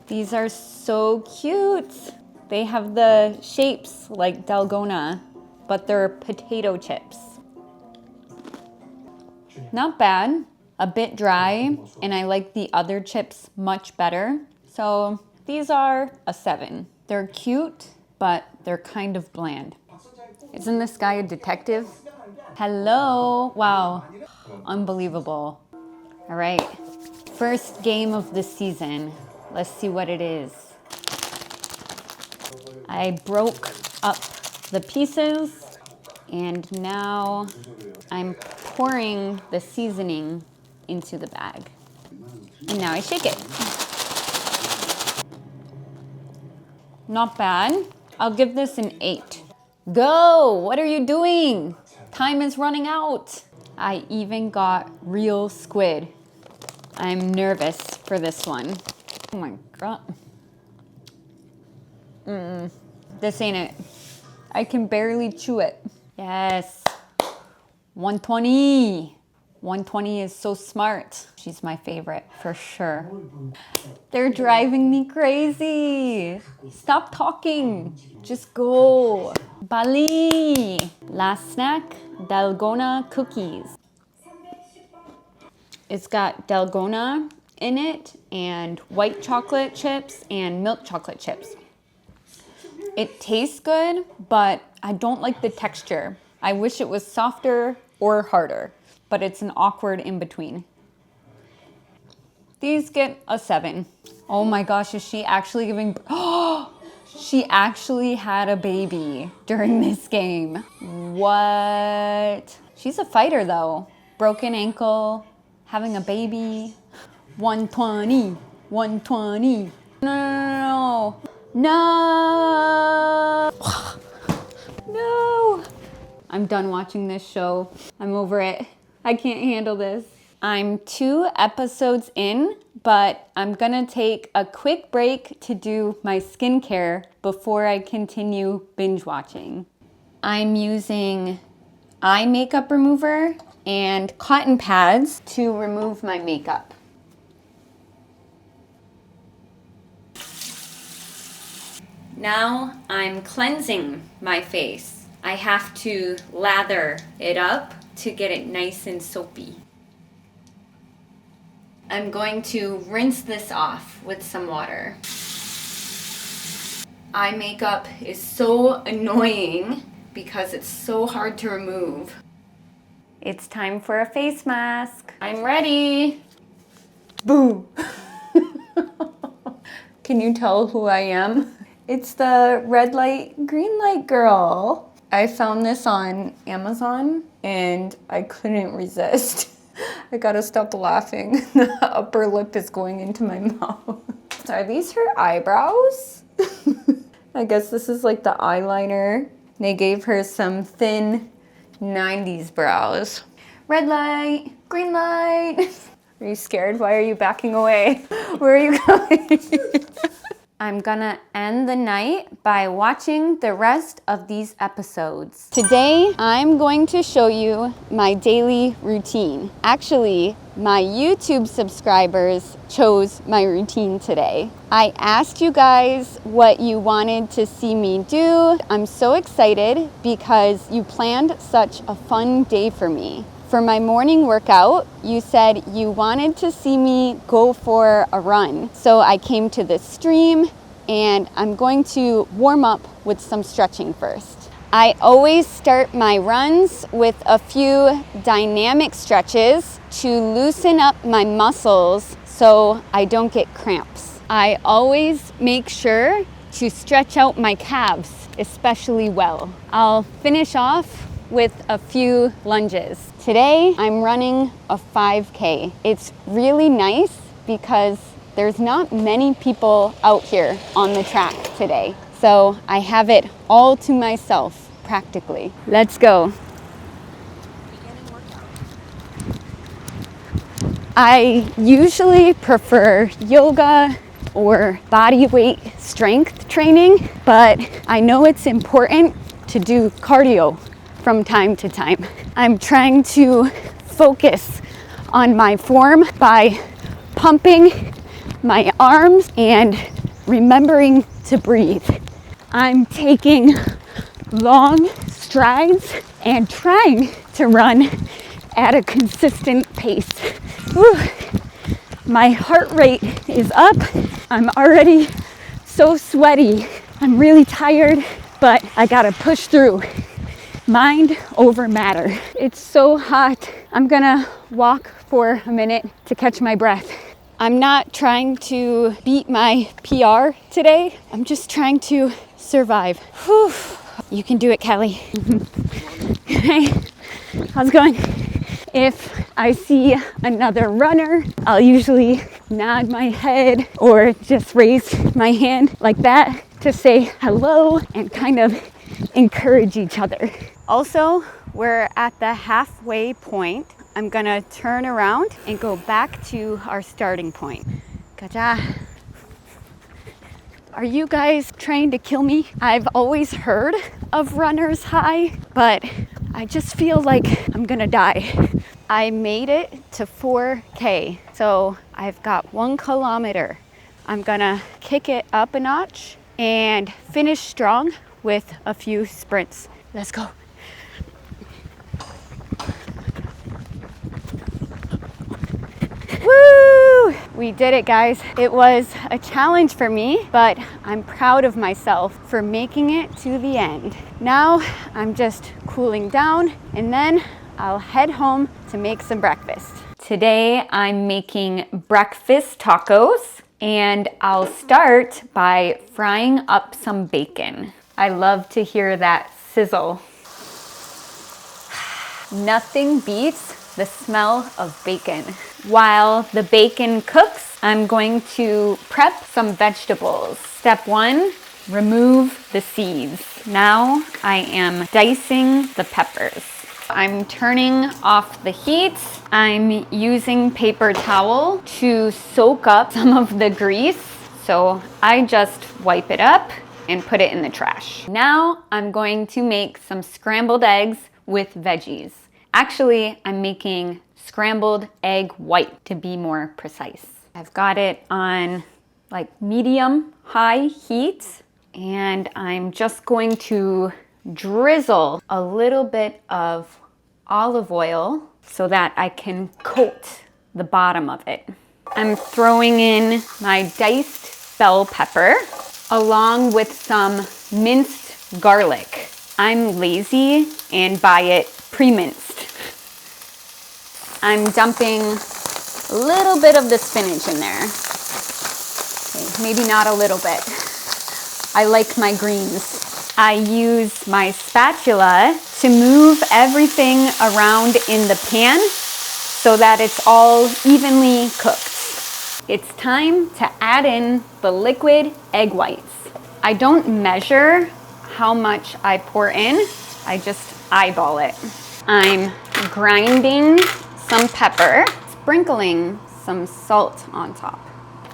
These are so cute. They have the shapes like Dalgona, but they're potato chips. Not bad, a bit dry, and I like the other chips much better. So these are a 7. They're cute, but they're kind of bland. Isn't this guy a detective? Hello, wow, unbelievable. All right, first game of the season. Let's see what it is. I broke up the pieces and now I'm pouring the seasoning into the bag. And now I shake it. Not bad. I'll give this an 8. Go! What are you doing? Time is running out. I even got real squid. I'm nervous for this one. Oh my God. This ain't it. I can barely chew it. Yes. 120. 120 is so smart. She's my favorite for sure. They're driving me crazy. Stop talking. Just go. Bali. Last snack, Dalgona cookies. It's got Dalgona in it and white chocolate chips and milk chocolate chips. It tastes good, but I don't like the texture. I wish it was softer or harder, but it's an awkward in between. These get a 7. Oh my gosh, is she actually giving... Oh, she actually had a baby during this game. What? She a fighter though. Broken ankle, having a baby. 120, 120. No. No. No. I'm done watching this show. I'm over it. I can't handle this. I'm 2 episodes in, but I'm gonna take a quick break to do my skincare before I continue binge watching. I'm using eye makeup remover and cotton pads to remove my makeup. Now I'm cleansing my face. I have to lather it up to get it nice and soapy. I'm going to rinse this off with some water. Eye makeup is so annoying because it's so hard to remove. It's time for a face mask. I'm ready. Boo. Can you tell who I am? It's the red light, green light girl. I found this on Amazon and I couldn't resist. I gotta stop laughing. The upper lip is going into my mouth. Are these her eyebrows? I guess this is like the eyeliner. They gave her some thin 90s brows. Red light, green light. Are you scared? Why are you backing away? Where are you going? I'm gonna end the night by watching the rest of these episodes. Today, I'm going to show you my daily routine. Actually, my YouTube subscribers chose my routine today. I asked you guys what you wanted to see me do. I'm so excited because you planned such a fun day for me. For my morning workout, you said you wanted to see me go for a run. So I came to this stream and I'm going to warm up with some stretching first. I always start my runs with a few dynamic stretches to loosen up my muscles so I don't get cramps. I always make sure to stretch out my calves especially well. I'll finish off with a few lunges. Today, I'm running a 5K. It's really nice because there's not many people out here on the track today. So I have it all to myself, practically. Let's go. I usually prefer yoga or body weight strength training, but I know it's important to do cardio from time to time. I'm trying to focus on my form by pumping my arms and remembering to breathe. I'm taking long strides and trying to run at a consistent pace. Whew. My heart rate is up. I'm already so sweaty. I'm really tired, but I gotta push through. Mind over matter. It's so hot. I'm gonna walk for a minute to catch my breath. I'm not trying to beat my PR today. I'm just trying to survive. Whew. You can do it, Kelly. Hey, how's it going? If I see another runner, I'll usually nod my head or just raise my hand like that to say hello and kind of encourage each other. Also, we're at the halfway point. I'm gonna turn around and go back to our starting point. 가자. Are you guys trying to kill me? I've always heard of runner's high, but I just feel like I'm gonna die. I made it to 4K, so I've got 1 kilometer. I'm gonna kick it up a notch and finish strong with a few sprints. Let's go. Woo! We did it, guys. It was a challenge for me, but I'm proud of myself for making it to the end. Now I'm just cooling down and then I'll head home to make some breakfast. Today I'm making breakfast tacos and I'll start by frying up some bacon. I love to hear that sizzle. Nothing beats the smell of bacon. While the bacon cooks, I'm going to prep some vegetables. Step 1, remove the seeds. Now I am dicing the peppers. I'm turning off the heat. I'm using paper towel to soak up some of the grease. So I just wipe it up and put it in the trash. Now I'm going to make some scrambled eggs with veggies. Actually, I'm making scrambled egg white to be more precise. I've got it on like medium high heat and I'm just going to drizzle a little bit of olive oil so that I can coat the bottom of it. I'm throwing in my diced bell pepper along with some minced garlic. I'm lazy and buy it pre-minced. I'm dumping a little bit of the spinach in there. Okay, maybe not a little bit. I like my greens. I use my spatula to move everything around in the pan so that it's all evenly cooked. It's time to add in the liquid egg whites. I don't measure how much I pour in, I just eyeball it. I'm grinding some pepper, sprinkling some salt on top.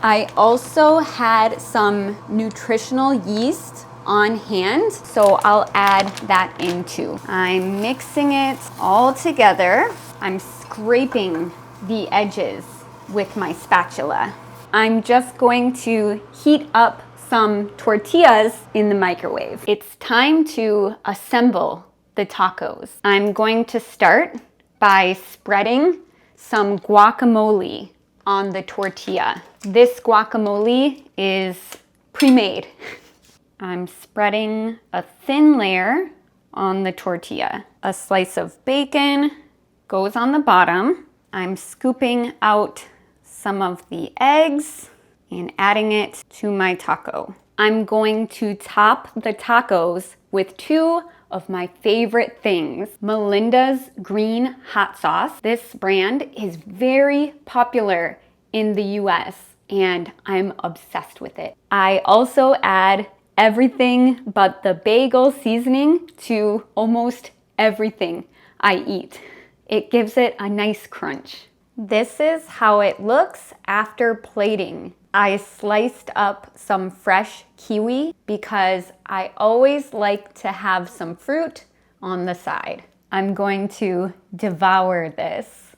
I also had some nutritional yeast on hand, so I'll add that in too. I'm mixing it all together. I'm scraping the edges with my spatula. I'm just going to heat up some tortillas in the microwave. It's time to assemble the tacos. I'm going to start by spreading some guacamole on the tortilla. This guacamole is pre-made. I'm spreading a thin layer on the tortilla. A slice of bacon goes on the bottom. I'm scooping out some of the eggs and adding it to my taco. I'm going to top the tacos with 2 of my favorite things, Melinda's green hot sauce. This brand is very popular in the US and I'm obsessed with it. I also add everything but the bagel seasoning to almost everything I eat. It gives it a nice crunch. This is how it looks after plating. I sliced up some fresh kiwi because I always like to have some fruit on the side. I'm going to devour this.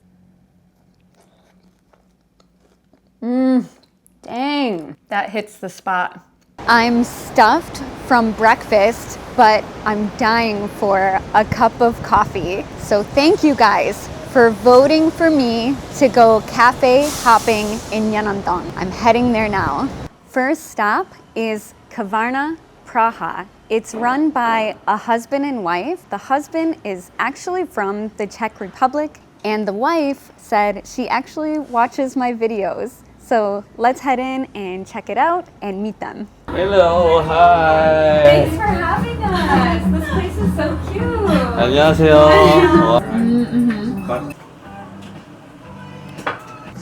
Dang, that hits the spot. I'm stuffed from breakfast, but I'm dying for a cup of coffee. So thank you guys for voting for me to go cafe hopping in Yanandong. I'm heading there now. First stop is Kavarna, Praha. It's run by a husband and wife. The husband is actually from the Czech Republic, and the wife said she actually watches my videos. So let's head in and check it out and meet them. Hello, hi. Thanks for having us. This place is so cute. 안녕하세요.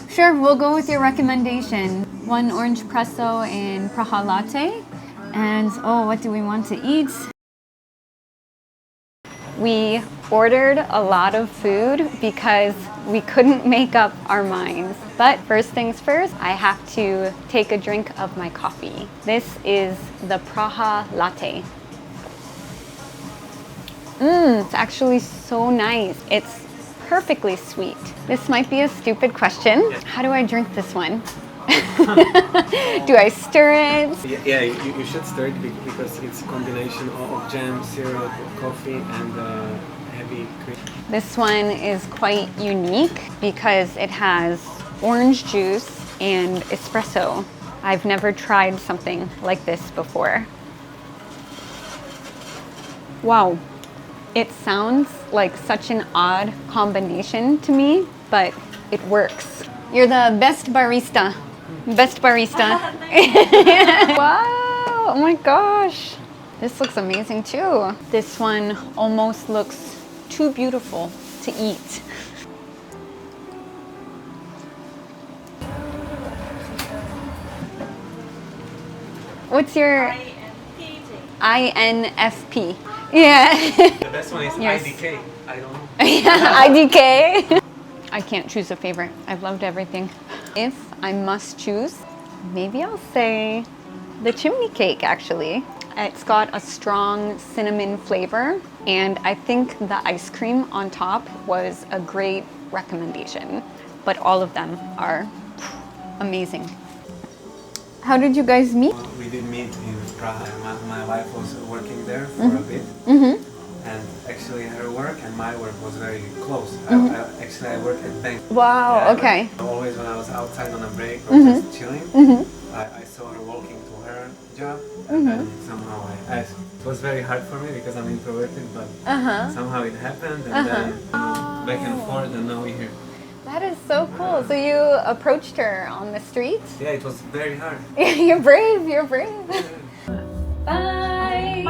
Sure, we'll go with your recommendation. 1 orange espresso and Praha latte. And oh, what do we want to eat? We ordered a lot of food because we couldn't make up our minds. But first things first, I have to take a drink of my coffee. This is the Praha latte. It's actually so nice. It's perfectly sweet. This might be a stupid question. How do I drink this one? Do I stir it? Yeah, you should stir it because it's a combination of jam, syrup, coffee, and heavy cream. This one is quite unique because it has orange juice and espresso. I've never tried something like this before. Wow, it sounds like such an odd combination to me, but it works. You're the best barista. Best barista. Wow, oh my gosh. This looks amazing too. This one almost looks too beautiful to eat. What's your INFP? Yeah. The best one is Yes. IDK. I don't know. IDK. I can't choose a favorite. I've loved everything. If I must choose, maybe I'll say the chimney cake actually. It's got a strong cinnamon flavor, and I think the ice cream on top was a great recommendation. But all of them are amazing. How did you guys meet? We did meet in Praha. My wife was working there for a bit. And actually her work and my work was very close. I work at bank. Wow, okay. Always when I was outside on a break or just chilling, I saw her walking to her job, and then somehow it was very hard for me because I'm introverted, but somehow it happened, and then back and forth, and now we're here. That is so cool. So you approached her on the street? Yeah, it was very hard. You're brave, you're brave. Bye.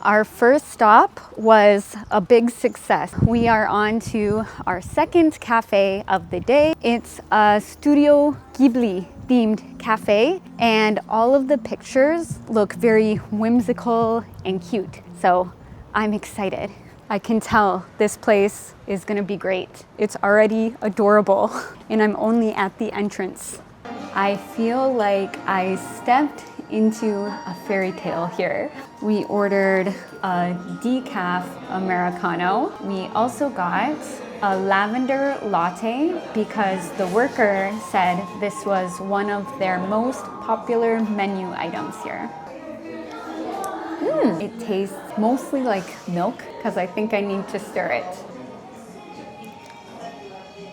Our first stop was a big success. We are on to our second cafe of the day. It's a Studio Ghibli themed cafe, and all of the pictures look very whimsical and cute. So I'm excited. I can tell this place is gonna be great. It's already adorable, and I'm only at the entrance. I feel like I stepped into a fairy tale here. We ordered a decaf Americano. We also got a lavender latte because the worker said this was one of their most popular menu items here. It tastes mostly like milk because I think I need to stir it.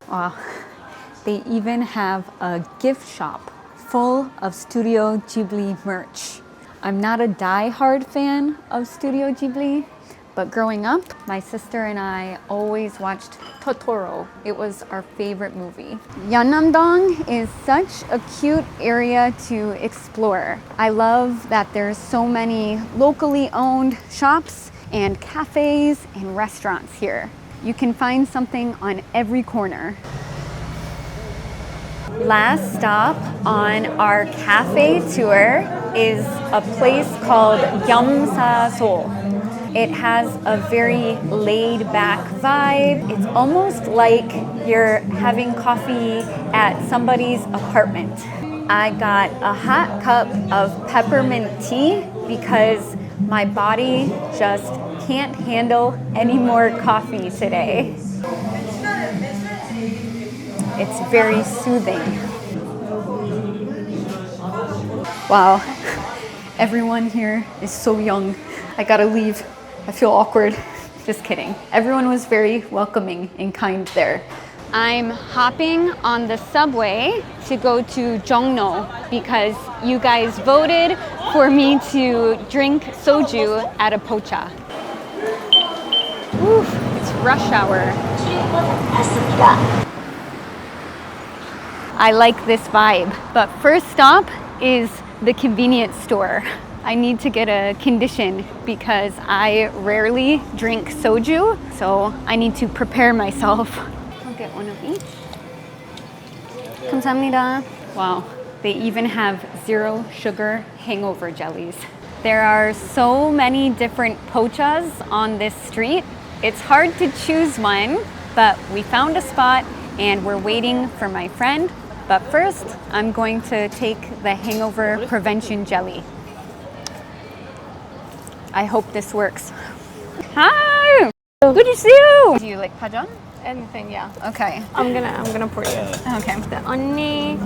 Wow. They even have a gift shop full of Studio Ghibli merch. I'm not a die-hard fan of Studio Ghibli, but growing up, my sister and I always watched Totoro. It was our favorite movie. Yeonnam-dong is such a cute area to explore. I love that there's so many locally owned shops and cafes and restaurants here. You can find something on every corner. Last stop on our cafe tour is a place called Gyomsaso. It has a very laid-back vibe. It's almost like you're having coffee at somebody's apartment. I got a hot cup of peppermint tea because my body just can't handle any more coffee today. It's very soothing. Wow, everyone here is so young. I gotta leave. I feel awkward. Just kidding. Everyone was very welcoming and kind there. I'm hopping on the subway to go to Jongno because you guys voted for me to drink soju at a pocha. Oof, it's rush hour. I like this vibe, but first stop is the convenience store. I need to get a condition because I rarely drink soju, so I need to prepare myself. I'll get one of each. 감사합니다. Wow, they even have zero sugar hangover jellies. There are so many different pochas on this street. It's hard to choose one, but we found a spot and we're waiting for my friend. But first, I'm going to take the hangover prevention jelly. I hope this works. Hi! Good to see you! Do you like pajon? Anything, yeah. Okay. I'm gonna pour you. Okay. 언니,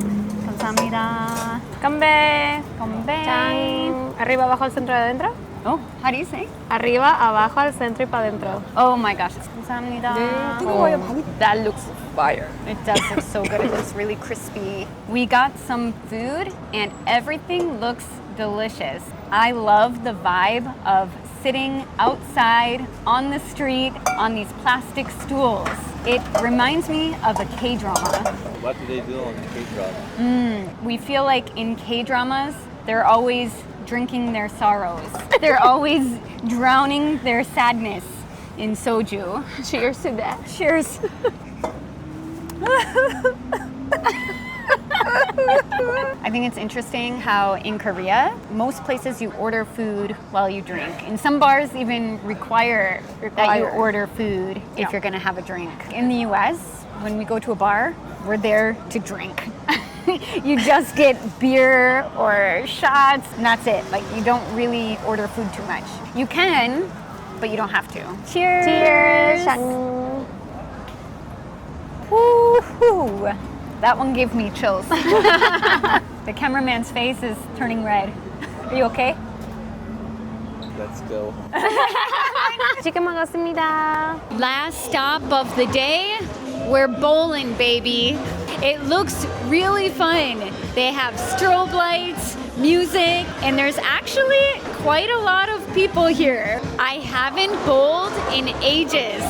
감사합니다. 건배. 건배. 짠. Arriba, abajo, al centro, adentro. Oh, how do you say? Arriba, abajo, al centro y para adentro. Oh my gosh. 감사합니다. 뜨거워요. That looks fire. It does look so good. It looks really crispy. We got some food and everything looks delicious. I love the vibe of sitting outside on the street on these plastic stools. It reminds me of a K-drama. What do they do on K-drama? We feel like in K-dramas, they're always drinking their sorrows. They're always drowning their sadness in soju. Cheers to that. Cheers. I think it's interesting how in Korea, most places you order food while you drink. And some bars even require that you order food if you're gonna have a drink. In the US, when we go to a bar, we're there to drink. You just get beer or shots, and that's it. Like, you don't really order food too much. You can, but you don't have to. Cheers! Cheers! Woo-hoo. That one gave me chills. The cameraman's face is turning red. Are you okay? Let's go. 치킨 먹었습니다. Last stop of the day, we're bowling, baby. It looks really fun. They have strobe lights, music, and there's actually quite a lot of people here. I haven't bowled in ages,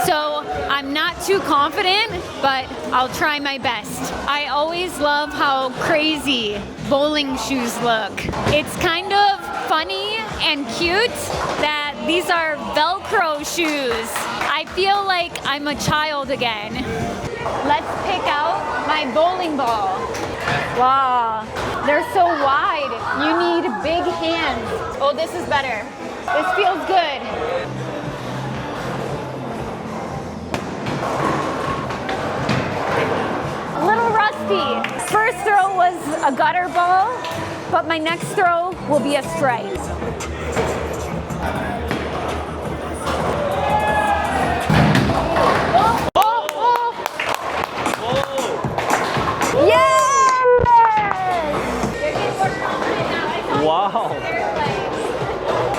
so I'm not too confident, but I'll try my best. I always love how crazy bowling shoes look. It's kind of funny and cute that these are Velcro shoes. I feel like I'm a child again. Let's pick out my bowling ball. Wow, they're so wide. You need big hands. Oh, this is better. This feels good. A little rusty. First throw was a gutter ball, but my next throw will be a strike. Wow.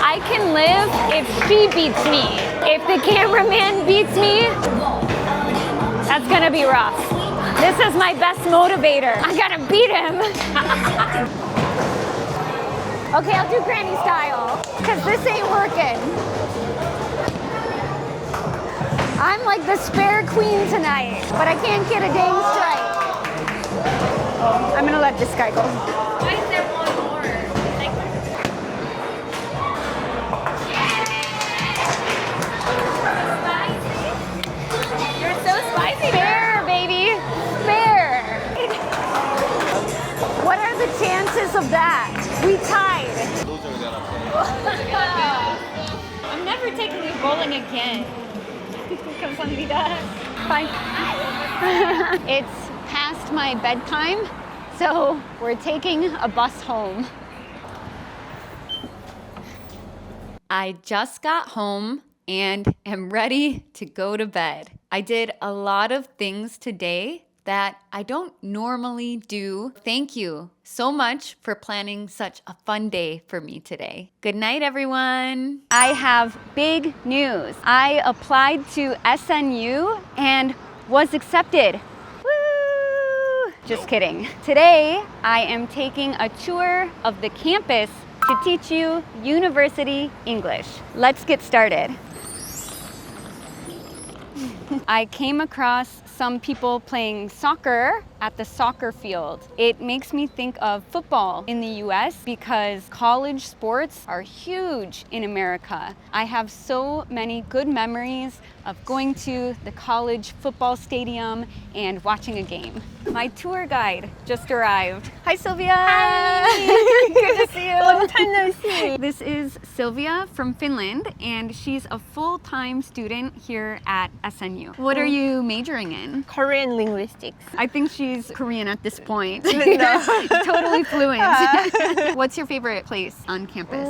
I can live if she beats me. If the cameraman beats me, that's gonna be rough. This is my best motivator. I gotta beat him. Okay, I'll do granny style, because this ain't working. I'm like the spare queen tonight, but I can't get a dang strike. I'm gonna let this guy go. Why is there one more? You're so spicy. Fair, baby. Fair. What are the chances of that? We tied. I'm never taking you bowling again. Bye. It's past my bedtime, so we're taking a bus home. I just got home and am ready to go to bed. I did a lot of things today that I don't normally do. Thank you so much for planning such a fun day for me today. Good night, everyone. I have big news. I applied to SNU and was accepted. Woo! Just kidding. Today, I am taking a tour of the campus to teach you university English. Let's get started. I came across some people playing soccer at the soccer field. It makes me think of football in the US because college sports are huge in America. I have so many good memories of going to the college football stadium and watching a game. My tour guide just arrived. Hi, Sylvia. Hi. Good to see you. Long time no see. This is Sylvia from Finland, and she's a full-time student here at SNU. What are you majoring in? Korean linguistics. I think she's Korean at this point. No. Totally fluent. What's your favorite place on campus?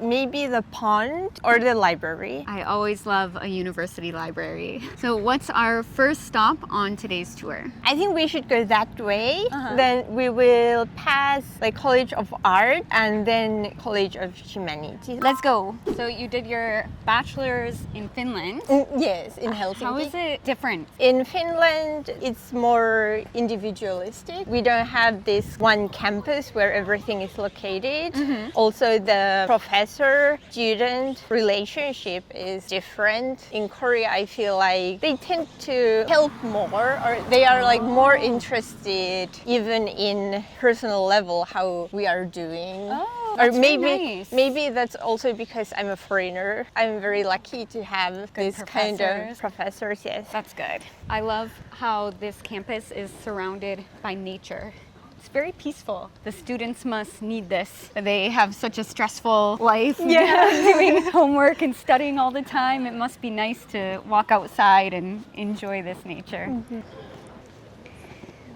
Maybe the pond or the library. I always love a university library. So what's our first stop on today's tour? I think we should go that way. Then we will pass like College of Art and then College of Humanities. Let's go. So you did your bachelor's in Finland? Yes, in Helsinki. How is it different? In Finland, it's more individualistic. We don't have this one campus where everything is located. Also, the professor-student relationship is different. In Korea, I feel like they tend to help more, or they are like more interested even in personal level how we are doing. Or maybe that's also because I'm a foreigner. I'm very lucky to have this kind of professors. Yes, that's good. I love how this campus is surrounded by nature. It's very peaceful. The students must need this. They have such a stressful life, doing homework and studying all the time. It must be nice to walk outside and enjoy this nature.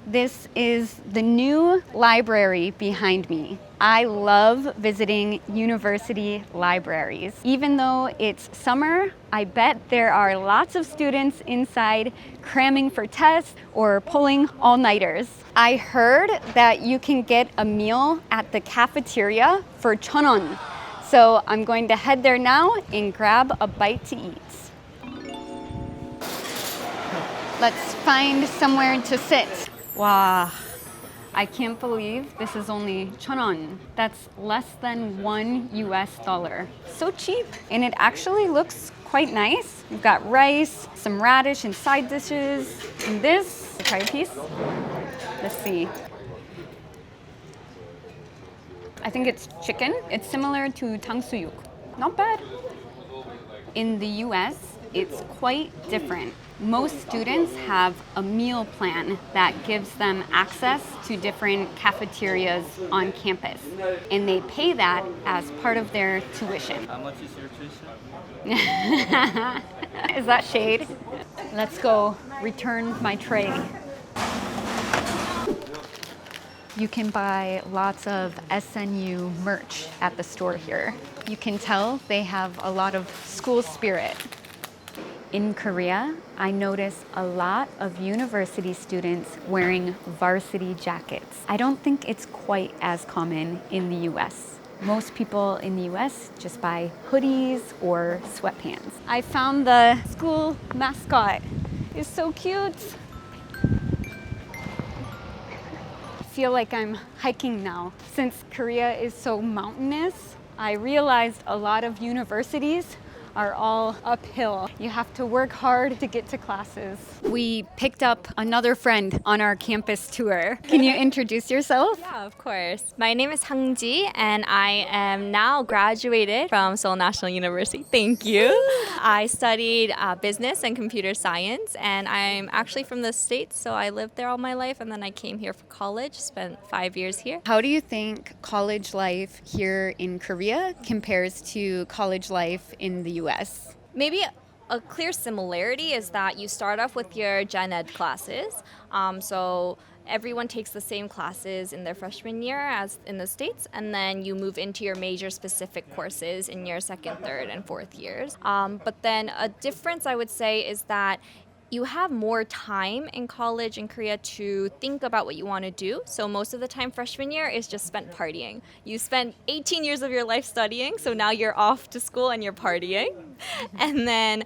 This is the new library behind me. I love visiting university libraries. Even though it's summer, I bet there are lots of students inside cramming for tests or pulling all-nighters. I heard that you can get a meal at the cafeteria for 1,000원. So I'm going to head there now and grab a bite to eat. Let's find somewhere to sit. Wow, I can't believe this is only 1,000원. That's less than $1 US. So cheap. And it actually looks quite nice. We've got rice, some radish and side dishes. And this, try a piece. Let's see. I think it's chicken. It's similar to 탕수육. Not bad. In the US, it's quite different. Most students have a meal plan that gives them access to different cafeterias on campus, and they pay that as part of their tuition. How much is your tuition? Is that shade? Let's go return my tray. You can buy lots of SNU merch at the store here. You can tell they have a lot of school spirit. In Korea, I notice a lot of university students wearing varsity jackets. I don't think it's quite as common in the US. Most people in the US just buy hoodies or sweatpants. I found the school mascot. It's so cute. I feel like I'm hiking now. Since Korea is so mountainous, I realized a lot of universities are all uphill. You have to work hard to get to classes. We picked up another friend on our campus tour. Can you introduce yourself? Yeah, of course. My name is Hangji, and I am now graduated from Seoul National University. Thank you. I studied business and computer science, and I'm actually from the States, so I lived there all my life, and then I came here for college, spent 5 years here. How do you think college life here in Korea compares to college life in the US? Maybe a clear similarity is that you start off with your gen ed classes. So everyone takes the same classes in their freshman year as in the States, and then you move into your major specific courses in your second, third, and fourth years. But then a difference I would say is that you have more time in college in Korea to think about what you want to do. So most of the time freshman year is just spent partying. You spent 18 years of your life studying, so now you're off to school and you're partying. And then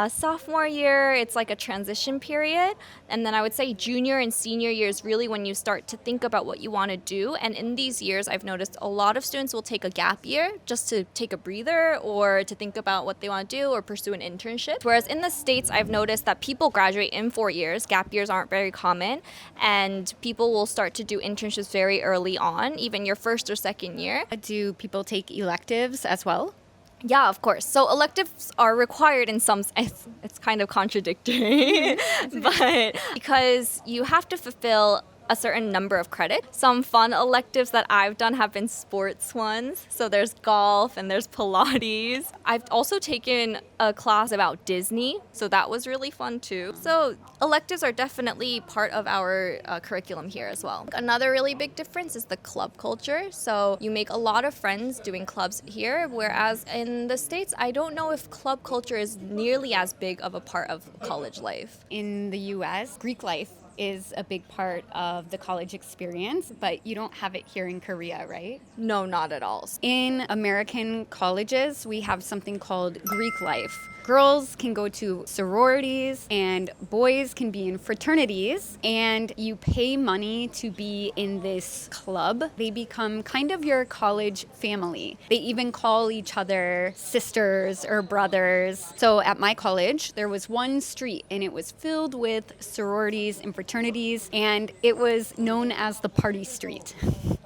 sophomore year, it's like a transition period. And then I would say junior and senior year is really when you start to think about what you want to do. And in these years, I've noticed a lot of students will take a gap year just to take a breather or to think about what they want to do or pursue an internship. Whereas in the States, I've noticed that people people graduate in 4 years. Gap years aren't very common. And people will start to do internships very early on, even your first or second year. Do people take electives as well? Yeah, of course. So electives are required in some sense. It's kind of contradictory, but because you have to fulfill a certain number of credits. Some fun electives that I've done have been sports ones. So there's golf and there's Pilates. I've also taken a class about Disney, so that was really fun too. So electives are definitely part of our curriculum here as well. Another really big difference is the club culture. So you make a lot of friends doing clubs here, whereas in the States, I don't know if club culture is nearly as big of a part of college life. In the US, Greek life is a big part of the college experience, but you don't have it here in Korea, right? No, not at all. In American colleges, we have something called Greek life. Girls can go to sororities and boys can be in fraternities, and you pay money to be in this club. They become kind of your college family. They even call each other sisters or brothers. So at my college, there was one street and it was filled with sororities and fraternities, and it was known as the party street.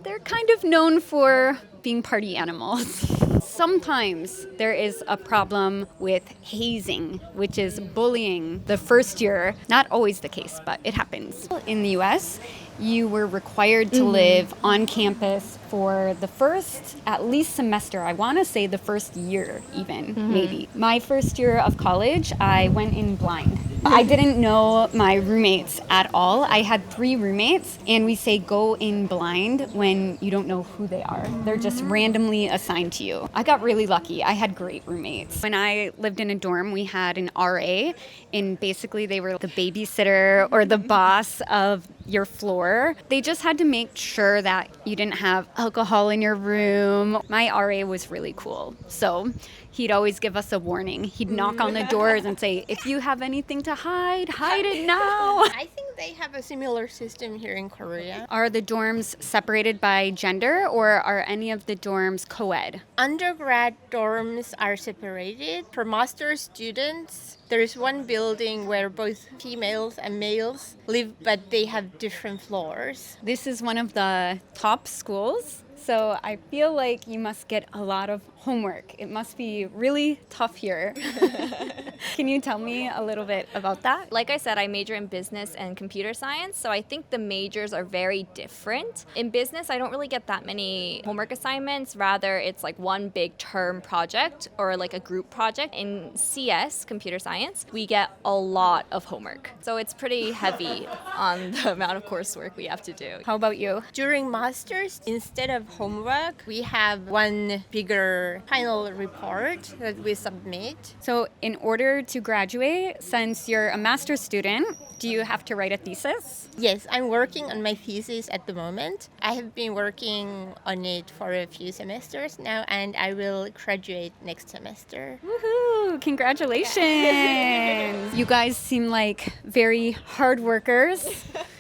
They're kind of known for being party animals. Sometimes there is a problem with hazing, which is bullying the first year. Not always the case, but it happens. In the US, you were required to live on campus for the first, at least semester. I want to say the first year even, maybe. My first year of college, I went in blind. I didn't know my roommates at all. I had 3 roommates, and we say go in blind when you don't know who they are. They're just randomly assigned to you. I got really lucky. I had great roommates. When I lived in a dorm, we had an RA, and basically they were the babysitter or the boss of your floor. They just had to make sure that you didn't have alcohol in your room. My RA was really cool. So he'd always give us a warning. He'd knock on the doors and say, if you have anything to hide, hide it now. I think they have a similar system here in Korea. Are the dorms separated by gender, or are any of the dorms co-ed? Undergrad dorms are separated. For master's students, there is one building where both females and males live, but they have different floors. This is one of the top schools, so I feel like you must get a lot of homework. It must be really tough here. Can you tell me a little bit about that? Like I said, I major in business and computer science, so I think the majors are very different. In business, I don't really get that many homework assignments. Rather, it's like one big term project or like a group project. In CS, computer science, we get a lot of homework. So it's pretty heavy on the amount of coursework we have to do. How about you? During masters, instead of homework, we have one bigger final report that we submit. So in order to graduate, since you're a master's student, do you have to write a thesis? Yes, I'm working on my thesis at the moment. I have been working on it for a few semesters now, and I will graduate next semester. Woohoo! Congratulations! You guys seem like very hard workers.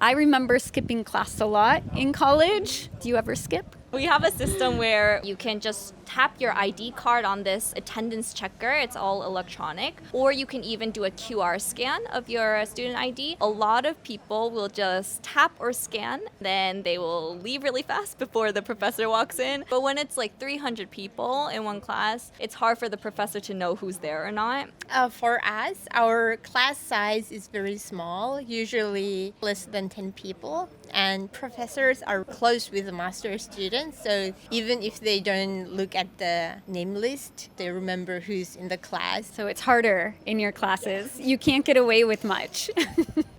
I remember skipping class a lot in college. Do you ever skip? We have a system where you can just tap your ID card on this attendance checker. It's all electronic. Or you can even do a QR scan of your student ID. A lot of people will just tap or scan, then they will leave really fast before the professor walks in. But when it's like 300 people in one class, it's hard for the professor to know who's there or not. For us, our class size is very small, usually less than 10 people. And professors are close with the master students, so even if they don't look at the name list, they remember who's in the class. So it's harder in your classes. You can't get away with much.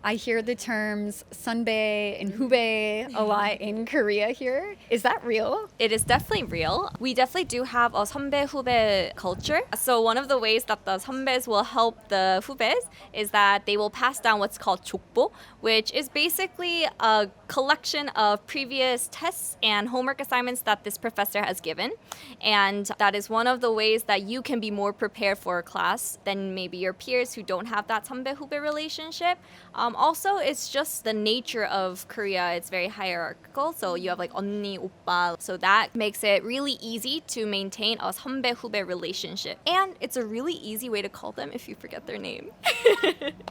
I hear the terms sunbae and hubae a lot in Korea here. Is that real? It is definitely real. We definitely do have a 선배 후배 culture. So one of the ways that the 선배s will help the 후배s is that they will pass down what's called 족보, which is basically a collection of previous tests and homework assignments that this professor has given. And that is one of the ways that you can be more prepared for a class than maybe your peers who don't have that 선배 후배 relationship. Also, it's just the nature of Korea. It's very hierarchical. So you have like 언니, 오빠. So that makes it really easy to maintain a 선배 후배 relationship. And it's a really easy way to call them if you forget their name.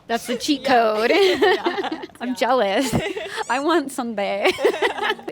That's the cheat code. I'm jealous. I want 선배.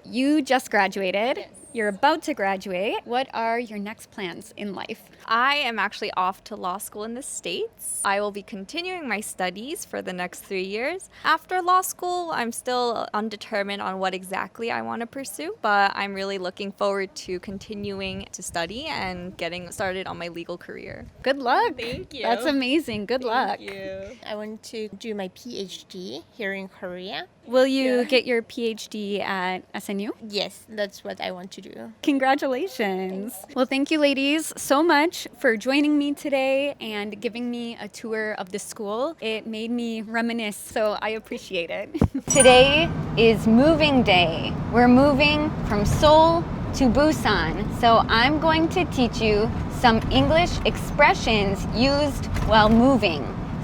You just graduated. Yes. You're about to graduate. What are your next plans in life? I am actually off to law school in the States. I will be continuing my studies for the next 3 years. After law school, I'm still undetermined on what exactly I want to pursue, but I'm really looking forward to continuing to study and getting started on my legal career. Good luck. Thank you. That's amazing. Good luck. Thank you. I want to do my PhD here in Korea. Will you get your PhD at SNU? Yes, that's what I want to do. Congratulations. Well, thank you, ladies, so much for joining me today and giving me a tour of the school. It made me reminisce, so I appreciate it. Today is moving day. We're moving from Seoul to Busan. So I'm going to teach you some English expressions used while moving,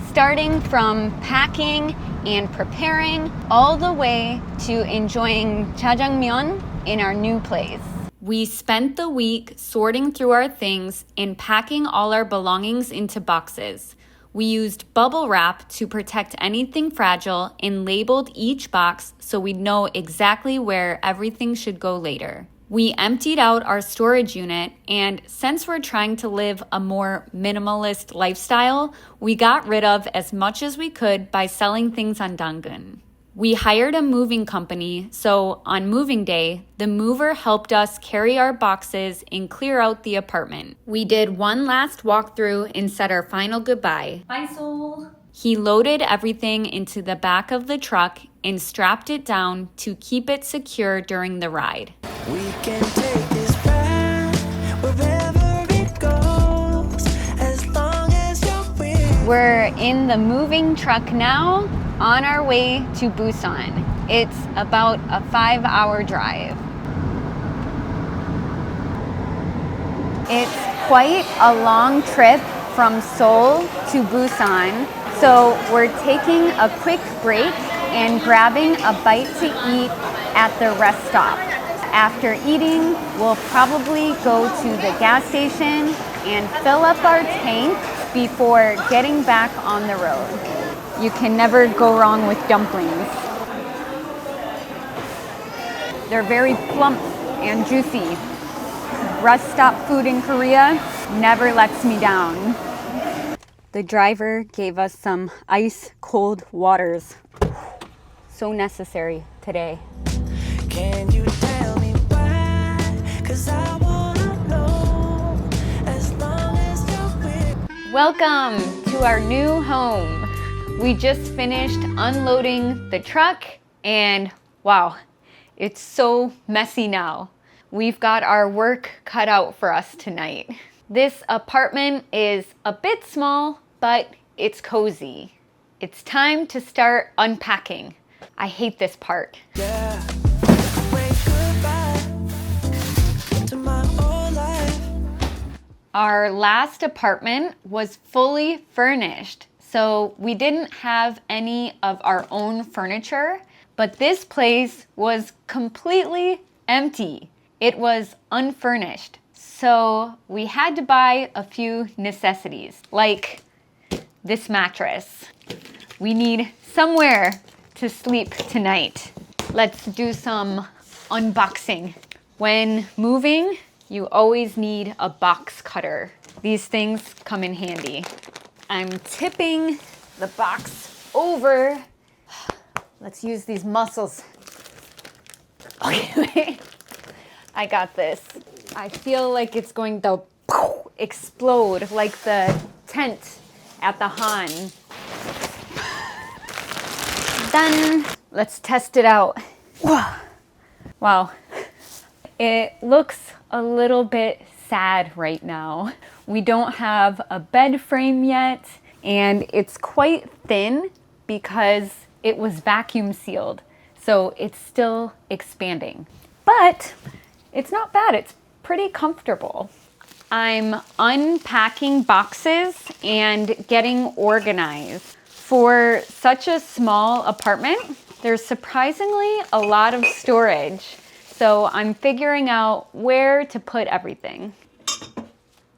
starting from packing and preparing all the way to enjoying jjajangmyeon in our new place. We spent the week sorting through our things and packing all our belongings into boxes. We used bubble wrap to protect anything fragile and labeled each box so we'd know exactly where everything should go later. We emptied out our storage unit, and since we're trying to live a more minimalist lifestyle, we got rid of as much as we could by selling things on Dangun. We hired a moving company, so on moving day, the mover helped us carry our boxes and clear out the apartment. We did one last walkthrough and said our final goodbye. Bye, Seoul. He loaded everything into the back of the truck and strapped it down to keep it secure during the ride. We can take this ride wherever it goes, as long as you're with. We're in the moving truck now, on our way to Busan. It's about a 5-hour drive. It's quite a long trip from Seoul to Busan, so we're taking a quick break and grabbing a bite to eat at the rest stop. After eating, we'll probably go to the gas station and fill up our tank before getting back on the road. You can never go wrong with dumplings. They're very plump and juicy. Rest stop food in Korea never lets me down. The driver gave us some ice cold waters. So necessary today. Can you tell me why? 'Cause I wanna know, as long as you're with. Welcome to our new home. We just finished unloading the truck and wow, it's so messy now. We've got our work cut out for us tonight. This apartment is a bit small, but it's cozy. It's time to start unpacking. I hate this part. Yeah. Wait, goodbye to my whole life. Our last apartment was fully furnished, so we didn't have any of our own furniture, but this place was completely empty. It was unfurnished, so we had to buy a few necessities, like this mattress. We need somewhere to sleep tonight. Let's do some unboxing. When moving, you always need a box cutter. These things come in handy. I'm tipping the box over. Let's use these muscles. Okay, wait. I got this. I feel like it's going to explode like the tent at the Han. Done. Let's test it out. Wow. It looks a little bit sad right now. We don't have a bed frame yet, and it's quite thin because it was vacuum sealed. So it's still expanding. But it's not bad. It's pretty comfortable. I'm unpacking boxes and getting organized. For such a small apartment, there's surprisingly a lot of storage. So I'm figuring out where to put everything.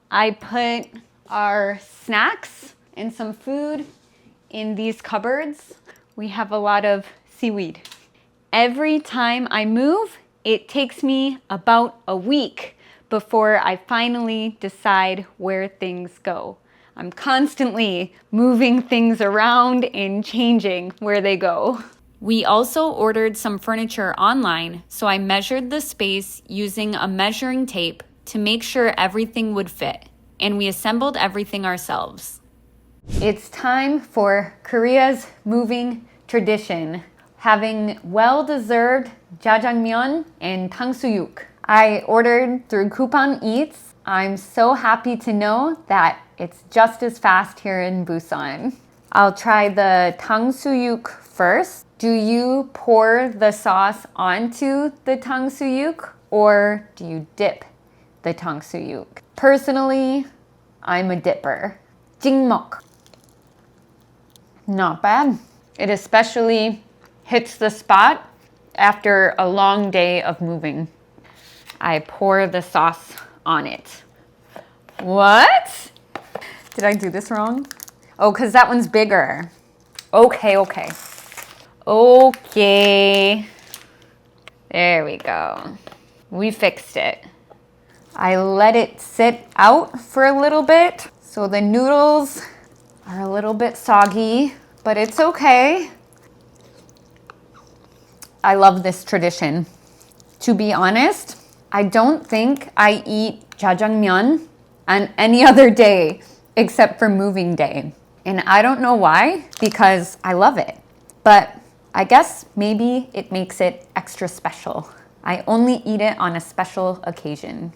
I put our snacks and some food in these cupboards. We have a lot of seaweed. Every time I move, it takes me about a week before I finally decide where things go. I'm constantly moving things around and changing where they go. We also ordered some furniture online, so I measured the space using a measuring tape to make sure everything would fit, and we assembled everything ourselves. It's time for Korea's moving tradition, having well-deserved jjajangmyeon and 탕수육. I ordered through Coupon Eats. I'm so happy to know that it's just as fast here in Busan. I'll try the 탕수육 first. Do you pour the sauce onto the 탕수육 or do you dip the 탕수육? Personally, I'm a dipper. 찍먹. Not bad. It especially hits the spot after a long day of moving. I pour the sauce on it. What? Did I do this wrong? Oh, because that one's bigger. Okay. There we go. We fixed it. I let it sit out for a little bit, so the noodles are a little bit soggy, but it's okay. I love this tradition. To be honest, I don't think I eat jjajangmyeon on any other day except for moving day. And I don't know why, because I love it. But I guess maybe it makes it extra special. I only eat it on a special occasion.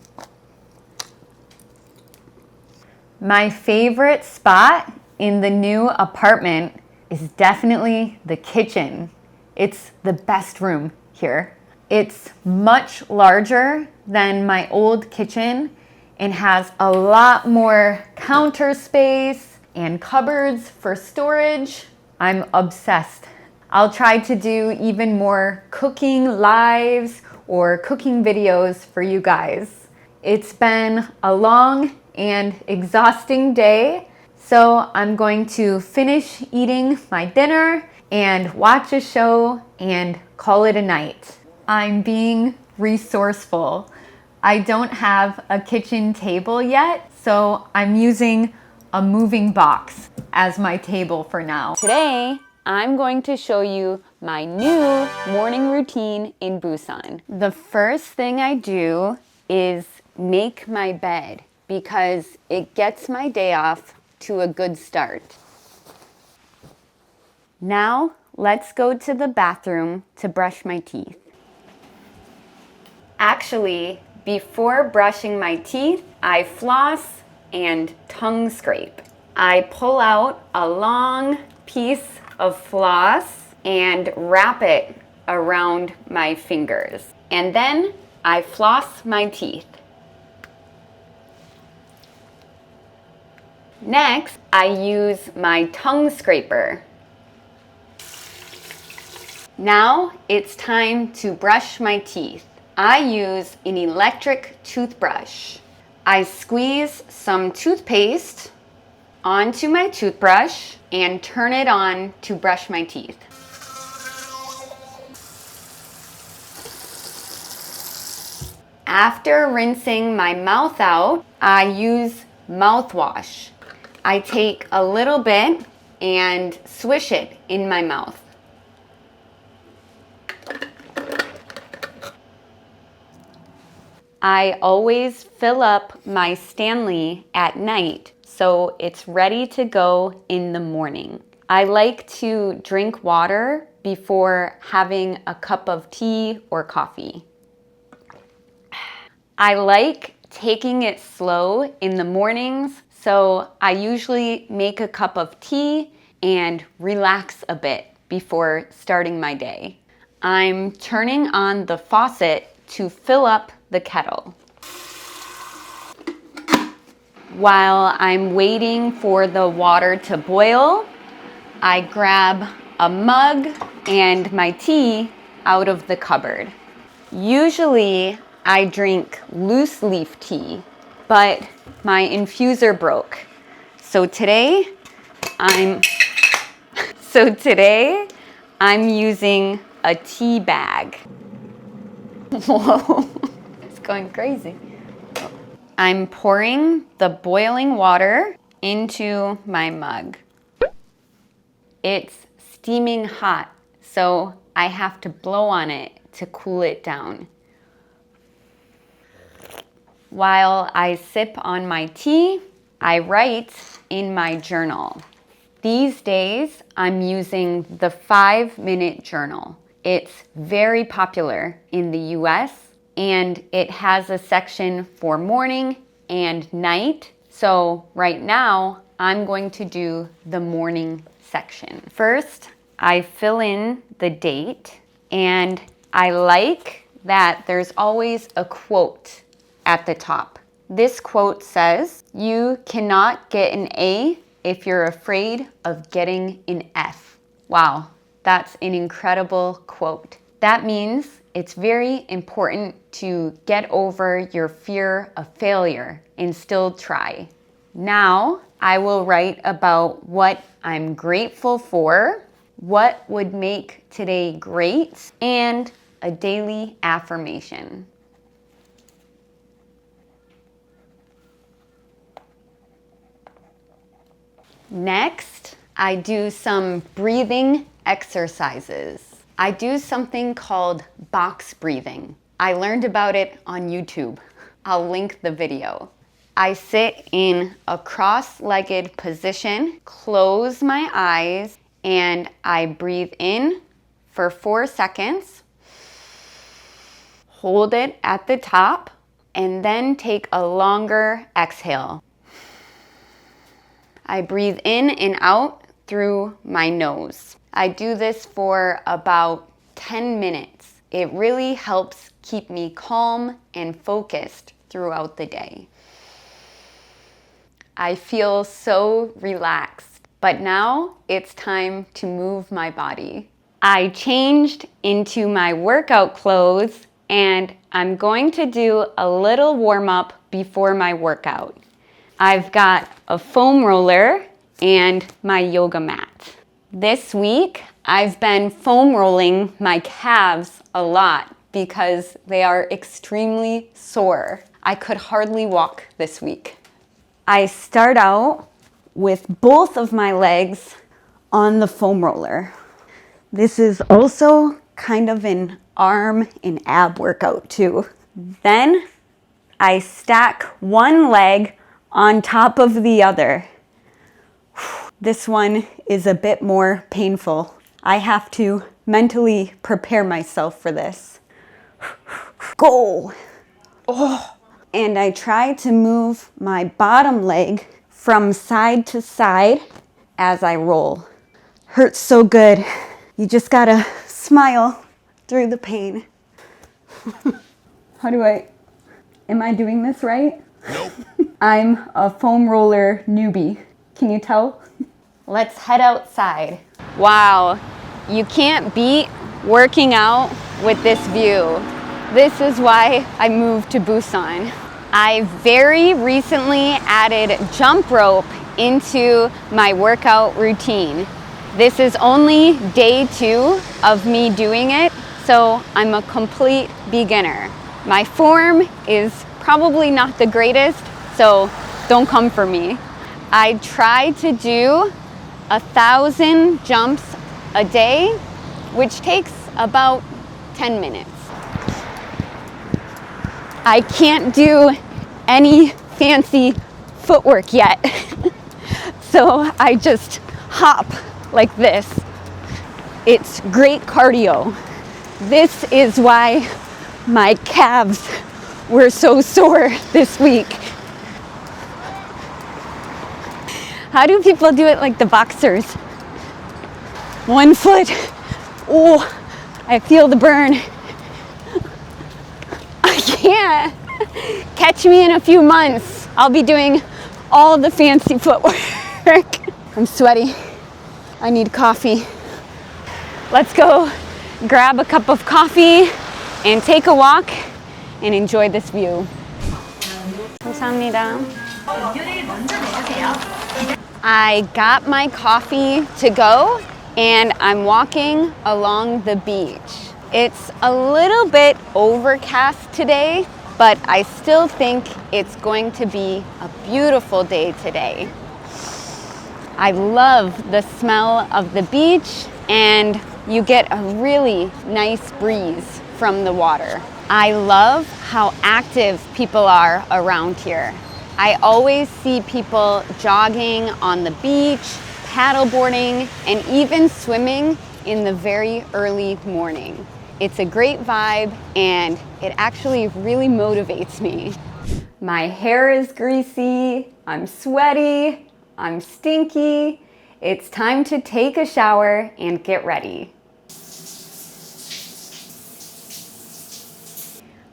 My favorite spot in the new apartment is definitely the kitchen. It's the best room here. It's much larger than my old kitchen and has a lot more counter space and cupboards for storage. I'm obsessed. I'll try to do even more cooking lives or cooking videos for you guys. It's been a long and exhausting day, so I'm going to finish eating my dinner and watch a show and call it a night. I'm being resourceful. I don't have a kitchen table yet, so I'm using a moving box as my table for now. Today, I'm going to show you my new morning routine in Busan. The first thing I do is make my bed because it gets my day off to a good start. Now, let's go to the bathroom to brush my teeth. Actually, before brushing my teeth, I floss and tongue scrape. I pull out a long piece of floss and wrap it around my fingers. And then I floss my teeth. Next, I use my tongue scraper. Now it's time to brush my teeth. I use an electric toothbrush. I squeeze some toothpaste onto my toothbrush and turn it on to brush my teeth. After rinsing my mouth out, I use mouthwash. I take a little bit and swish it in my mouth. I always fill up my Stanley at night so it's ready to go in the morning. I like to drink water before having a cup of tea or coffee. I like taking it slow in the mornings, so I usually make a cup of tea and relax a bit before starting my day. I'm turning on the faucet to fill up the kettle. While I'm waiting for the water to boil, I grab a mug and my tea out of the cupboard. Usually I drink loose leaf tea, but my infuser broke. So today I'm using a tea bag. Whoa, it's going crazy. I'm pouring the boiling water into my mug. It's steaming hot, so I have to blow on it to cool it down. While I sip on my tea, I write in my journal. These days, I'm using the 5-minute journal. It's very popular in the US, and it has a section for morning and night. So right now, I'm going to do the morning section. First, I fill in the date, and I like that there's always a quote at the top. This quote says, "You cannot get an A if you're afraid of getting an F." Wow, that's an incredible quote. That means it's very important to get over your fear of failure and still try. Now, I will write about what I'm grateful for, what would make today great, and a daily affirmation. Next, I do some breathing exercises. I do something called box breathing. I learned about it on YouTube. I'll link the video. I sit in a cross-legged position, close my eyes, and I breathe in for 4 seconds, hold it at the top, and then take a longer exhale. I breathe in and out through my nose. I do this for about 10 minutes. It really helps keep me calm and focused throughout the day. I feel so relaxed, but now it's time to move my body. I changed into my workout clothes, and I'm going to do a little warm-up before my workout. I've got a foam roller and my yoga mat. This week, I've been foam rolling my calves a lot because they are extremely sore. I could hardly walk this week. I start out with both of my legs on the foam roller. This is also kind of an arm and ab workout too. Then I stack one leg on top of the other. This one is a bit more painful. I have to mentally prepare myself for this. Go! Oh. And I try to move my bottom leg from side to side as I roll. Hurts so good. You just gotta smile through the pain. Am I doing this right? Nope. I'm a foam roller newbie. Can you tell? Let's head outside. Wow, you can't beat working out with this view. This is why I moved to Busan. I very recently added jump rope into my workout routine. This is only day 2 of me doing it, so I'm a complete beginner. My form is probably not the greatest, so don't come for me. I try to do 1,000 jumps a day, which takes about 10 minutes. I can't do any fancy footwork yet, so I just hop like this. It's great cardio. This is why my calves were so sore this week. How do people do it like the boxers? One foot, oh, I feel the burn. I can't. Catch me in a few months. I'll be doing all the fancy footwork. I'm sweaty. I need coffee. Let's go grab a cup of coffee and take a walk and enjoy this view. 감사합니다. I got my coffee to go and I'm walking along the beach. It's a little bit overcast today, but I still think it's going to be a beautiful day today. I love the smell of the beach and you get a really nice breeze from the water. I love how active people are around here. I always see people jogging on the beach, paddleboarding, and even swimming in the very early morning. It's a great vibe and it actually really motivates me. My hair is greasy, I'm sweaty, I'm stinky. It's time to take a shower and get ready.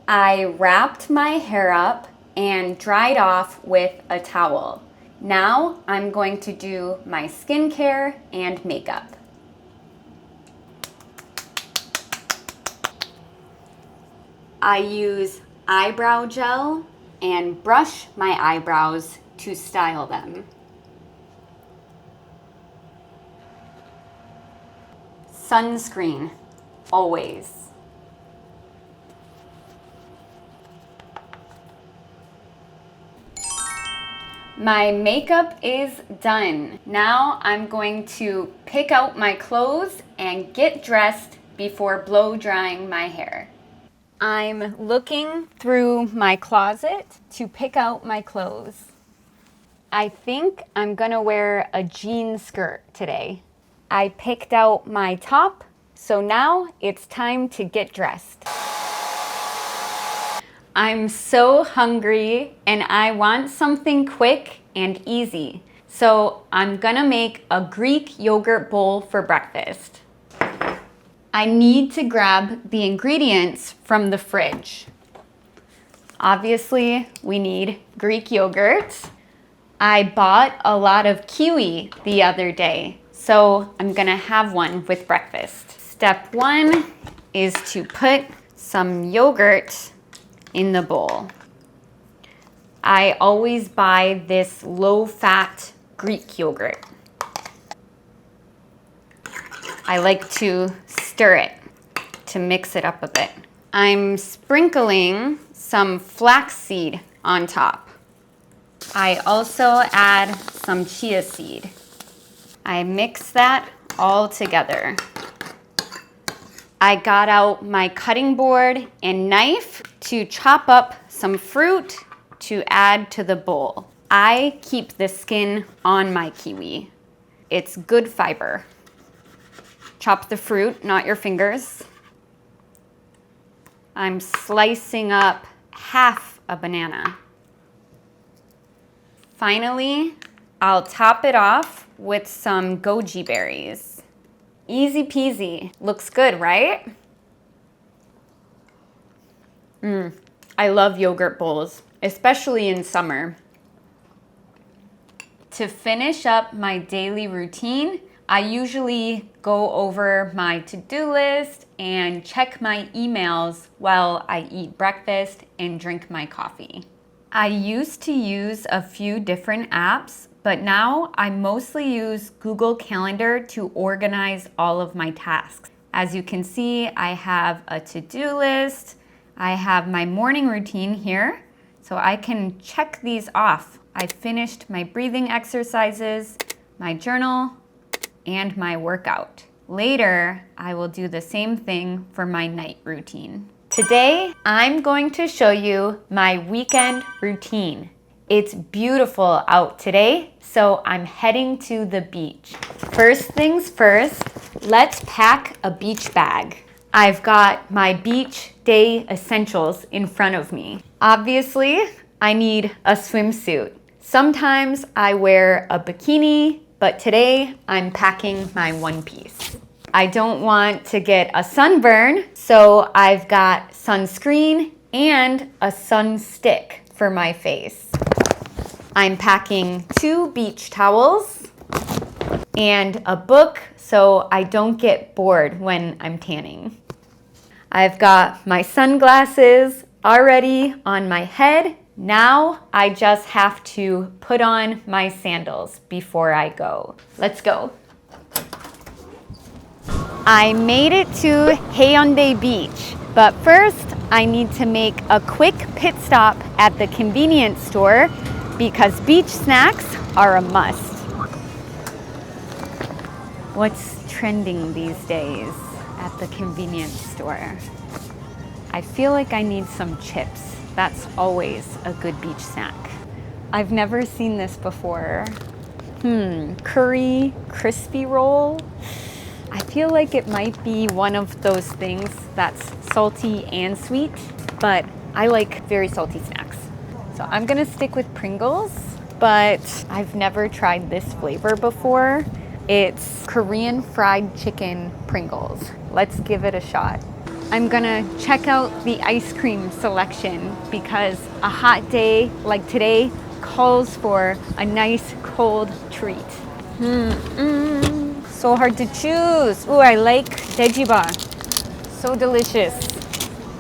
I wrapped my hair up and dried off with a towel. Now I'm going to do my skincare and makeup. I use eyebrow gel and brush my eyebrows to style them. Sunscreen, always. My makeup is done. Now I'm going to pick out my clothes and get dressed before blow drying my hair. I'm looking through my closet to pick out my clothes. I think I'm gonna wear a jean skirt today. I picked out my top, so now it's time to get dressed. I'm so hungry and I want something quick and easy. So I'm gonna make a Greek yogurt bowl for breakfast. I need to grab the ingredients from the fridge. Obviously, we need Greek yogurt. I bought a lot of kiwi the other day, so I'm gonna have one with breakfast. Step one is to put some yogurt in the bowl. I always buy this low-fat Greek yogurt. I like to stir it to mix it up a bit. I'm sprinkling some flaxseed on top. I also add some chia seed. I mix that all together. I got out my cutting board and knife to chop up some fruit to add to the bowl. I keep the skin on my kiwi. It's good fiber. Chop the fruit, not your fingers. I'm slicing up half a banana. Finally, I'll top it off with some goji berries. Easy peasy. Looks good, right? I love yogurt bowls, especially in summer. To finish up my daily routine, I usually go over my to-do list and check my emails while I eat breakfast and drink my coffee. I used to use a few different apps, but now I mostly use Google Calendar to organize all of my tasks. As you can see, I have a to-do list. I have my morning routine here, so I can check these off. I finished my breathing exercises, my journal, and my workout. Later, I will do the same thing for my night routine. Today, I'm going to show you my weekend routine. It's beautiful out today, so I'm heading to the beach. First things first, let's pack a beach bag. I've got my beach day essentials in front of me. Obviously, I need a swimsuit. Sometimes I wear a bikini, but today I'm packing my one piece. I don't want to get a sunburn, so I've got sunscreen and a sun stick for my face. I'm packing 2 beach towels and a book so I don't get bored when I'm tanning. I've got my sunglasses already on my head. Now I just have to put on my sandals before I go. Let's go. I made it to Haeundae Beach, but first I need to make a quick pit stop at the convenience store because beach snacks are a must. What's trending these days at the convenience store? I feel like I need some chips. That's always a good beach snack. I've never seen this before. Curry crispy roll. I feel like it might be one of those things that's salty and sweet, but I like very salty snacks. So I'm gonna stick with Pringles, but I've never tried this flavor before. It's Korean fried chicken Pringles. Let's give it a shot. I'm gonna check out the ice cream selection because a hot day like today calls for a nice cold treat. So hard to choose. Ooh, I like daejiba. So delicious.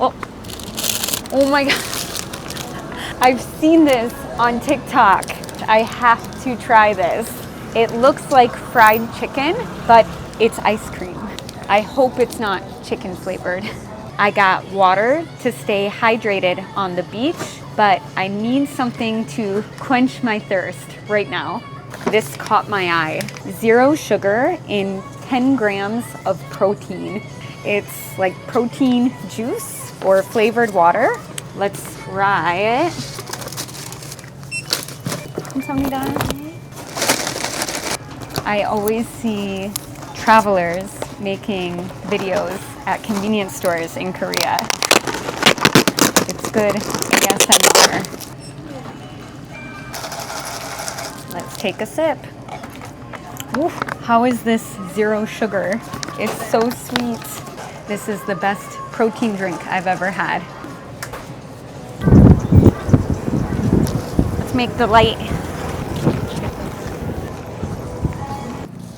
Oh my God. I've seen this on TikTok. I have to try this. It looks like fried chicken, but it's ice cream. I hope it's not chicken flavored. I got water to stay hydrated on the beach, but I need something to quench my thirst right now. This caught my eye. 0 sugar in 10 grams of protein. It's like protein juice or flavored water. Let's try it. 감사합니다. I always see travelers making videos at convenience stores in Korea. It's good ASMR. Let's take a sip. Ooh, how is this 0 sugar? It's so sweet. This is the best protein drink I've ever had. Let's make the light.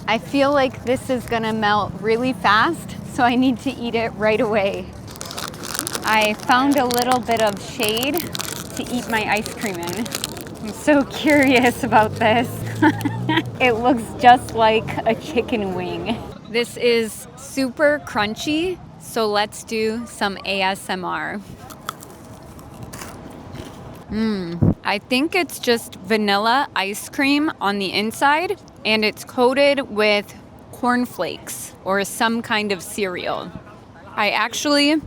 I feel like this is gonna melt really fast, so I need to eat it right away. I found a little bit of shade to eat my ice cream in. I'm so curious about this. It looks just like a chicken wing. This is super crunchy, so let's do some ASMR. I think it's just vanilla ice cream on the inside, and it's coated with cornflakes or some kind of cereal. I actually,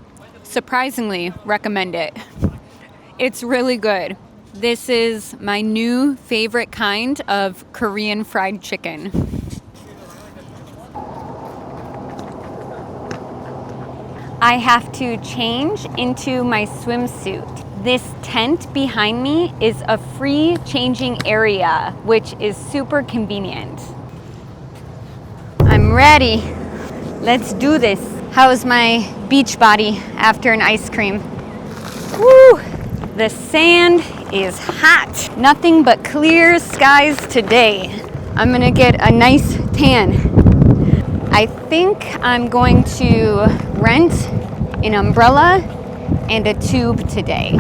surprisingly, recommend it. It's really good. This is my new favorite kind of Korean fried chicken. I have to change into my swimsuit. This tent behind me is a free changing area, which is super convenient. I'm ready. Let's do this. How's my beach body after an ice cream? Woo! The sand is hot. Nothing but clear skies today. I'm gonna get a nice tan. I think I'm going to rent an umbrella and a tube today.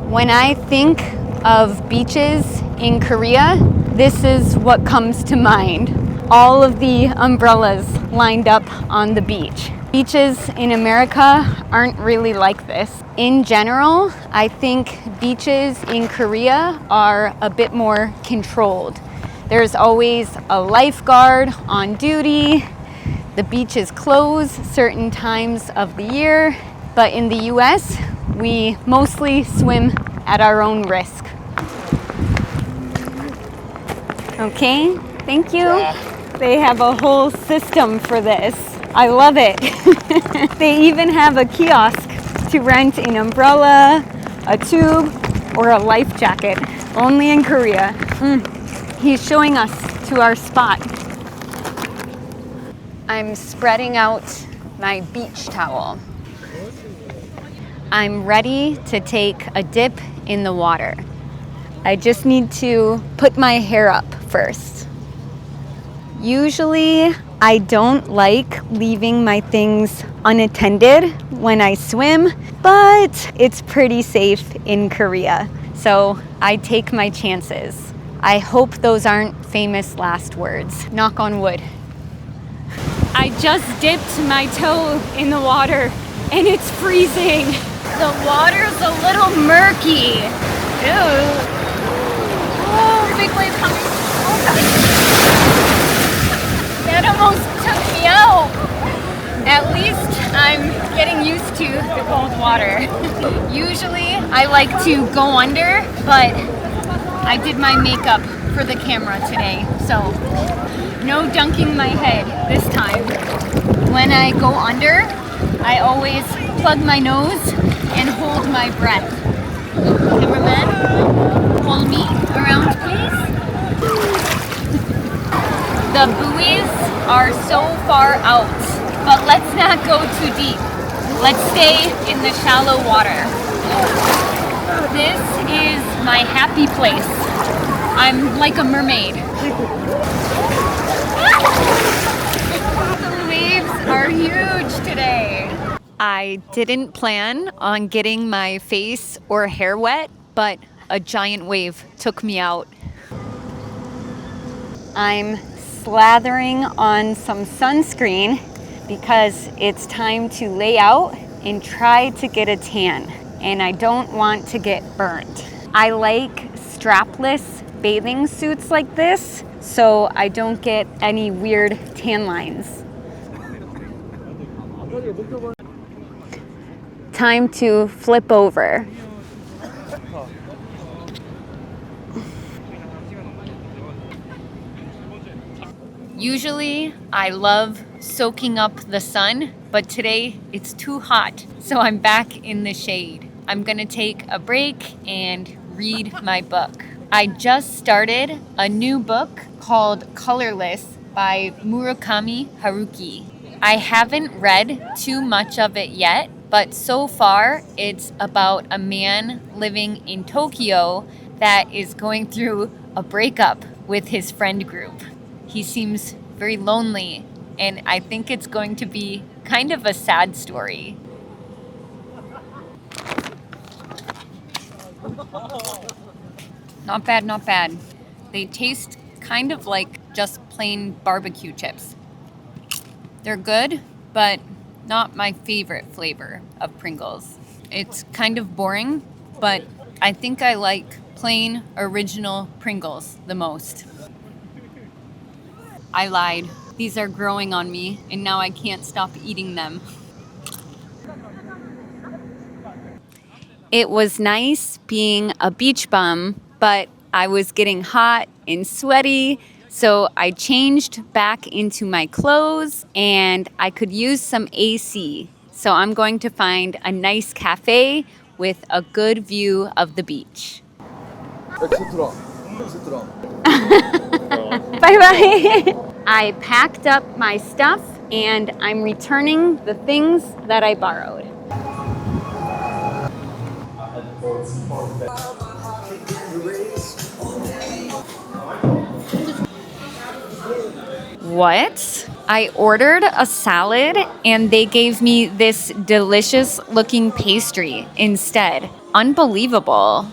When I think of beaches in Korea, this is what comes to mind. All of the umbrellas lined up on the beach. Beaches in America aren't really like this. In general, I think beaches in Korea are a bit more controlled. There's always a lifeguard on duty. The beaches close certain times of the year, but in the US, we mostly swim at our own risk. Okay, thank you. They have a whole system for this. I love it. They even have a kiosk to rent an umbrella, a tube, or a life jacket. Only in Korea. He's showing us to our spot. I'm spreading out my beach towel. I'm ready to take a dip in the water. I just need to put my hair up first. Usually, I don't like leaving my things unattended when I swim, but it's pretty safe in Korea, so I take my chances. I hope those aren't famous last words. Knock on wood. I just dipped my toe in the water and it's freezing. The water's a little murky. Ew. Oh, big wave coming. Oh, God. That almost took me out. At least I'm getting used to the cold water. Usually I like to go under, but I did my makeup for the camera today, so no dunking my head this time. When I go under, I always plug my nose and hold my breath. Cameraman, hold me around, please. The buoys are so far out, but let's not go too deep. Let's stay in the shallow water. This is my happy place. I'm like a mermaid. The waves are huge today. I didn't plan on getting my face or hair wet, but a giant wave took me out. I'm slathering on some sunscreen because it's time to lay out and try to get a tan, and I don't want to get burnt. I like strapless bathing suits like this so I don't get any weird tan lines. Time to flip over. Usually I love soaking up the sun, but today it's too hot, so I'm back in the shade. I'm gonna take a break and read my book. I just started a new book called Colorless by Murakami Haruki. I haven't read too much of it yet, but so far it's about a man living in Tokyo that is going through a breakup with his friend group. He seems very lonely, and I think it's going to be kind of a sad story. Not bad, not bad. They taste kind of like just plain barbecue chips. They're good, but not my favorite flavor of Pringles. It's kind of boring, but I think I like plain original Pringles the most. I lied. These are growing on me, and now I can't stop eating them. It was nice being a beach bum, but I was getting hot and sweaty, so I changed back into my clothes, and I could use some AC. So I'm going to find a nice cafe with a good view of the beach. Bye-bye. I packed up my stuff, and I'm returning the things that I borrowed. What? I ordered a salad and they gave me this delicious looking pastry instead. Unbelievable.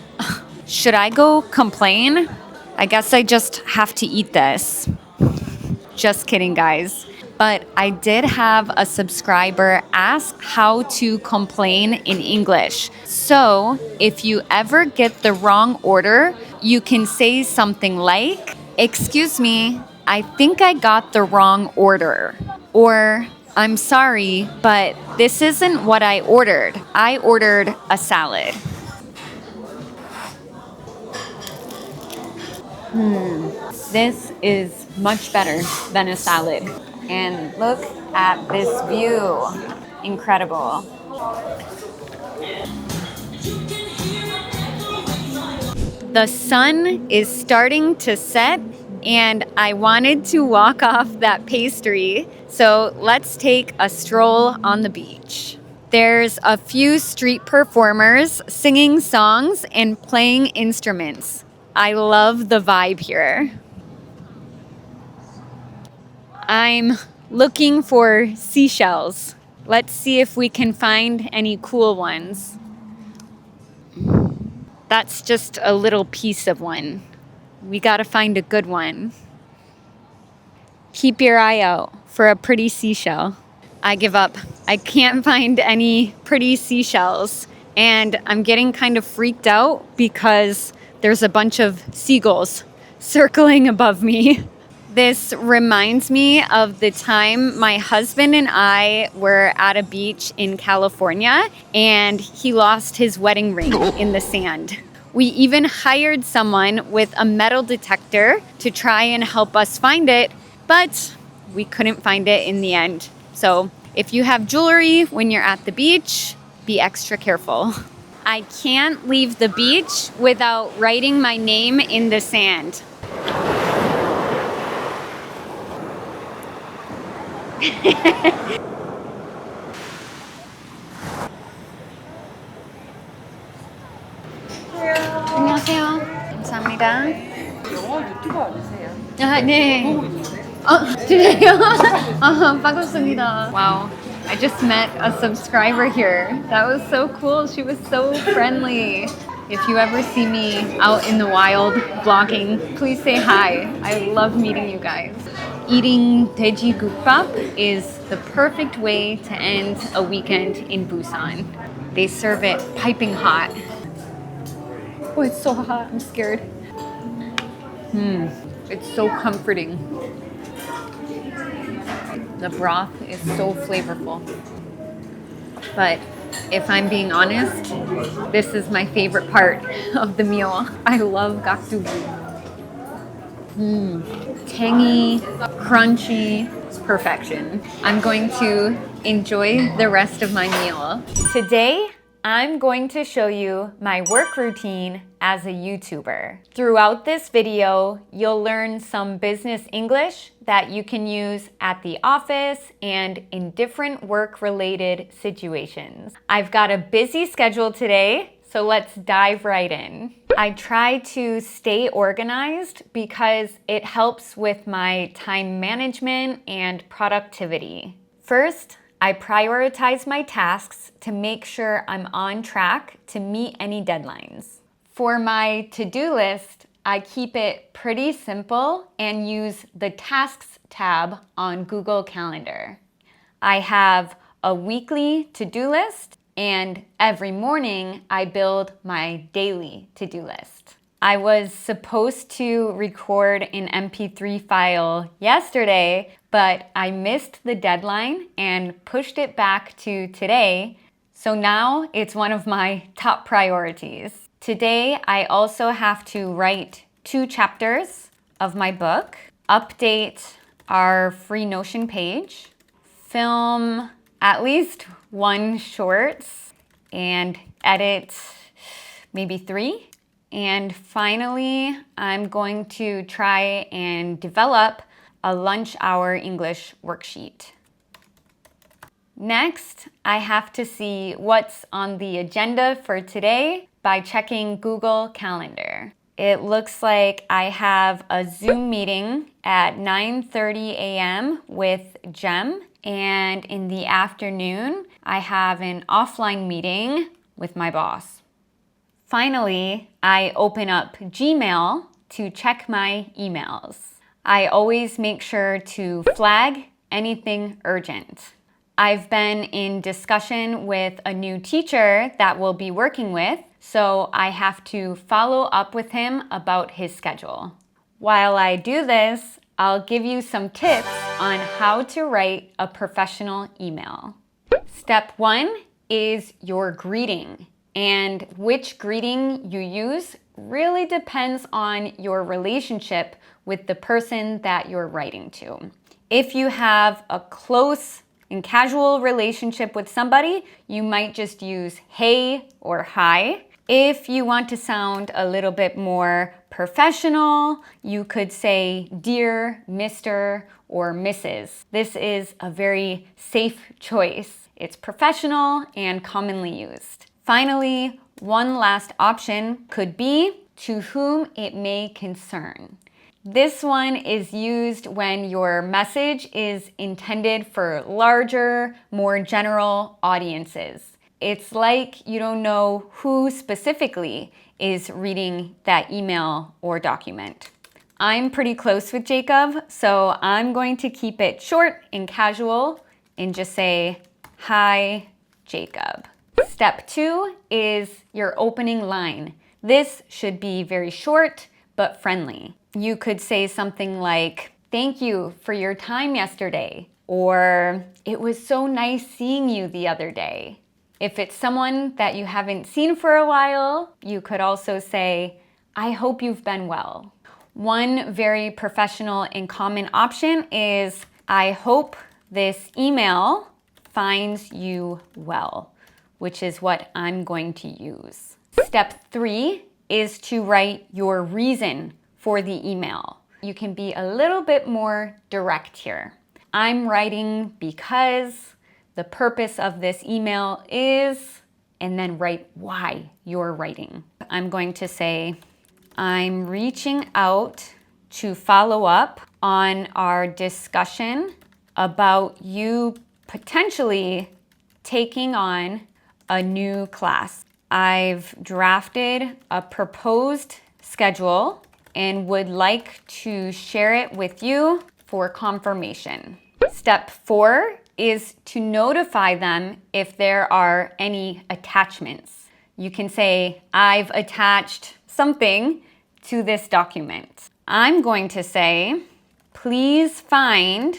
Should I go complain? I guess I just have to eat this. Just kidding, guys. But I did have a subscriber ask how to complain in English. So if you ever get the wrong order, you can say something like, "Excuse me, I think I got the wrong order." Or, "I'm sorry, but this isn't what I ordered. I ordered a salad." This is much better than a salad. And look at this view. Incredible. The sun is starting to set, and I wanted to walk off that pastry, so let's take a stroll on the beach. There's a few street performers singing songs and playing instruments. I love the vibe here. I'm looking for seashells. Let's see if we can find any cool ones. That's just a little piece of one. We gotta find a good one. Keep your eye out for a pretty seashell. I give up. I can't find any pretty seashells, and I'm getting kind of freaked out because there's a bunch of seagulls circling above me. This reminds me of the time my husband and I were at a beach in California and he lost his wedding ring in the sand. We even hired someone with a metal detector to try and help us find it, but we couldn't find it in the end. So if you have jewelry when you're at the beach, be extra careful. I can't leave the beach without writing my name in the sand. 안녕하세요. 감사합니다. 영어 유튜버 아니세요? 아, 네. 보고 있는데? 진짜요? 반갑습니다. Wow. I just met a subscriber here. That was so cool. She was so friendly. If you ever see me out in the wild vlogging, please say hi. I love meeting you guys. Eating 돼지국밥 is the perfect way to end a weekend in Busan. They serve it piping hot. Oh, it's so hot. I'm scared. It's so comforting. The broth is so flavorful. But if I'm being honest, this is my favorite part of the meal. I love gakdugi. Tangy, crunchy, perfection. I'm going to enjoy the rest of my meal. Today, I'm going to show you my work routine as a YouTuber. Throughout this video, you'll learn some business English that you can use at the office and in different work-related situations. I've got a busy schedule today, so let's dive right in. I try to stay organized because it helps with my time management and productivity. First, I prioritize my tasks to make sure I'm on track to meet any deadlines. For my to-do list, I keep it pretty simple and use the Tasks tab on Google Calendar. I have a weekly to-do list, and every morning I build my daily to-do list. I was supposed to record an MP3 file yesterday, but I missed the deadline and pushed it back to today, so now it's one of my top priorities. Today, I also have to write 2 chapters of my book, update our free Notion page, film at least 1 shorts, and edit maybe 3. And finally, I'm going to try and develop a lunch hour English worksheet. Next, I have to see what's on the agenda for today by checking Google Calendar. It looks like I have a Zoom meeting at 9:30 a.m. with Jem, and in the afternoon, I have an offline meeting with my boss. Finally, I open up Gmail to check my emails. I always make sure to flag anything urgent. I've been in discussion with a new teacher that we'll be working with, so I have to follow up with him about his schedule. While I do this, I'll give you some tips on how to write a professional email. Step 1 is your greeting, and which greeting you use really depends on your relationship with the person that you're writing to. If you have a close and casual relationship with somebody, you might just use hey or hi. If you want to sound a little bit more professional, you could say dear, Mr., or Mrs. This is a very safe choice. It's professional and commonly used. Finally, one last option could be to whom it may concern. This one is used when your message is intended for larger, more general audiences. It's like you don't know who specifically is reading that email or document. I'm pretty close with Jacob, so I'm going to keep it short and casual and just say, hi, Jacob. Step 2 is your opening line. This should be very short but friendly. You could say something like, thank you for your time yesterday, or it was so nice seeing you the other day. If it's someone that you haven't seen for a while, you could also say, I hope you've been well. One very professional and common option is, I hope this email finds you well, which is what I'm going to use. Step 3 is to write your reason for the email. You can be a little bit more direct here. I'm writing because the purpose of this email is, and then write why you're writing. I'm going to say, I'm reaching out to follow up on our discussion about you potentially taking on a new class. I've drafted a proposed schedule and would like to share it with you for confirmation. Step 4 is to notify them if there are any attachments. You can say, I've attached something to this document. I'm going to say, please find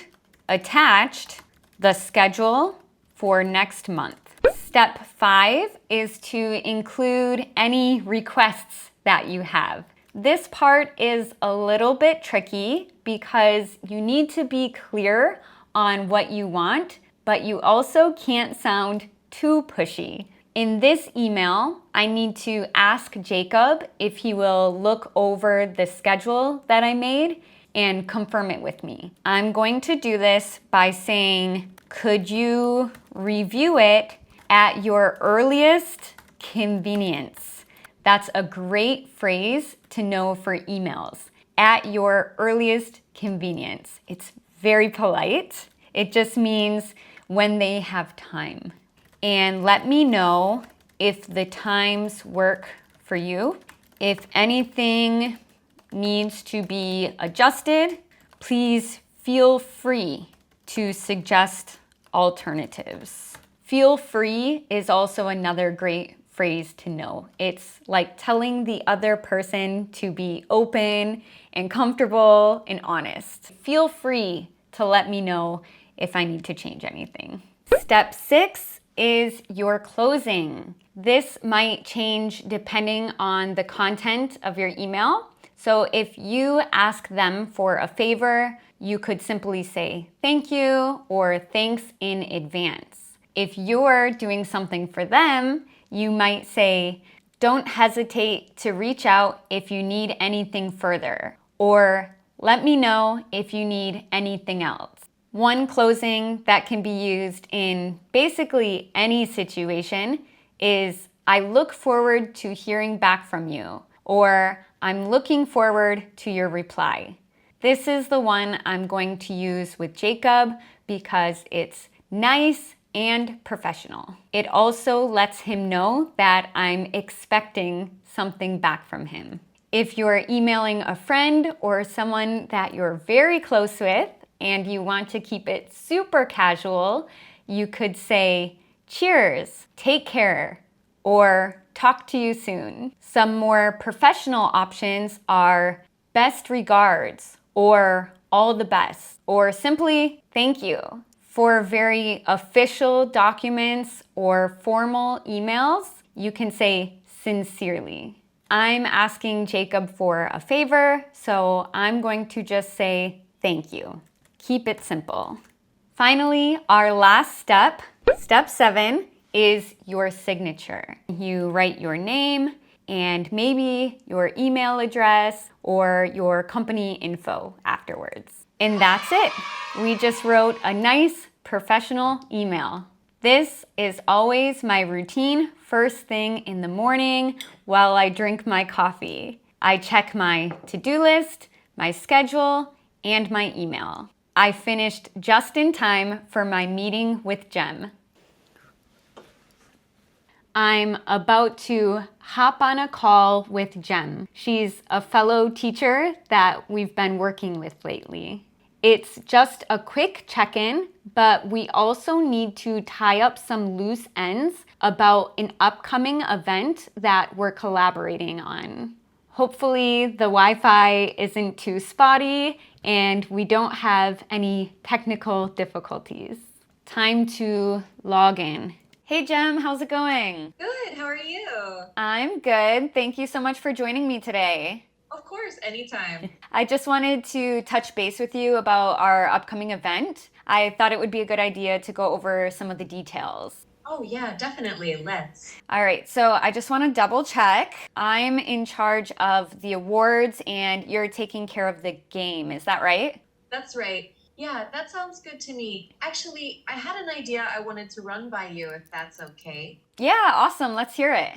attached the schedule for next month. Step 5 is to include any requests that you have. This part is a little bit tricky because you need to be clear on what you want, but you also can't sound too pushy. In this email, I need to ask Jacob if he will look over the schedule that I made and confirm it with me. I'm going to do this by saying, could you review it at your earliest convenience? That's a great phrase to know for emails. At your earliest convenience. It's very polite. It just means when they have time. And let me know if the times work for you. If anything needs to be adjusted, please feel free to suggest alternatives. Feel free is also another great phrase to know. It's like telling the other person to be open and comfortable and honest. Feel free to let me know if I need to change anything. Step 6 is your closing. This might change depending on the content of your email. So if you ask them for a favor, you could simply say thank you or thanks in advance. If you're doing something for them, you might say, don't hesitate to reach out if you need anything further, or let me know if you need anything else. One closing that can be used in basically any situation is, I look forward to hearing back from you, or I'm looking forward to your reply. This is the one I'm going to use with Jacob because it's nice and professional. It also lets him know that I'm expecting something back from him. If you're emailing a friend or someone that you're very close with and you want to keep it super casual, you could say, cheers, take care, or talk to you soon. Some more professional options are best regards, or all the best, or simply thank you. For very official documents or formal emails, you can say sincerely. I'm asking Jacob for a favor, so I'm going to just say thank you. Keep it simple. Finally, our last step, step 7, is your signature. You write your name and maybe your email address or your company info afterwards. And that's it. We just wrote a nice professional email. This is always my routine first thing in the morning while I drink my coffee. I check my to-do list, my schedule, and my email. I finished just in time for my meeting with Jem. I'm about to hop on a call with Jem. She's a fellow teacher that we've been working with lately. It's just a quick check-in, but we also need to tie up some loose ends about an upcoming event that we're collaborating on. Hopefully the Wi-Fi isn't too spotty and we don't have any technical difficulties. Time to log in. Hey Jem, how's it going? Good, how are you? I'm good. Thank you so much for joining me today. Of course, anytime. I just wanted to touch base with you about our upcoming event. I thought it would be a good idea to go over some of the details. Oh yeah, definitely, let's. All right, so I just want to double check. I'm in charge of the awards and you're taking care of the game, is that right? That's right. Yeah, that sounds good to me. Actually, I had an idea I wanted to run by you if that's okay. Yeah, awesome. Let's hear it.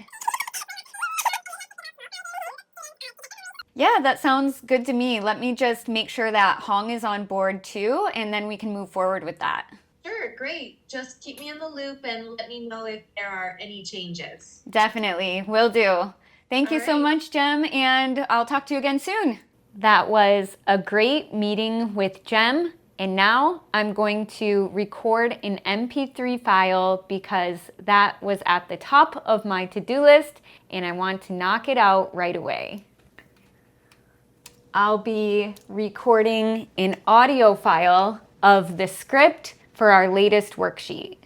Yeah, that sounds good to me. Let me just make sure that Hong is on board too, and then we can move forward with that. Sure, great. Just keep me in the loop and let me know if there are any changes. Definitely, will do. Thank you so much, Jem, and I'll talk to you again soon. That was a great meeting with Jem, and now I'm going to record an MP3 file because that was at the top of my to-do list and I want to knock it out right away. I'll be recording an audio file of the script for our latest worksheet.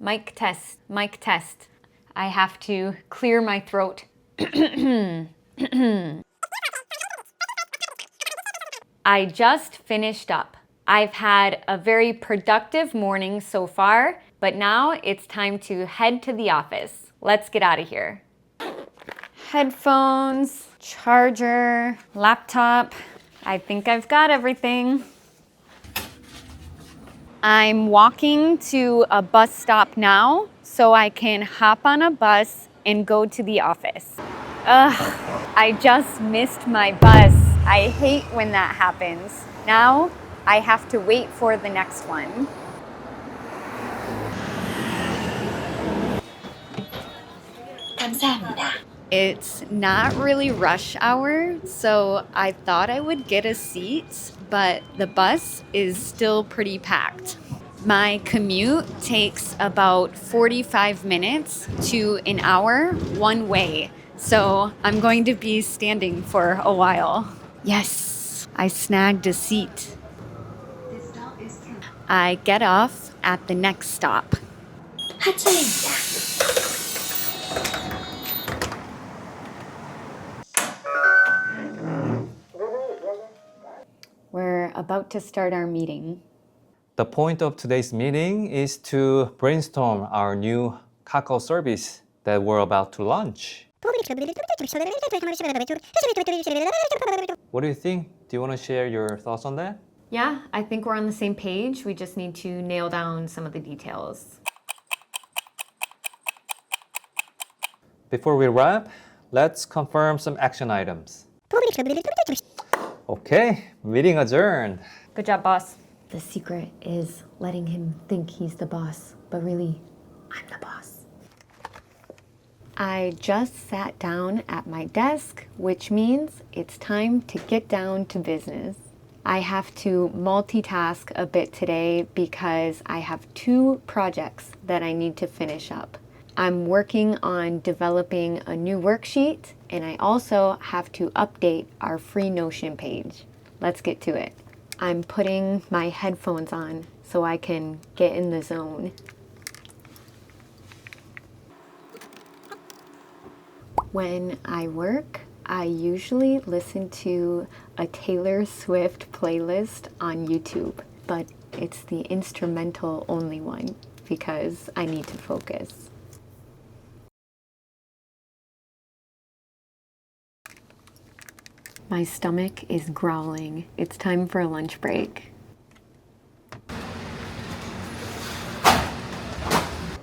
Mic test, mic test. I have to clear my throat. I just finished up. I've had a very productive morning so far, but now it's time to head to the office. Let's get out of here. Headphones, charger, laptop. I think I've got everything. I'm walking to a bus stop now so I can hop on a bus and go to the office. I just missed my bus. I hate when that happens. Now I have to wait for the next one. 감사합니다. It's not really rush hour, so I thought I would get a seat, but the bus is still pretty packed. My commute takes about 45 minutes to an hour one way, so I'm going to be standing for a while. Yes, I snagged a seat. I get off at the next stop. 하차입니다. We're about to start our meeting. The point of today's meeting is to brainstorm our new Kakao service that we're about to launch. What do you think? Do you want to share your thoughts on that? Yeah, I think we're on the same page. We just need to nail down some of the details. Before we wrap, let's confirm some action items. Okay, meeting adjourned. Good job, boss. The secret is letting him think he's the boss, but really, I'm the boss. I just sat down at my desk, which means it's time to get down to business. I have to multitask a bit today because I have 2 projects that I need to finish up. I'm working on developing a new worksheet, and I also have to update our free Notion page. Let's get to it. I'm putting my headphones on so I can get in the zone. When I work, I usually listen to a Taylor Swift playlist on YouTube, but it's the instrumental only one. because I need to focus. My stomach is growling. It's time for a lunch break.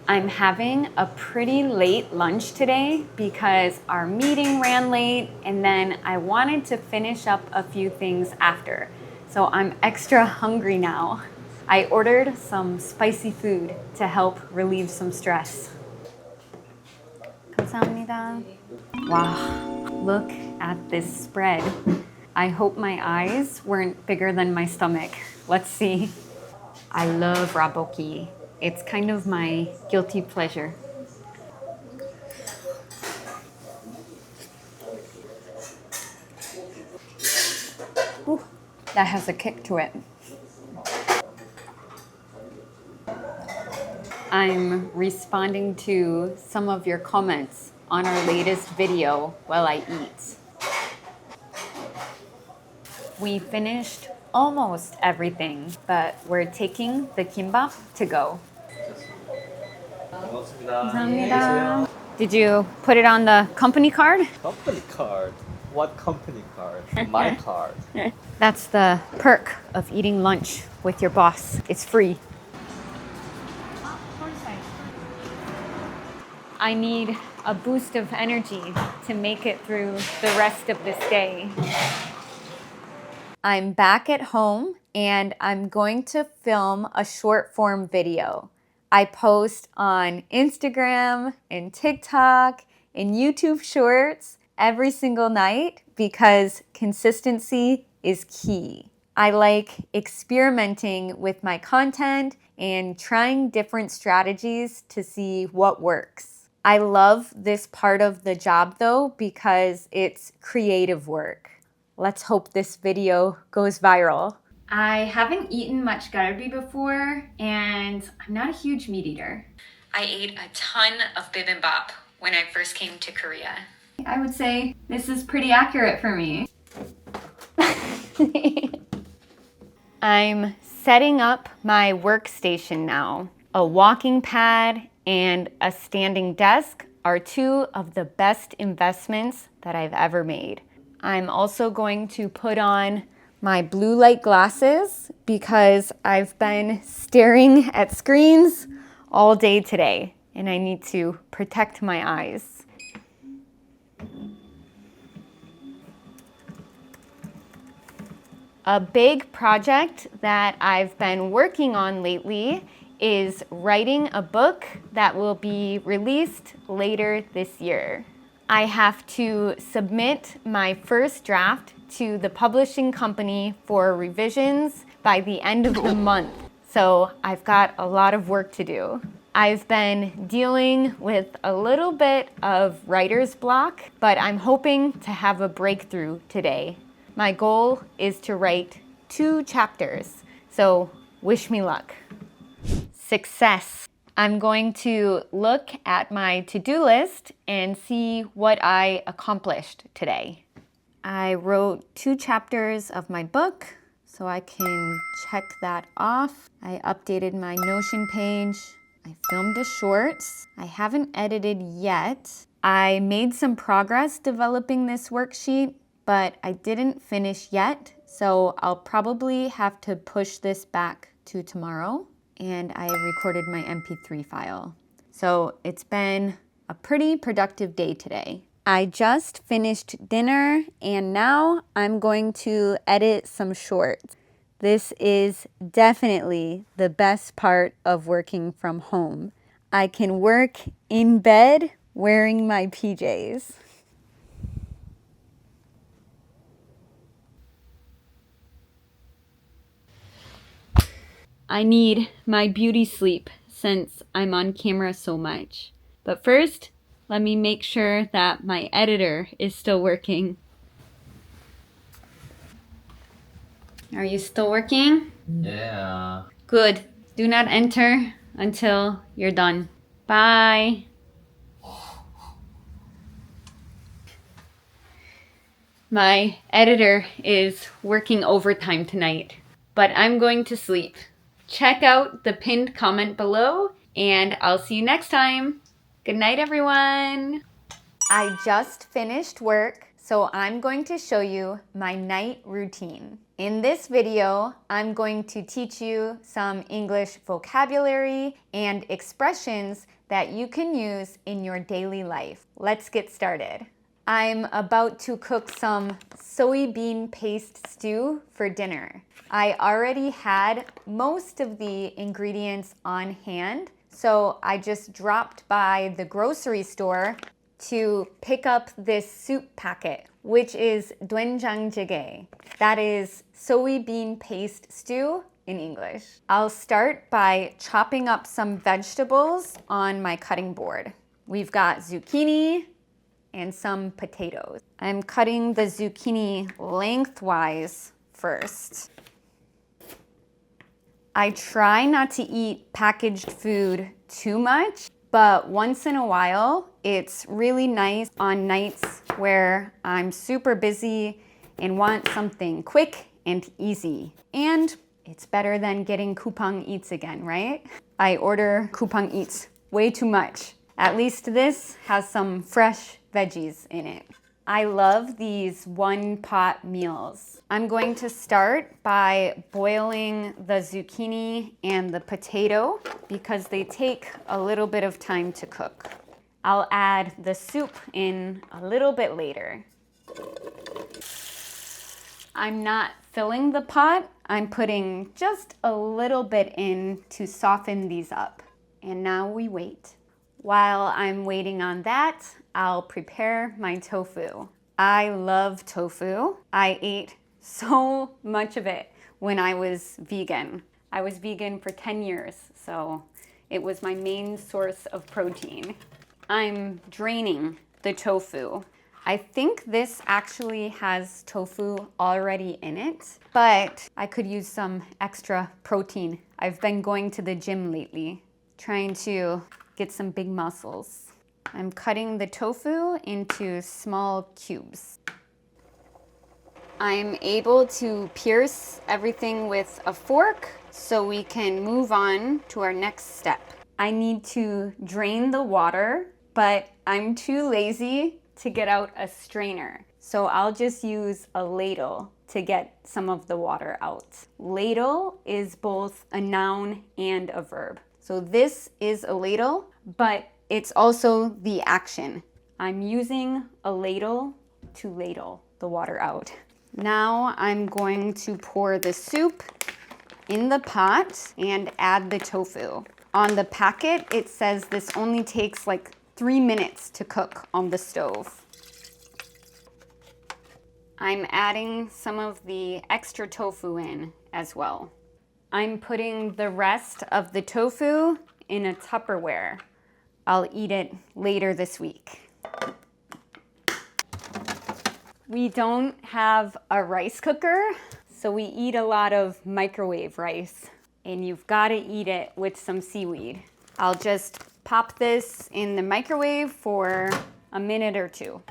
I'm having a pretty late lunch today because our meeting ran late and then I wanted to finish up a few things after. So I'm extra hungry now. I ordered some spicy food to help relieve some stress. 감사합니다. Wow, look at this spread. I hope my eyes weren't bigger than my stomach. Let's see. I love raboki. It's kind of my guilty pleasure. Ooh, that has a kick to it. I'm responding to some of your comments on our latest video while I eat. We finished almost everything, but we're taking the kimbap to go. 감사합니다. Did you put it on the company card? Company card? What company card? My card. That's the perk of eating lunch with your boss. It's free. I need a boost of energy to make it through the rest of this day. I'm back at home and I'm going to film a short form video. I post on Instagram and TikTok and YouTube Shorts every single night because consistency is key. I like experimenting with my content and trying different strategies to see what works. I love this part of the job though because it's creative work. Let's hope this video goes viral. I haven't eaten much galbi before, and I'm not a huge meat eater. I ate a ton of bibimbap when I first came to Korea. I would say this is pretty accurate for me. I'm setting up my workstation now. A walking pad and a standing desk are two of the best investments that I've ever made. I'm also going to put on my blue light glasses because I've been staring at screens all day today and I need to protect my eyes. A big project that I've been working on lately is writing a book that will be released later this year. I have to submit my first draft to the publishing company for revisions by the end of the month. So I've got a lot of work to do. I've been dealing with a little bit of writer's block, but I'm hoping to have a breakthrough today. My goal is to write 2 chapters, so wish me luck. Success. I'm going to look at my to-do list and see what I accomplished today. I wrote 2 chapters of my book, so I can check that off. I updated my Notion page. I filmed a shorts. I haven't edited yet. I made some progress developing this worksheet, but I didn't finish yet, so I'll probably have to push this back to tomorrow. And I recorded my MP3 file. So it's been a pretty productive day today. I just finished dinner and now I'm going to edit some shorts. This is definitely the best part of working from home. I can work in bed wearing my PJs. I need my beauty sleep since I'm on camera so much. But first, let me make sure that my editor is still working. Are you still working? Yeah. Good. Do not enter until you're done. Bye. My editor is working overtime tonight, but I'm going to sleep. Check out the pinned comment below and I'll see you next time. Good night, everyone. I just finished work, so I'm going to show you my night routine. In this video, I'm going to teach you some English vocabulary and expressions that you can use in your daily life. Let's get started. I'm about to cook some soybean paste stew for dinner. I already had most of the ingredients on hand, so I just dropped by the grocery store to pick up this soup packet, which is doenjangjjigae. That is soybean paste stew in English. I'll start by chopping up some vegetables on my cutting board. We've got zucchini and some potatoes. I'm cutting the zucchini lengthwise first. I try not to eat packaged food too much, but once in a while, it's really nice on nights where I'm super busy and want something quick and easy. And it's better than getting Coupang Eats again, right? I order Coupang Eats way too much. At least this has some fresh veggies in it. I love these one-pot meals. I'm going to start by boiling the zucchini and the potato because they take a little bit of time to cook. I'll add the soup in a little bit later. I'm not filling the pot. I'm putting just a little bit in to soften these up. And now we wait. While I'm waiting on that, I'll prepare my tofu. I love tofu. I ate so much of it when I was vegan. I was vegan for 10 years, so it was my main source of protein. I'm draining the tofu. I think this actually has tofu already in it, but I could use some extra protein. I've been going to the gym lately, trying to get some big muscles. I'm cutting the tofu into small cubes. I'm able to pierce everything with a fork so we can move on to our next step. I need to drain the water, but I'm too lazy to get out a strainer. So I'll just use a ladle to get some of the water out. Ladle is both a noun and a verb. So this is a ladle, but it's also the action. I'm using a ladle to ladle the water out. Now I'm going to pour the soup in the pot and add the tofu. On the packet, it says this only takes like 3 minutes to cook on the stove. I'm adding some of the extra tofu in as well. I'm putting the rest of the tofu in a Tupperware. I'll eat it later this week. We don't have a rice cooker, so we eat a lot of microwave rice, and you've got to eat it with some seaweed. I'll just pop this in the microwave for a minute or two.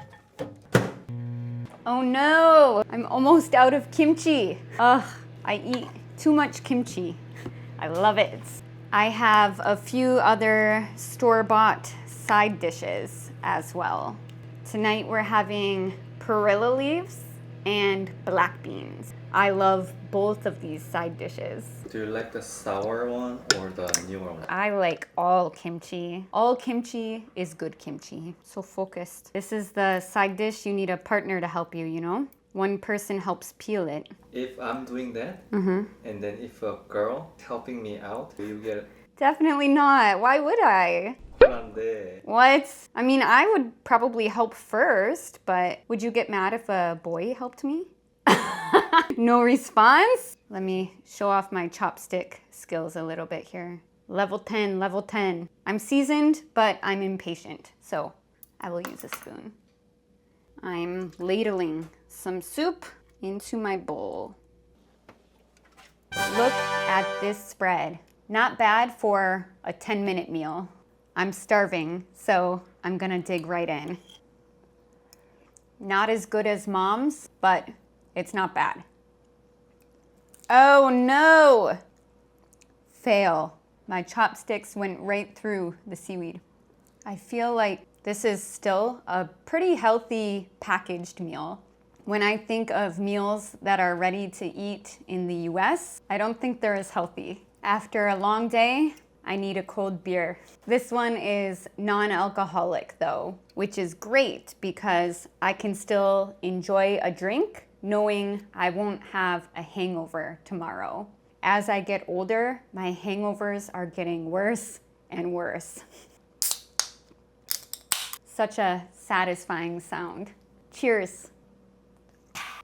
Oh no, I'm almost out of kimchi. Ugh, I eat too much kimchi. I love it. I have a few other store-bought side dishes as well. Tonight we're having perilla leaves and black beans. I love both of these side dishes. Do you like the sour one or the newer one? I like all kimchi. All kimchi is good kimchi. So focused. This is the side dish. You need a partner to help you, you know? One person helps peel it. If I'm doing that, Mm-hmm. and then if a girl helping me out, do you get Definitely not. Why would I? 추출하는데? What? I mean, I would probably help first, but would you get mad if a boy helped me? No response? Let me show off my chopstick skills a little bit here. Level 10, level 10. I'm seasoned, but I'm impatient, so I will use a spoon. I'm ladling some soup into my bowl. Look at this spread. Not bad for a 10-minute meal. I'm starving, so I'm gonna dig right in. Not as good as mom's, but it's not bad. Oh no! Fail. My chopsticks went right through the seaweed. I feel like this is still a pretty healthy packaged meal. When I think of meals that are ready to eat in the US, I don't think they're as healthy. After a long day, I need a cold beer. This one is non-alcoholic though, which is great because I can still enjoy a drink knowing I won't have a hangover tomorrow. As I get older, my hangovers are getting worse and worse. Such a satisfying sound. Cheers.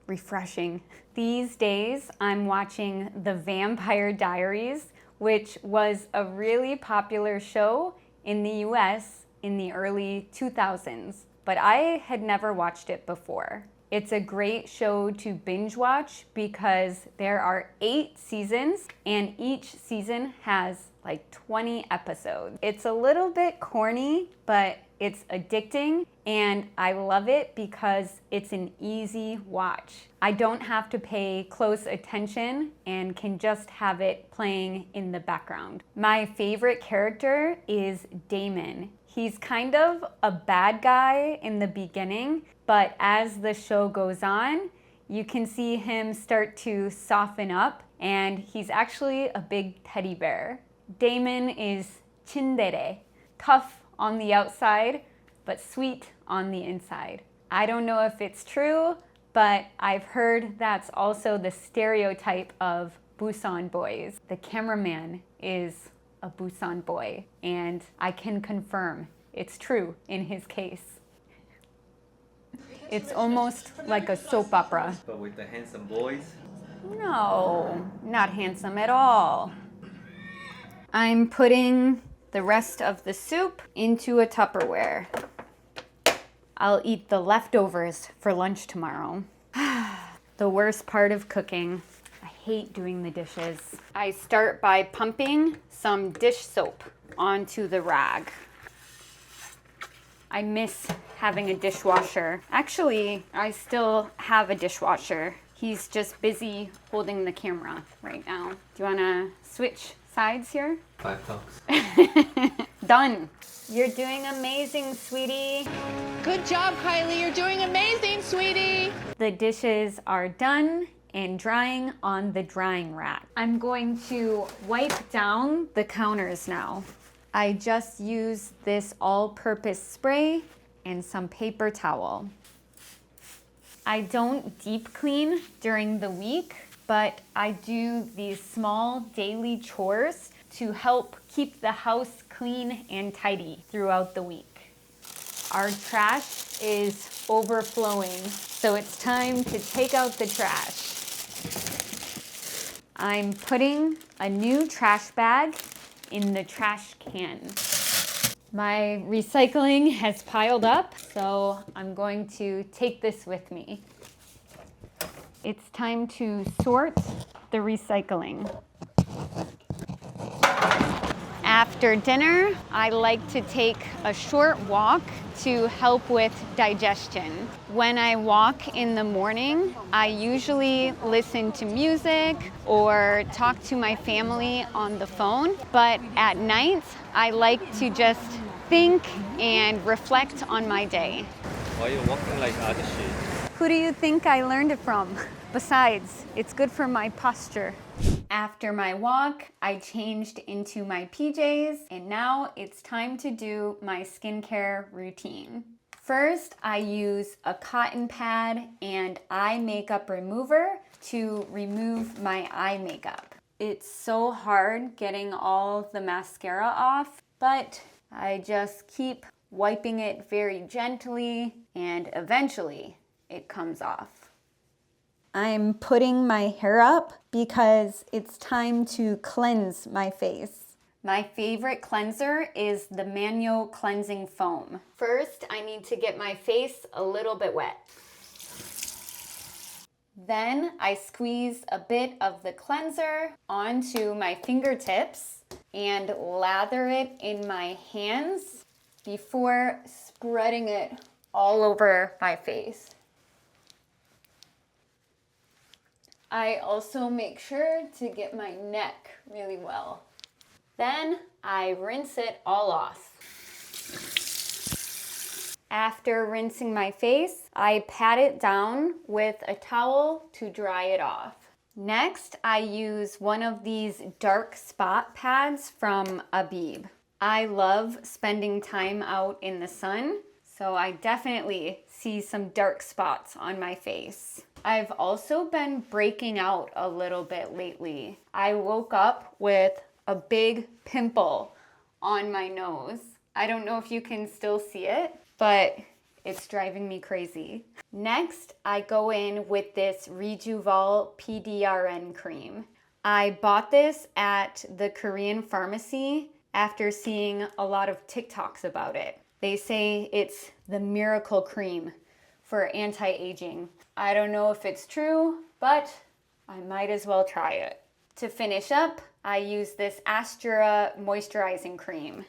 Refreshing. These days, I'm watching The Vampire Diaries, which was a really popular show in the US in the early 2000s, but I had never watched it before. It's a great show to binge watch because there are 8 seasons and each season has like 20 episodes. It's a little bit corny, but it's addicting and I love it because it's an easy watch. I don't have to pay close attention and can just have it playing in the background. My favorite character is Damon. He's kind of a bad guy in the beginning, but as the show goes on, you can see him start to soften up and he's actually a big teddy bear. Damon is tsundere, tough on the outside, but sweet on the inside. I don't know if it's true, but I've heard that's also the stereotype of Busan boys. The cameraman is a Busan boy, and I can confirm it's true in his case. It's almost like a soap opera. But with the handsome boys? No, not handsome at all. I'm putting the rest of the soup into a Tupperware. I'll eat the leftovers for lunch tomorrow. The worst part of cooking. I hate doing the dishes. I start by pumping some dish soap onto the rag. I miss having a dishwasher. Actually, I still have a dishwasher. He's just busy holding the camera right now. Do you wanna switch sides here? $5. Done. You're doing amazing, sweetie. Good job, Kylie. You're doing amazing, sweetie. The dishes are done and drying on the drying rack. I'm going to wipe down the counters now. I just use this all-purpose spray and some paper towel. I don't deep clean during the week, but I do these small daily chores to help keep the house clean and tidy throughout the week. Our trash is overflowing, so it's time to take out the trash. I'm putting a new trash bag in the trash can. My recycling has piled up, so I'm going to take this with me. It's time to sort the recycling. After dinner, I like to take a short walk to help with digestion. When I walk in the morning, I usually listen to music or talk to my family on the phone, but at night, I like to just think and reflect on my day. Why are you walking like Ajashi? Who do you think I learned it from? Besides, it's good for my posture. After my walk, I changed into my PJs, and now it's time to do my skincare routine. First, I use a cotton pad and eye makeup remover to remove my eye makeup. It's so hard getting all the mascara off, but I just keep wiping it very gently, and eventually it comes off. I'm putting my hair up because it's time to cleanse my face. My favorite cleanser is the Manual Cleansing Foam. First, I need to get my face a little bit wet. Then I squeeze a bit of the cleanser onto my fingertips and lather it in my hands before spreading it all over my face. I also make sure to get my neck really well. Then I rinse it all off. After rinsing my face, I pat it down with a towel to dry it off. Next, I use one of these dark spot pads from Abib. I love spending time out in the sun, so I definitely see some dark spots on my face. I've also been breaking out a little bit lately. I woke up with a big pimple on my nose. I don't know if you can still see it, but it's driving me crazy. Next, I go in with this Rejuval PDRN cream. I bought this at the Korean pharmacy after seeing a lot of TikToks about it. They say it's the miracle cream for anti-aging. I don't know if it's true, but I might as well try it. To finish up, I use this Astra moisturizing cream.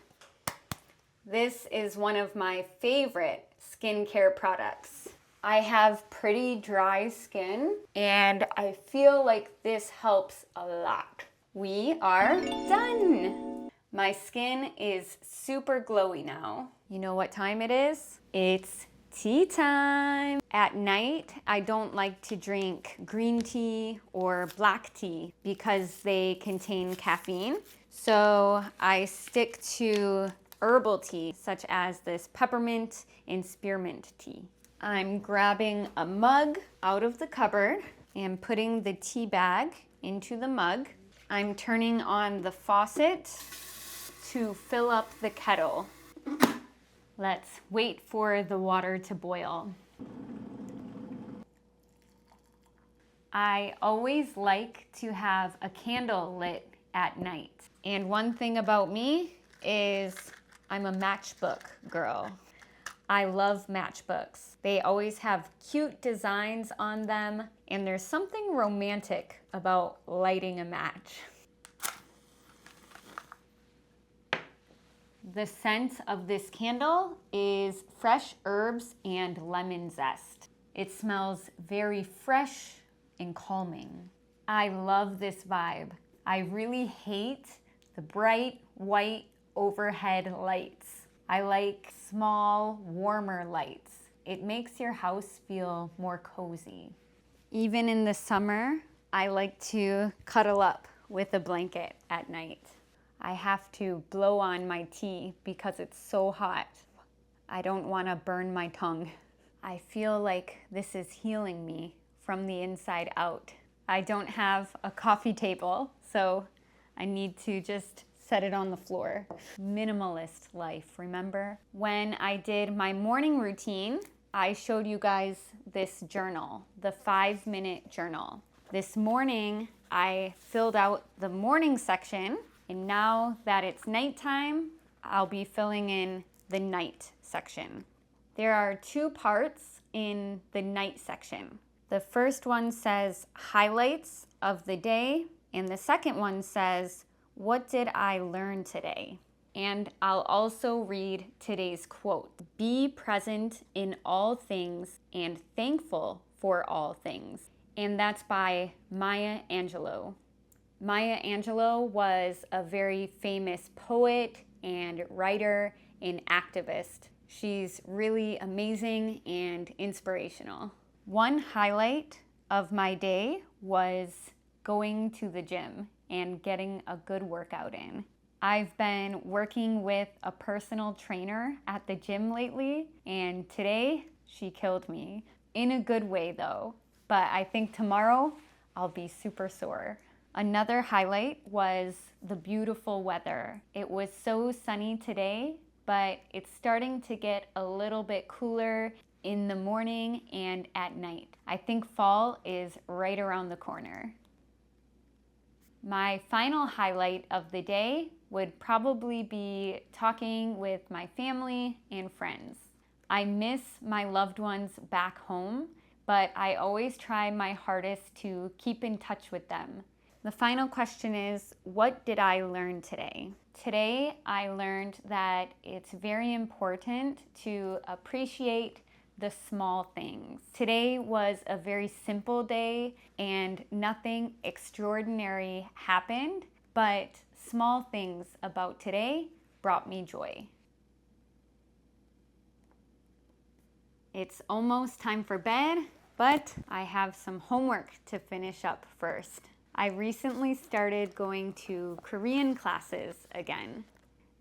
This is one of my favorite skincare products. I have pretty dry skin and I feel like this helps a lot. We are done. My skin is super glowy now. You know what time it is? It's tea time. At night, I don't like to drink green tea or black tea because they contain caffeine. So I stick to herbal tea, such as this peppermint and spearmint tea. I'm grabbing a mug out of the cupboard and putting the tea bag into the mug. I'm turning on the faucet to fill up the kettle. Let's wait for the water to boil. I always like to have a candle lit at night. And one thing about me is I'm a matchbook girl. I love matchbooks. They always have cute designs on them, and there's something romantic about lighting a match. The scent of this candle is fresh herbs and lemon zest. It smells very fresh and calming. I love this vibe. I really hate the bright white overhead lights. I like small, warmer lights. It makes your house feel more cozy. Even in the summer, I like to cuddle up with a blanket at night. I have to blow on my tea because it's so hot. I don't want to burn my tongue. I feel like this is healing me from the inside out. I don't have a coffee table, so I need to just set it on the floor. Minimalist life, remember? When I did my morning routine, I showed you guys this journal, the 5-minute journal. This morning, I filled out the morning section, and now that it's nighttime, I'll be filling in the night section. There are 2 parts in the night section. The first one says highlights of the day, and the second one says, what did I learn today? And I'll also read today's quote. Be present in all things and thankful for all things. And that's by Maya Angelou. Maya Angelou was a very famous poet and writer and activist. She's really amazing and inspirational. One highlight of my day was going to the gym and getting a good workout in. I've been working with a personal trainer at the gym lately, and today she killed me. In a good way though, but I think tomorrow I'll be super sore. Another highlight was the beautiful weather. It was so sunny today, but it's starting to get a little bit cooler in the morning and at night. I think fall is right around the corner. My final highlight of the day would probably be talking with my family and friends. I miss my loved ones back home, but I always try my hardest to keep in touch with them. The final question is, what did I learn today? Today, I learned that it's very important to appreciate the small things. Today was a very simple day and nothing extraordinary happened, but small things about today brought me joy. It's almost time for bed, but I have some homework to finish up first. I recently started going to Korean classes again.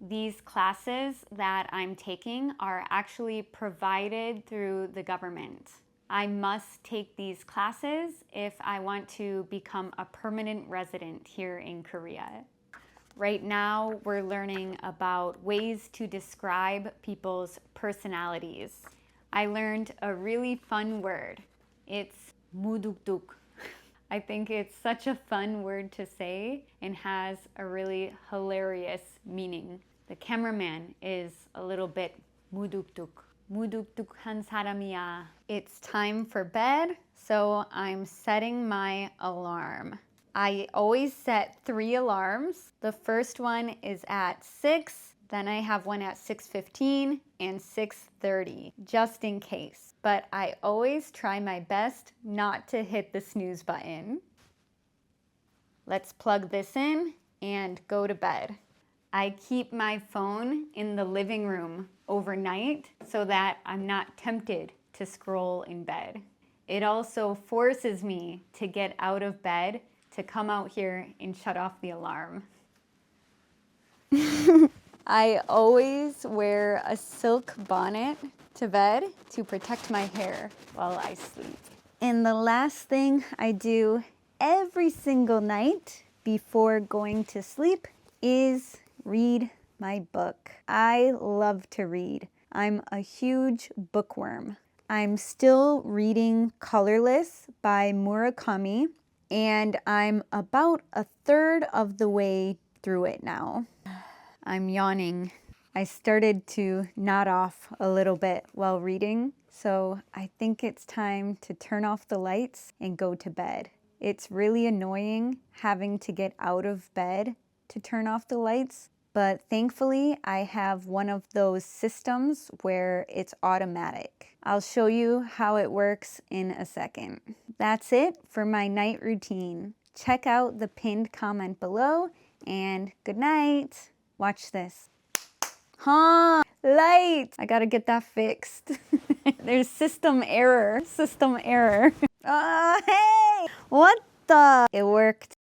These classes that I'm taking are actually provided through the government. I must take these classes if I want to become a permanent resident here in Korea. Right now, we're learning about ways to describe people's personalities. I learned a really fun word. It's 무뚝뚝. I think it's such a fun word to say and has a really hilarious meaning. The cameraman is a little bit 무뚝뚝. 무뚝뚝한 사람이야. It's time for bed, so I'm setting my alarm. I always set 3 alarms. The first one is at 6, then I have one at 6:15 and 6:30, just in case. But I always try my best not to hit the snooze button. Let's plug this in and go to bed. I keep my phone in the living room overnight so that I'm not tempted to scroll in bed. It also forces me to get out of bed to come out here and shut off the alarm. I always wear a silk bonnet to bed to protect my hair while I sleep. And the last thing I do every single night before going to sleep is read my book. I love to read. I'm a huge bookworm. I'm still reading Colorless by Murakami, and I'm about a third of the way through it now. I'm yawning. I started to nod off a little bit while reading, so I think it's time to turn off the lights and go to bed. It's really annoying having to get out of bed to turn off the lights, but thankfully I have one of those systems where it's automatic. I'll show you how it works in a second. That's it for my night routine. Check out the pinned comment below, and good night. Watch this. Huh? Light! I gotta get that fixed. There's system error. System error. Hey! What the? It worked.